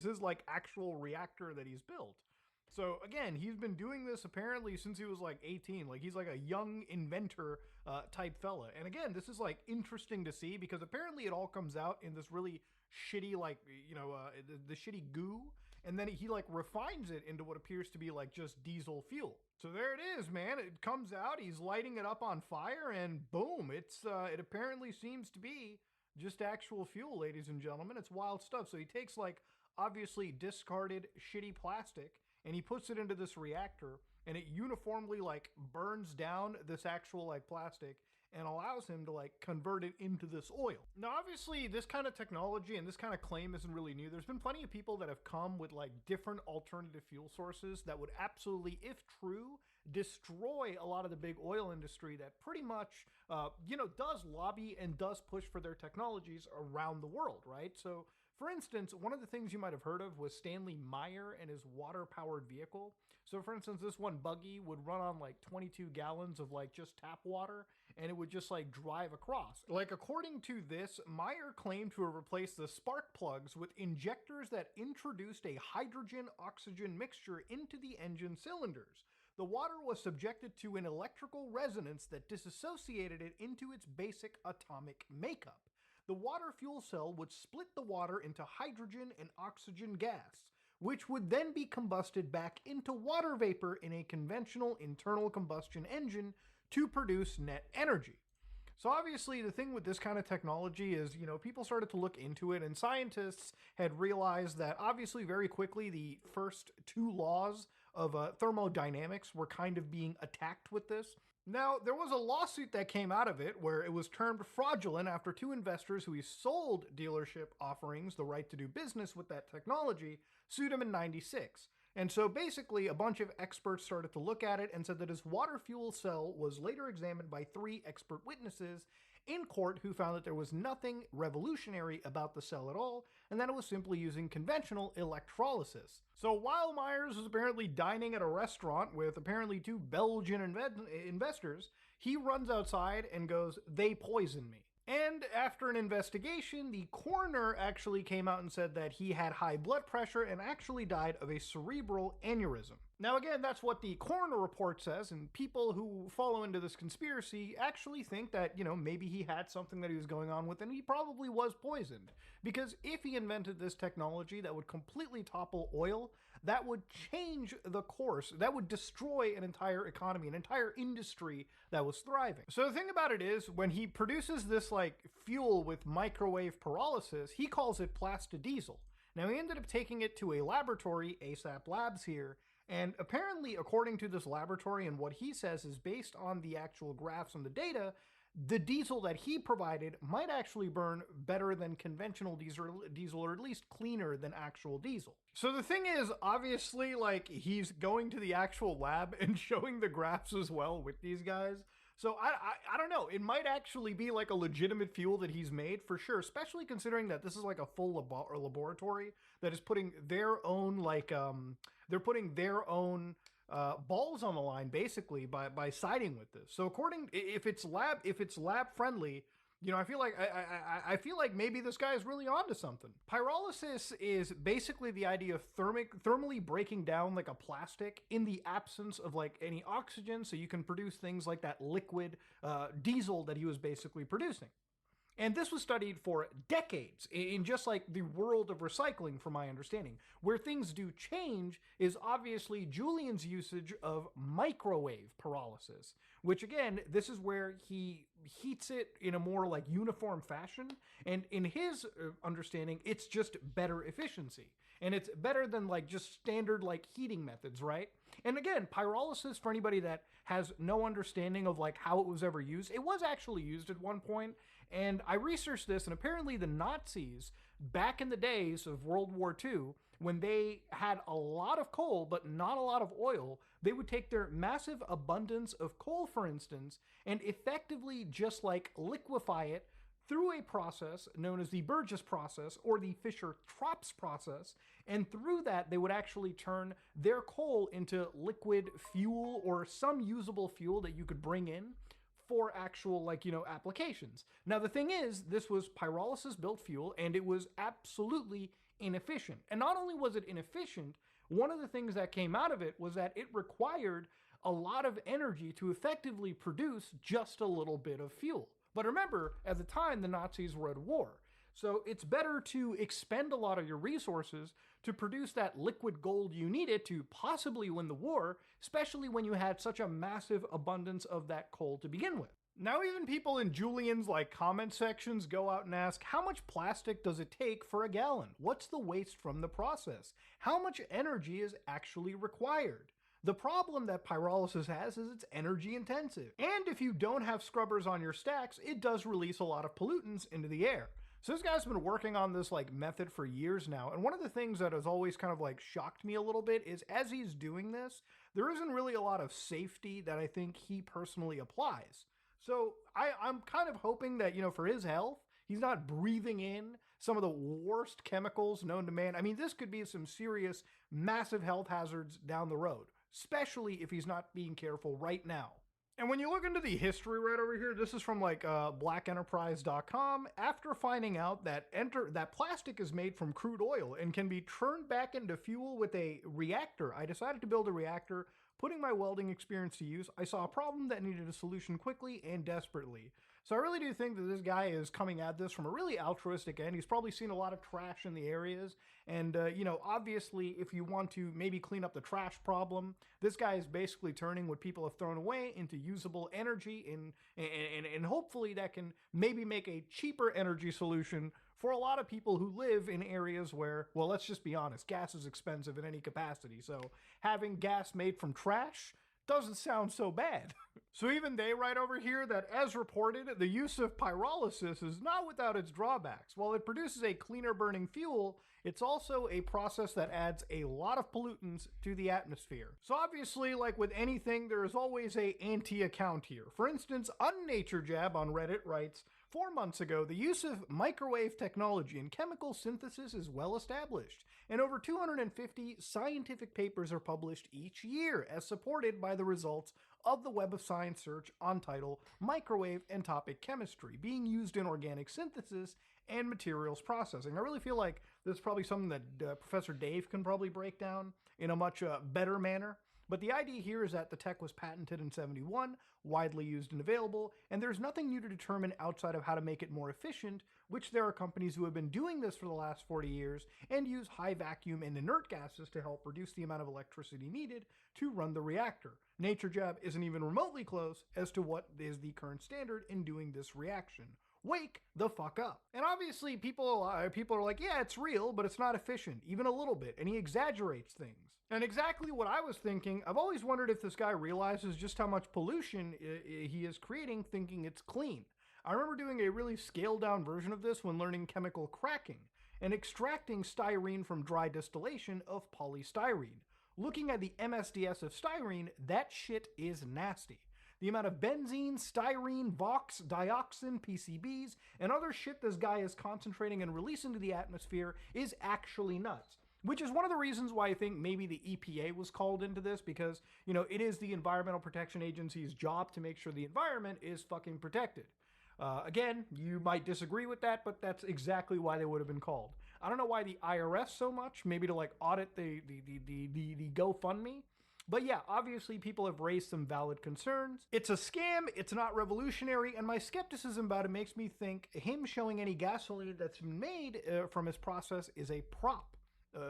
This is like actual reactor that he's built. So again, he's been doing this apparently since he was like 18. Like he's like a young inventor type fella. And again, this is like interesting to see because apparently it all comes out in this really shitty, like, you know, the shitty goo. And then he like refines it into what appears to be like just diesel fuel. So there it is, man. It comes out, he's lighting it up on fire, and boom, it apparently seems to be just actual fuel, ladies and gentlemen. It's wild stuff. So he takes like obviously discarded shitty plastic and he puts it into this reactor, and it uniformly like burns down this actual like plastic and allows him to like convert it into this oil. Now, obviously, this kind of technology and this kind of claim isn't really new. There's been plenty of people that have come with like different alternative fuel sources that would absolutely, if true, destroy a lot of the big oil industry that pretty much, you know, does lobby and does push for their technologies around the world, right? So, for instance, one of the things you might have heard of was Stanimir and his water-powered vehicle. So for instance, this one buggy would run on like 22 gallons of like just tap water, and it would just like drive across. Like according to this, Meyer claimed to have replaced the spark plugs with injectors that introduced a hydrogen-oxygen mixture into the engine cylinders. The water was subjected to an electrical resonance that disassociated it into its basic atomic makeup. The water fuel cell would split the water into hydrogen and oxygen gas, which would then be combusted back into water vapor in a conventional internal combustion engine to produce net energy. So obviously the thing with this kind of technology is, you know, people started to look into it, and scientists had realized that obviously very quickly the first two laws of thermodynamics were kind of being attacked with this. Now, there was a lawsuit that came out of it where it was termed fraudulent after two investors who he sold dealership offerings the right to do business with that technology sued him in '96. And so basically a bunch of experts started to look at it and said that his water fuel cell was later examined by 3 expert witnesses in court who found that there was nothing revolutionary about the cell at all, and that it was simply using conventional electrolysis. So while Myers was apparently dining at a restaurant with apparently 2 Belgian investors, he runs outside and goes, "They poisoned me." And after an investigation, the coroner actually came out and said that he had high blood pressure and actually died of a cerebral aneurysm. Now again, that's what the coroner report says, and people who follow into this conspiracy actually think that, you know, maybe he had something that he was going on with and he probably was poisoned. Because if he invented this technology that would completely topple oil, that would change the course, that would destroy an entire economy, an entire industry that was thriving. So the thing about it is, when he produces this like fuel with microwave pyrolysis, he calls it plastodiesel. Now he ended up taking it to a laboratory, ASAP Labs here, and apparently according to this laboratory and what he says is based on the actual graphs and the data, the diesel that he provided might actually burn better than conventional diesel, or at least cleaner than actual diesel. So the thing is, obviously, like, he's going to the actual lab and showing the graphs as well with these guys. So I don't know, it might actually be like a legitimate fuel that he's made for sure, especially considering that this is like a full laboratory that is putting their own, like, they're putting their own balls on the line basically by siding with this. So according, if it's lab friendly, you know, I feel like maybe this guy is really onto something. Pyrolysis is basically the idea of thermally breaking down like a plastic in the absence of like any oxygen, so you can produce things like that liquid diesel that he was basically producing. And this was studied for decades in just like the world of recycling, from my understanding. Where things do change is obviously Julian's usage of microwave pyrolysis, which again, this is where he heats it in a more like uniform fashion. And in his understanding, it's just better efficiency. And it's better than like just standard like heating methods, right? And again, pyrolysis, for anybody that has no understanding of like how it was ever used, it was actually used at one point. And I researched this, and apparently the Nazis, back in the days of World War II, when they had a lot of coal but not a lot of oil, they would take their massive abundance of coal, for instance, and effectively just like liquefy it through a process known as the Burgess process or the Fischer-Tropsch process, and through that they would actually turn their coal into liquid fuel or some usable fuel that you could bring in for actual, like, you know, applications. Now the thing is, this was pyrolysis built fuel and it was absolutely inefficient. And not only was it inefficient, one of the things that came out of it was that it required a lot of energy to effectively produce just a little bit of fuel. But remember, at the time, the Nazis were at war. So it's better to expend a lot of your resources to produce that liquid gold you needed to possibly win the war, especially when you had such a massive abundance of that coal to begin with. Now even people in Julian's comment sections go out and ask, how much plastic does it take for a gallon? What's the waste from the process? How much energy is actually required? The problem that pyrolysis has is it's energy intensive. And if you don't have scrubbers on your stacks, it does release a lot of pollutants into the air. So this guy's been working on this method for years now, and one of the things that has always kind of shocked me a little bit is as he's doing this, there isn't really a lot of safety that I think he personally applies. So I'm kind of hoping that, for his health, he's not breathing in some of the worst chemicals known to man. I mean, this could be some serious, massive health hazards down the road, especially if he's not being careful right now. And when you look into the history right over here, this is from blackenterprise.com. After finding out that plastic is made from crude oil and can be turned back into fuel with a reactor, I decided to build a reactor. Putting my welding experience to use, I saw a problem that needed a solution quickly and desperately. So I really do think that this guy is coming at this from a really altruistic end. He's probably seen a lot of trash in the areas. And, obviously, if you want to maybe clean up the trash problem, this guy is basically turning what people have thrown away into usable energy. And hopefully that can maybe make a cheaper energy solution for a lot of people who live in areas where, well, let's just be honest, gas is expensive in any capacity. So having gas made from trash doesn't sound so bad. So even they write over here that, as reported, the use of pyrolysis is not without its drawbacks. While it produces a cleaner burning fuel, it's also a process that adds a lot of pollutants to the atmosphere. So obviously, like with anything, there is always a anti-account here. For instance, UnnatureJab on Reddit writes, 4 months ago, the use of microwave technology in chemical synthesis is well established, and over 250 scientific papers are published each year as supported by the results of the Web of Science search on title Microwave Entopic Chemistry being used in organic synthesis and materials processing. I really feel like this is probably something that Professor Dave can probably break down in a much better manner. But the idea here is that the tech was patented in '71, widely used and available, and there's nothing new to determine outside of how to make it more efficient, which there are companies who have been doing this for the last 40 years and use high vacuum and inert gases to help reduce the amount of electricity needed to run the reactor. NatureJab isn't even remotely close as to what is the current standard in doing this reaction. Wake the fuck up. And obviously people are like, yeah, it's real, but it's not efficient, even a little bit, and he exaggerates things. And exactly what I was thinking, I've always wondered if this guy realizes just how much pollution he is creating thinking it's clean. I remember doing a really scaled down version of this when learning chemical cracking and extracting styrene from dry distillation of polystyrene. Looking at the MSDS of styrene, that shit is nasty. The amount of benzene, styrene, VOX, dioxin, PCBs, and other shit this guy is concentrating and releasing to the atmosphere is actually nuts. Which is one of the reasons why I think maybe the EPA was called into this, because, it is the Environmental Protection Agency's job to make sure the environment is fucking protected. Again, you might disagree with that, but that's exactly why they would have been called. I don't know why the IRS so much, maybe to audit the GoFundMe. But yeah, obviously people have raised some valid concerns. It's a scam, it's not revolutionary, and my skepticism about it makes me think him showing any gasoline that's been made from his process is a prop.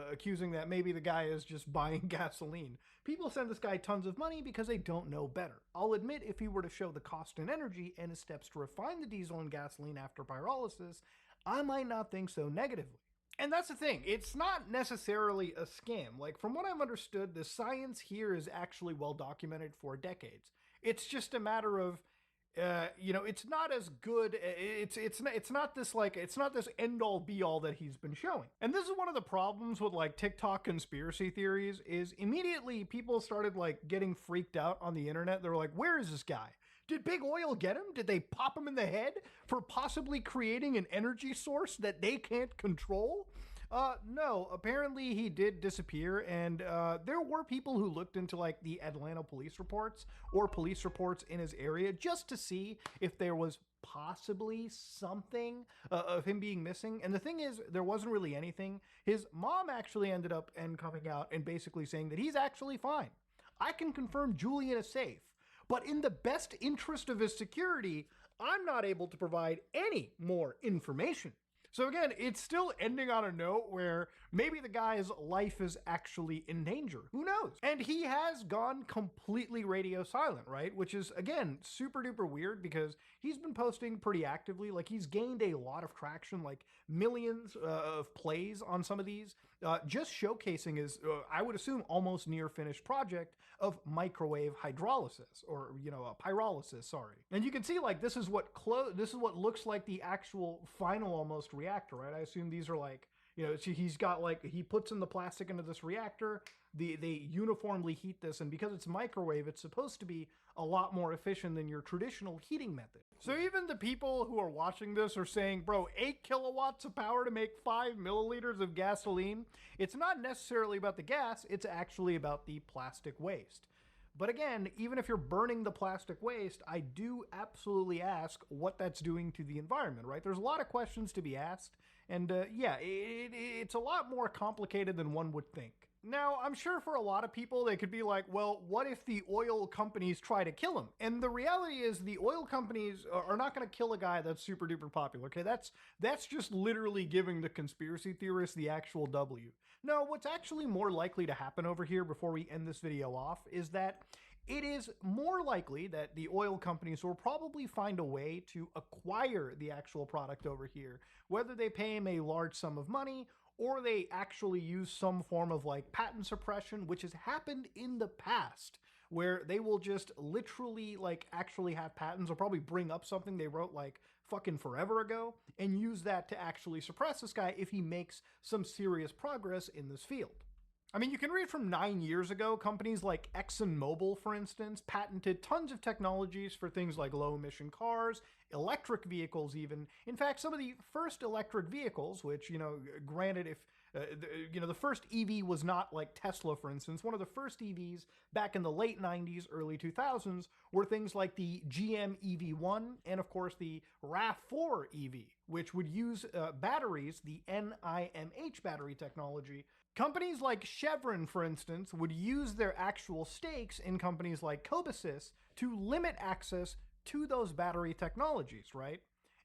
Accusing that maybe the guy is just buying gasoline. People send this guy tons of money because they don't know better. I'll admit, if he were to show the cost and energy and his steps to refine the diesel and gasoline after pyrolysis, I might not think so negatively. And that's the thing, it's not necessarily a scam. From what I've understood, the science here is actually well documented for decades. It's just a matter of it's not as good. It's not this end all be all that he's been showing. And this is one of the problems with TikTok conspiracy theories is immediately people started getting freaked out on the internet. They're like, where is this guy? Did Big Oil get him? Did they pop him in the head for possibly creating an energy source that they can't control? No, apparently he did disappear, and there were people who looked into like the Atlanta police reports or police reports in his area just to see if there was possibly something of him being missing. And the thing is, there wasn't really anything. His mom actually ended up coming out and basically saying that he's actually fine. I can confirm Julian is safe, but in the best interest of his security, I'm not able to provide any more information. So again, it's still ending on a note where maybe the guy's life is actually in danger. Who knows? And he has gone completely radio silent, right? Which is, again, super duper weird because he's been posting pretty actively. Like, he's gained a lot of traction, like millions of plays on some of these, just showcasing his, I would assume, almost near finished project of microwave hydrolysis, or, you know, pyrolysis, sorry. And you can see, like, this is what looks like the actual final almost reactor, right? I assume these are like, you know, he's got like, he puts in the plastic into this reactor, they uniformly heat this, and because it's microwave, it's supposed to be a lot more efficient than your traditional heating method. So even the people who are watching this are saying, bro, 8 kilowatts of power to make 5 milliliters of gasoline. It's not necessarily about the gas, it's actually about the plastic waste. But again, even if you're burning the plastic waste, I do absolutely ask what that's doing to the environment, right? There's a lot of questions to be asked, and yeah, it's a lot more complicated than one would think. Now, I'm sure for a lot of people, they could be like, well, what if the oil companies try to kill him? And the reality is the oil companies are not going to kill a guy that's super duper popular, okay? That's just literally giving the conspiracy theorists the actual W. No, what's actually more likely to happen over here before we end this video off is that it is more likely that the oil companies will probably find a way to acquire the actual product over here, whether they pay him a large sum of money or they actually use some form of like patent suppression, which has happened in the past, where they will just literally like actually have patents or probably bring up something they wrote like fucking forever ago and use that to actually suppress this guy if he makes some serious progress in this field. I mean, you can read from 9 years ago, companies like ExxonMobil, for instance, patented tons of technologies for things like low-emission cars, electric vehicles even. In fact, some of the first electric vehicles, which, you know, granted if, you know, the first EV was not like Tesla, for instance. One of the first EVs back in the late 90s, early 2000s were things like the GM EV1 and, of course, the RAV4 EV, which would use batteries, the NIMH battery technology. Companies like Chevron, for instance, would use their actual stakes in companies like Cobasys to limit access to those battery technologies, right?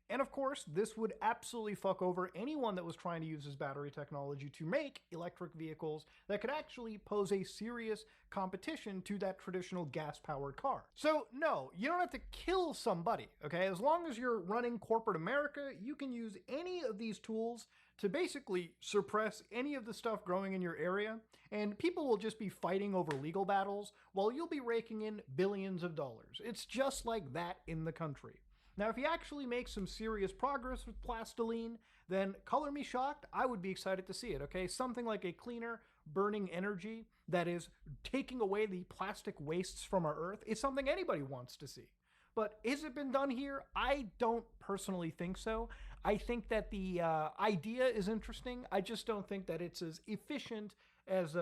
And of course, this would absolutely fuck over anyone that was trying to use this battery technology to make electric vehicles that could actually pose a serious competition to that traditional gas-powered car. So no, you don't have to kill somebody, okay? As long as you're running corporate America, you can use any of these tools to basically suppress any of the stuff growing in your area, and people will just be fighting over legal battles while you'll be raking in billions of dollars. It's just like that in the country. Now, if he actually makes some serious progress with plastiline, then color me shocked, I would be excited to see it, okay? Something like a cleaner, burning energy that is taking away the plastic wastes from our Earth is something anybody wants to see. But has it been done here? I don't personally think so. I think that the idea is interesting. I just don't think that it's as efficient as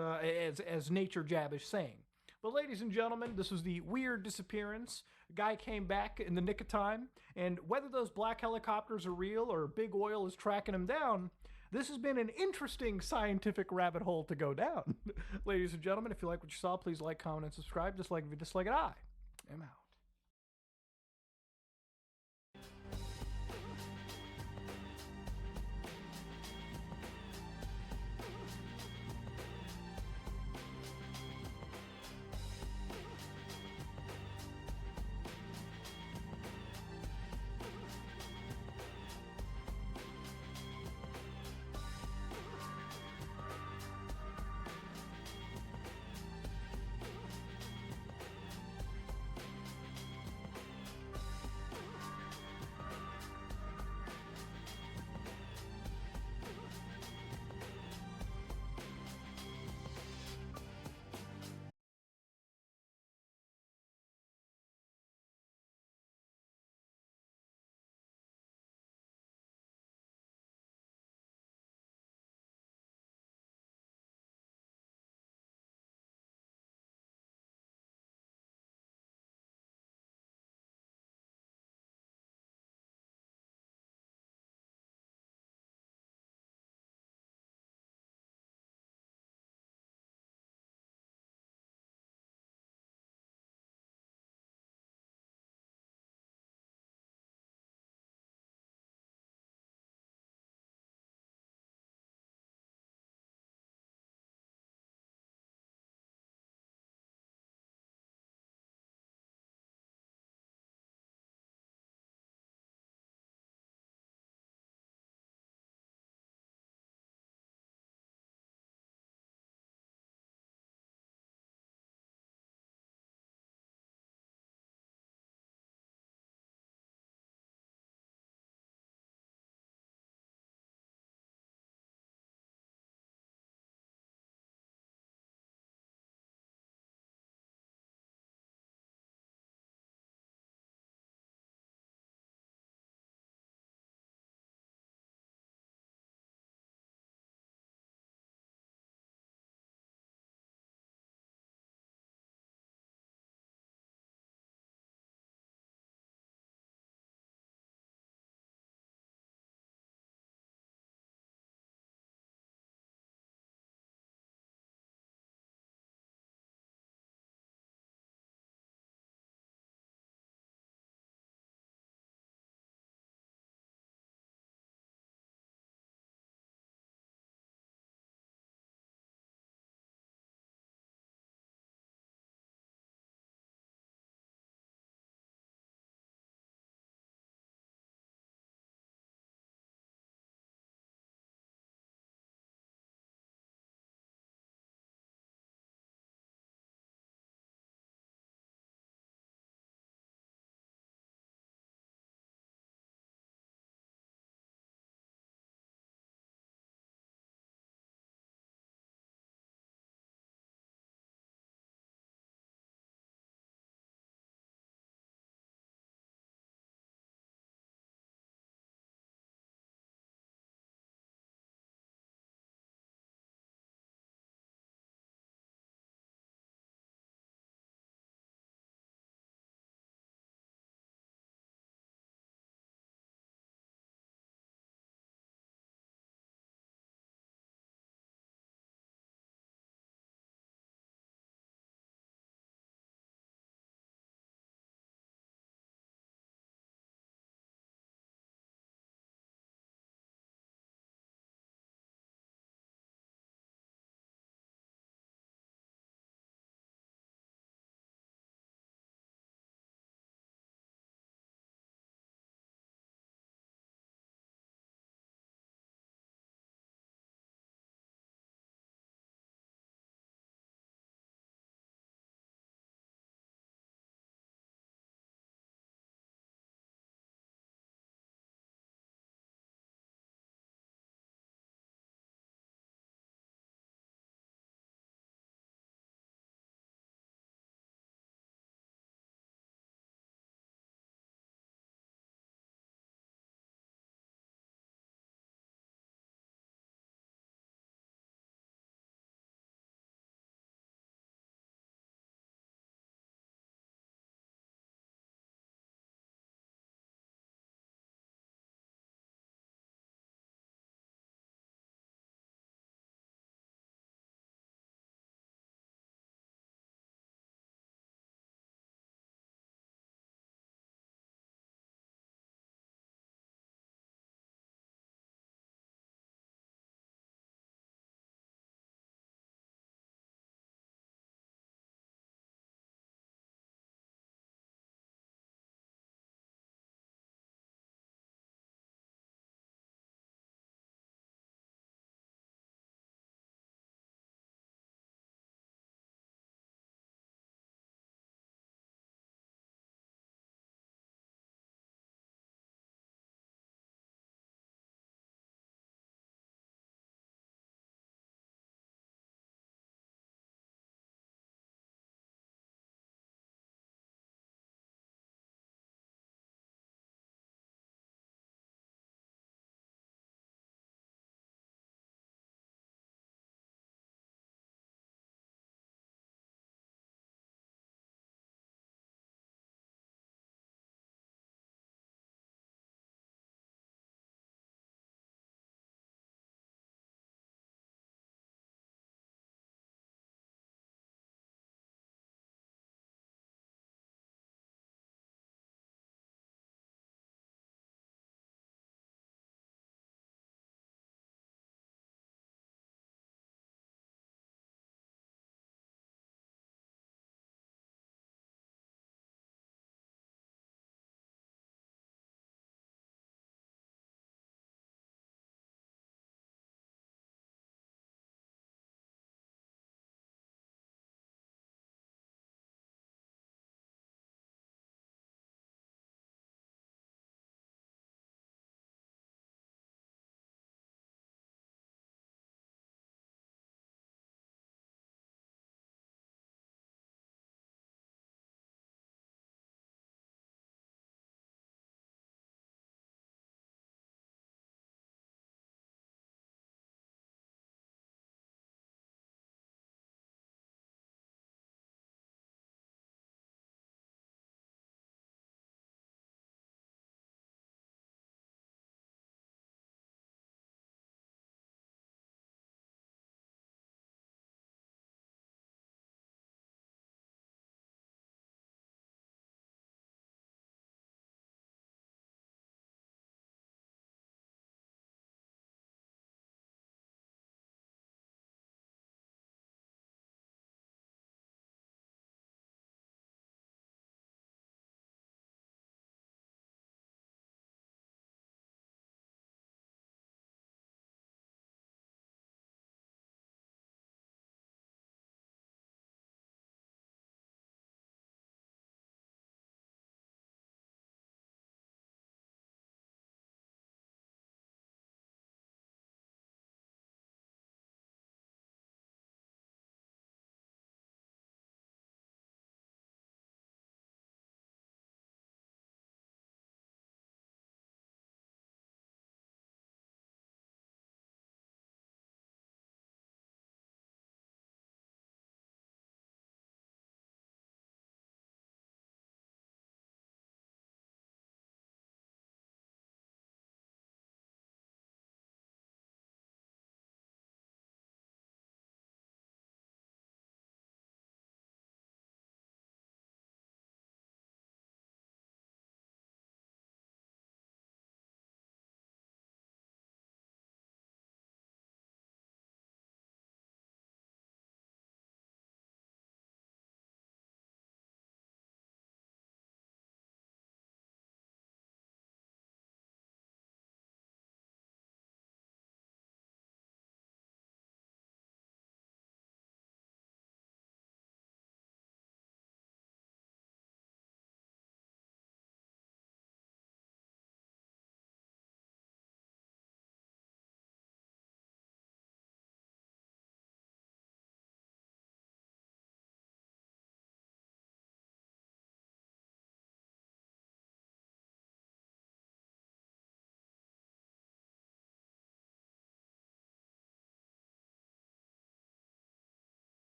Nature Jab is saying. But ladies and gentlemen, this was the weird disappearance. Guy came back in the nick of time, and whether those black helicopters are real or big oil is tracking him down, this has been an interesting scientific rabbit hole to go down. Ladies and gentlemen, if you like what you saw, please like, comment, and subscribe. Just like if you dislike it, I am out.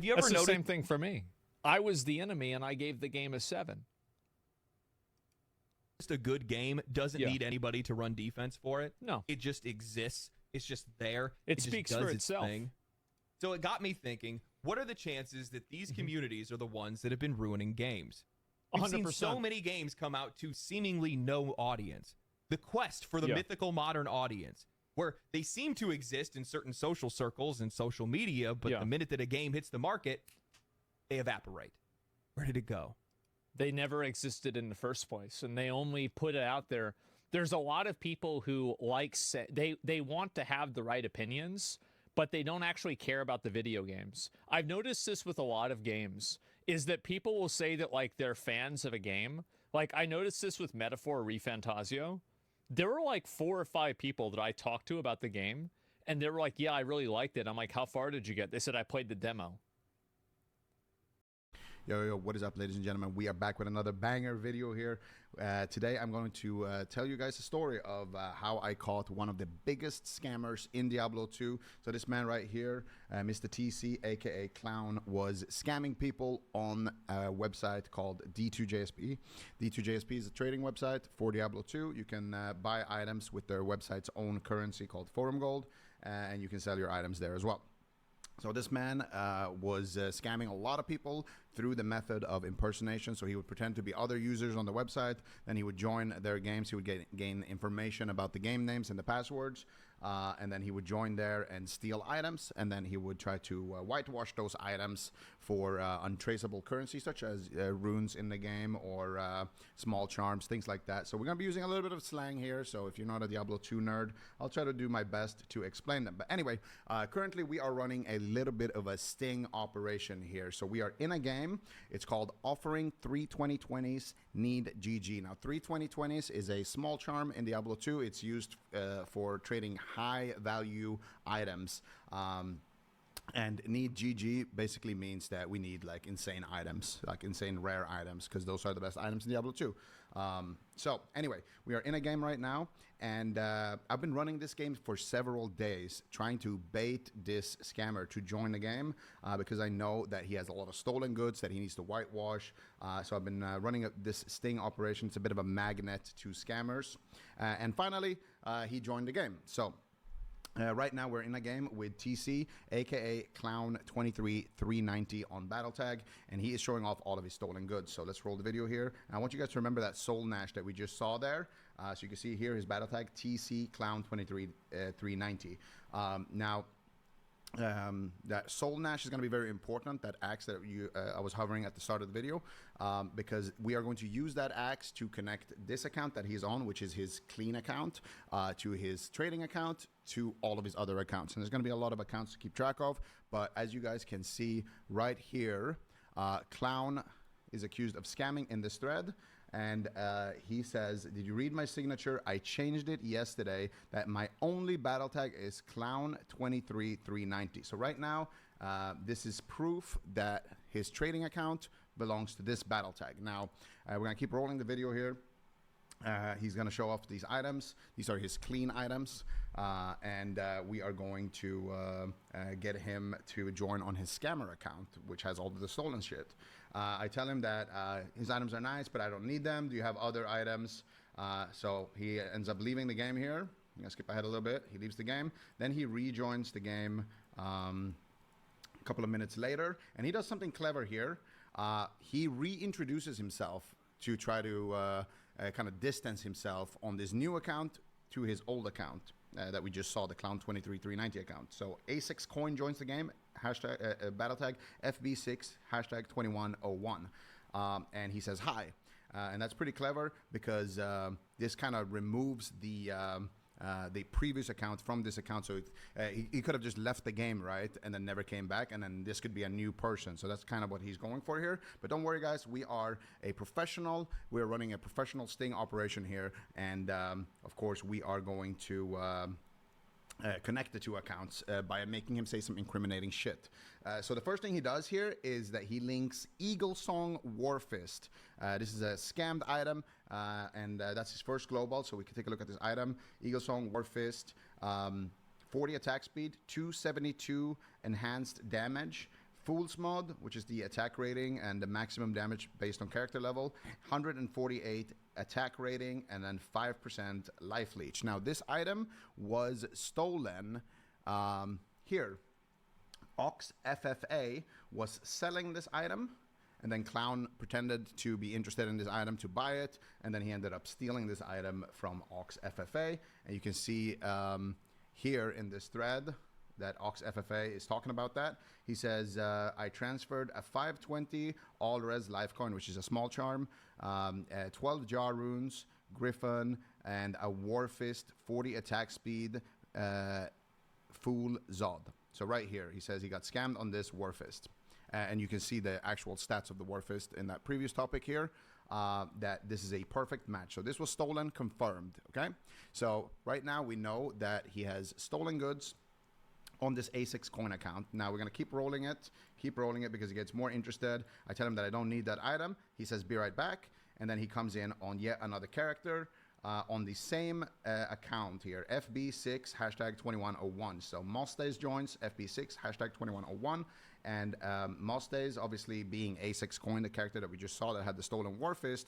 Have you ever That's the noticed same thing for me. I was the enemy, and I gave the game a 7. A good game doesn't Yeah. need anybody to run defense for it. No. It just exists. It's just there. It just speaks does for its itself. thing. So it got me thinking, what are the chances that these Mm-hmm. communities are the ones that have been ruining games? We've seen 100%. so many games come out to seemingly no audience. The quest for the Yeah. mythical modern audience, where they seem to exist in certain social circles and social media, but Yeah. the minute that a game hits the market, they evaporate. Where did it go? They never existed in the first place, and they only put it out there. There's a lot of people who they want to have the right opinions, but they don't actually care about the video games. I've noticed this with a lot of games, is that people will say that like they're fans of a game. Like I noticed this with Metaphor ReFantasio. There were like 4 or 5 people that I talked to about the game, and they were like, yeah, I really liked it. I'm like, how far did you get? They said, I played the demo. Yo, what is up, ladies and gentlemen? We are back with another banger video here. Today, I'm going to tell you guys a story of how I caught one of the biggest scammers in Diablo 2. So this man right here, Mr. TC, aka Clown, was scamming people on a website called D2JSP. D2JSP is a trading website for Diablo 2. You can buy items with their website's own currency called Forum Gold, and you can sell your items there as well. So this man was scamming a lot of people through the method of impersonation. So he would pretend to be other users on the website. Then he would join their games. He would gain information about the game names and the passwords. And then he would join there and steal items. And then he would try to whitewash those items for untraceable currency, such as runes in the game or small charms, things like that. So we're going to be using a little bit of slang here. So if you're not a Diablo 2 nerd, I'll try to do my best to explain them. But anyway, currently we are running a little bit of a sting operation here. So we are in a game. It's called Offering 3 2020s Need GG. Now, 3 2020s is a small charm in Diablo 2. It's used for trading high value items. And need GG basically means that we need like insane items, like insane rare items, because those are the best items in Diablo 2. So anyway, we are in a game right now, and I've been running this game for several days, trying to bait this scammer to join the game, because I know that he has a lot of stolen goods that he needs to whitewash. So I've been running this sting operation. It's a bit of a magnet to scammers. And finally, he joined the game. So right now we're in a game with TC, aka Clown 23390 on battle tag, and he is showing off all of his stolen goods. So let's roll the video here. And I want you guys to remember that Soul Nash that we just saw there. So you can see here his battle tag, TC Clown 23390. Now that Soul Nash is going to be very important, that axe that I was hovering at the start of the video, because we are going to use that axe to connect this account that he's on, which is his clean account, to his trading account, to all of his other accounts. And there's going to be a lot of accounts to keep track of, but as you guys can see right here, Clown is accused of scamming in this thread. And he says, did you read my signature? I changed it yesterday. That my only battle tag is Clown 23390. So right now, this is proof that his trading account belongs to this battle tag. Now, we're going to keep rolling the video here. He's going to show off these items. These are his clean items. And we are going to get him to join on his scammer account, which has all of the stolen shit. I tell him that his items are nice, but I don't need them. Do you have other items? So he ends up leaving the game here. I'm going to skip ahead a little bit. He leaves the game. Then he rejoins the game a couple of minutes later. And he does something clever here. He reintroduces himself to try to kind of distance himself on this new account to his old account that we just saw, the Clown 23390 account. So A6 Coin joins the game, hashtag battle tag FB6 hashtag 2101, and he says hi, and that's pretty clever because this kind of removes the previous account from this account. So he could have just left the game, right, and then never came back, and then this could be a new person. So that's kind of what he's going for here. But don't worry, guys. We are a professional. We're running a professional sting operation here. And, of course, we are going to connect the two accounts by making him say some incriminating shit. So the first thing he does here is that he links Eagle Song Warfist. This is a scammed item, and that's his first global, so we can take a look at this item. Eagle Song Warfist, 40 attack speed, 272 enhanced damage, Fool's Mod, which is the attack rating and the maximum damage based on character level, 148 attack rating, and then 5% life leech. Now, this item was stolen here. Ox FFA was selling this item, and then Clown pretended to be interested in this item to buy it, and then he ended up stealing this item from Ox FFA. And you can see here in this thread that Ox FFA is talking about that. He says, I transferred a 520 all-res life coin, which is a small charm, 12 jar runes, Griffin, and a Warfist 40 attack speed, Fool Zod. So right here, he says he got scammed on this Warfist. And you can see the actual stats of the Warfist in that previous topic here, that this is a perfect match. So this was stolen, confirmed, okay? So right now we know that he has stolen goods on this A6 coin account. Now we're gonna keep rolling it because he gets more interested. I tell him that I don't need that item. He says, be right back. And then he comes in on yet another character on the same account here, FB6 hashtag 2101. So Mostays joins FB6 hashtag 2101. And Mostays, obviously being A6 coin, the character that we just saw that had the stolen Warfist,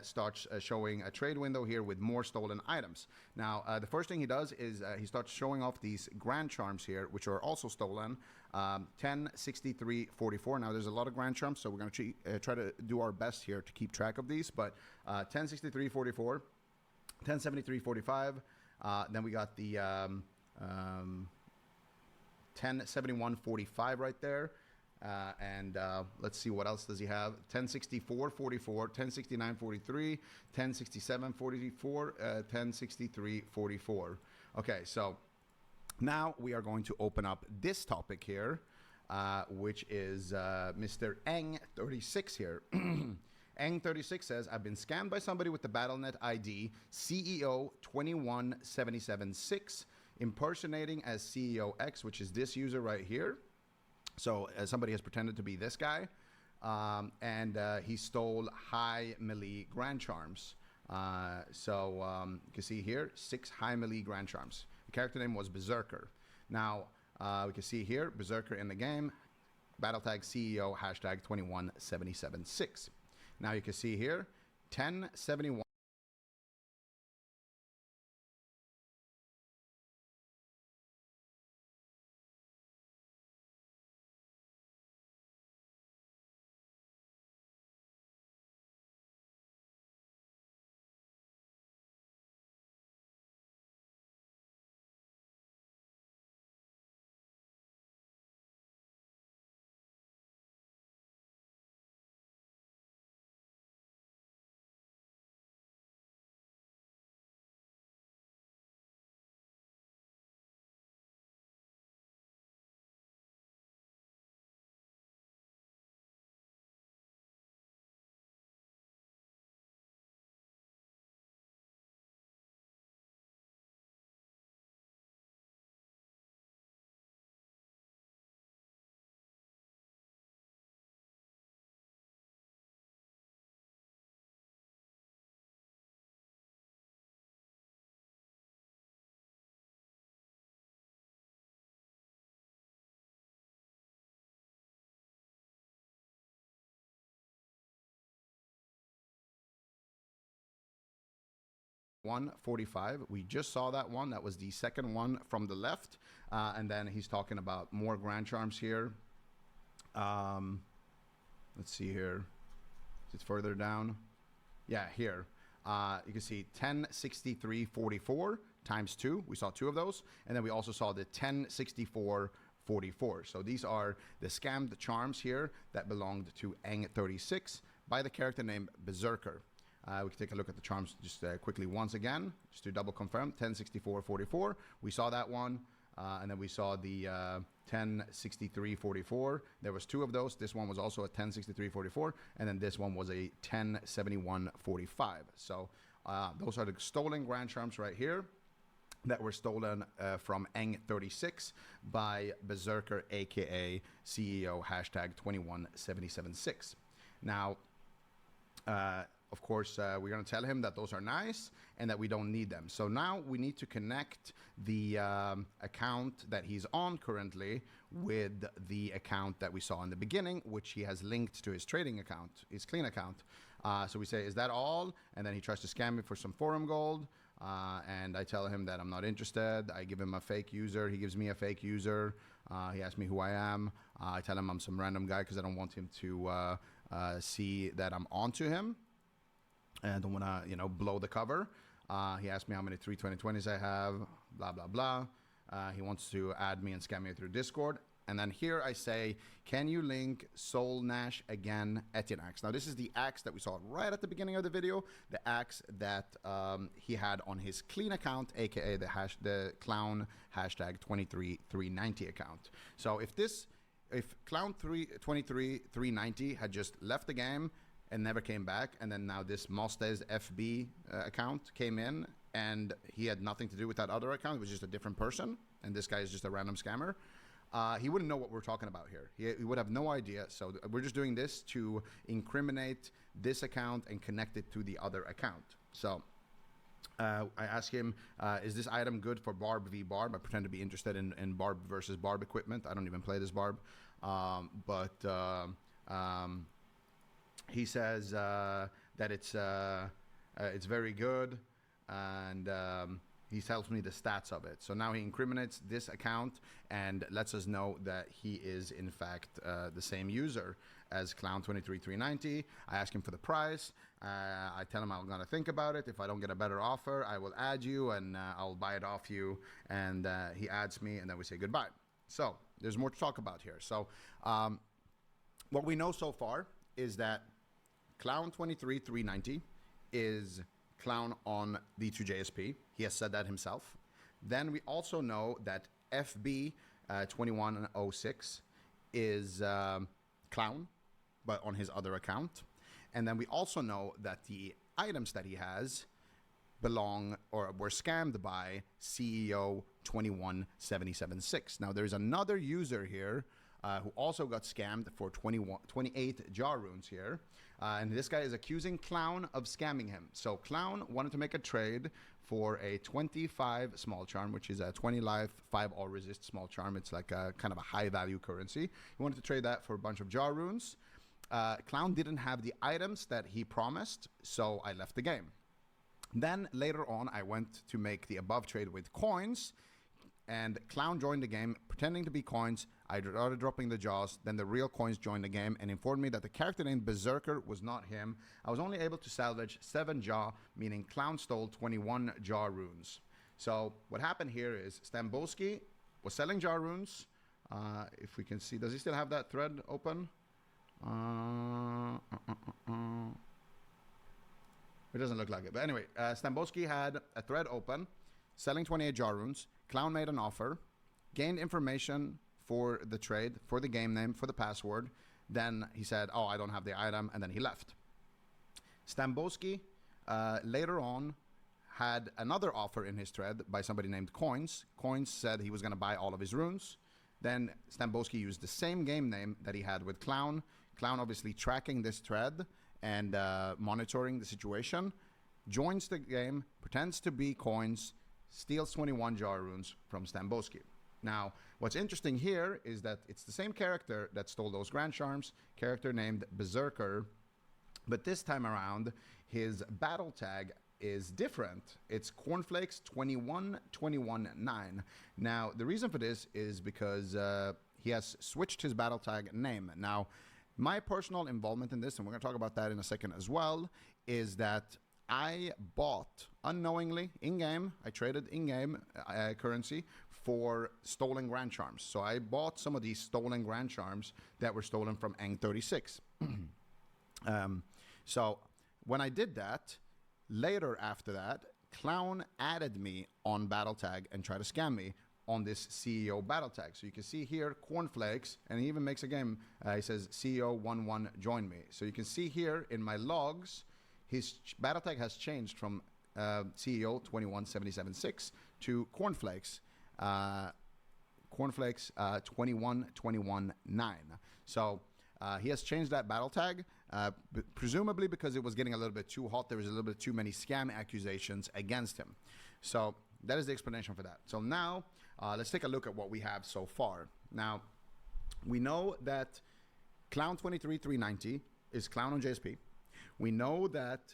starts showing a trade window here with more stolen items. Now, the first thing he does is he starts showing off these Grand Charms here, which are also stolen. 10, 63, 44. Now, there's a lot of Grand Charms, so we're going to try to do our best here to keep track of these. But 10, 63, 44, 10, 73, 45. Then we got the 1071.45 right there. And let's see, what else does he have? 1064.44, 1069.43, 1067.44, 1063.44. Okay, so now we are going to open up this topic here, which is Mr. Eng36 here. Eng36 says, I've been scammed by somebody with the BattleNet ID CEO 21776, impersonating as CEO X, which is this user right here. So somebody has pretended to be this guy, and he stole high melee Grand Charms. So you can see here, 6 high melee Grand Charms. The character name was Berserker. Now, we can see here, Berserker in the game, battle tag CEO hashtag 21776. Now you can see here, 1071. $145. We just saw that one. That was the second one from the left. And then he's talking about more Grand Charms here. Let's see here. Is it further down? Yeah, here. You can see 1063.44 times 2. We saw 2 of those. And then we also saw the 1064.44. So these are the scammed charms here that belonged to Eng36 by the character named Berserker. We can take a look at the charms just quickly once again, just to double confirm. 1064.44. We saw that one. And then we saw the 1063.44. There was 2 of those. This one was also a 1063.44. And then this one was a 1071.45. So those are the stolen Grand Charms right here that were stolen from Eng36 by Berserker, a.k.a. CEO hashtag 21776. Now, of course, we're going to tell him that those are nice and that we don't need them. So now we need to connect the account that he's on currently with the account that we saw in the beginning, which he has linked to his trading account, his clean account. So we say, is that all? And then he tries to scam me for some forum gold. And I tell him that I'm not interested. I give him a fake user. He gives me a fake user. He asks me who I am. I tell him I'm some random guy because I don't want him to see that I'm onto him. And I don't want to, blow the cover. He asked me how many 32020s I have, blah, blah, blah. He wants to add me and scam me through Discord. And then here I say, can you link Soul Nash again Etienne axe? Now, this is the axe that we saw right at the beginning of the video, the axe that he had on his clean account, aka the clown hashtag 23390 account. So if clown 23390 had just left the game and never came back, and then now this Mostez FB account came in and he had nothing to do with that other account, it was just a different person, and this guy is just a random scammer, he wouldn't know what we're talking about here. He would have no idea. So we're just doing this to incriminate this account and connect it to the other account. So I ask him, is this item good for Barb v. Barb? I pretend to be interested in Barb versus Barb equipment. I don't even play this Barb. He says that it's very good, and he tells me the stats of it. So now he incriminates this account and lets us know that he is, in fact, the same user as Clown23390. I ask him for the price. I tell him I'm going to think about it. If I don't get a better offer, I will add you and I'll buy it off you. And he adds me, and then we say goodbye. So there's more to talk about here. So what we know so far is that Clown23390 is Clown on the 2JSP. He has said that himself. Then we also know that FB2106 is Clown, but on his other account. And then we also know that the items that he has belong or were scammed by CEO 21776. Now there's another user here who also got scammed for 28 jar runes here. And this guy is accusing Clown of scamming him. So Clown wanted to make a trade for a 25 small charm, which is a 20 life, 5 all resist small charm. It's like a kind of a high value currency. He wanted to trade that for a bunch of jar runes. Clown didn't have the items that he promised, so I left the game. Then later on, I went to make the above trade with coins, and Clown joined the game pretending to be coins. I started dropping the jaws. Then the real coins joined the game and informed me that the character named Berserker was not him. I was only able to salvage 7 jaw, meaning Clown stole 21 jaw runes. So what happened here is Stamboski was selling jar runes. If we can see, does he still have that thread open? It doesn't look like it. But anyway, Stamboski had a thread open, selling 28 jar runes. Clown made an offer, gained information for the trade, for the game name, for the password. Then he said, oh, I don't have the item, and then he left. Stamboski later on had another offer in his thread by somebody named Coins. Coins said he was going to buy all of his runes. Then Stamboski used the same game name that he had with Clown. Clown obviously tracking this thread and monitoring the situation, joins the game, pretends to be Coins, steals 21 jar runes from Stamboski. Now, what's interesting here is that it's the same character that stole those Grand Charms, character named Berserker, but this time around, his battle tag is different. It's Cornflakes 21219. Now, the reason for this is because he has switched his battle tag name. Now, my personal involvement in this, and we're going to talk about that in a second as well, is that I bought unknowingly in-game, I traded in-game currency for stolen Grand Charms. So I bought some of these stolen Grand Charms that were stolen from Eng36. So when I did that, later after that, Clown added me on battle tag and tried to scam me on this CEO battle tag. So you can see here Cornflakes, and he even makes a game. He says CEO11 join me. So you can see here in my logs, his battle tag has changed from CEO 21776 to Cornflakes. Cornflakes 21219. So he has changed that battle tag. presumably because it was getting a little bit too hot. There was a little bit too many scam accusations against him. So that is the explanation for that. So now let's take a look at what we have so far. Now, we know that Clown 23390 is Clown on JSP. We know that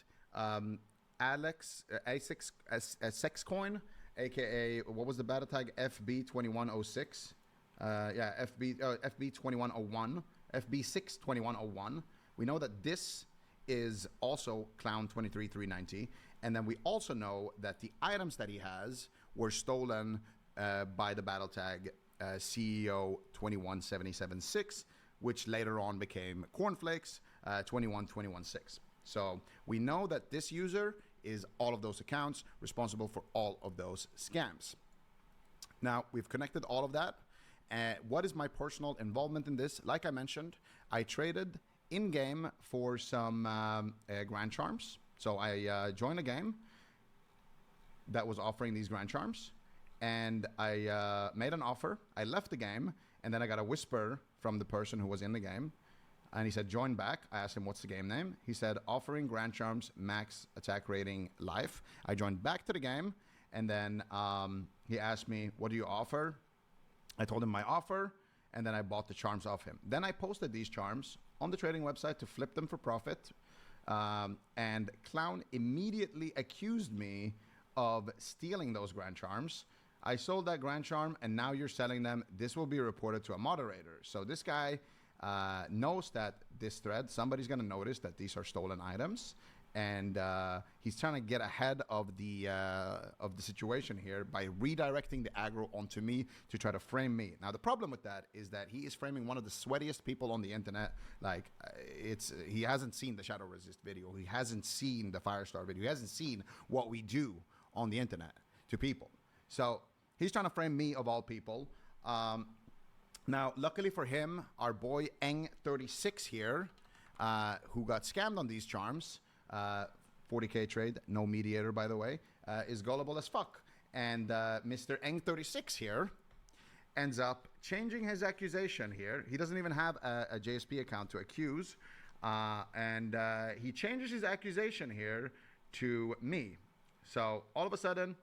Sexcoin, aka what was the battle tag? FB2106. FB2101, FB62101. We know that this is also Clown 23390, and then we also know that the items that he has were stolen by the battle tag CEO 21776, which later on became Cornflakes 21216. So we know that this user is all of those accounts, responsible for all of those scams. Now, we've connected all of that. What is my personal involvement in this? Like I mentioned, I traded in-game for some Grand Charms. So I joined a game that was offering these Grand Charms, and I made an offer. I left the game, and then I got a whisper from the person who was in the game, and he said, join back. I asked him, what's the game name? He said, offering Grand Charms, max attack rating, life. I joined back to the game, and then he asked me, what do you offer? I told him my offer, and then I bought the charms off him. Then I posted these charms on the trading website to flip them for profit, and Clown immediately accused me of stealing those Grand Charms. I sold that Grand Charm, and now you're selling them. This will be reported to a moderator. So this guy knows that this thread, somebody's going to notice that these are stolen items, and he's trying to get ahead of the situation here by redirecting the aggro onto me to try to frame me. Now the problem with that is that he is framing one of the sweatiest people on the internet. Like he hasn't seen the Shadow Resist video, he hasn't seen the Firestar video, he hasn't seen what we do on the internet to people. So he's trying to frame me of all people. Now, luckily for him, our boy Eng36 here, who got scammed on these charms, 40K trade, no mediator, by the way, is gullible as fuck. And Mr. Eng36 here ends up changing his accusation here. He doesn't even have a JSP account to accuse. And he changes his accusation here to me. So all of a sudden,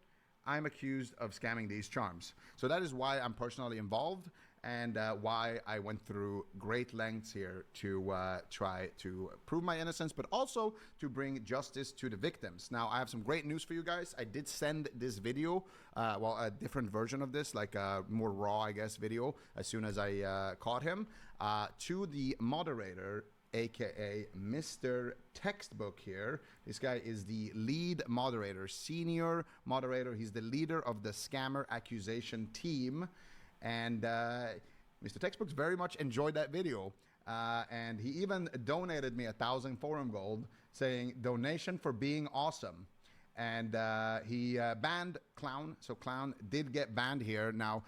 I'm accused of scamming these charms. So that is why I'm personally involved, and why I went through great lengths here to try to prove my innocence, but also to bring justice to the victims. Now, I have some great news for you guys. I did send this video, well, a different version of this, like a more raw, I guess, video, as soon as I caught him, to the moderator, aka Mr. Textbook here. This guy is the lead moderator, senior moderator. He's the leader of the scammer accusation team. And Mr. Textbooks very much enjoyed that video. And he even donated me 1,000 forum gold, saying donation for being awesome. And he banned Clown. So Clown did get banned here. Now,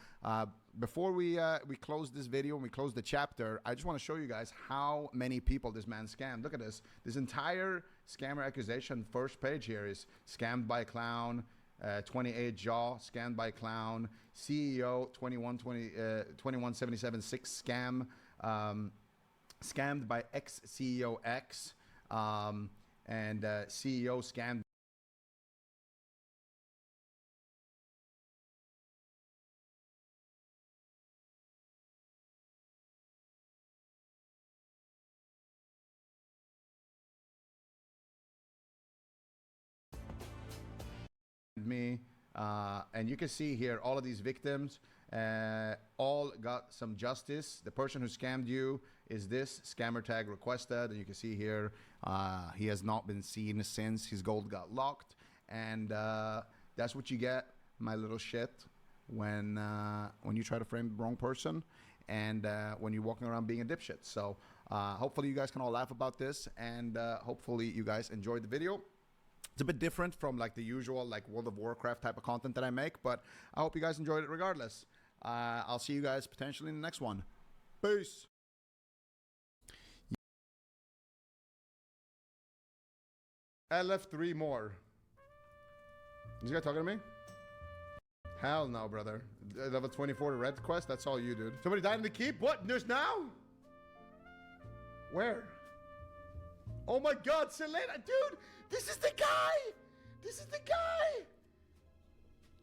before we close this video and we close the chapter, I just want to show you guys how many people this man scammed. Look at this. This entire scammer accusation first page here is scammed by Clown, 28 Jaw, scammed by Clown, CEO 21776 scam, scammed by ex-CEO X, and CEO scammed me, and you can see here all of these victims all got some justice. The person who scammed you is this scammer tag requested, and you can see here he has not been seen since his gold got locked, and that's what you get, my little shit, when you try to frame the wrong person, and when you're walking around being a dipshit. So hopefully you guys can all laugh about this, and hopefully you guys enjoyed the video. It's a bit different from like the usual like World of Warcraft type of content that I make, but I hope you guys enjoyed it regardless. I'll see you guys potentially in the next one. Peace. I left 3 more. Is this guy talking to me? Hell no, brother. Level 24 red quest, that's all you, dude. Somebody died in the keep? What? There's now? Where? Oh my God, Selena, dude, this is the guy. This is the guy.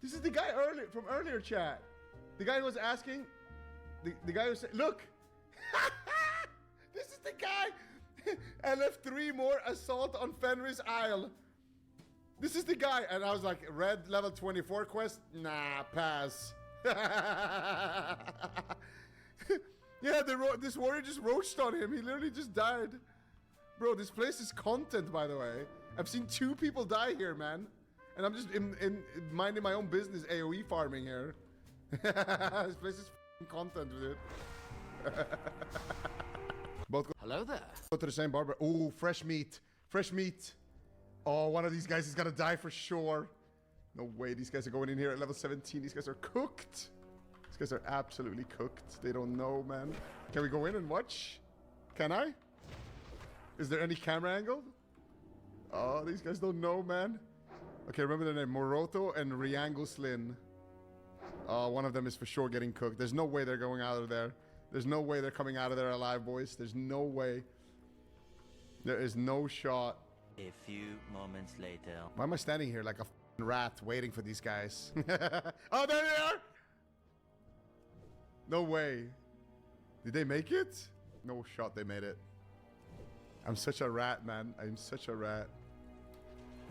This is the guy from earlier chat. The guy who was asking, the guy who said, look, this is the guy. LF3 more assault on Fenris Isle. This is the guy. And I was like, red level 24 quest? Nah, pass. Yeah, this warrior just roached on him. He literally just died. Bro, this place is content, by the way. I've seen 2 people die here, man. And I'm just in minding my own business, AoE farming here. This place is content, dude. Both hello there. Go to the same barber. Ooh, fresh meat. Fresh meat. Oh, one of these guys is gonna die for sure. No way, these guys are going in here at level 17. These guys are cooked. These guys are absolutely cooked. They don't know, man. Can we go in and watch? Can I? Is there any camera angle? Oh, these guys don't know, man. Okay, remember their name. Moroto and Riango Slin. Oh, one of them is for sure getting cooked. There's no way they're going out of there. There's no way they're coming out of there alive, boys. There's no way. There is no shot. A few moments later. Why am I standing here like a rat waiting for these guys? Oh, there they are! No way. Did they make it? No shot they made it. I'm such a rat, man. I'm such a rat.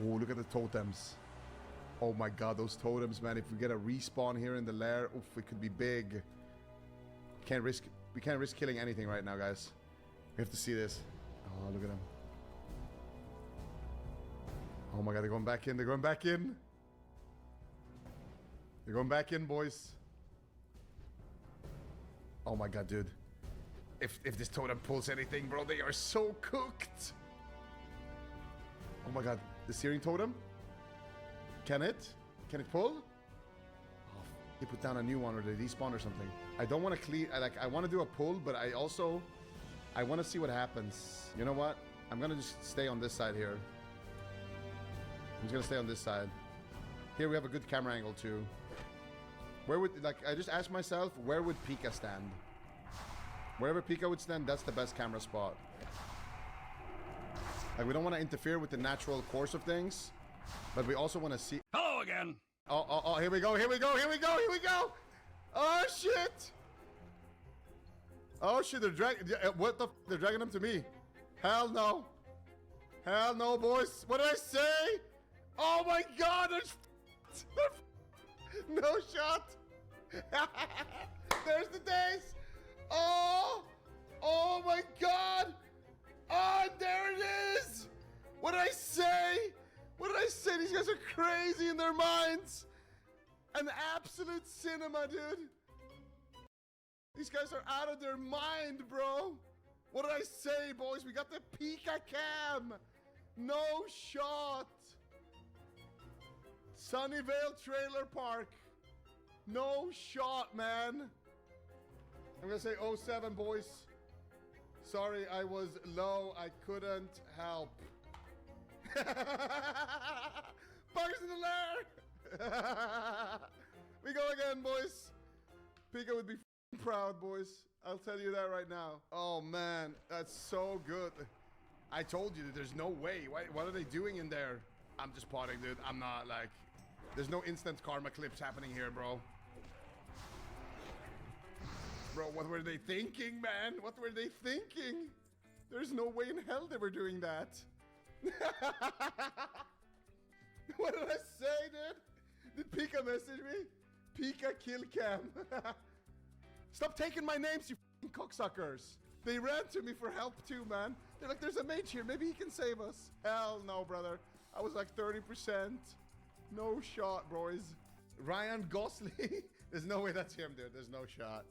Oh, look at the totems. Oh my God, those totems, man. If we get a respawn here in the lair, oof, it could be big. We can't risk killing anything right now, guys. We have to see this. Oh, look at them. Oh my God, they're going back in. They're going back in. They're going back in, boys. Oh my God, dude. If this totem pulls anything, bro, they are so cooked. Oh my God, the searing totem? Can it pull? Oh, they put down a new one or they despawn or something. I don't want to clean, I want to do a pull, but I want to see what happens. You know what? I'm going to just stay on this side here. I'm just going to stay on this side. Here we have a good camera angle too. Where would, I just asked myself, where would Pika stand? Wherever Pika would stand, that's the best camera spot. Like, we don't want to interfere with the natural course of things, but we also want to see. Hello again. Oh, here we go, here we go, here we go, here we go. Oh, shit. Oh, shit, they're dragging, what the they're dragging them to me. Hell no. Hell no, boys. What did I say? Oh my God, no shot. There's the days. Oh my God. Oh, there it is. What did I say? What did I say? These guys are crazy in their minds. An absolute cinema, dude. These guys are out of their mind, bro. What did I say, boys? We got the Pika cam. No shot. Sunnyvale Trailer Park. No shot, man. I'm gonna say 07, boys. Sorry, I was low. I couldn't help. Buggers in the lair. We go again, boys. Pika would be proud, boys. I'll tell you that right now. Oh, man. That's so good. I told you that there's no way. What are they doing in there? I'm just potting, dude. I'm not, like... There's no instant karma clips happening here, bro. Bro, what were they thinking, man? What were they thinking? There's no way in hell they were doing that. What did I say, dude? Did Pika message me? Pika kill cam. Stop taking my names, you f***ing cocksuckers. They ran to me for help too, man. They're like, there's a mage here. Maybe he can save us. Hell no, brother. I was like 30%. No shot, boys. Ryan Gosling. There's no way that's him, dude. There's no shot.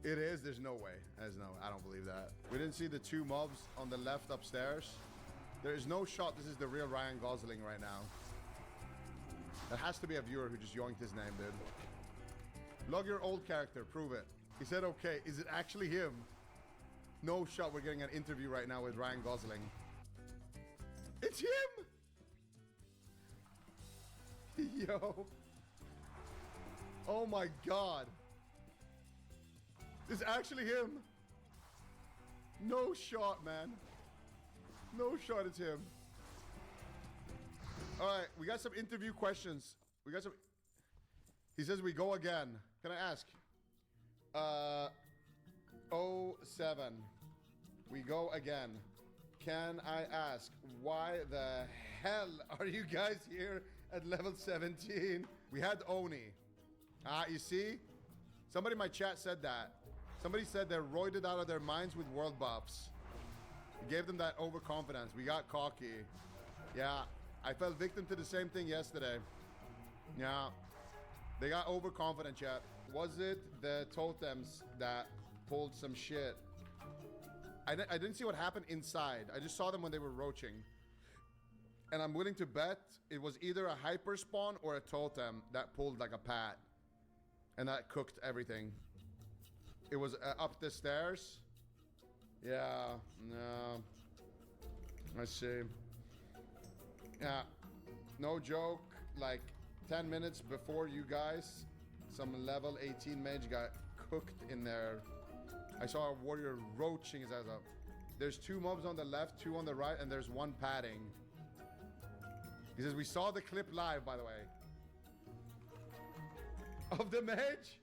It is. There's no way. There's no. I don't believe that. We didn't see the 2 mobs on the left upstairs. There is no shot. This is the real Ryan Gosling right now. That has to be a viewer who just yoinked his name, dude. Log your old character. Prove it. He said, okay. Is it actually him? No shot. We're getting an interview right now with Ryan Gosling. It's him! Yo. Oh my God. It's actually him. No shot, man. No shot, it's him. All right, we got some interview questions. We got some. He says we go again. Can I ask? 07. We go again. Can I ask why the hell are you guys here at level 17? We had Oni. You see? Somebody in my chat said that. Somebody said they're roided out of their minds with world buffs. We gave them that overconfidence. We got cocky. Yeah, I fell victim to the same thing yesterday. Yeah, they got overconfident, chat. Was it the totems that pulled some shit? I didn't see what happened inside. I just saw them when they were roaching. And I'm willing to bet it was either a hyper spawn or a totem that pulled like a pat. And that cooked everything. It was up the stairs. Yeah, no. I see. Yeah, no joke. Like 10 minutes before you guys, some level 18 mage got cooked in there. I saw a warrior roaching his ass up. There's 2 mobs on the left, 2 on the right, and there's 1 padding. He says, we saw the clip live, by the way. Of the mage?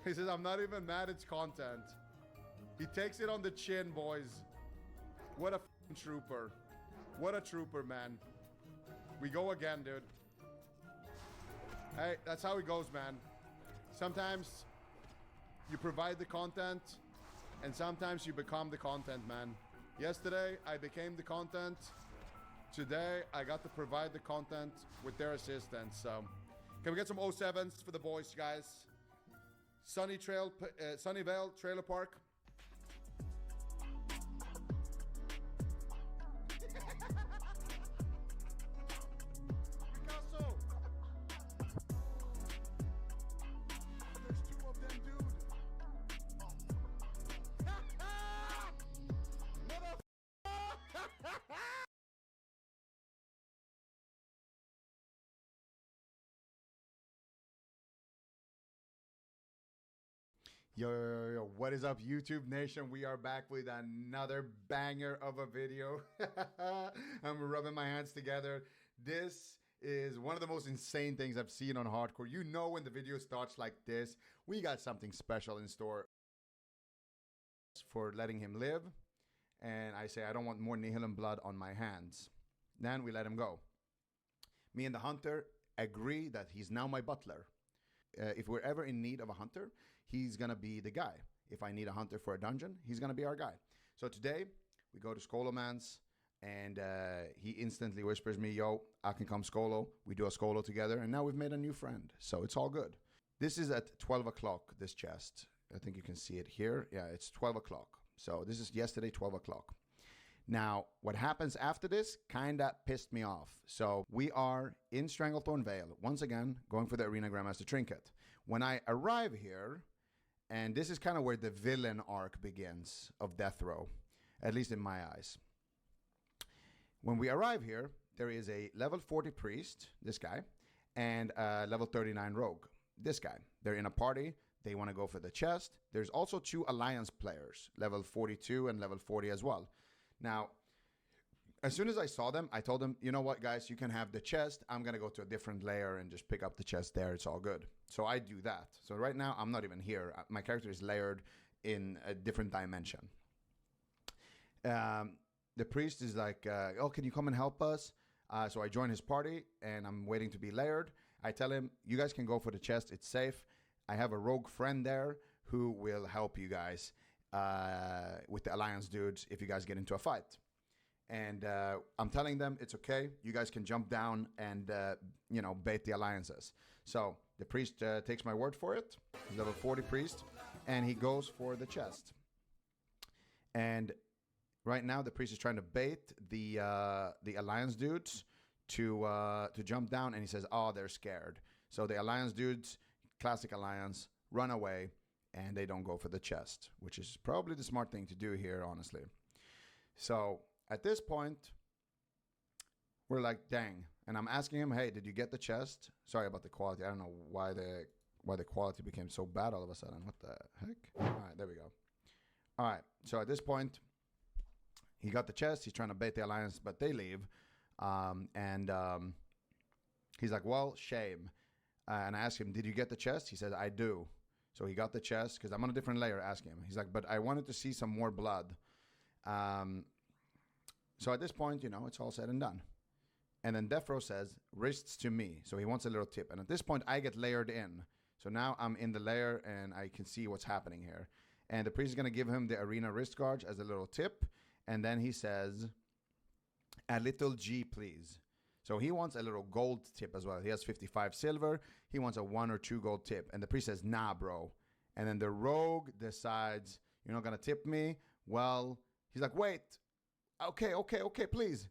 He says, I'm not even mad, it's content. He takes it on the chin, boys. What a f***ing trooper. What a trooper, man. We go again, dude. Hey, that's how it goes, man. Sometimes you provide the content, and sometimes you become the content, man. Yesterday, I became the content. Today, I got to provide the content with their assistance, so. Can we get some 07s for the boys, guys? Sunnyvale Trailer Park. Picasso! There's 2 of them, dude. Yo, what is up, YouTube Nation? We are back with another banger of a video. I'm rubbing my hands together. This is one of the most insane things I've seen on hardcore. You know, when the video starts like this, we got something special in store for letting him live. And I say, I don't want more Nihilum blood on my hands. Then we let him go. Me and the hunter agree that he's now my butler. If we're ever in need of a hunter, he's going to be the guy. If I need a hunter for a dungeon, he's going to be our guy. So today, we go to Skoloman's, and he instantly whispers me, yo, I can come Skolo. We do a Skolo together, and now we've made a new friend. So it's all good. This is at 12 o'clock, this chest. I think you can see it here. Yeah, it's 12 o'clock. So this is yesterday, 12 o'clock. Now, what happens after this kind of pissed me off. So we are in Stranglethorn Vale, once again, going for the Arena Grandmaster Trinket. When I arrive here, and this is kind of where the villain arc begins of Death Row, at least in my eyes. When we arrive here, there is a level 40 priest, this guy, and a level 39 rogue, this guy. They're in a party. They want to go for the chest. There's also 2 alliance players, level 42 and level 40 as well. Now, as soon as I saw them, I told them, you know what, guys, you can have the chest. I'm going to go to a different layer and just pick up the chest there. It's all good. So I do that. So right now, I'm not even here. My character is layered in a different dimension. The priest is like, oh, can you come and help us? So I join his party, and I'm waiting to be layered. I tell him, you guys can go for the chest. It's safe. I have a rogue friend there who will help you guys with the alliance dudes if you guys get into a fight. And I'm telling them it's okay. You guys can jump down and, bait the alliances. So the priest takes my word for it. He's level 40 priest. And he goes for the chest. And right now the priest is trying to bait the alliance dudes to jump down. And he says, oh, they're scared. So the alliance dudes, classic alliance, run away. And they don't go for the chest, which is probably the smart thing to do here, honestly. So at this point, we're like, dang. And I'm asking him, hey, did you get the chest? Sorry about the quality. I don't know why the quality became so bad all of a sudden. What the heck? All right, there we go. All right. So at this point, he got the chest. He's trying to bait the alliance, but they leave. He's like, well, shame. And I asked him, did you get the chest? He said, I do. So he got the chest, because I'm on a different layer asking him. He's like, but I wanted to see some more blood. So at this point, you know, it's all said and done. And then Death Row says, wrists to me. So he wants a little tip. And at this point, I get layered in. So now I'm in the layer, and I can see what's happening here. And the priest is going to give him the arena wrist guards as a little tip. And then he says, a little G, please. So he wants a little gold tip as well. He has 55 silver. He wants a 1 or 2 gold tip. And the priest says, nah, bro. And then the rogue decides, you're not going to tip me? Well, he's like, wait. Okay, please.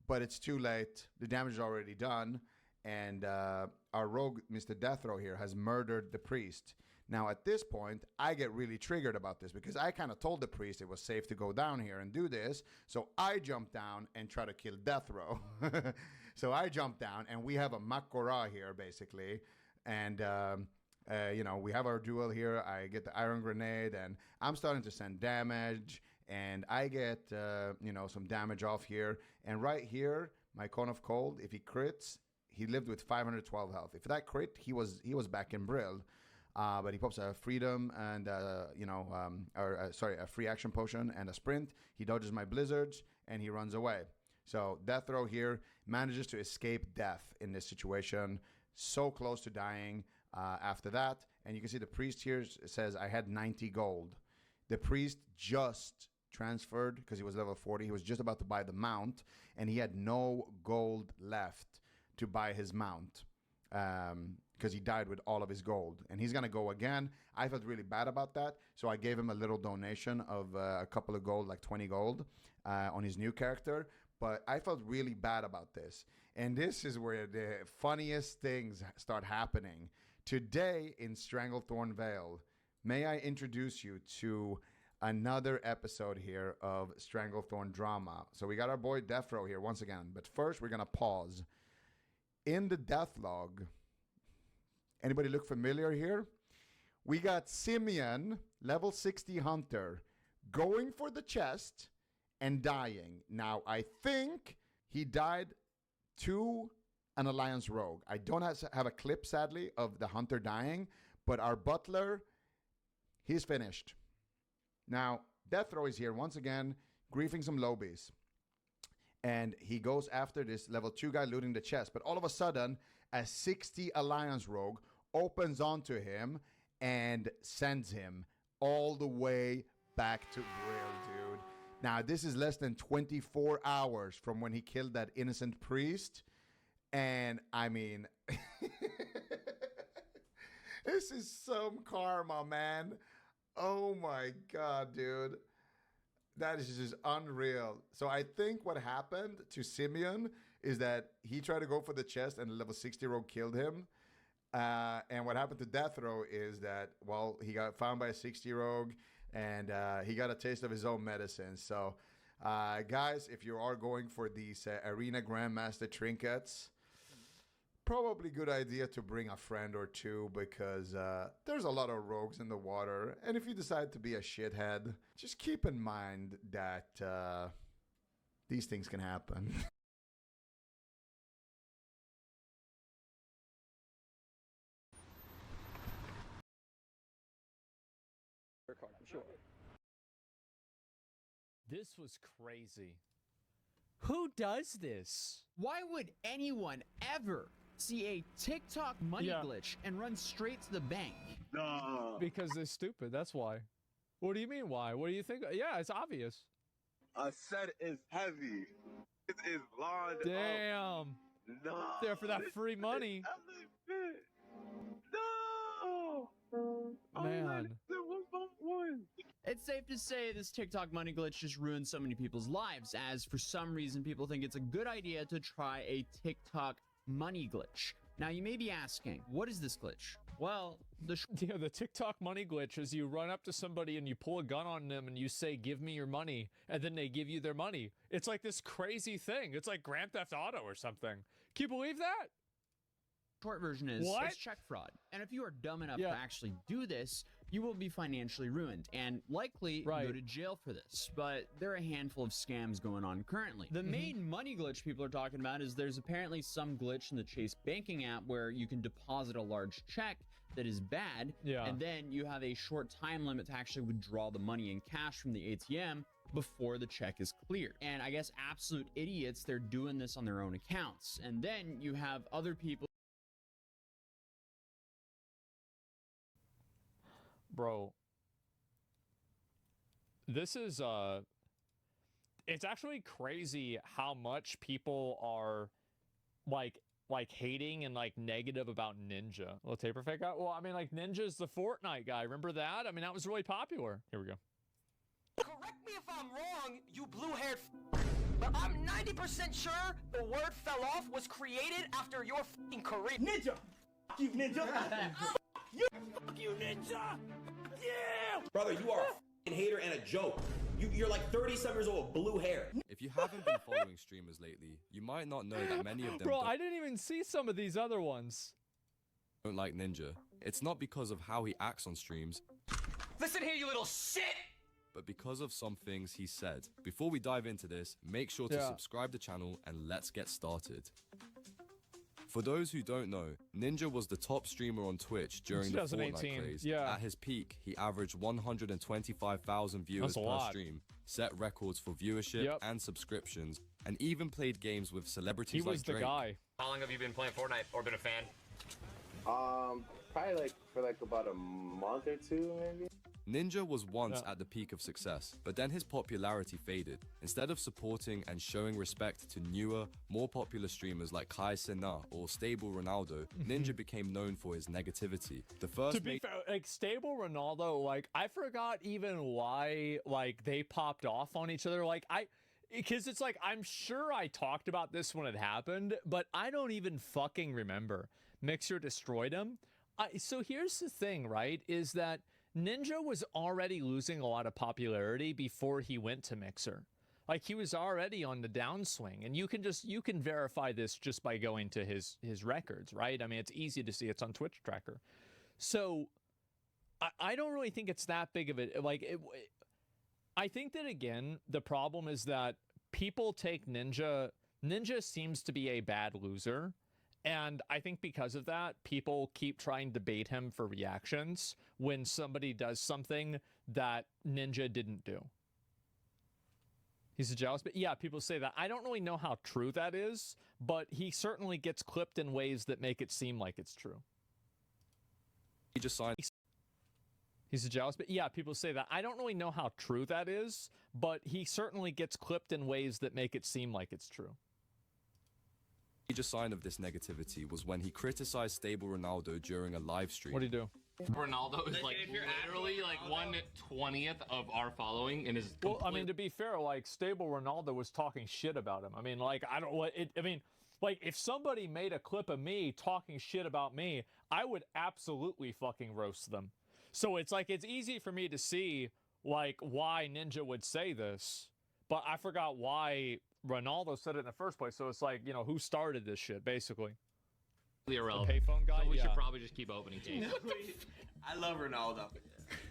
But it's too late. The damage is already done. And our rogue, Mr. Death Row here, has murdered the priest. Now, at this point, I get really triggered about this because I kind of told the priest it was safe to go down here and do this. So I jump down and try to kill Death Row. So I jump down, and we have a Makora here, basically. And, you know, we have our duel here. I get the iron grenade, and I'm starting to send damage. And I get, you know, some damage off here. And right here, my Cone of Cold, if he crits, he lived with 512 health. If that crit, he was back in Brill. But he pops a freedom and, you know, a free action potion and a sprint. He dodges my blizzards, and he runs away. So Death Row here manages to escape death in this situation. So close to dying after that. And you can see the priest here says, I had 90 gold. The priest just transferred because he was level 40. He was just about to buy the mount, and he had no gold left to buy his mount. Because he died with all of his gold. And he's going to go again. I felt really bad about that. So I gave him a little donation of a couple of gold, like 20 gold, on his new character. But I felt really bad about this. And this is where the funniest things start happening. Today in Stranglethorn Vale, may I introduce you to another episode here of Stranglethorn Drama. So we got our boy Death Row here once again. But first, we're going to pause. In the death log... Anybody look familiar here? We got Simeon, level 60 hunter, going for the chest and dying. Now, I think he died to an alliance rogue. I don't have a clip, sadly, of the hunter dying, but our butler, he's finished. Now, Death Row is here once again, griefing some lobies. And he goes after this level 2 guy looting the chest. But all of a sudden, a 60 alliance rogue opens onto him and sends him all the way back to Brill, dude. Now, this is less than 24 hours from when he killed that innocent priest. And, I mean, this is some karma, man. Oh, my God, dude. That is just unreal. So I think what happened to Simeon is that he tried to go for the chest and the level 60 rogue killed him. And what happened to Death Row is that, well, he got found by a 60 rogue and he got a taste of his own medicine. So, guys, if you are going for these Arena Grandmaster trinkets, probably good idea to bring a friend or two because there's a lot of rogues in the water. And if you decide to be a shithead, just keep in mind that these things can happen. I'm sure. This was crazy. Who does this? Why would anyone ever see a TikTok money glitch and run straight to the bank? No. Because they're stupid. That's why. What do you mean why? What do you think? Yeah, it's obvious. I said it's heavy. It is blonde. Damn. No. There for that free money. No. Man. It's safe to say this TikTok money glitch just ruined so many people's lives, as for some reason people think it's a good idea to try a TikTok money glitch. Now you may be asking, what is this glitch? Well, the TikTok money glitch is you run up to somebody and you pull a gun on them and you say, give me your money, and then they give you their money. It's like this crazy thing. It's like Grand Theft Auto or something. Can you believe that? Short version is What? it's check fraud. And if you are dumb enough to actually do this, you will be financially ruined and likely go to jail for this. But there are a handful of scams going on currently. The main money glitch people are talking about is there's apparently some glitch in the Chase banking app where you can deposit a large check that is bad, and then you have a short time limit to actually withdraw the money in cash from the ATM before the check is cleared. And I guess absolute idiots, they're doing this on their own accounts. And then you have other people. Bro, this is it's actually crazy how much people are like hating and like negative about Ninja. Little taper fake guy. Well, I mean, like Ninja's the Fortnite guy. Remember that? I mean, that was really popular. Here we go. Correct me if I'm wrong, you blue-haired but I'm 90% sure the word fell off was created after your f***ing career. Ninja! Fuck you, Ninja! Fuck you, Ninja! Yeah! Brother, you are a f***ing hater and a joke. You're like 30-some years old, blue hair. If you haven't been following streamers lately, you might not know that many of them Bro, I didn't even see some of these other ones. Don't like Ninja. It's not because of how he acts on streams. Listen here, you little shit! But because of some things he said. Before we dive into this, make sure to subscribe to the channel and let's get started. For those who don't know, Ninja was the top streamer on Twitch during the Fortnite craze. At his peak, he averaged 125,000 viewers per stream, set records for viewership and subscriptions, and even played games with celebrities like Drake. He was the guy. How long have you been playing Fortnite or been a fan? Probably for about a month or two, maybe. Ninja was once at the peak of success, but then his popularity faded. Instead of supporting and showing respect to newer, more popular streamers like Kai Sena or Stable Ronaldo, Ninja became known for his negativity. The first to be fair, like Stable Ronaldo, like I forgot even why like they popped off on each other. Like because it's like I'm sure I talked about this when it happened, but I don't even fucking remember. Mixer destroyed him. So here's the thing, right? Is that Ninja was already losing a lot of popularity before he went to Mixer. Like he was already on the downswing, and you can verify this just by going to his records, right? I mean, it's easy to see. It's on Twitch Tracker. So I don't really think it's that big of it. Like I think that again, the problem is that people take Ninja seems to be a bad loser. And I think because of that, people keep trying to bait him for reactions when somebody does something that Ninja didn't do. He's a jealous, but yeah, people say that. I don't really know how true that is, but he certainly gets clipped in ways that make it seem like it's true. He just signed. He's a jealous, but yeah, people say that. I don't really know how true that is, but he certainly gets clipped in ways that make it seem like it's true. Major sign of this negativity was when he criticized Stable Ronaldo during a live stream. What did he do? Ronaldo is like literally like 1/20th of our following and is. Well, I mean, to be fair, like Stable Ronaldo was talking shit about him. I mean, like I mean, like if somebody made a clip of me talking shit about me, I would absolutely fucking roast them. So it's like it's easy for me to see like why Ninja would say this, but I forgot why Ronaldo said it in the first place. So it's like, you know, who started this shit, basically? Irrelevant. The payphone guy? So we should probably just keep opening cases. I love Ronaldo.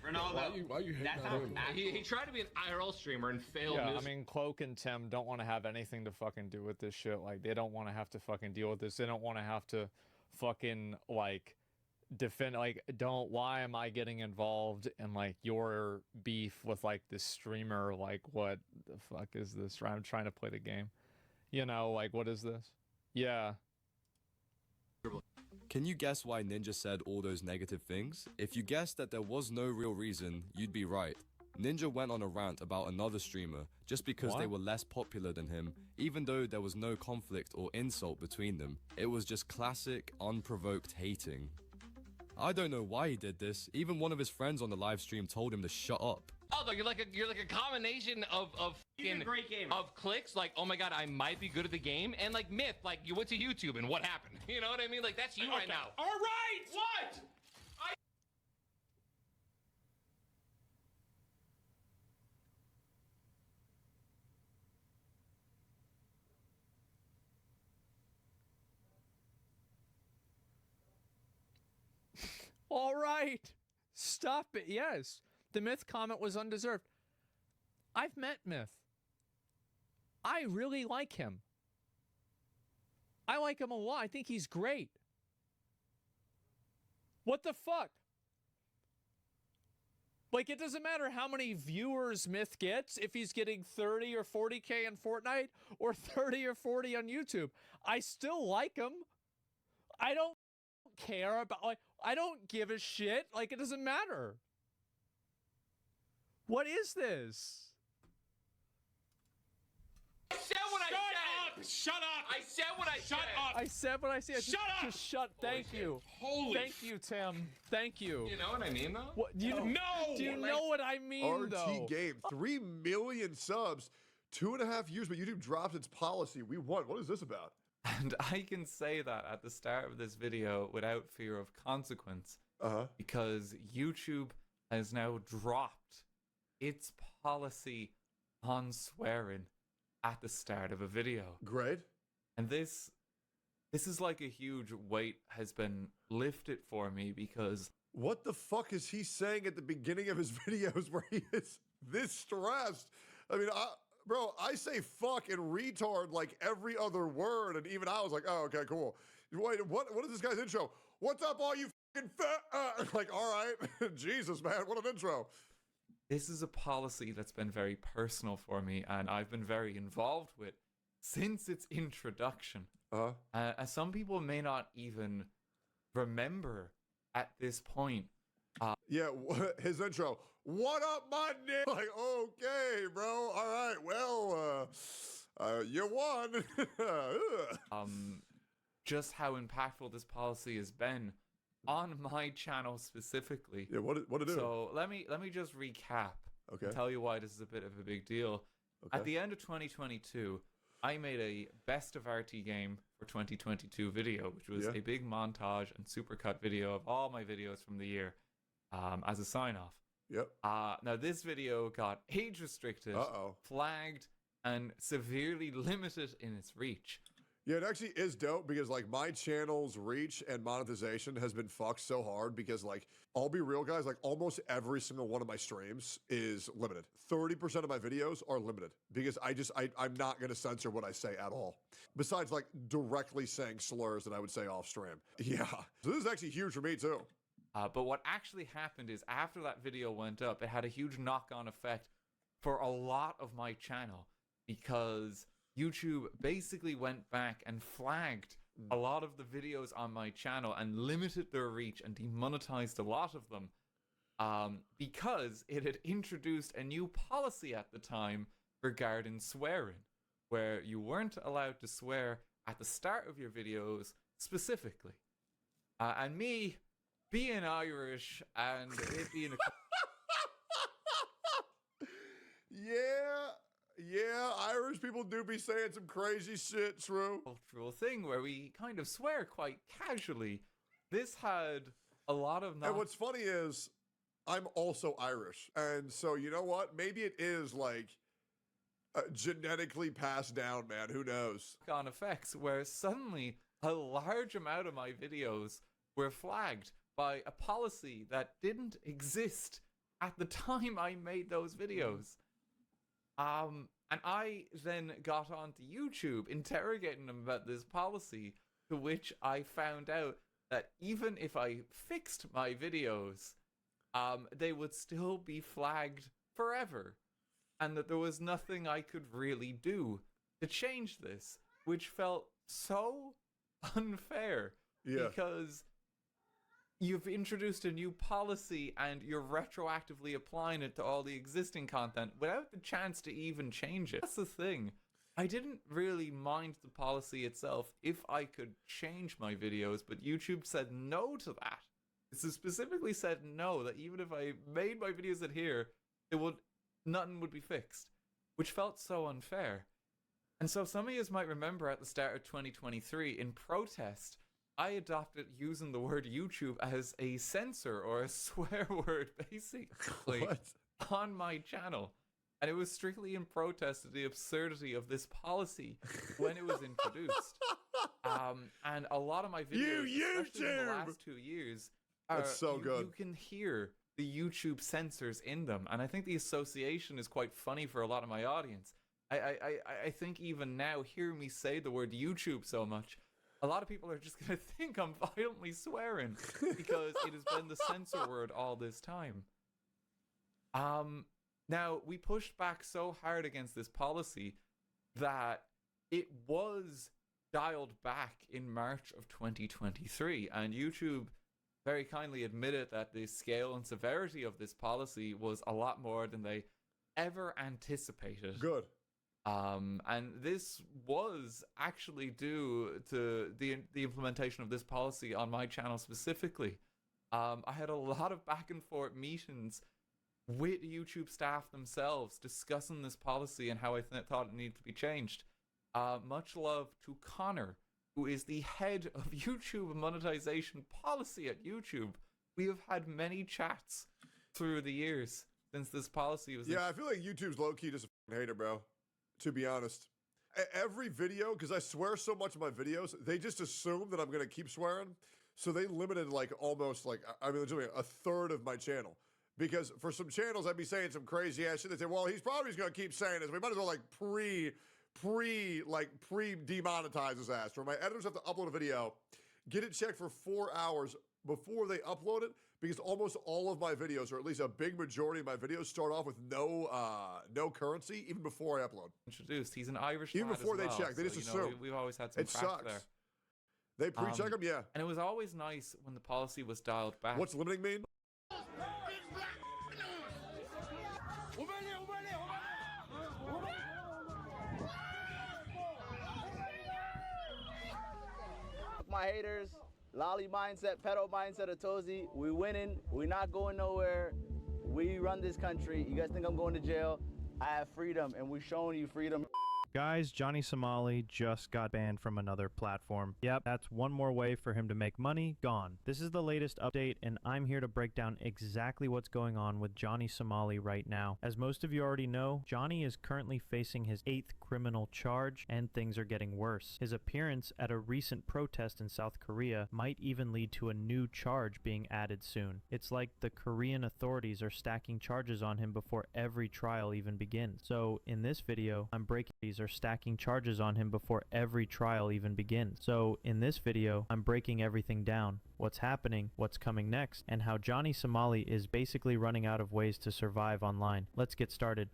Ronaldo. Why you hating on him? He tried to be an IRL streamer and failed. Yeah, I mean, Cloak and Tim don't want to have anything to fucking do with this shit. Like, they don't want to have to fucking deal with this. They don't want to have to fucking, like, defend, like, why am I getting involved in, like, your beef with, like, this streamer? Like, what the fuck is this? I'm trying to play the game. You know, like, what is this? Yeah. Can you guess why Ninja said all those negative things? If you guessed that there was no real reason, you'd be right. Ninja went on a rant about another streamer just because they were less popular than him, even though there was no conflict or insult between them. It was just classic, unprovoked hating. I don't know why he did this. Even one of his friends on the live stream told him to shut up. Oh, you're like a combination of He's a great gamer. of clicks, like, oh my god, I might be good at the game, and like myth, like you went to YouTube and what happened? You know what I mean? Like that's you right now. All right. What? All right. Stop it. Yes. The Myth comment was undeserved. I've met Myth. I really like him. I like him a lot. I think he's great. What the fuck? Like, it doesn't matter how many viewers Myth gets, if he's getting 30 or 40K in Fortnite or 30 or 40 on YouTube. I still like him. I don't care about, like, I don't give a shit. Like, it doesn't matter. What is this? I said what I said. Shut up! I said what I said. Shut up! I said what I said. Shut up! Just shut. Thank you. Holy Thank you, Tim. Thank you. You know what I mean, though? What, do you know what I mean, though? RT Game, 3 million subs, 2.5 years, but YouTube dropped its policy. We won. What is this about? And I can say that at the start of this video without fear of consequence. Because YouTube has now dropped its policy on swearing at the start of a video. Great. And this is like a huge weight has been lifted for me, because what the fuck is he saying at the beginning of his videos where he is this stressed? I mean, bro, I say fuck and retard like every other word, and even I was like, oh, okay, cool. Wait, what is this guy's intro? What's up, all you fucking like, all right, Jesus, man, what an intro. This is a policy that's been very personal for me, and I've been very involved with since its introduction. Some people may not even remember at this point. Yeah, his intro. What up, my nigga? Like, okay, bro. All right, well, you won. Just how impactful this policy has been on my channel specifically. Yeah, what did it do? So let me just recap. Okay. And tell you why this is a bit of a big deal. Okay. At the end of 2022, I made a best of RT game for 2022 video, which was a big montage and supercut video of all my videos from the year, as a sign off. Yep. Now this video got age restricted, flagged, and severely limited in its reach. Yeah, it actually is dope because, like, my channel's reach and monetization has been fucked so hard because, like, I'll be real, guys, like, almost every single one of my streams is limited. 30% of my videos are limited because I'm not going to censor what I say at all. Besides, like, directly saying slurs that I would say off stream. Yeah. So this is actually huge for me, too. But what actually happened is after that video went up, it had a huge knock-on effect for a lot of my channel because YouTube basically went back and flagged a lot of the videos on my channel and limited their reach and demonetized a lot of them because it had introduced a new policy at the time regarding swearing, where you weren't allowed to swear at the start of your videos specifically. And me being Irish and it being a... Yeah, Irish people do be saying some crazy shit, true. Cultural thing where we kind of swear quite casually. This had a lot of... And what's funny is, I'm also Irish. And so, you know what? Maybe it is, like, genetically passed down, man. Who knows? On effects where suddenly a large amount of my videos were flagged by a policy that didn't exist at the time I made those videos. And I then got onto YouTube interrogating them about this policy, to which I found out that even if I fixed my videos, they would still be flagged forever, and that there was nothing I could really do to change this, which felt so unfair because you've introduced a new policy and you're retroactively applying it to all the existing content without the chance to even change it. That's the thing. I didn't really mind the policy itself if I could change my videos, but YouTube said no to that. It specifically said no, that even if I made my videos adhere, nothing would be fixed, which felt so unfair. And so some of you might remember at the start of 2023, in protest, I adopted using the word YouTube as a censor or a swear word, basically, on my channel. And it was strictly in protest of the absurdity of this policy when it was introduced. And a lot of my videos, especially in the last 2 years, That's so good. You can hear the YouTube censors in them. And I think the association is quite funny for a lot of my audience. I think even now, hearing me say the word YouTube so much, a lot of people are just going to think I'm violently swearing because it has been the censor word all this time. Now, we pushed back so hard against this policy that it was dialed back in March of 2023, and YouTube very kindly admitted that the scale and severity of this policy was a lot more than they ever anticipated. Good. And this was actually due to the implementation of this policy on my channel specifically. I had a lot of back and forth meetings with YouTube staff themselves discussing this policy and how I thought it needed to be changed. Much love to Connor, who is the head of YouTube monetization policy at YouTube. We have had many chats through the years since this policy was... Yeah, I feel like YouTube's low-key just a f***ing hater, bro. To be honest. Every video, because I swear so much in my videos, they just assume that I'm going to keep swearing. So they limited like almost like, I mean, literally a third of my channel. Because for some channels, I'd be saying some crazy ass shit. They say, well, he's probably just going to keep saying this. We might as well like pre-demonetize his ass. Or my editors have to upload a video, get it checked for 4 hours before they upload it, because almost all of my videos, or at least a big majority of my videos, start off with no currency even before I upload. Introduced. He's an Irish even lad before as they well, check. They so, just you know, assume. we've always had some it crack sucks. there. They pre-check them, yeah. And it was always nice when the policy was dialed back. What's limiting mean? My haters, lolly mindset, pedo mindset of Tozy. We winning. We not going nowhere. We run this country. You guys think I'm going to jail? I have freedom, and we're showing you freedom. Guys, Johnny Somali just got banned from another platform. Yep, that's one more way for him to make money. Gone. This is the latest update, and I'm here to break down exactly what's going on with Johnny Somali right now. As most of you already know, Johnny is currently facing his 8th criminal charge, and things are getting worse. His appearance at a recent protest in South Korea might even lead to a new charge being added soon. It's like the Korean authorities are stacking charges on him before every trial even begins. So in this video, I'm breaking these are stacking charges on him before every trial even begins. So in this video, I'm breaking everything down. What's happening, what's coming next, and how Johnny Somali is basically running out of ways to survive online. Let's get started.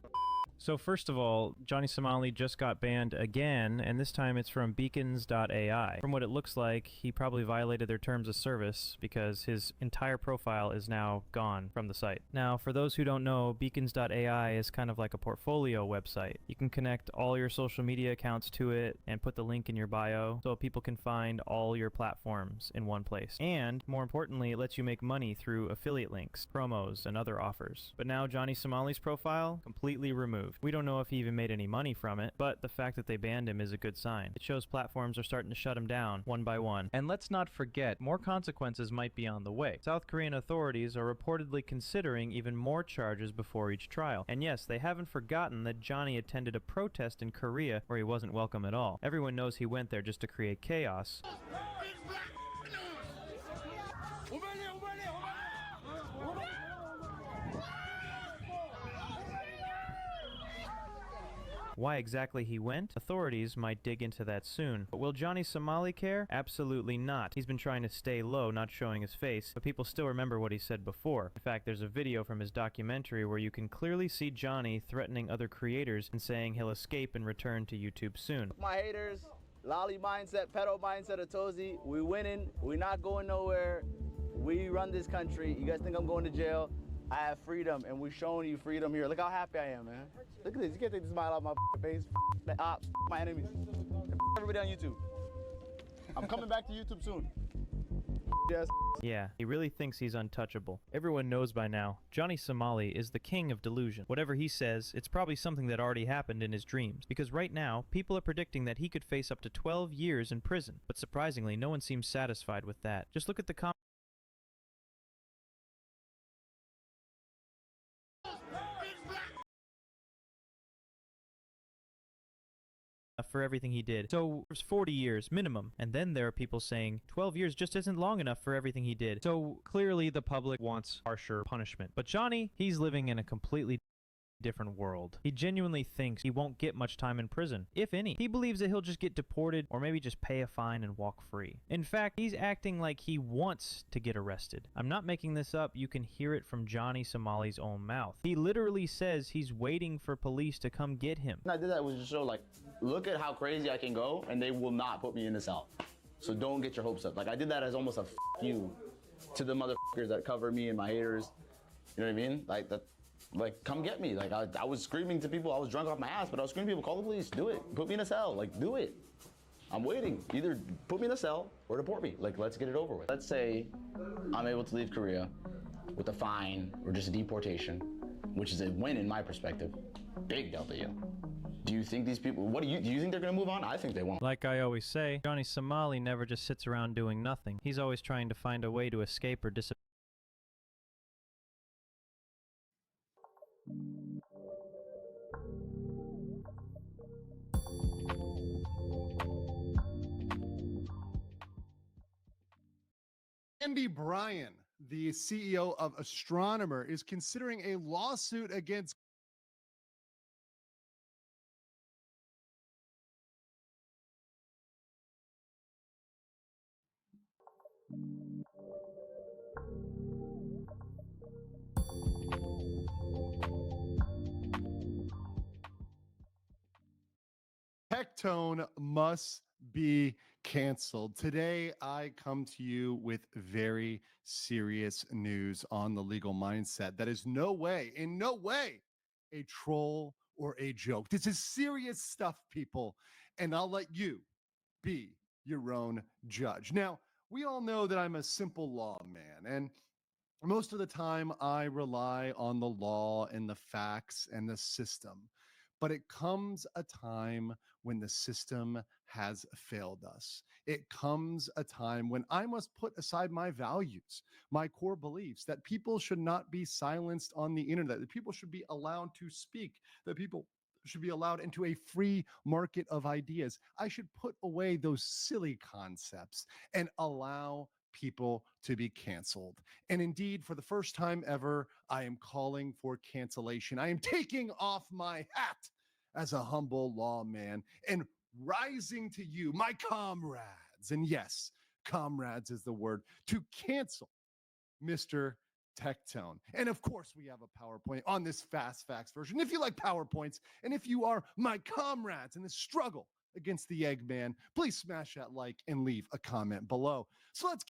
So first of all, Johnny Somali just got banned again, and this time it's from beacons.ai. From what it looks like, he probably violated their terms of service because his entire profile is now gone from the site. Now, for those who don't know, beacons.ai is kind of like a portfolio website. You can connect all your social media accounts to it and put the link in your bio so people can find all your platforms in one place. And, more importantly, it lets you make money through affiliate links, promos, and other offers. But now Johnny Somali's profile, completely removed. We don't know if he even made any money from it, but the fact that they banned him is a good sign. It shows platforms are starting to shut him down one by one. And let's not forget, more consequences might be on the way. South Korean authorities are reportedly considering even more charges before each trial. And yes, they haven't forgotten that Johnny attended a protest in Korea where he wasn't welcome at all. Everyone knows he went there just to create chaos. Why exactly he went? Authorities might dig into that soon. But will Johnny Somali care? Absolutely not. He's been trying to stay low, not showing his face, but people still remember what he said before. In fact, there's a video from his documentary where you can clearly see Johnny threatening other creators and saying he'll escape and return to YouTube soon. My haters, lolly mindset, pedo mindset of Tozy. We winning. We not going nowhere. We run this country. You guys think I'm going to jail? I have freedom, and we're showing you freedom here. Look how happy I am, man. Look at this. You can't take the smile off my face. My enemies. Everybody on YouTube. I'm coming back to YouTube soon. Yes. Yeah, he really thinks he's untouchable. Everyone knows by now, Johnny Somali is the king of delusion. Whatever he says, it's probably something that already happened in his dreams. Because right now, people are predicting that he could face up to 12 years in prison. But surprisingly, no one seems satisfied with that. Just look at the comments. for everything he did. So there's 40 years minimum. And then there are people saying 12 years just isn't long enough for everything he did. So clearly the public wants harsher punishment. But Johnny, he's living in a completely different world. He genuinely thinks he won't get much time in prison, if any. He believes that he'll just get deported or maybe just pay a fine and walk free. In fact, he's acting like he wants to get arrested. I'm not making this up. You can hear it from Johnny Somali's own mouth. He literally says he's waiting for police to come get him. I did that was to show, like, look at how crazy I can go, and they will not put me in the cell. So don't get your hopes up. Like, I did that as almost a f you to the motherfuckers that cover me and my haters. You know what I mean? Like, that. Like, come get me. Like, I was screaming to people. I was drunk off my ass, but I was screaming to people, call the police. Do it. Put me in a cell. Like, do it. I'm waiting. Either put me in a cell or deport me. Like, let's get it over with. Let's say I'm able to leave Korea with a fine or just a deportation, which is a win in my perspective. Big W. Do you think these people, do you think they're going to move on? I think they won't. Like I always say, Johnny Somali never just sits around doing nothing. He's always trying to find a way to escape or disappear. Andy Bryan, the CEO of Stanimir, is considering a lawsuit against Tectone must be canceled. Today, I come to you with very serious news on the legal mindset. That is in no way, a troll or a joke. This is serious stuff, people, and I'll let you be your own judge. Now, we all know that I'm a simple lawman, and most of the time I rely on the law and the facts and the system. But it comes a time when the system has failed us. It comes a time when I must put aside my values, my core beliefs, that people should not be silenced on the internet, that people should be allowed to speak, that people should be allowed into a free market of ideas. I should put away those silly concepts and allow people to be canceled. And indeed, for the first time ever, I am calling for cancellation. I am taking off my hat as a humble lawman and rising to you, my comrades. And yes, comrades is the word, to cancel Mr. Tectone. And of course, we have a PowerPoint on this Fast Facts version. If you like PowerPoints, and if you are my comrades in this struggle against the Eggman, please smash that like and leave a comment below. So let's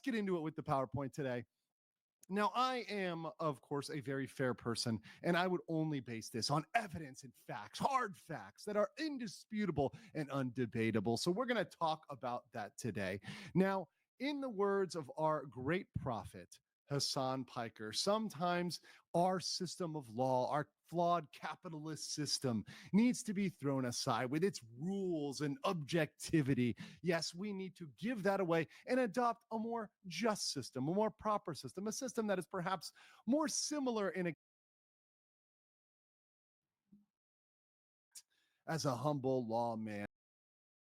get into it with the PowerPoint today. Now, I am, of course, a very fair person, and I would only base this on evidence and facts, hard facts that are indisputable and undebatable. So we're going to talk about that today. Now, in the words of our great prophet, Hassan Piker, sometimes our system of law, our flawed capitalist system, needs to be thrown aside with its rules and objectivity. Yes, we need to give that away and adopt a more just system, a more proper system, a system that is perhaps more similar in a as a humble lawman.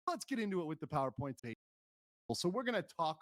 Let's get into it with the PowerPoint. So we're going to talk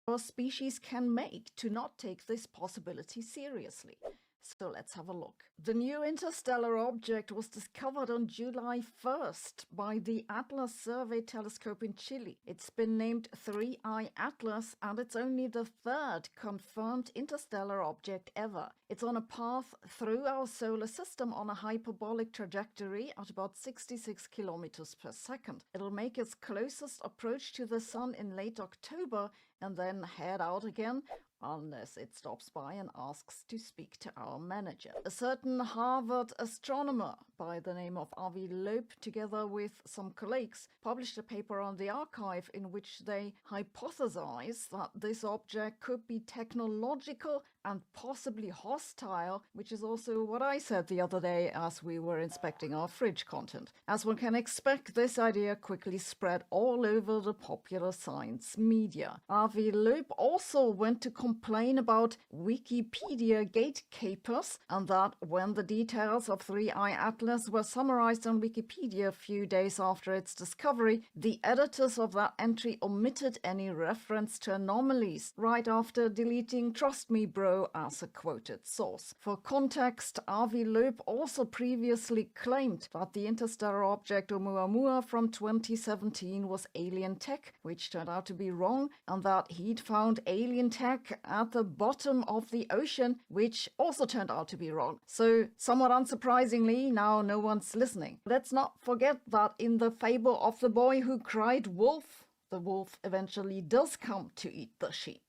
our species can make to not take this possibility seriously. So let's have a look. The new interstellar object was discovered on July 1st by the Atlas Survey Telescope in Chile. It's been named 3I Atlas, and it's only the third confirmed interstellar object ever. It's on a path through our solar system on a hyperbolic trajectory at about 66 kilometers per second. It'll make its closest approach to the Sun in late October and then head out again, unless it stops by and asks to speak to our manager. A certain Harvard astronomer by the name of Avi Loeb, together with some colleagues, published a paper on the archive in which they hypothesize that this object could be technological and possibly hostile, which is also what I said the other day as we were inspecting our fridge content. As one can expect, this idea quickly spread all over the popular science media. Avi Loeb also went to complain about Wikipedia gatekeepers, and that when the details of 3I Atlas were summarized on Wikipedia a few days after its discovery, the editors of that entry omitted any reference to anomalies, right after deleting "Trust Me, bro" as a quoted source. For context, Avi Loeb also previously claimed that the interstellar object Oumuamua from 2017 was alien tech, which turned out to be wrong, and that he'd found alien tech at the bottom of the ocean, which also turned out to be wrong. So, somewhat unsurprisingly, now no one's listening. Let's not forget that in the fable of the boy who cried wolf, the wolf eventually does come to eat the sheep.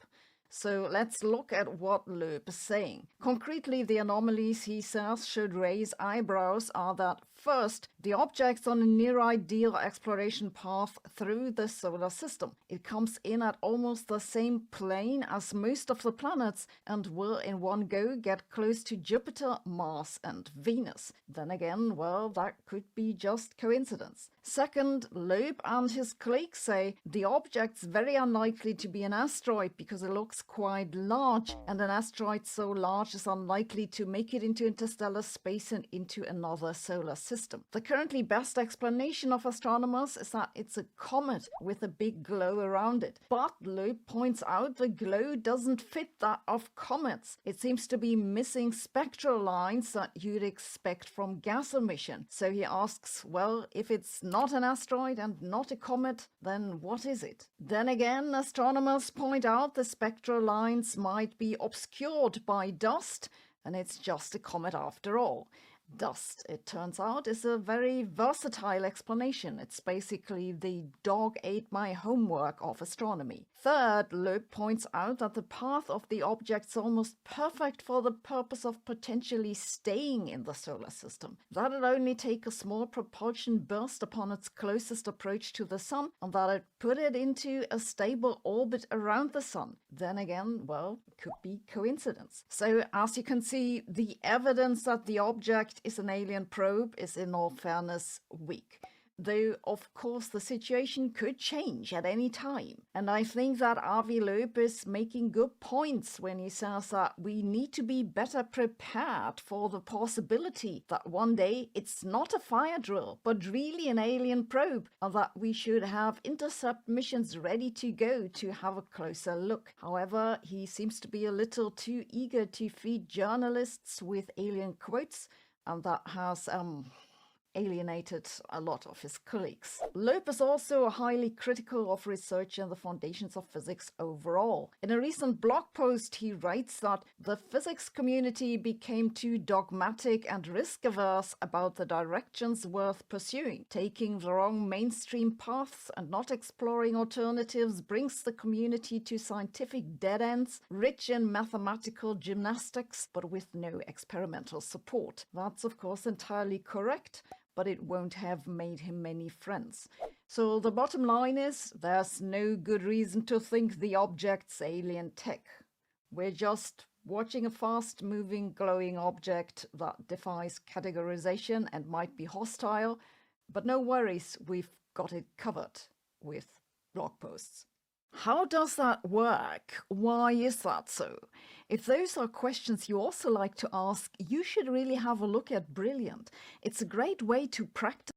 So let's look at what Loeb is saying. Concretely, the anomalies he says should raise eyebrows are that, first, the object's on a near-ideal exploration path through the solar system. It comes in at almost the same plane as most of the planets and will in one go get close to Jupiter, Mars and Venus. Then again, well, that could be just coincidence. Second, Loeb and his colleagues say the object's very unlikely to be an asteroid because it looks quite large, and an asteroid so large is unlikely to make it into interstellar space and into another solar system. The currently best explanation of astronomers is that it's a comet with a big glow around it. But Loeb points out the glow doesn't fit that of comets. It seems to be missing spectral lines that you'd expect from gas emission. So he asks, well, if it's not an asteroid and not a comet, then what is it? Then again, astronomers point out the spectral lines might be obscured by dust, and it's just a comet after all. Dust, it turns out, is a very versatile explanation. It's basically the dog ate my homework of astronomy. Third, Loeb points out that the path of the object's almost perfect for the purpose of potentially staying in the solar system. That'd only take a small propulsion burst upon its closest approach to the Sun, and that'd put it into a stable orbit around the Sun. Then again, well, it could be coincidence. So, as you can see, the evidence that the object is an alien probe is in all fairness weak. Though, of course, the situation could change at any time. And I think that Avi Loeb is making good points when he says that we need to be better prepared for the possibility that one day it's not a fire drill, but really an alien probe, and that we should have intercept missions ready to go to have a closer look. However, he seems to be a little too eager to feed journalists with alien quotes, and that has, alienated a lot of his colleagues. Loeb is also highly critical of research in the foundations of physics overall. In a recent blog post, he writes that the physics community became too dogmatic and risk-averse about the directions worth pursuing. Taking the wrong mainstream paths and not exploring alternatives brings the community to scientific dead ends, rich in mathematical gymnastics, but with no experimental support. That's of course entirely correct, but it won't have made him many friends. So the bottom line is, there's no good reason to think the object's alien tech. We're just watching a fast-moving glowing object that defies categorization and might be hostile, but no worries, we've got it covered with blog posts. How does that work? Why is that so? If those are questions you also like to ask, you should really have a look at Brilliant. It's a great way to practice.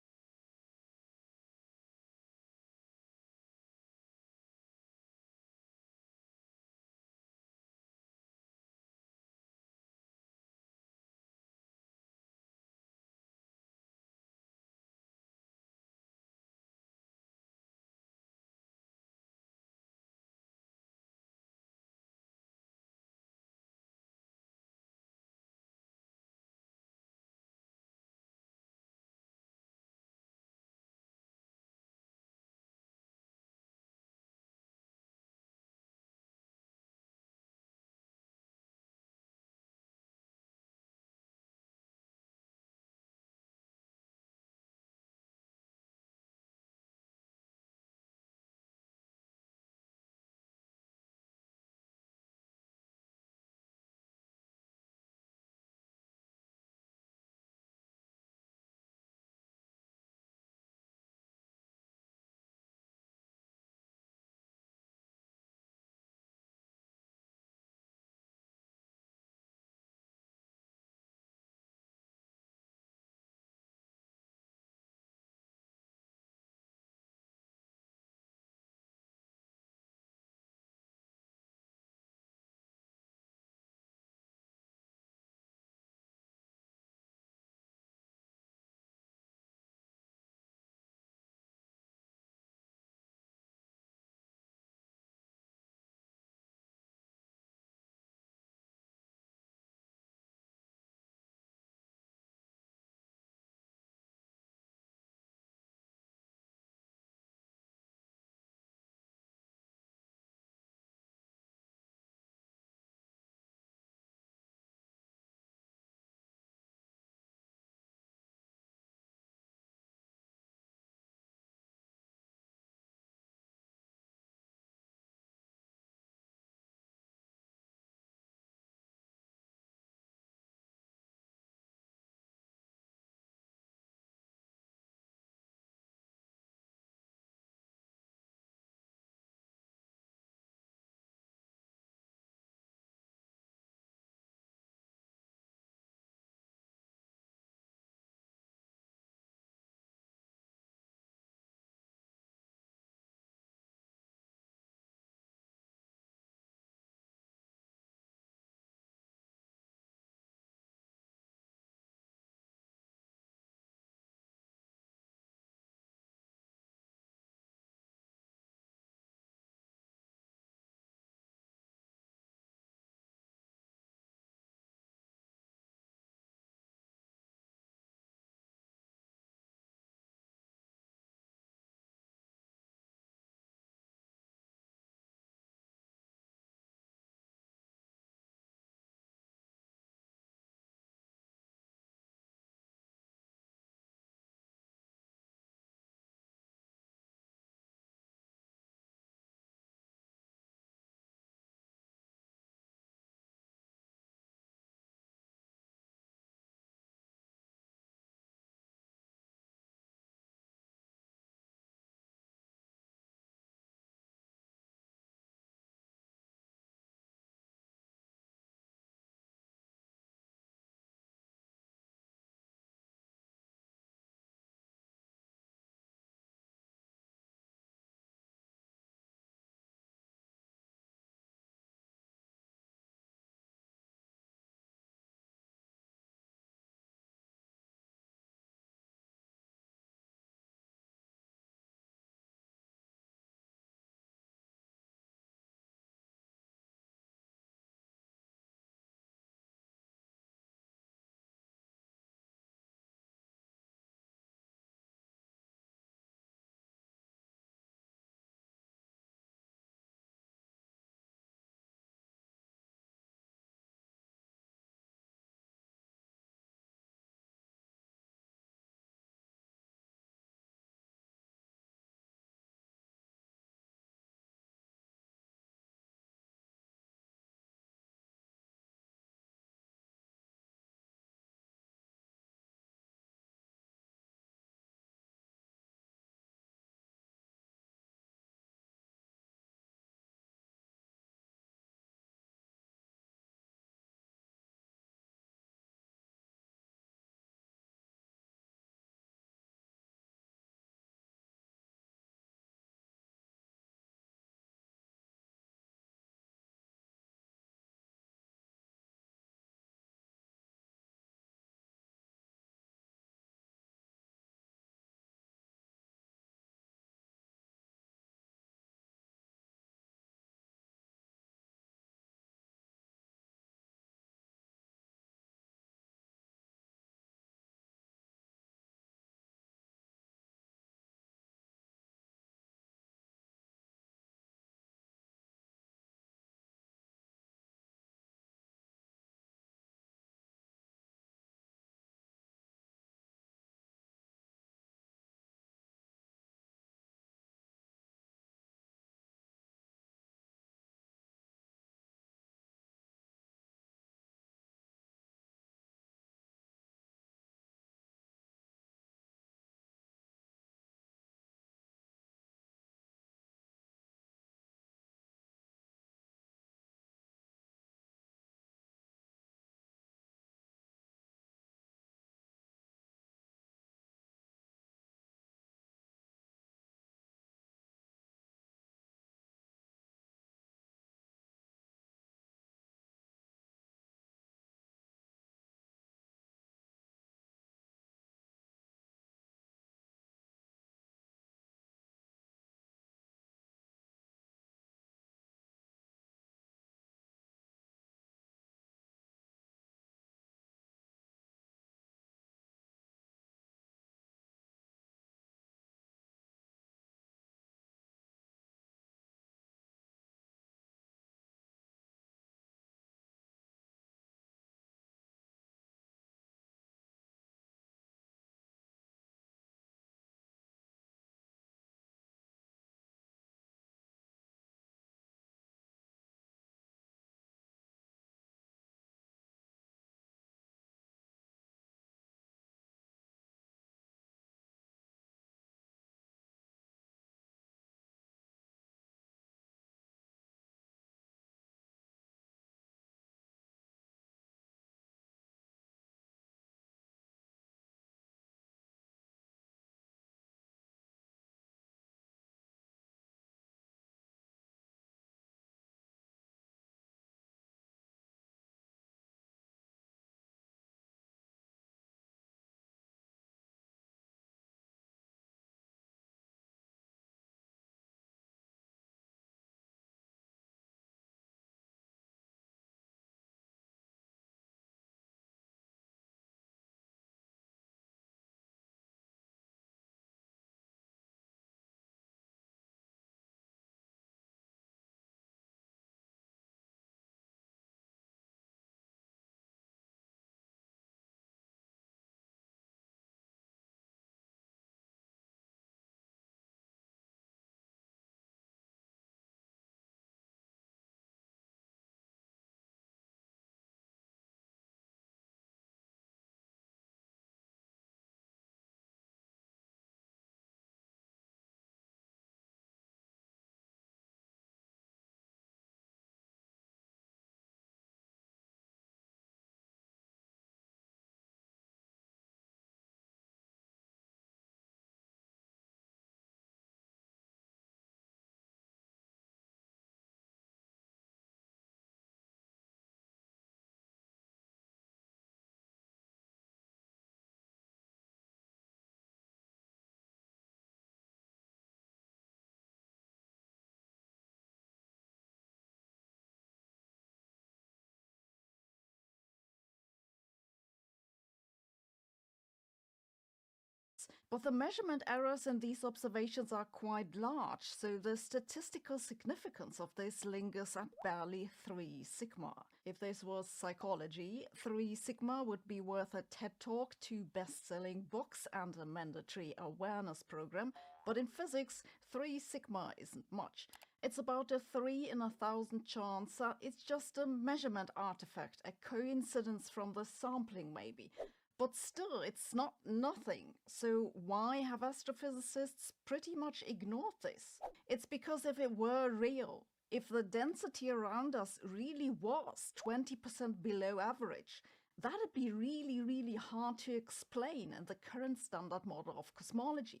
But the measurement errors in these observations are quite large, so the statistical significance of this lingers at barely 3 sigma. If this was psychology, 3 sigma would be worth a TED Talk, 2 best-selling books, and a mandatory awareness program. But in physics, 3 sigma isn't much. It's about a 3 in 1,000 chance that it's just a measurement artifact, a coincidence from the sampling maybe. But still, it's not nothing. So why have astrophysicists pretty much ignored this? It's because if it were real, if the density around us really was 20% below average, that'd be really hard to explain in the current standard model of cosmology.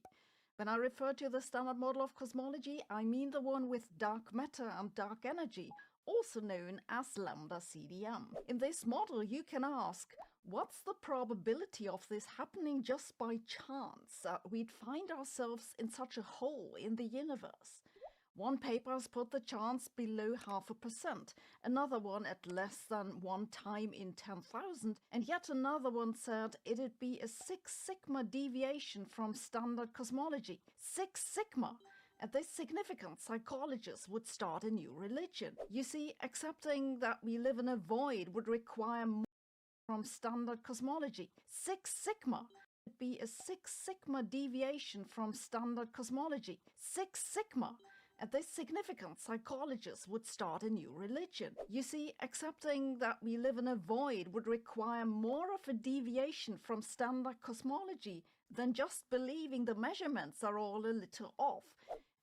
When I refer to the standard model of cosmology, I mean the one with dark matter and dark energy, also known as lambda CDM. In this model, you can ask, what's the probability of this happening just by chance, that we'd find ourselves in such a hole in the universe? One paper has put the chance below 0.5%, another one at less than 1 time in 10,000, and yet another one said it'd be a 6 sigma deviation from standard cosmology. 6 sigma! At this significance, psychologists would start a new religion. You see, accepting that we live in a void would require more from standard cosmology. 6 sigma! It'd be a 6 sigma deviation from standard cosmology. 6 sigma! At this significance, psychologists would start a new religion. You see, accepting that we live in a void would require more of a deviation from standard cosmology than just believing the measurements are all a little off.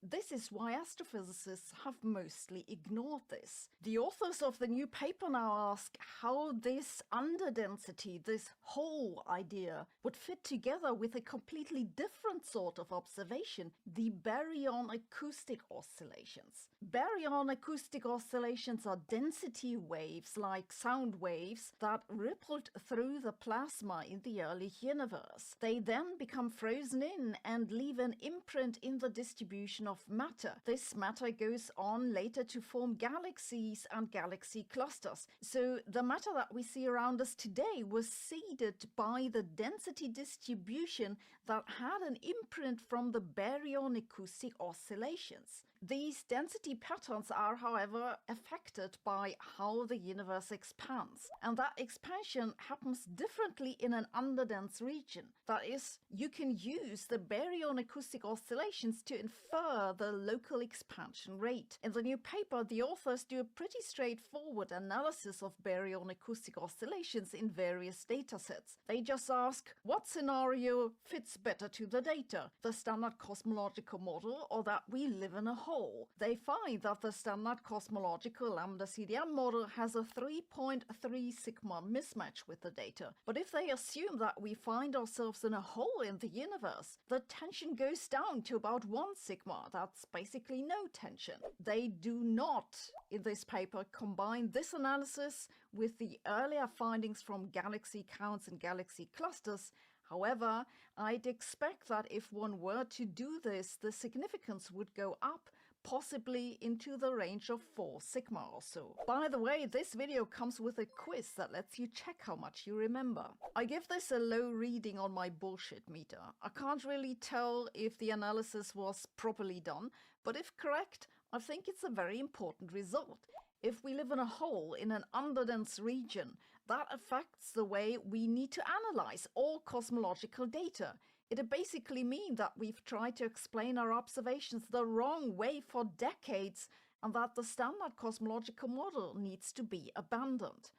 This is why astrophysicists have mostly ignored this. The authors of the new paper now ask how this underdensity, this whole idea, would fit together with a completely different sort of observation, the baryon acoustic oscillations. Baryon acoustic oscillations are density waves like sound waves that rippled through the plasma in the early universe. They then become frozen in and leave an imprint in the distribution of matter. This matter goes on later to form galaxies and galaxy clusters. So the matter that we see around us today was seeded by the density distribution that had an imprint from the baryon acoustic oscillations. These density patterns are, however, affected by how the universe expands, and that expansion happens differently in an underdense region. That is, you can use the baryon acoustic oscillations to infer the local expansion rate. In the new paper, the authors do a pretty straightforward analysis of baryon acoustic oscillations in various datasets. They just ask, what scenario fits better to the data? The standard cosmological model, or that we live in a hole? They find that the standard cosmological lambda CDM model has a 3.3 sigma mismatch with the data. But if they assume that we find ourselves in a hole in the universe, the tension goes down to about 1 sigma. That's basically no tension. They do not, in this paper, combine this analysis with the earlier findings from galaxy counts and galaxy clusters. However, I'd expect that if one were to do this, the significance would go up, possibly into the range of 4 sigma or so. By the way, this video comes with a quiz that lets you check how much you remember. I give this a low reading on my bullshit meter. I can't really tell if the analysis was properly done, but if correct, I think it's a very important result. If we live in a hole in an underdense region, that affects the way we need to analyze all cosmological data. It'd basically mean that we've tried to explain our observations the wrong way for decades and that the standard cosmological model needs to be abandoned.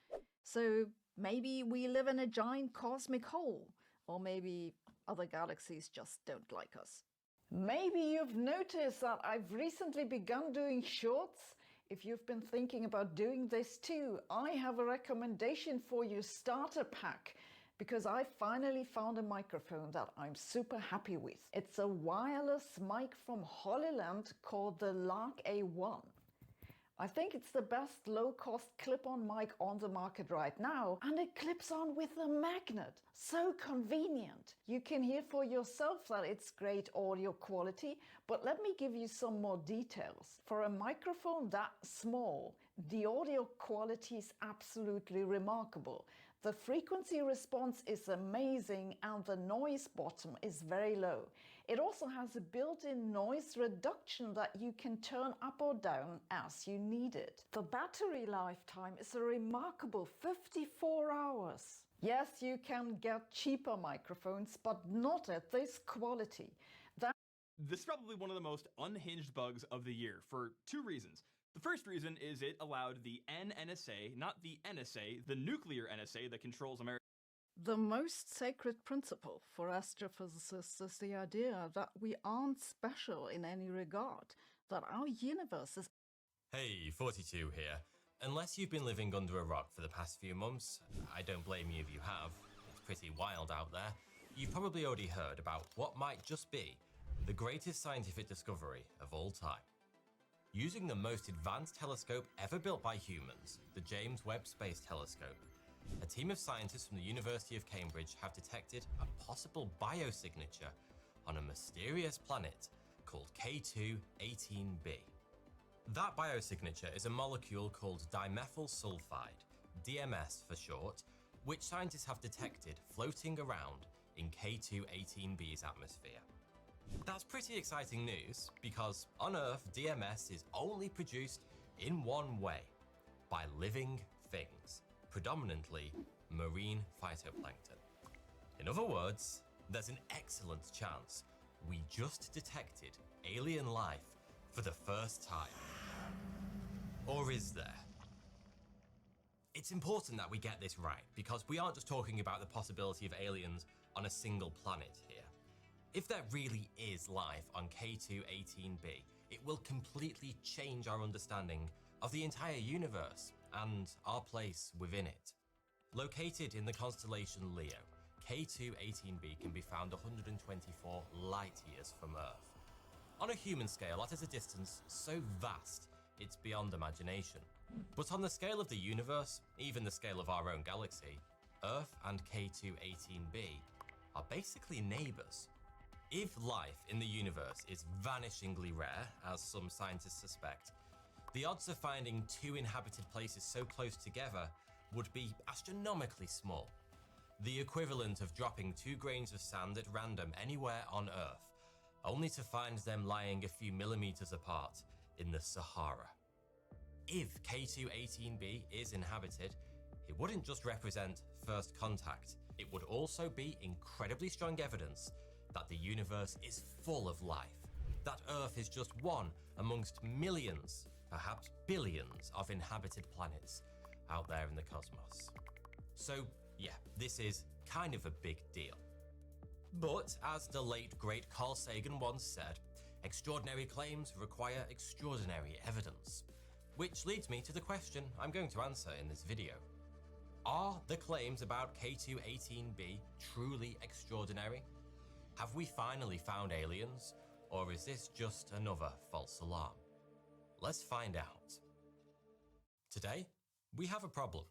So maybe we live in a giant cosmic hole, or maybe other galaxies just don't like us. Maybe you've noticed that I've recently begun doing shorts. If you've been thinking about doing this too, I have a recommendation for you, starter pack, because I finally found a microphone that I'm super happy with. It's a wireless mic from Hollyland called the Lark A1. I think it's the best low-cost clip-on mic on the market right now, and it clips on with a magnet. So convenient. You can hear for yourself that it's great audio quality, but let me give you some more details. For a microphone that small, the audio quality is absolutely remarkable. The frequency response is amazing and the noise bottom is very low. It also has a built-in noise reduction that you can turn up or down as you need it. The battery lifetime is a remarkable 54 hours. Yes, you can get cheaper microphones, but not at this quality. This is probably one of the most unhinged bugs of the year for two reasons. The first reason is it allowed the NNSA, not the NSA, the nuclear NSA that controls America. The most sacred principle for astrophysicists is the idea that we aren't special in any regard, that our universe is... Hey, 42 here. Unless you've been living under a rock for the past few months, I don't blame you if you have. It's pretty wild out there. You've probably already heard about what might just be the greatest scientific discovery of all time. Using the most advanced telescope ever built by humans, the James Webb Space Telescope, a team of scientists from the University of Cambridge have detected a possible biosignature on a mysterious planet called K2-18b. That biosignature is a molecule called dimethyl sulfide, DMS for short, which scientists have detected floating around in K2-18b's atmosphere. That's pretty exciting news, because on Earth, DMS is only produced in one way, by living things, predominantly marine phytoplankton. In other words, there's an excellent chance we just detected alien life for the first time. Or is there? It's important that we get this right, because we aren't just talking about the possibility of aliens on a single planet here. If there really is life on K2-18b, it will completely change our understanding of the entire universe and our place within it. Located in the constellation Leo, K2-18b can be found 124 light years from Earth. On a human scale, that is a distance so vast it's beyond imagination. But on the scale of the universe, even the scale of our own galaxy, Earth and K2-18b are basically neighbors. If life in the universe is vanishingly rare, as some scientists suspect, the odds of finding two inhabited places so close together would be astronomically small. The equivalent of dropping 2 grains of sand at random anywhere on Earth, only to find them lying a few millimeters apart in the Sahara. If K2-18b is inhabited, it wouldn't just represent first contact, it would also be incredibly strong evidence that the universe is full of life, that Earth is just one amongst millions, perhaps billions of inhabited planets out there in the cosmos. So yeah, this is kind of a big deal. But as the late great Carl Sagan once said, extraordinary claims require extraordinary evidence. Which leads me to the question I'm going to answer in this video. Are the claims about K2-18b truly extraordinary? Have we finally found aliens, or is this just another false alarm? Let's find out. Today, we have a problem.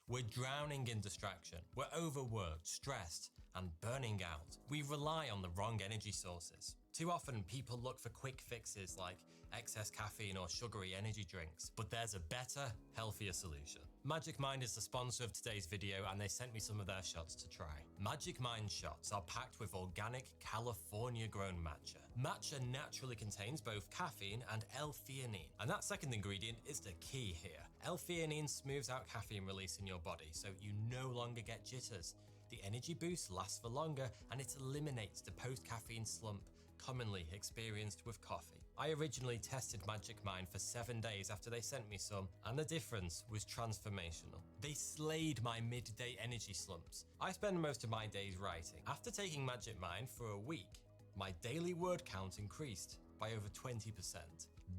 We're drowning in distraction, we're overworked, stressed, and burning out. We rely on the wrong energy sources. Too often, people look for quick fixes like excess caffeine or sugary energy drinks, but there's a better, healthier solution. Magic Mind is the sponsor of today's video, and they sent me some of their shots to try. Magic Mind shots are packed with organic, California-grown matcha. Matcha naturally contains both caffeine and L-theanine, and that second ingredient is the key here. L-theanine smooths out caffeine release in your body, so you no longer get jitters. The energy boost lasts for longer, and it eliminates the post-caffeine slump commonly experienced with coffee. I originally tested Magic Mind for 7 days after they sent me some, and the difference was transformational. They slayed my midday energy slumps. I spend most of my days writing. After taking Magic Mind for a week, my daily word count increased by over 20%.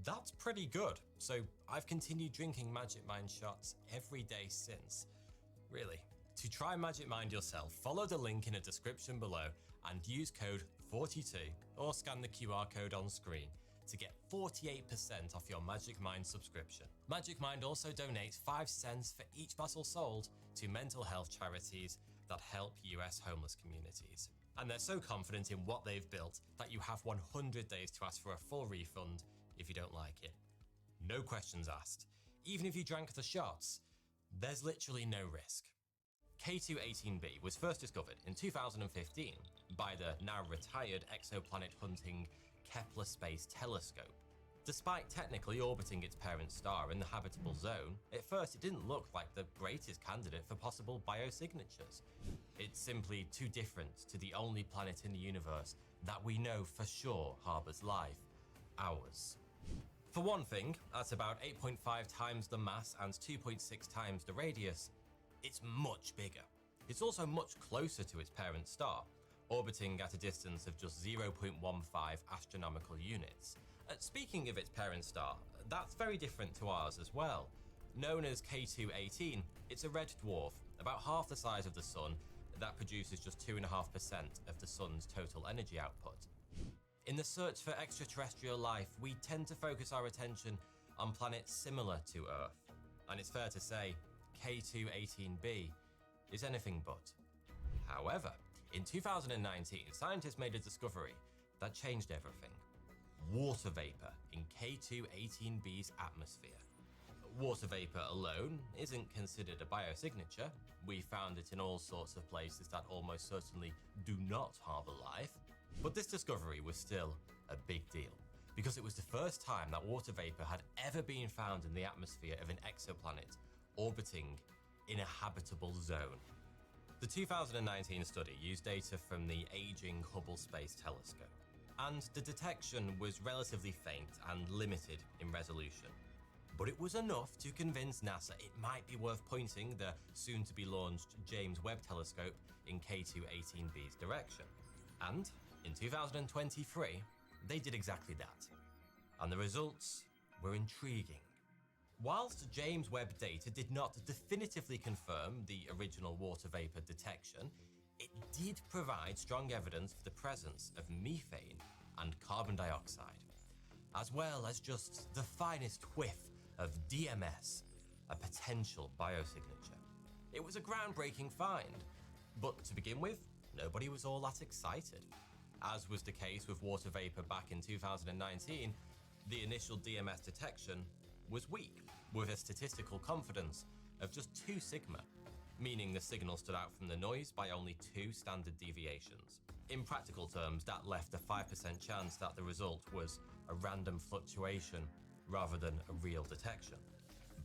That's pretty good, so I've continued drinking Magic Mind shots every day since. Really. To try Magic Mind yourself, follow the link in the description below and use code 42 or scan the QR code on screen to get 48% off your Magic Mind subscription. Magic Mind also donates 5 cents for each bottle sold to mental health charities that help US homeless communities. And they're so confident in what they've built that you have 100 days to ask for a full refund if you don't like it. No questions asked. Even if you drank the shots, there's literally no risk. K2-18b was first discovered in 2015 by the now retired exoplanet hunting Kepler Space Telescope. Despite technically orbiting its parent star in the habitable zone, at first it didn't look like the greatest candidate for possible biosignatures. It's simply too different to the only planet in the universe that we know for sure harbors life, ours. For one thing, at about 8.5 times the mass and 2.6 times the radius, it's much bigger. It's also much closer to its parent star, orbiting at a distance of just 0.15 astronomical units. Speaking of its parent star, that's very different to ours as well. Known as K2-18, it's a red dwarf, about half the size of the Sun, that produces just 2.5% of the Sun's total energy output. In the search for extraterrestrial life, we tend to focus our attention on planets similar to Earth, and it's fair to say K2-18b is anything but. However, in 2019, scientists made a discovery that changed everything. Water vapor in K2-18b's atmosphere. Water vapor alone isn't considered a biosignature. We found it in all sorts of places that almost certainly do not harbor life. But this discovery was still a big deal, because it was the first time that water vapor had ever been found in the atmosphere of an exoplanet orbiting in a habitable zone. The 2019 study used data from the aging Hubble Space Telescope, and the detection was relatively faint and limited in resolution. But it was enough to convince NASA it might be worth pointing the soon-to-be-launched James Webb Telescope in K2-18b's direction. And in 2023, they did exactly that. And the results were intriguing. Whilst James Webb data did not definitively confirm the original water vapor detection, it did provide strong evidence for the presence of methane and carbon dioxide, as well as just the finest whiff of DMS, a potential biosignature. It was a groundbreaking find, but to begin with, nobody was all that excited. As was the case with water vapor back in 2019, the initial DMS detection was weak, with a statistical confidence of just 2 sigma, meaning the signal stood out from the noise by only 2 standard deviations. In practical terms, that left a 5% chance that the result was a random fluctuation rather than a real detection.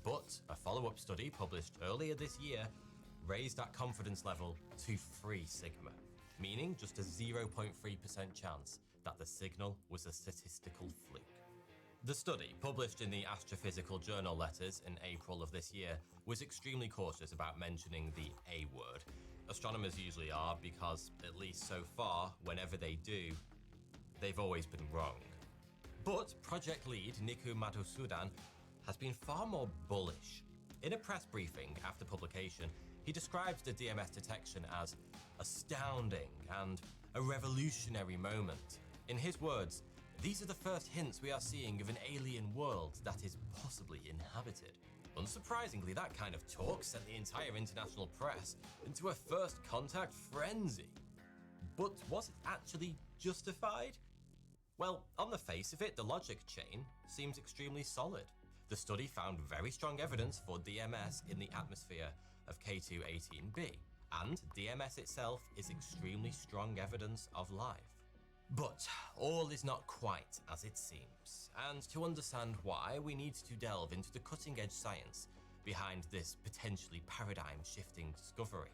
But a follow-up study published earlier this year raised that confidence level to 3 sigma, meaning just a 0.3% chance that the signal was a statistical fluke. The study, published in the Astrophysical Journal Letters in April of this year, was extremely cautious about mentioning the A word. Astronomers usually are, because, at least so far, whenever they do, they've always been wrong. But project lead Niku Madhusudan has been far more bullish. In a press briefing after publication, he describes the DMS detection as astounding and a revolutionary moment. In his words, "These are the first hints we are seeing of an alien world that is possibly inhabited." Unsurprisingly, that kind of talk sent the entire international press into a first contact frenzy. But was it actually justified? Well, on the face of it, the logic chain seems extremely solid. The study found very strong evidence for DMS in the atmosphere of K2-18b, and DMS itself is extremely strong evidence of life. But all is not quite as it seems, and to understand why, we need to delve into the cutting-edge science behind this potentially paradigm-shifting discovery.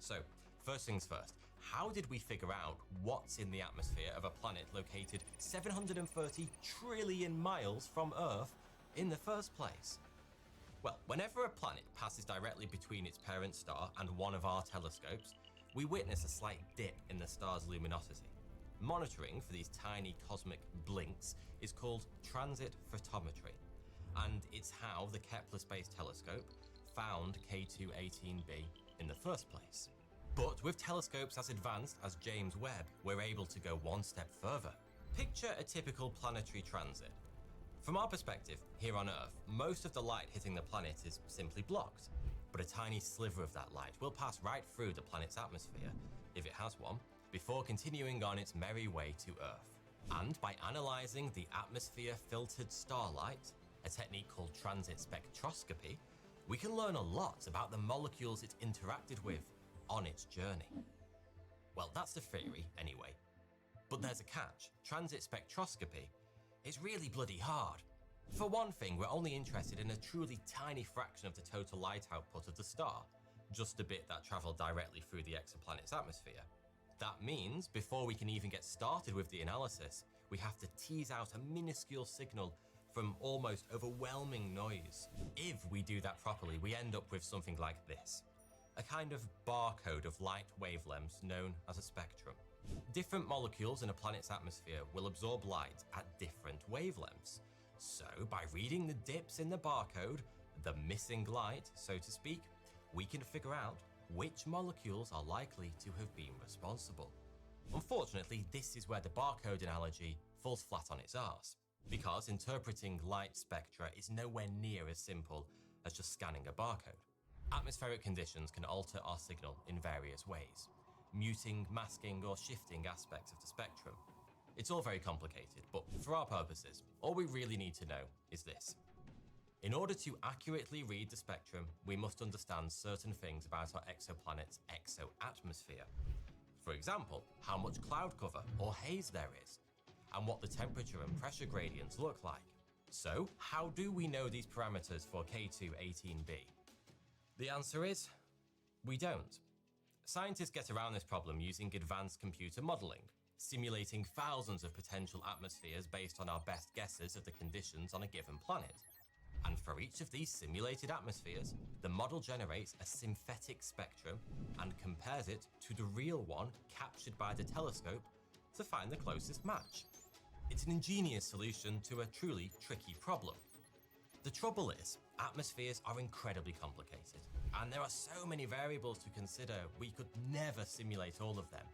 So, first things first, how did we figure out what's in the atmosphere of a planet located 730 trillion miles from Earth in the first place? Well, whenever a planet passes directly between its parent star and one of our telescopes, we witness a slight dip in the star's luminosity. Monitoring for these tiny cosmic blinks is called transit photometry, and it's how the Kepler Space Telescope found K2-18b in the first place. But with telescopes as advanced as James Webb, we're able to go one step further. Picture a typical planetary transit. From our perspective, here on Earth, most of the light hitting the planet is simply blocked, but a tiny sliver of that light will pass right through the planet's atmosphere, if it has one, before continuing on its merry way to Earth. And by analysing the atmosphere-filtered starlight, a technique called transit spectroscopy, we can learn a lot about the molecules it interacted with on its journey. Well, that's the theory, anyway. But there's a catch. Transit spectroscopy is really bloody hard. For one thing, we're only interested in a truly tiny fraction of the total light output of the star, just a bit that travelled directly through the exoplanet's atmosphere. That means, before we can even get started with the analysis, we have to tease out a minuscule signal from almost overwhelming noise. If we do that properly, we end up with something like this. A kind of barcode of light wavelengths known as a spectrum. Different molecules in a planet's atmosphere will absorb light at different wavelengths. So, by reading the dips in the barcode, the missing light, so to speak, we can figure out which molecules are likely to have been responsible. Unfortunately, this is where the barcode analogy falls flat on its arse, because interpreting light spectra is nowhere near as simple as just scanning a barcode. Atmospheric conditions can alter our signal in various ways, muting, masking, or shifting aspects of the spectrum. It's all very complicated, but for our purposes, all we really need to know is this. In order to accurately read the spectrum, we must understand certain things about our exoplanet's exoatmosphere. For example, how much cloud cover or haze there is, and what the temperature and pressure gradients look like. So, how do we know these parameters for K2-18b? The answer is, we don't. Scientists get around this problem using advanced computer modeling, simulating thousands of potential atmospheres based on our best guesses of the conditions on a given planet. And for each of these simulated atmospheres, the model generates a synthetic spectrum and compares it to the real one captured by the telescope to find the closest match. It's an ingenious solution to a truly tricky problem. The trouble is, atmospheres are incredibly complicated, and there are so many variables to consider we could never simulate all of them.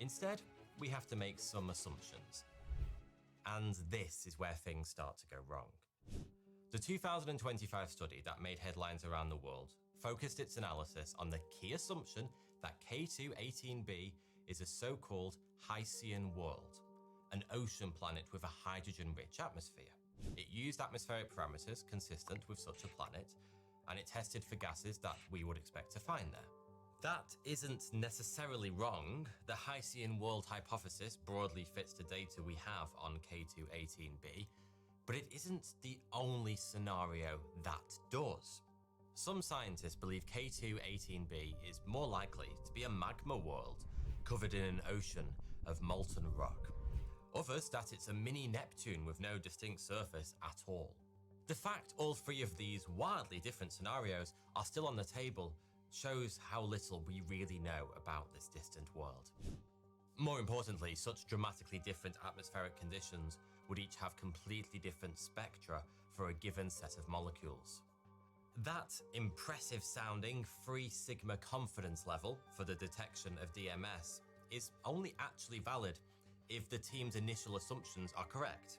Instead, we have to make some assumptions. And this is where things start to go wrong. The 2025 study that made headlines around the world focused its analysis on the key assumption that K2-18b is a so-called Hycean world, an ocean planet with a hydrogen-rich atmosphere. It used atmospheric parameters consistent with such a planet, and it tested for gases that we would expect to find there. That isn't necessarily wrong. The Hycean world hypothesis broadly fits the data we have on K2-18b, but it isn't the only scenario that does. Some scientists believe K2-18b is more likely to be a magma world covered in an ocean of molten rock. Others that it's a mini Neptune with no distinct surface at all. The fact all three of these wildly different scenarios are still on the table shows how little we really know about this distant world. More importantly, such dramatically different atmospheric conditions would each have completely different spectra for a given set of molecules. That impressive sounding 3 sigma confidence level for the detection of DMS is only actually valid if the team's initial assumptions are correct,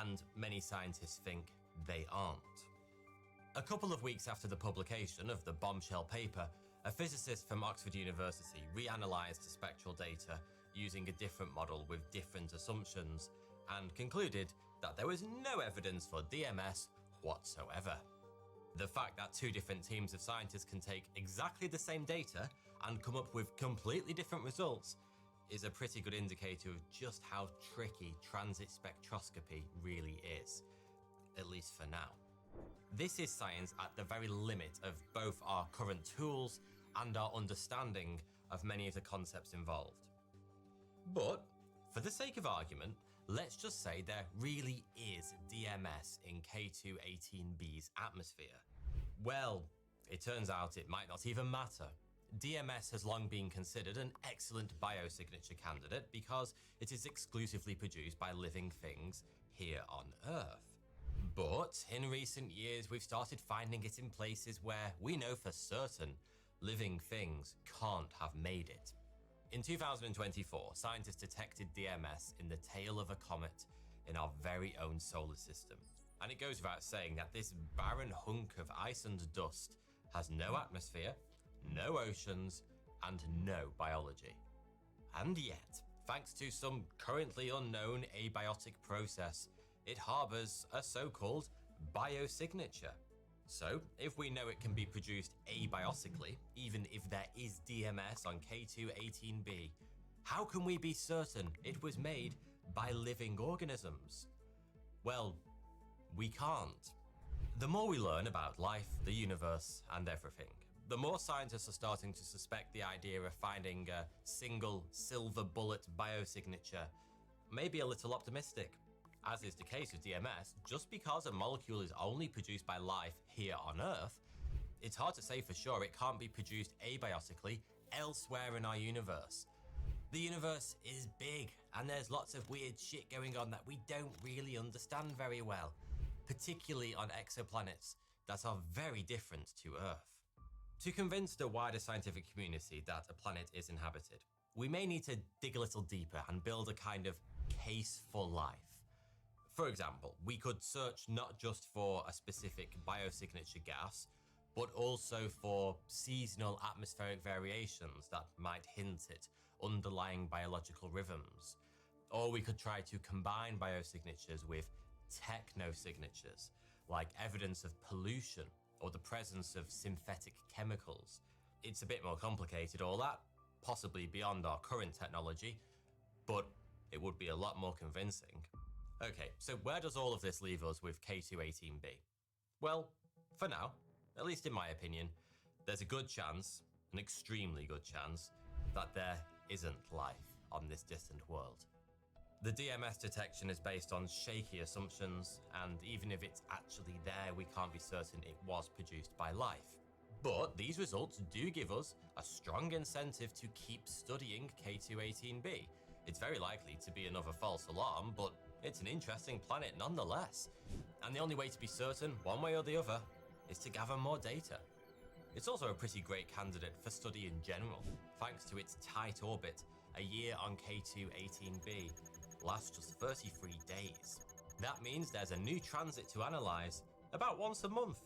and many scientists think they aren't. A couple of weeks after the publication of the bombshell paper, a physicist from Oxford University reanalyzed the spectral data using a different model with different assumptions and concluded that there was no evidence for DMS whatsoever. The fact that 2 different teams of scientists can take exactly the same data and come up with completely different results is a pretty good indicator of just how tricky transit spectroscopy really is, at least for now. This is science at the very limit of both our current tools and our understanding of many of the concepts involved. But, for the sake of argument, let's just say there really is DMS in K2-18b's atmosphere. Well, it turns out it might not even matter. DMS has long been considered an excellent biosignature candidate because it is exclusively produced by living things here on Earth. But in recent years, we've started finding it in places where we know for certain living things can't have made it. In 2024, scientists detected DMS in the tail of a comet in our very own solar system. And it goes without saying that this barren hunk of ice and dust has no atmosphere, no oceans, and no biology. And yet, thanks to some currently unknown abiotic process, it harbors a so-called biosignature. So, if we know it can be produced abiotically, even if there is DMS on K2-18b, how can we be certain it was made by living organisms? Well, we can't. The more we learn about life, the universe, and everything, the more scientists are starting to suspect the idea of finding a single silver bullet biosignature may be a little optimistic. As is the case with DMS, just because a molecule is only produced by life here on Earth, it's hard to say for sure it can't be produced abiotically elsewhere in our universe. The universe is big, and there's lots of weird shit going on that we don't really understand very well, particularly on exoplanets that are very different to Earth. To convince the wider scientific community that a planet is inhabited, we may need to dig a little deeper and build a kind of case for life. For example, we could search not just for a specific biosignature gas, but also for seasonal atmospheric variations that might hint at underlying biological rhythms. Or we could try to combine biosignatures with technosignatures, like evidence of pollution or the presence of synthetic chemicals. It's a bit more complicated, all that, possibly beyond our current technology, but it would be a lot more convincing. Okay, so where does all of this leave us with K2-18b? Well, for now, at least in my opinion, there's a good chance, an extremely good chance, that there isn't life on this distant world. The DMS detection is based on shaky assumptions, and even if it's actually there, we can't be certain it was produced by life. But these results do give us a strong incentive to keep studying K2-18b. It's very likely to be another false alarm, but it's an interesting planet nonetheless. And the only way to be certain, one way or the other, is to gather more data. It's also a pretty great candidate for study in general, thanks to its tight orbit. A year on K2-18b lasts just 33 days. That means there's a new transit to analyze about once a month.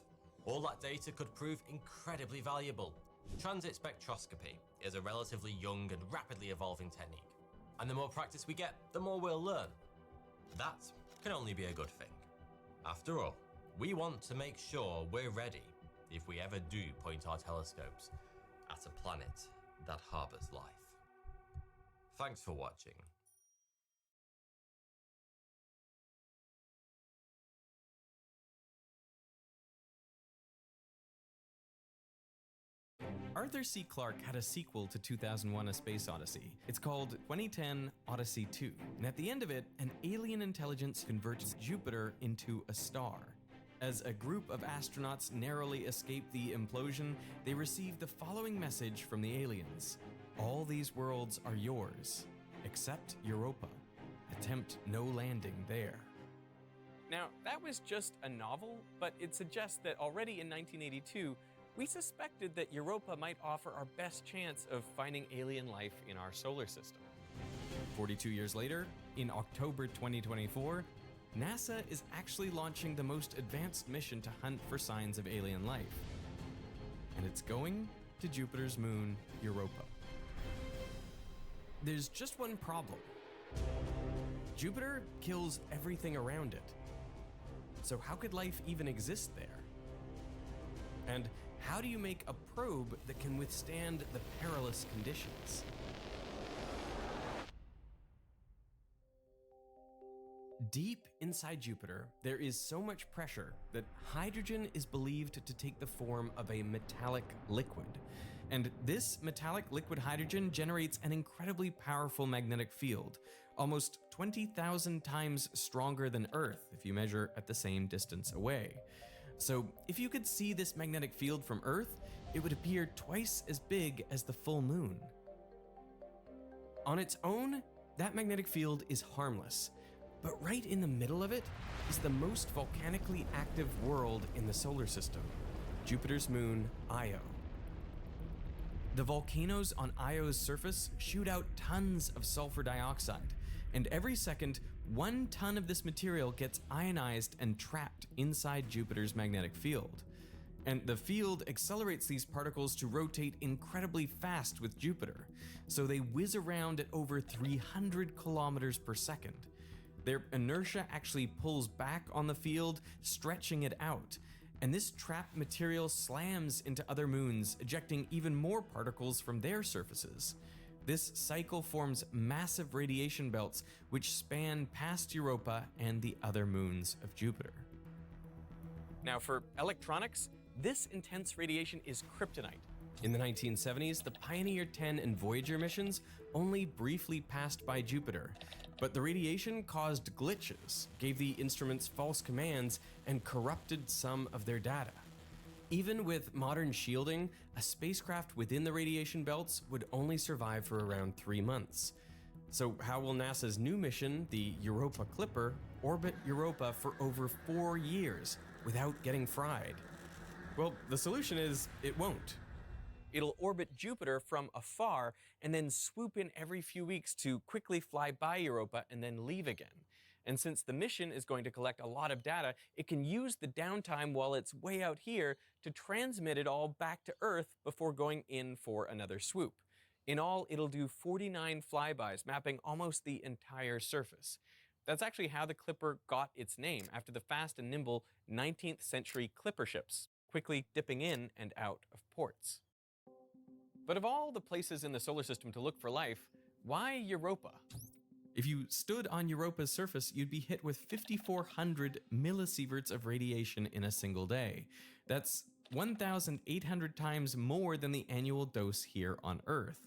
All that data could prove incredibly valuable. Transit spectroscopy is a relatively young and rapidly evolving technique. And the more practice we get, the more we'll learn. That can only be a good thing. After all, we want to make sure we're ready if we ever do point our telescopes at a planet that harbors life. Thanks for watching. Arthur C. Clarke had a sequel to 2001: A Space Odyssey. It's called 2010 Odyssey 2, and at the end of it, an alien intelligence converts Jupiter into a star. As a group of astronauts narrowly escape the implosion, they receive the following message from the aliens: all these worlds are yours, except Europa. Attempt no landing there. Now, that was just a novel, but it suggests that already in 1982, we suspected that Europa might offer our best chance of finding alien life in our solar system. 42 years later, in October 2024, NASA is actually launching the most advanced mission to hunt for signs of alien life. And it's going to Jupiter's moon, Europa. There's just one problem. Jupiter kills everything around it. So how could life even exist there? And how do you make a probe that can withstand the perilous conditions? Deep inside Jupiter, there is so much pressure that hydrogen is believed to take the form of a metallic liquid. And this metallic liquid hydrogen generates an incredibly powerful magnetic field, almost 20,000 times stronger than Earth if you measure at the same distance away. So if you could see this magnetic field from Earth, it would appear twice as big as the full moon. On its own, that magnetic field is harmless, but right in the middle of it is the most volcanically active world in the solar system, Jupiter's moon, Io. The volcanoes on Io's surface shoot out tons of sulfur dioxide, and every second, 1 ton of this material gets ionized and trapped inside Jupiter's magnetic field. And the field accelerates these particles to rotate incredibly fast with Jupiter, so they whiz around at over 300 kilometers per second. Their inertia actually pulls back on the field, stretching it out, And this trapped material slams into other moons, ejecting even more particles from their surfaces. This cycle forms massive radiation belts which span past Europa and the other moons of Jupiter. Now for electronics, this intense radiation is kryptonite. In the 1970s, the Pioneer 10 and Voyager missions only briefly passed by Jupiter, but the radiation caused glitches, gave the instruments false commands, and corrupted some of their data. Even with modern shielding, a spacecraft within the radiation belts would only survive for around 3 months. So how will NASA's new mission, the Europa Clipper, orbit Europa for over 4 years without getting fried? Well, the solution is it won't. It'll orbit Jupiter from afar and then swoop in every few weeks to quickly fly by Europa and then leave again. And since the mission is going to collect a lot of data, it can use the downtime while it's way out here to transmit it all back to Earth before going in for another swoop. In all, it'll do 49 flybys, mapping almost the entire surface. That's actually how the Clipper got its name, after the fast and nimble 19th century Clipper ships, quickly dipping in and out of ports. But of all the places in the solar system to look for life, why Europa? If you stood on Europa's surface, you'd be hit with 5,400 millisieverts of radiation in a single day. That's 1,800 times more than the annual dose here on Earth.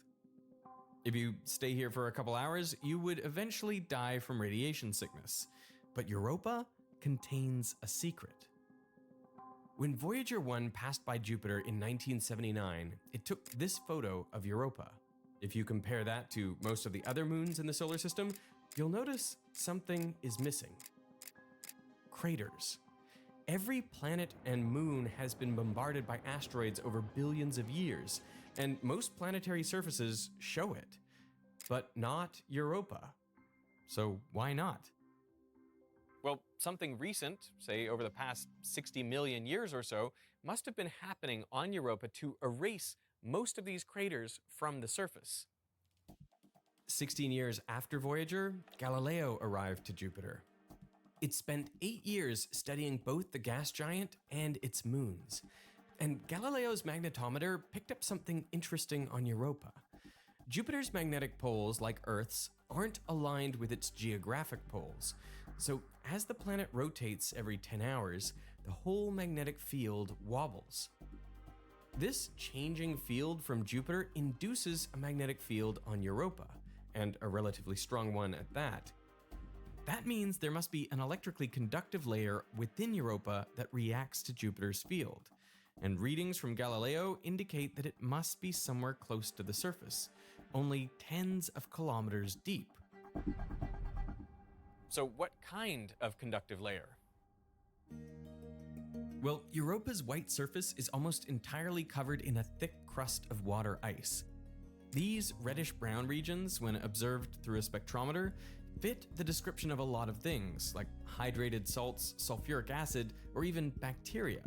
If you stay here for a couple hours, you would eventually die from radiation sickness. But Europa contains a secret. When Voyager 1 passed by Jupiter in 1979, it took this photo of Europa. If you compare that to most of the other moons in the solar system, you'll notice something is missing. Craters. Every planet and moon has been bombarded by asteroids over billions of years, and most planetary surfaces show it. But not Europa. So why not? Well, something recent, say over the past 60 million years or so, must have been happening on Europa to erase most of these craters from the surface. 16 years after Voyager, Galileo arrived to Jupiter. It spent 8 years studying both the gas giant and its moons. And Galileo's magnetometer picked up something interesting on Europa. Jupiter's magnetic poles, like Earth's, aren't aligned with its geographic poles. So as the planet rotates every 10 hours, the whole magnetic field wobbles. This changing field from Jupiter induces a magnetic field on Europa, and a relatively strong one at that. That means there must be an electrically conductive layer within Europa that reacts to Jupiter's field. And readings from Galileo indicate that it must be somewhere close to the surface, only tens of kilometers deep. So what kind of conductive layer? Well, Europa's white surface is almost entirely covered in a thick crust of water ice. These reddish-brown regions, when observed through a spectrometer, fit the description of a lot of things, like hydrated salts, sulfuric acid, or even bacteria.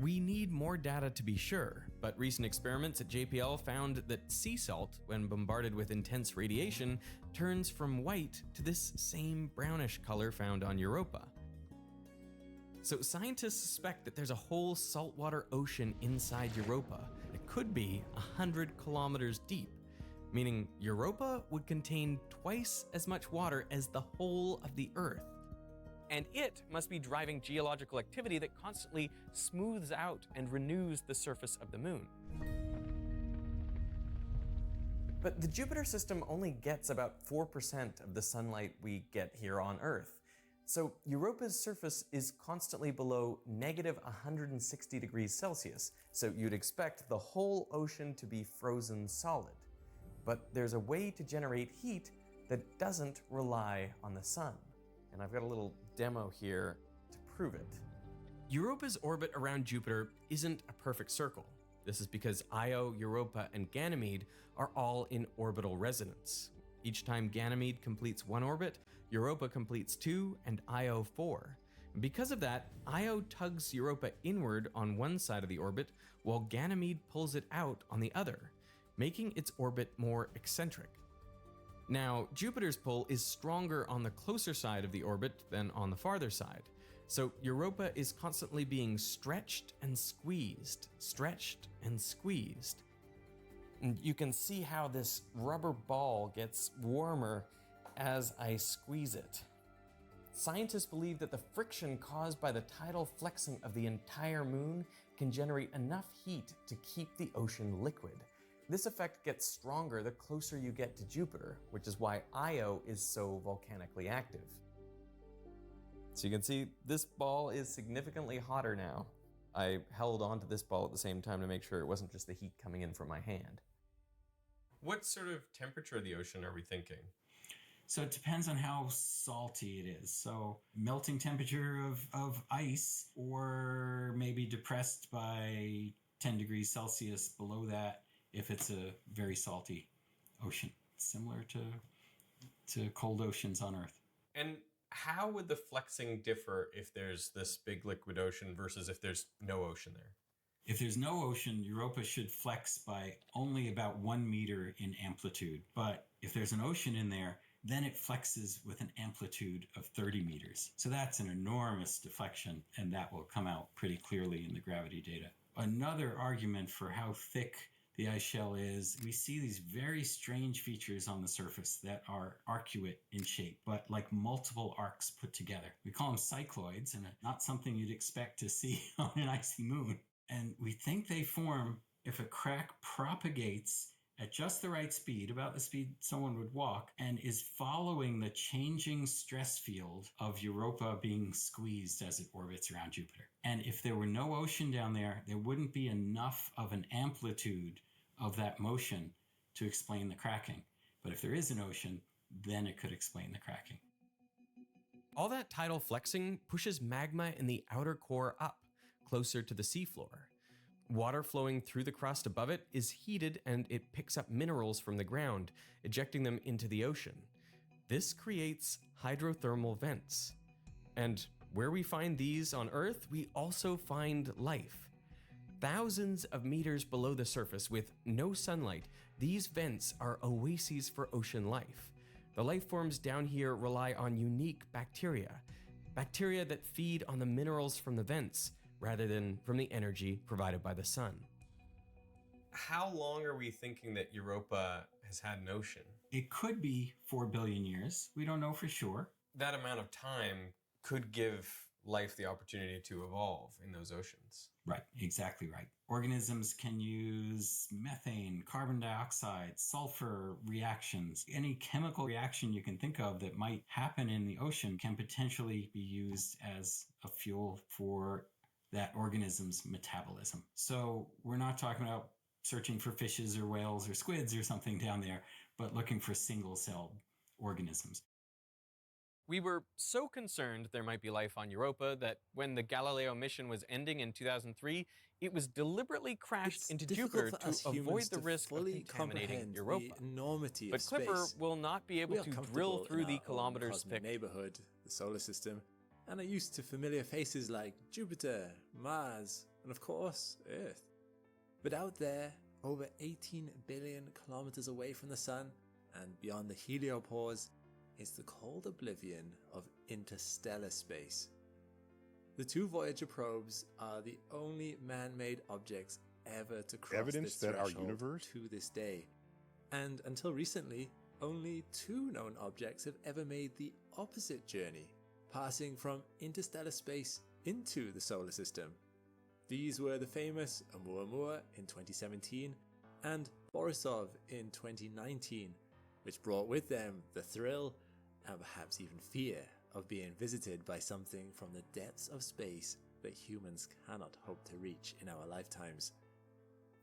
We need more data to be sure, but recent experiments at JPL found that sea salt, when bombarded with intense radiation, turns from white to this same brownish color found on Europa. So scientists suspect that there's a whole saltwater ocean inside Europa that could be 100 kilometers deep, meaning Europa would contain twice as much water as the whole of the Earth. And it must be driving geological activity that constantly smooths out and renews the surface of the moon. But the Jupiter system only gets about 4% of the sunlight we get here on Earth. So Europa's surface is constantly below negative 160 degrees Celsius, so you'd expect the whole ocean to be frozen solid. But there's a way to generate heat that doesn't rely on the sun. And I've got a little demo here to prove it. Europa's orbit around Jupiter isn't a perfect circle. This is because Io, Europa, and Ganymede are all in orbital resonance. Each time Ganymede completes one orbit, Europa completes 2, and Io 4. Because of that, Io tugs Europa inward on one side of the orbit, while Ganymede pulls it out on the other, making its orbit more eccentric. Now, Jupiter's pull is stronger on the closer side of the orbit than on the farther side. So Europa is constantly being stretched and squeezed, stretched and squeezed. And you can see how this rubber ball gets warmer as I squeeze it. Scientists believe that the friction caused by the tidal flexing of the entire moon can generate enough heat to keep the ocean liquid. This effect gets stronger the closer you get to Jupiter, which is why Io is so volcanically active. So you can see this ball is significantly hotter now. I held onto this ball at the same time to make sure it wasn't just the heat coming in from my hand. What sort of temperature of the ocean are we thinking? So it depends on how salty it is. So melting temperature of ice, or maybe depressed by 10 degrees Celsius below that if it's a very salty ocean, similar to cold oceans on Earth. And how would the flexing differ if there's this big liquid ocean versus if there's no ocean there? If there's no ocean, Europa should flex by only about 1 meter in amplitude. But if there's an ocean in there, then it flexes with an amplitude of 30 meters. So that's an enormous deflection, and that will come out pretty clearly in the gravity data. Another argument for how thick the ice shell is, we see these very strange features on the surface that are arcuate in shape, but like multiple arcs put together. We call them cycloids, and not something you'd expect to see on an icy moon. And we think they form if a crack propagates at just the right speed, about the speed someone would walk, and is following the changing stress field of Europa being squeezed as it orbits around Jupiter. And if there were no ocean down there, there wouldn't be enough of an amplitude of that motion to explain the cracking. But if there is an ocean, then it could explain the cracking. All that tidal flexing pushes magma in the outer core up, closer to the seafloor. Water flowing through the crust above it is heated and it picks up minerals from the ground, ejecting them into the ocean. This creates hydrothermal vents. And where we find these on Earth, we also find life. Thousands of meters below the surface with no sunlight, these vents are oases for ocean life. The life forms down here rely on unique bacteria that feed on the minerals from the vents, rather than from the energy provided by the sun. How long are we thinking that Europa has had an ocean? It could be 4 billion years. We don't know for sure. That amount of time could give life the opportunity to evolve in those oceans. Right, exactly right. Organisms can use methane, carbon dioxide, sulfur reactions. Any chemical reaction you can think of that might happen in the ocean can potentially be used as a fuel for that organism's metabolism. So we're not talking about searching for fishes or whales or squids or something down there, but looking for single-celled organisms. We were so concerned there might be life on Europa that when the Galileo mission was ending in 2003, it was deliberately crashed into Jupiter to avoid the risk of contaminating Europa. But Clipper will not be able to drill through the kilometers thick neighborhood, the solar system, and are used to familiar faces like Jupiter, Mars, and of course, Earth. But out there, over 18 billion kilometers away from the sun, and beyond the heliopause, is the cold oblivion of interstellar space. The 2 Voyager probes are the only man-made objects ever to cross Evidence this that our threshold universe to this day. And until recently, only 2 known objects have ever made the opposite journey, passing from interstellar space into the solar system. These were the famous Oumuamua in 2017 and Borov9 in 2019, which brought with them the thrill and perhaps even fear of being visited by something from the depths of space that humans cannot hope to reach in our lifetimes.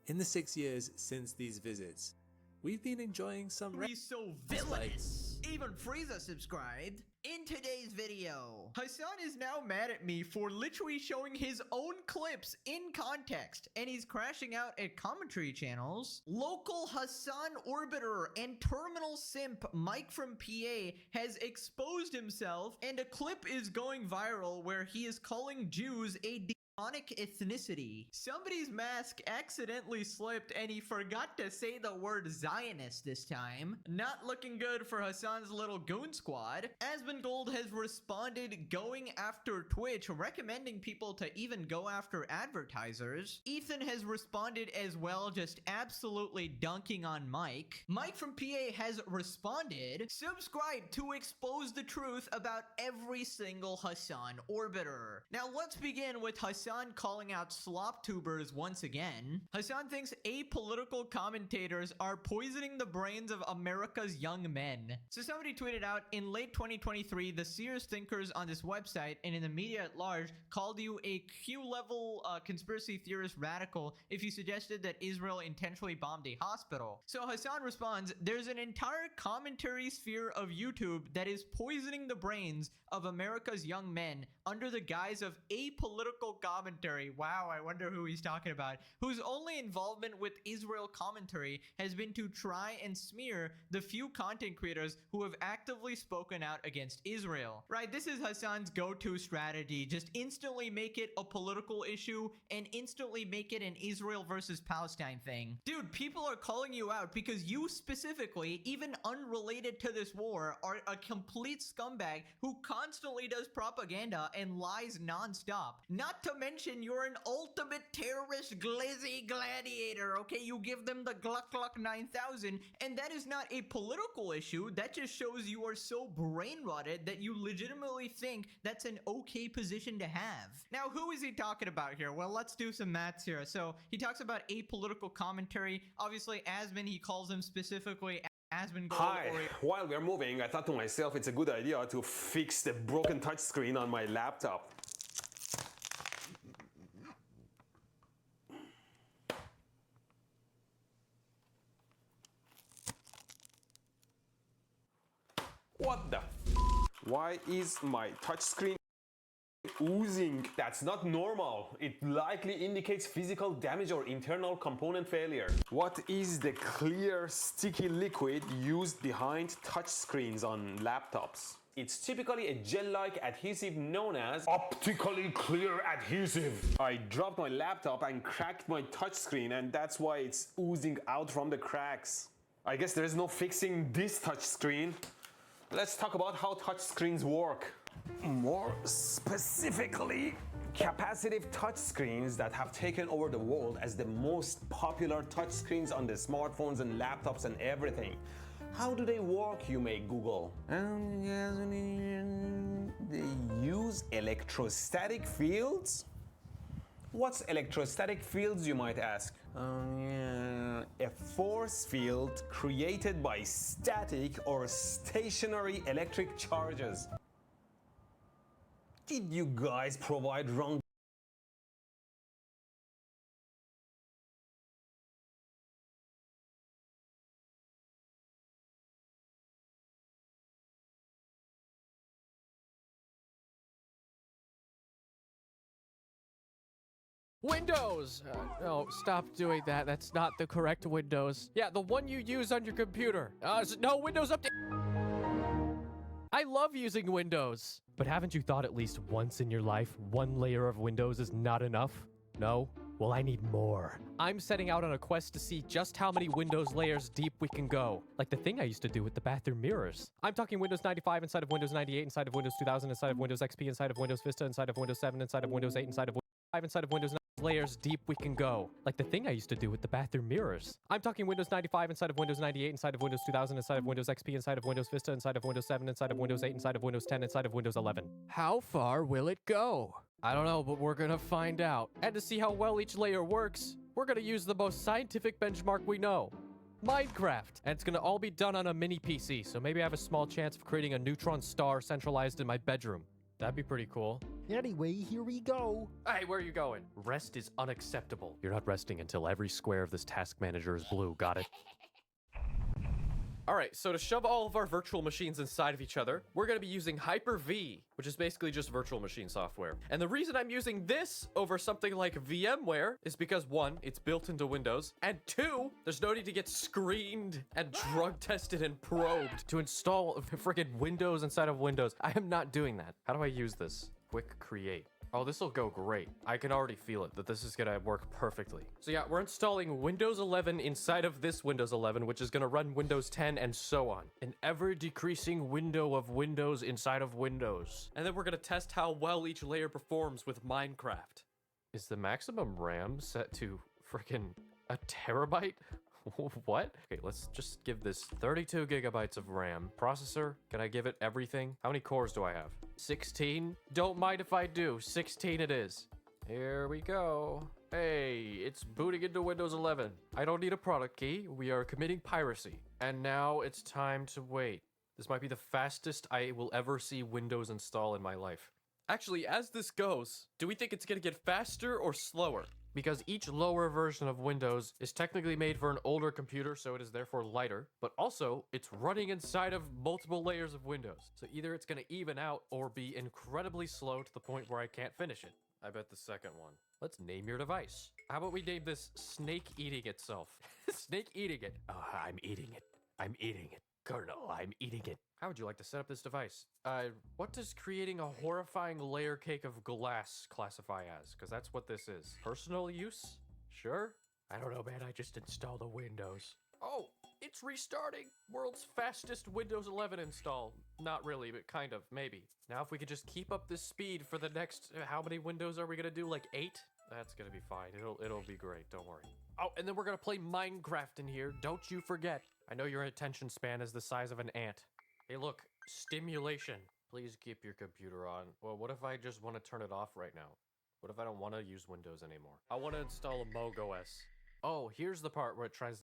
In the 6 years since these visits, we've been enjoying some so villainous. Even Frieza subscribed. In today's video, Hassan is now mad at me for literally showing his own clips in context, and he's crashing out at commentary channels. Local Hassan orbiter and terminal simp Mike from PA has exposed himself, and a clip is going viral where he is calling Jews a ethnicity. Somebody's mask accidentally slipped and he forgot to say the word Zionist this time. Not looking good for Hassan's little goon squad. Asmongold has responded going after Twitch, recommending people to even go after advertisers. Ethan has responded as well, just absolutely dunking on Mike. Mike from PA has responded, subscribe to expose the truth about every single Hassan orbiter. Now let's begin with Hassan calling out slop tubers once again. Hassan thinks apolitical commentators are poisoning the brains of America's young men. So somebody tweeted out, in late 2023, the serious thinkers on this website and in the media at large called you a Q-level conspiracy theorist radical if you suggested that Israel intentionally bombed a hospital. So Hassan responds, there's an entire commentary sphere of YouTube that is poisoning the brains of America's young men under the guise of apolitical commentary. Wow, I wonder who he's talking about. Whose only involvement with Israel commentary has been to try and smear the few content creators who have actively spoken out against Israel. Right, this is Hassan's go-to strategy. Just instantly make it a political issue and instantly make it an Israel versus Palestine thing. Dude, people are calling you out because you specifically, even unrelated to this war, are a complete scumbag who constantly does propaganda and lies non-stop. Not to mention you're an ultimate terrorist glizzy gladiator, okay? You give them the Gluck Gluck 9000, and that is not a political issue. That just shows you are so brain-rotted that you legitimately think that's an okay position to have. Now, who is he talking about here? Well, let's do some maths here. So, he talks about apolitical commentary. Obviously, Asmon, he calls him specifically Asmongold. Hi, while we're moving, I thought to myself it's a good idea to fix the broken touchscreen on my laptop. What the f? Why is my touchscreen oozing? That's not normal. It likely indicates physical damage or internal component failure. What is the clear sticky liquid used behind touchscreens on laptops? It's typically a gel-like adhesive known as optically clear adhesive. I dropped my laptop and cracked my touchscreen, and that's why it's oozing out from the cracks. I guess there is no fixing this touchscreen. Let's talk about how touchscreens work. More specifically, capacitive touchscreens that have taken over the world as the most popular touchscreens on the smartphones and laptops and everything. How do they work, you may Google? They use electrostatic fields? What's electrostatic fields, you might ask? A force field created by static or stationary electric charges. Did you guys provide wrong? Windows! No, stop doing that. That's not the correct Windows. Yeah, the one you use on your computer. No, Windows Update. I love using Windows. But haven't you thought at least once in your life, one layer of Windows is not enough? No? Well, I need more. I'm setting out on a quest to see just how many Windows layers deep we can go. Like the thing I used to do with the bathroom mirrors. I'm talking Windows 95 inside of Windows 98, inside of Windows 2000, inside of Windows XP, inside of Windows Vista, inside of Windows 7, inside of Windows 8, inside of Windows 5, inside of Windows 9. Layers deep we can go. Like the thing I used to do with the bathroom mirrors. I'm talking Windows 95 inside of Windows 98, inside of Windows 2000, inside of Windows XP, inside of Windows Vista, inside of Windows 7, inside of Windows 8, inside of Windows 10, inside of Windows 11. How far will it go? I don't know, but we're gonna find out. And to see how well each layer works, we're gonna use the most scientific benchmark we know. Minecraft. And it's gonna all be done on a mini PC, so maybe I have a small chance of creating a neutron star centralized in my bedroom. That'd be pretty cool. Anyway, here we go. Hey, where are you going? Rest is unacceptable. You're not resting until every square of this task manager is blue. Got it? All right, so to shove all of our virtual machines inside of each other, we're going to be using Hyper-V, which is basically just virtual machine software. And the reason I'm using this over something like VMware is because 1, it's built into Windows, and 2, there's no need to get screened and drug tested and probed to install freaking Windows inside of Windows. I am not doing that. How do I use this? Quick create. Oh, this will go great. I can already feel it, that this is gonna work perfectly. So yeah, we're installing Windows 11 inside of this Windows 11, which is gonna run Windows 10 and so on. An ever-decreasing window of Windows inside of Windows. And then we're gonna test how well each layer performs with Minecraft. Is the maximum RAM set to frickin' a terabyte? What? Okay, let's just give this 32 gigabytes of RAM. Processor, can I give it everything? How many cores do I have? 16? Don't mind if I do. 16 it is. Here we go. Hey, it's booting into Windows 11. I don't need a product key. We are committing piracy. And now it's time to wait. This might be the fastest I will ever see Windows install in my life. Actually, as this goes, do we think it's gonna get faster or slower? Because each lower version of Windows is technically made for an older computer, so it is therefore lighter, but also it's running inside of multiple layers of Windows. So either it's gonna even out or be incredibly slow to the point where I can't finish it. I bet the second one. Let's name your device. How about we name this Snake Eating Itself? Snake Eating It. Oh, I'm eating it. I'm eating it. Colonel, I'm eating it. How would you like to set up this device? What does creating a horrifying layer cake of glass classify as? Because that's what this is. Personal use? Sure. I don't know, man. I just installed the Windows. Oh, it's restarting. World's fastest Windows 11 install. Not really, but kind of, maybe. Now, if we could just keep up this speed for the next, how many Windows are we gonna do? Like 8? That's gonna be fine. It'll be great. Don't worry. Oh, and then we're gonna play Minecraft in here. Don't you forget. I know your attention span is the size of an ant. Hey, look, stimulation. Please keep your computer on. Well, what if I just want to turn it off right now? What if I don't want to use Windows anymore? I want to install a Moog OS. Oh, here's the part where it tries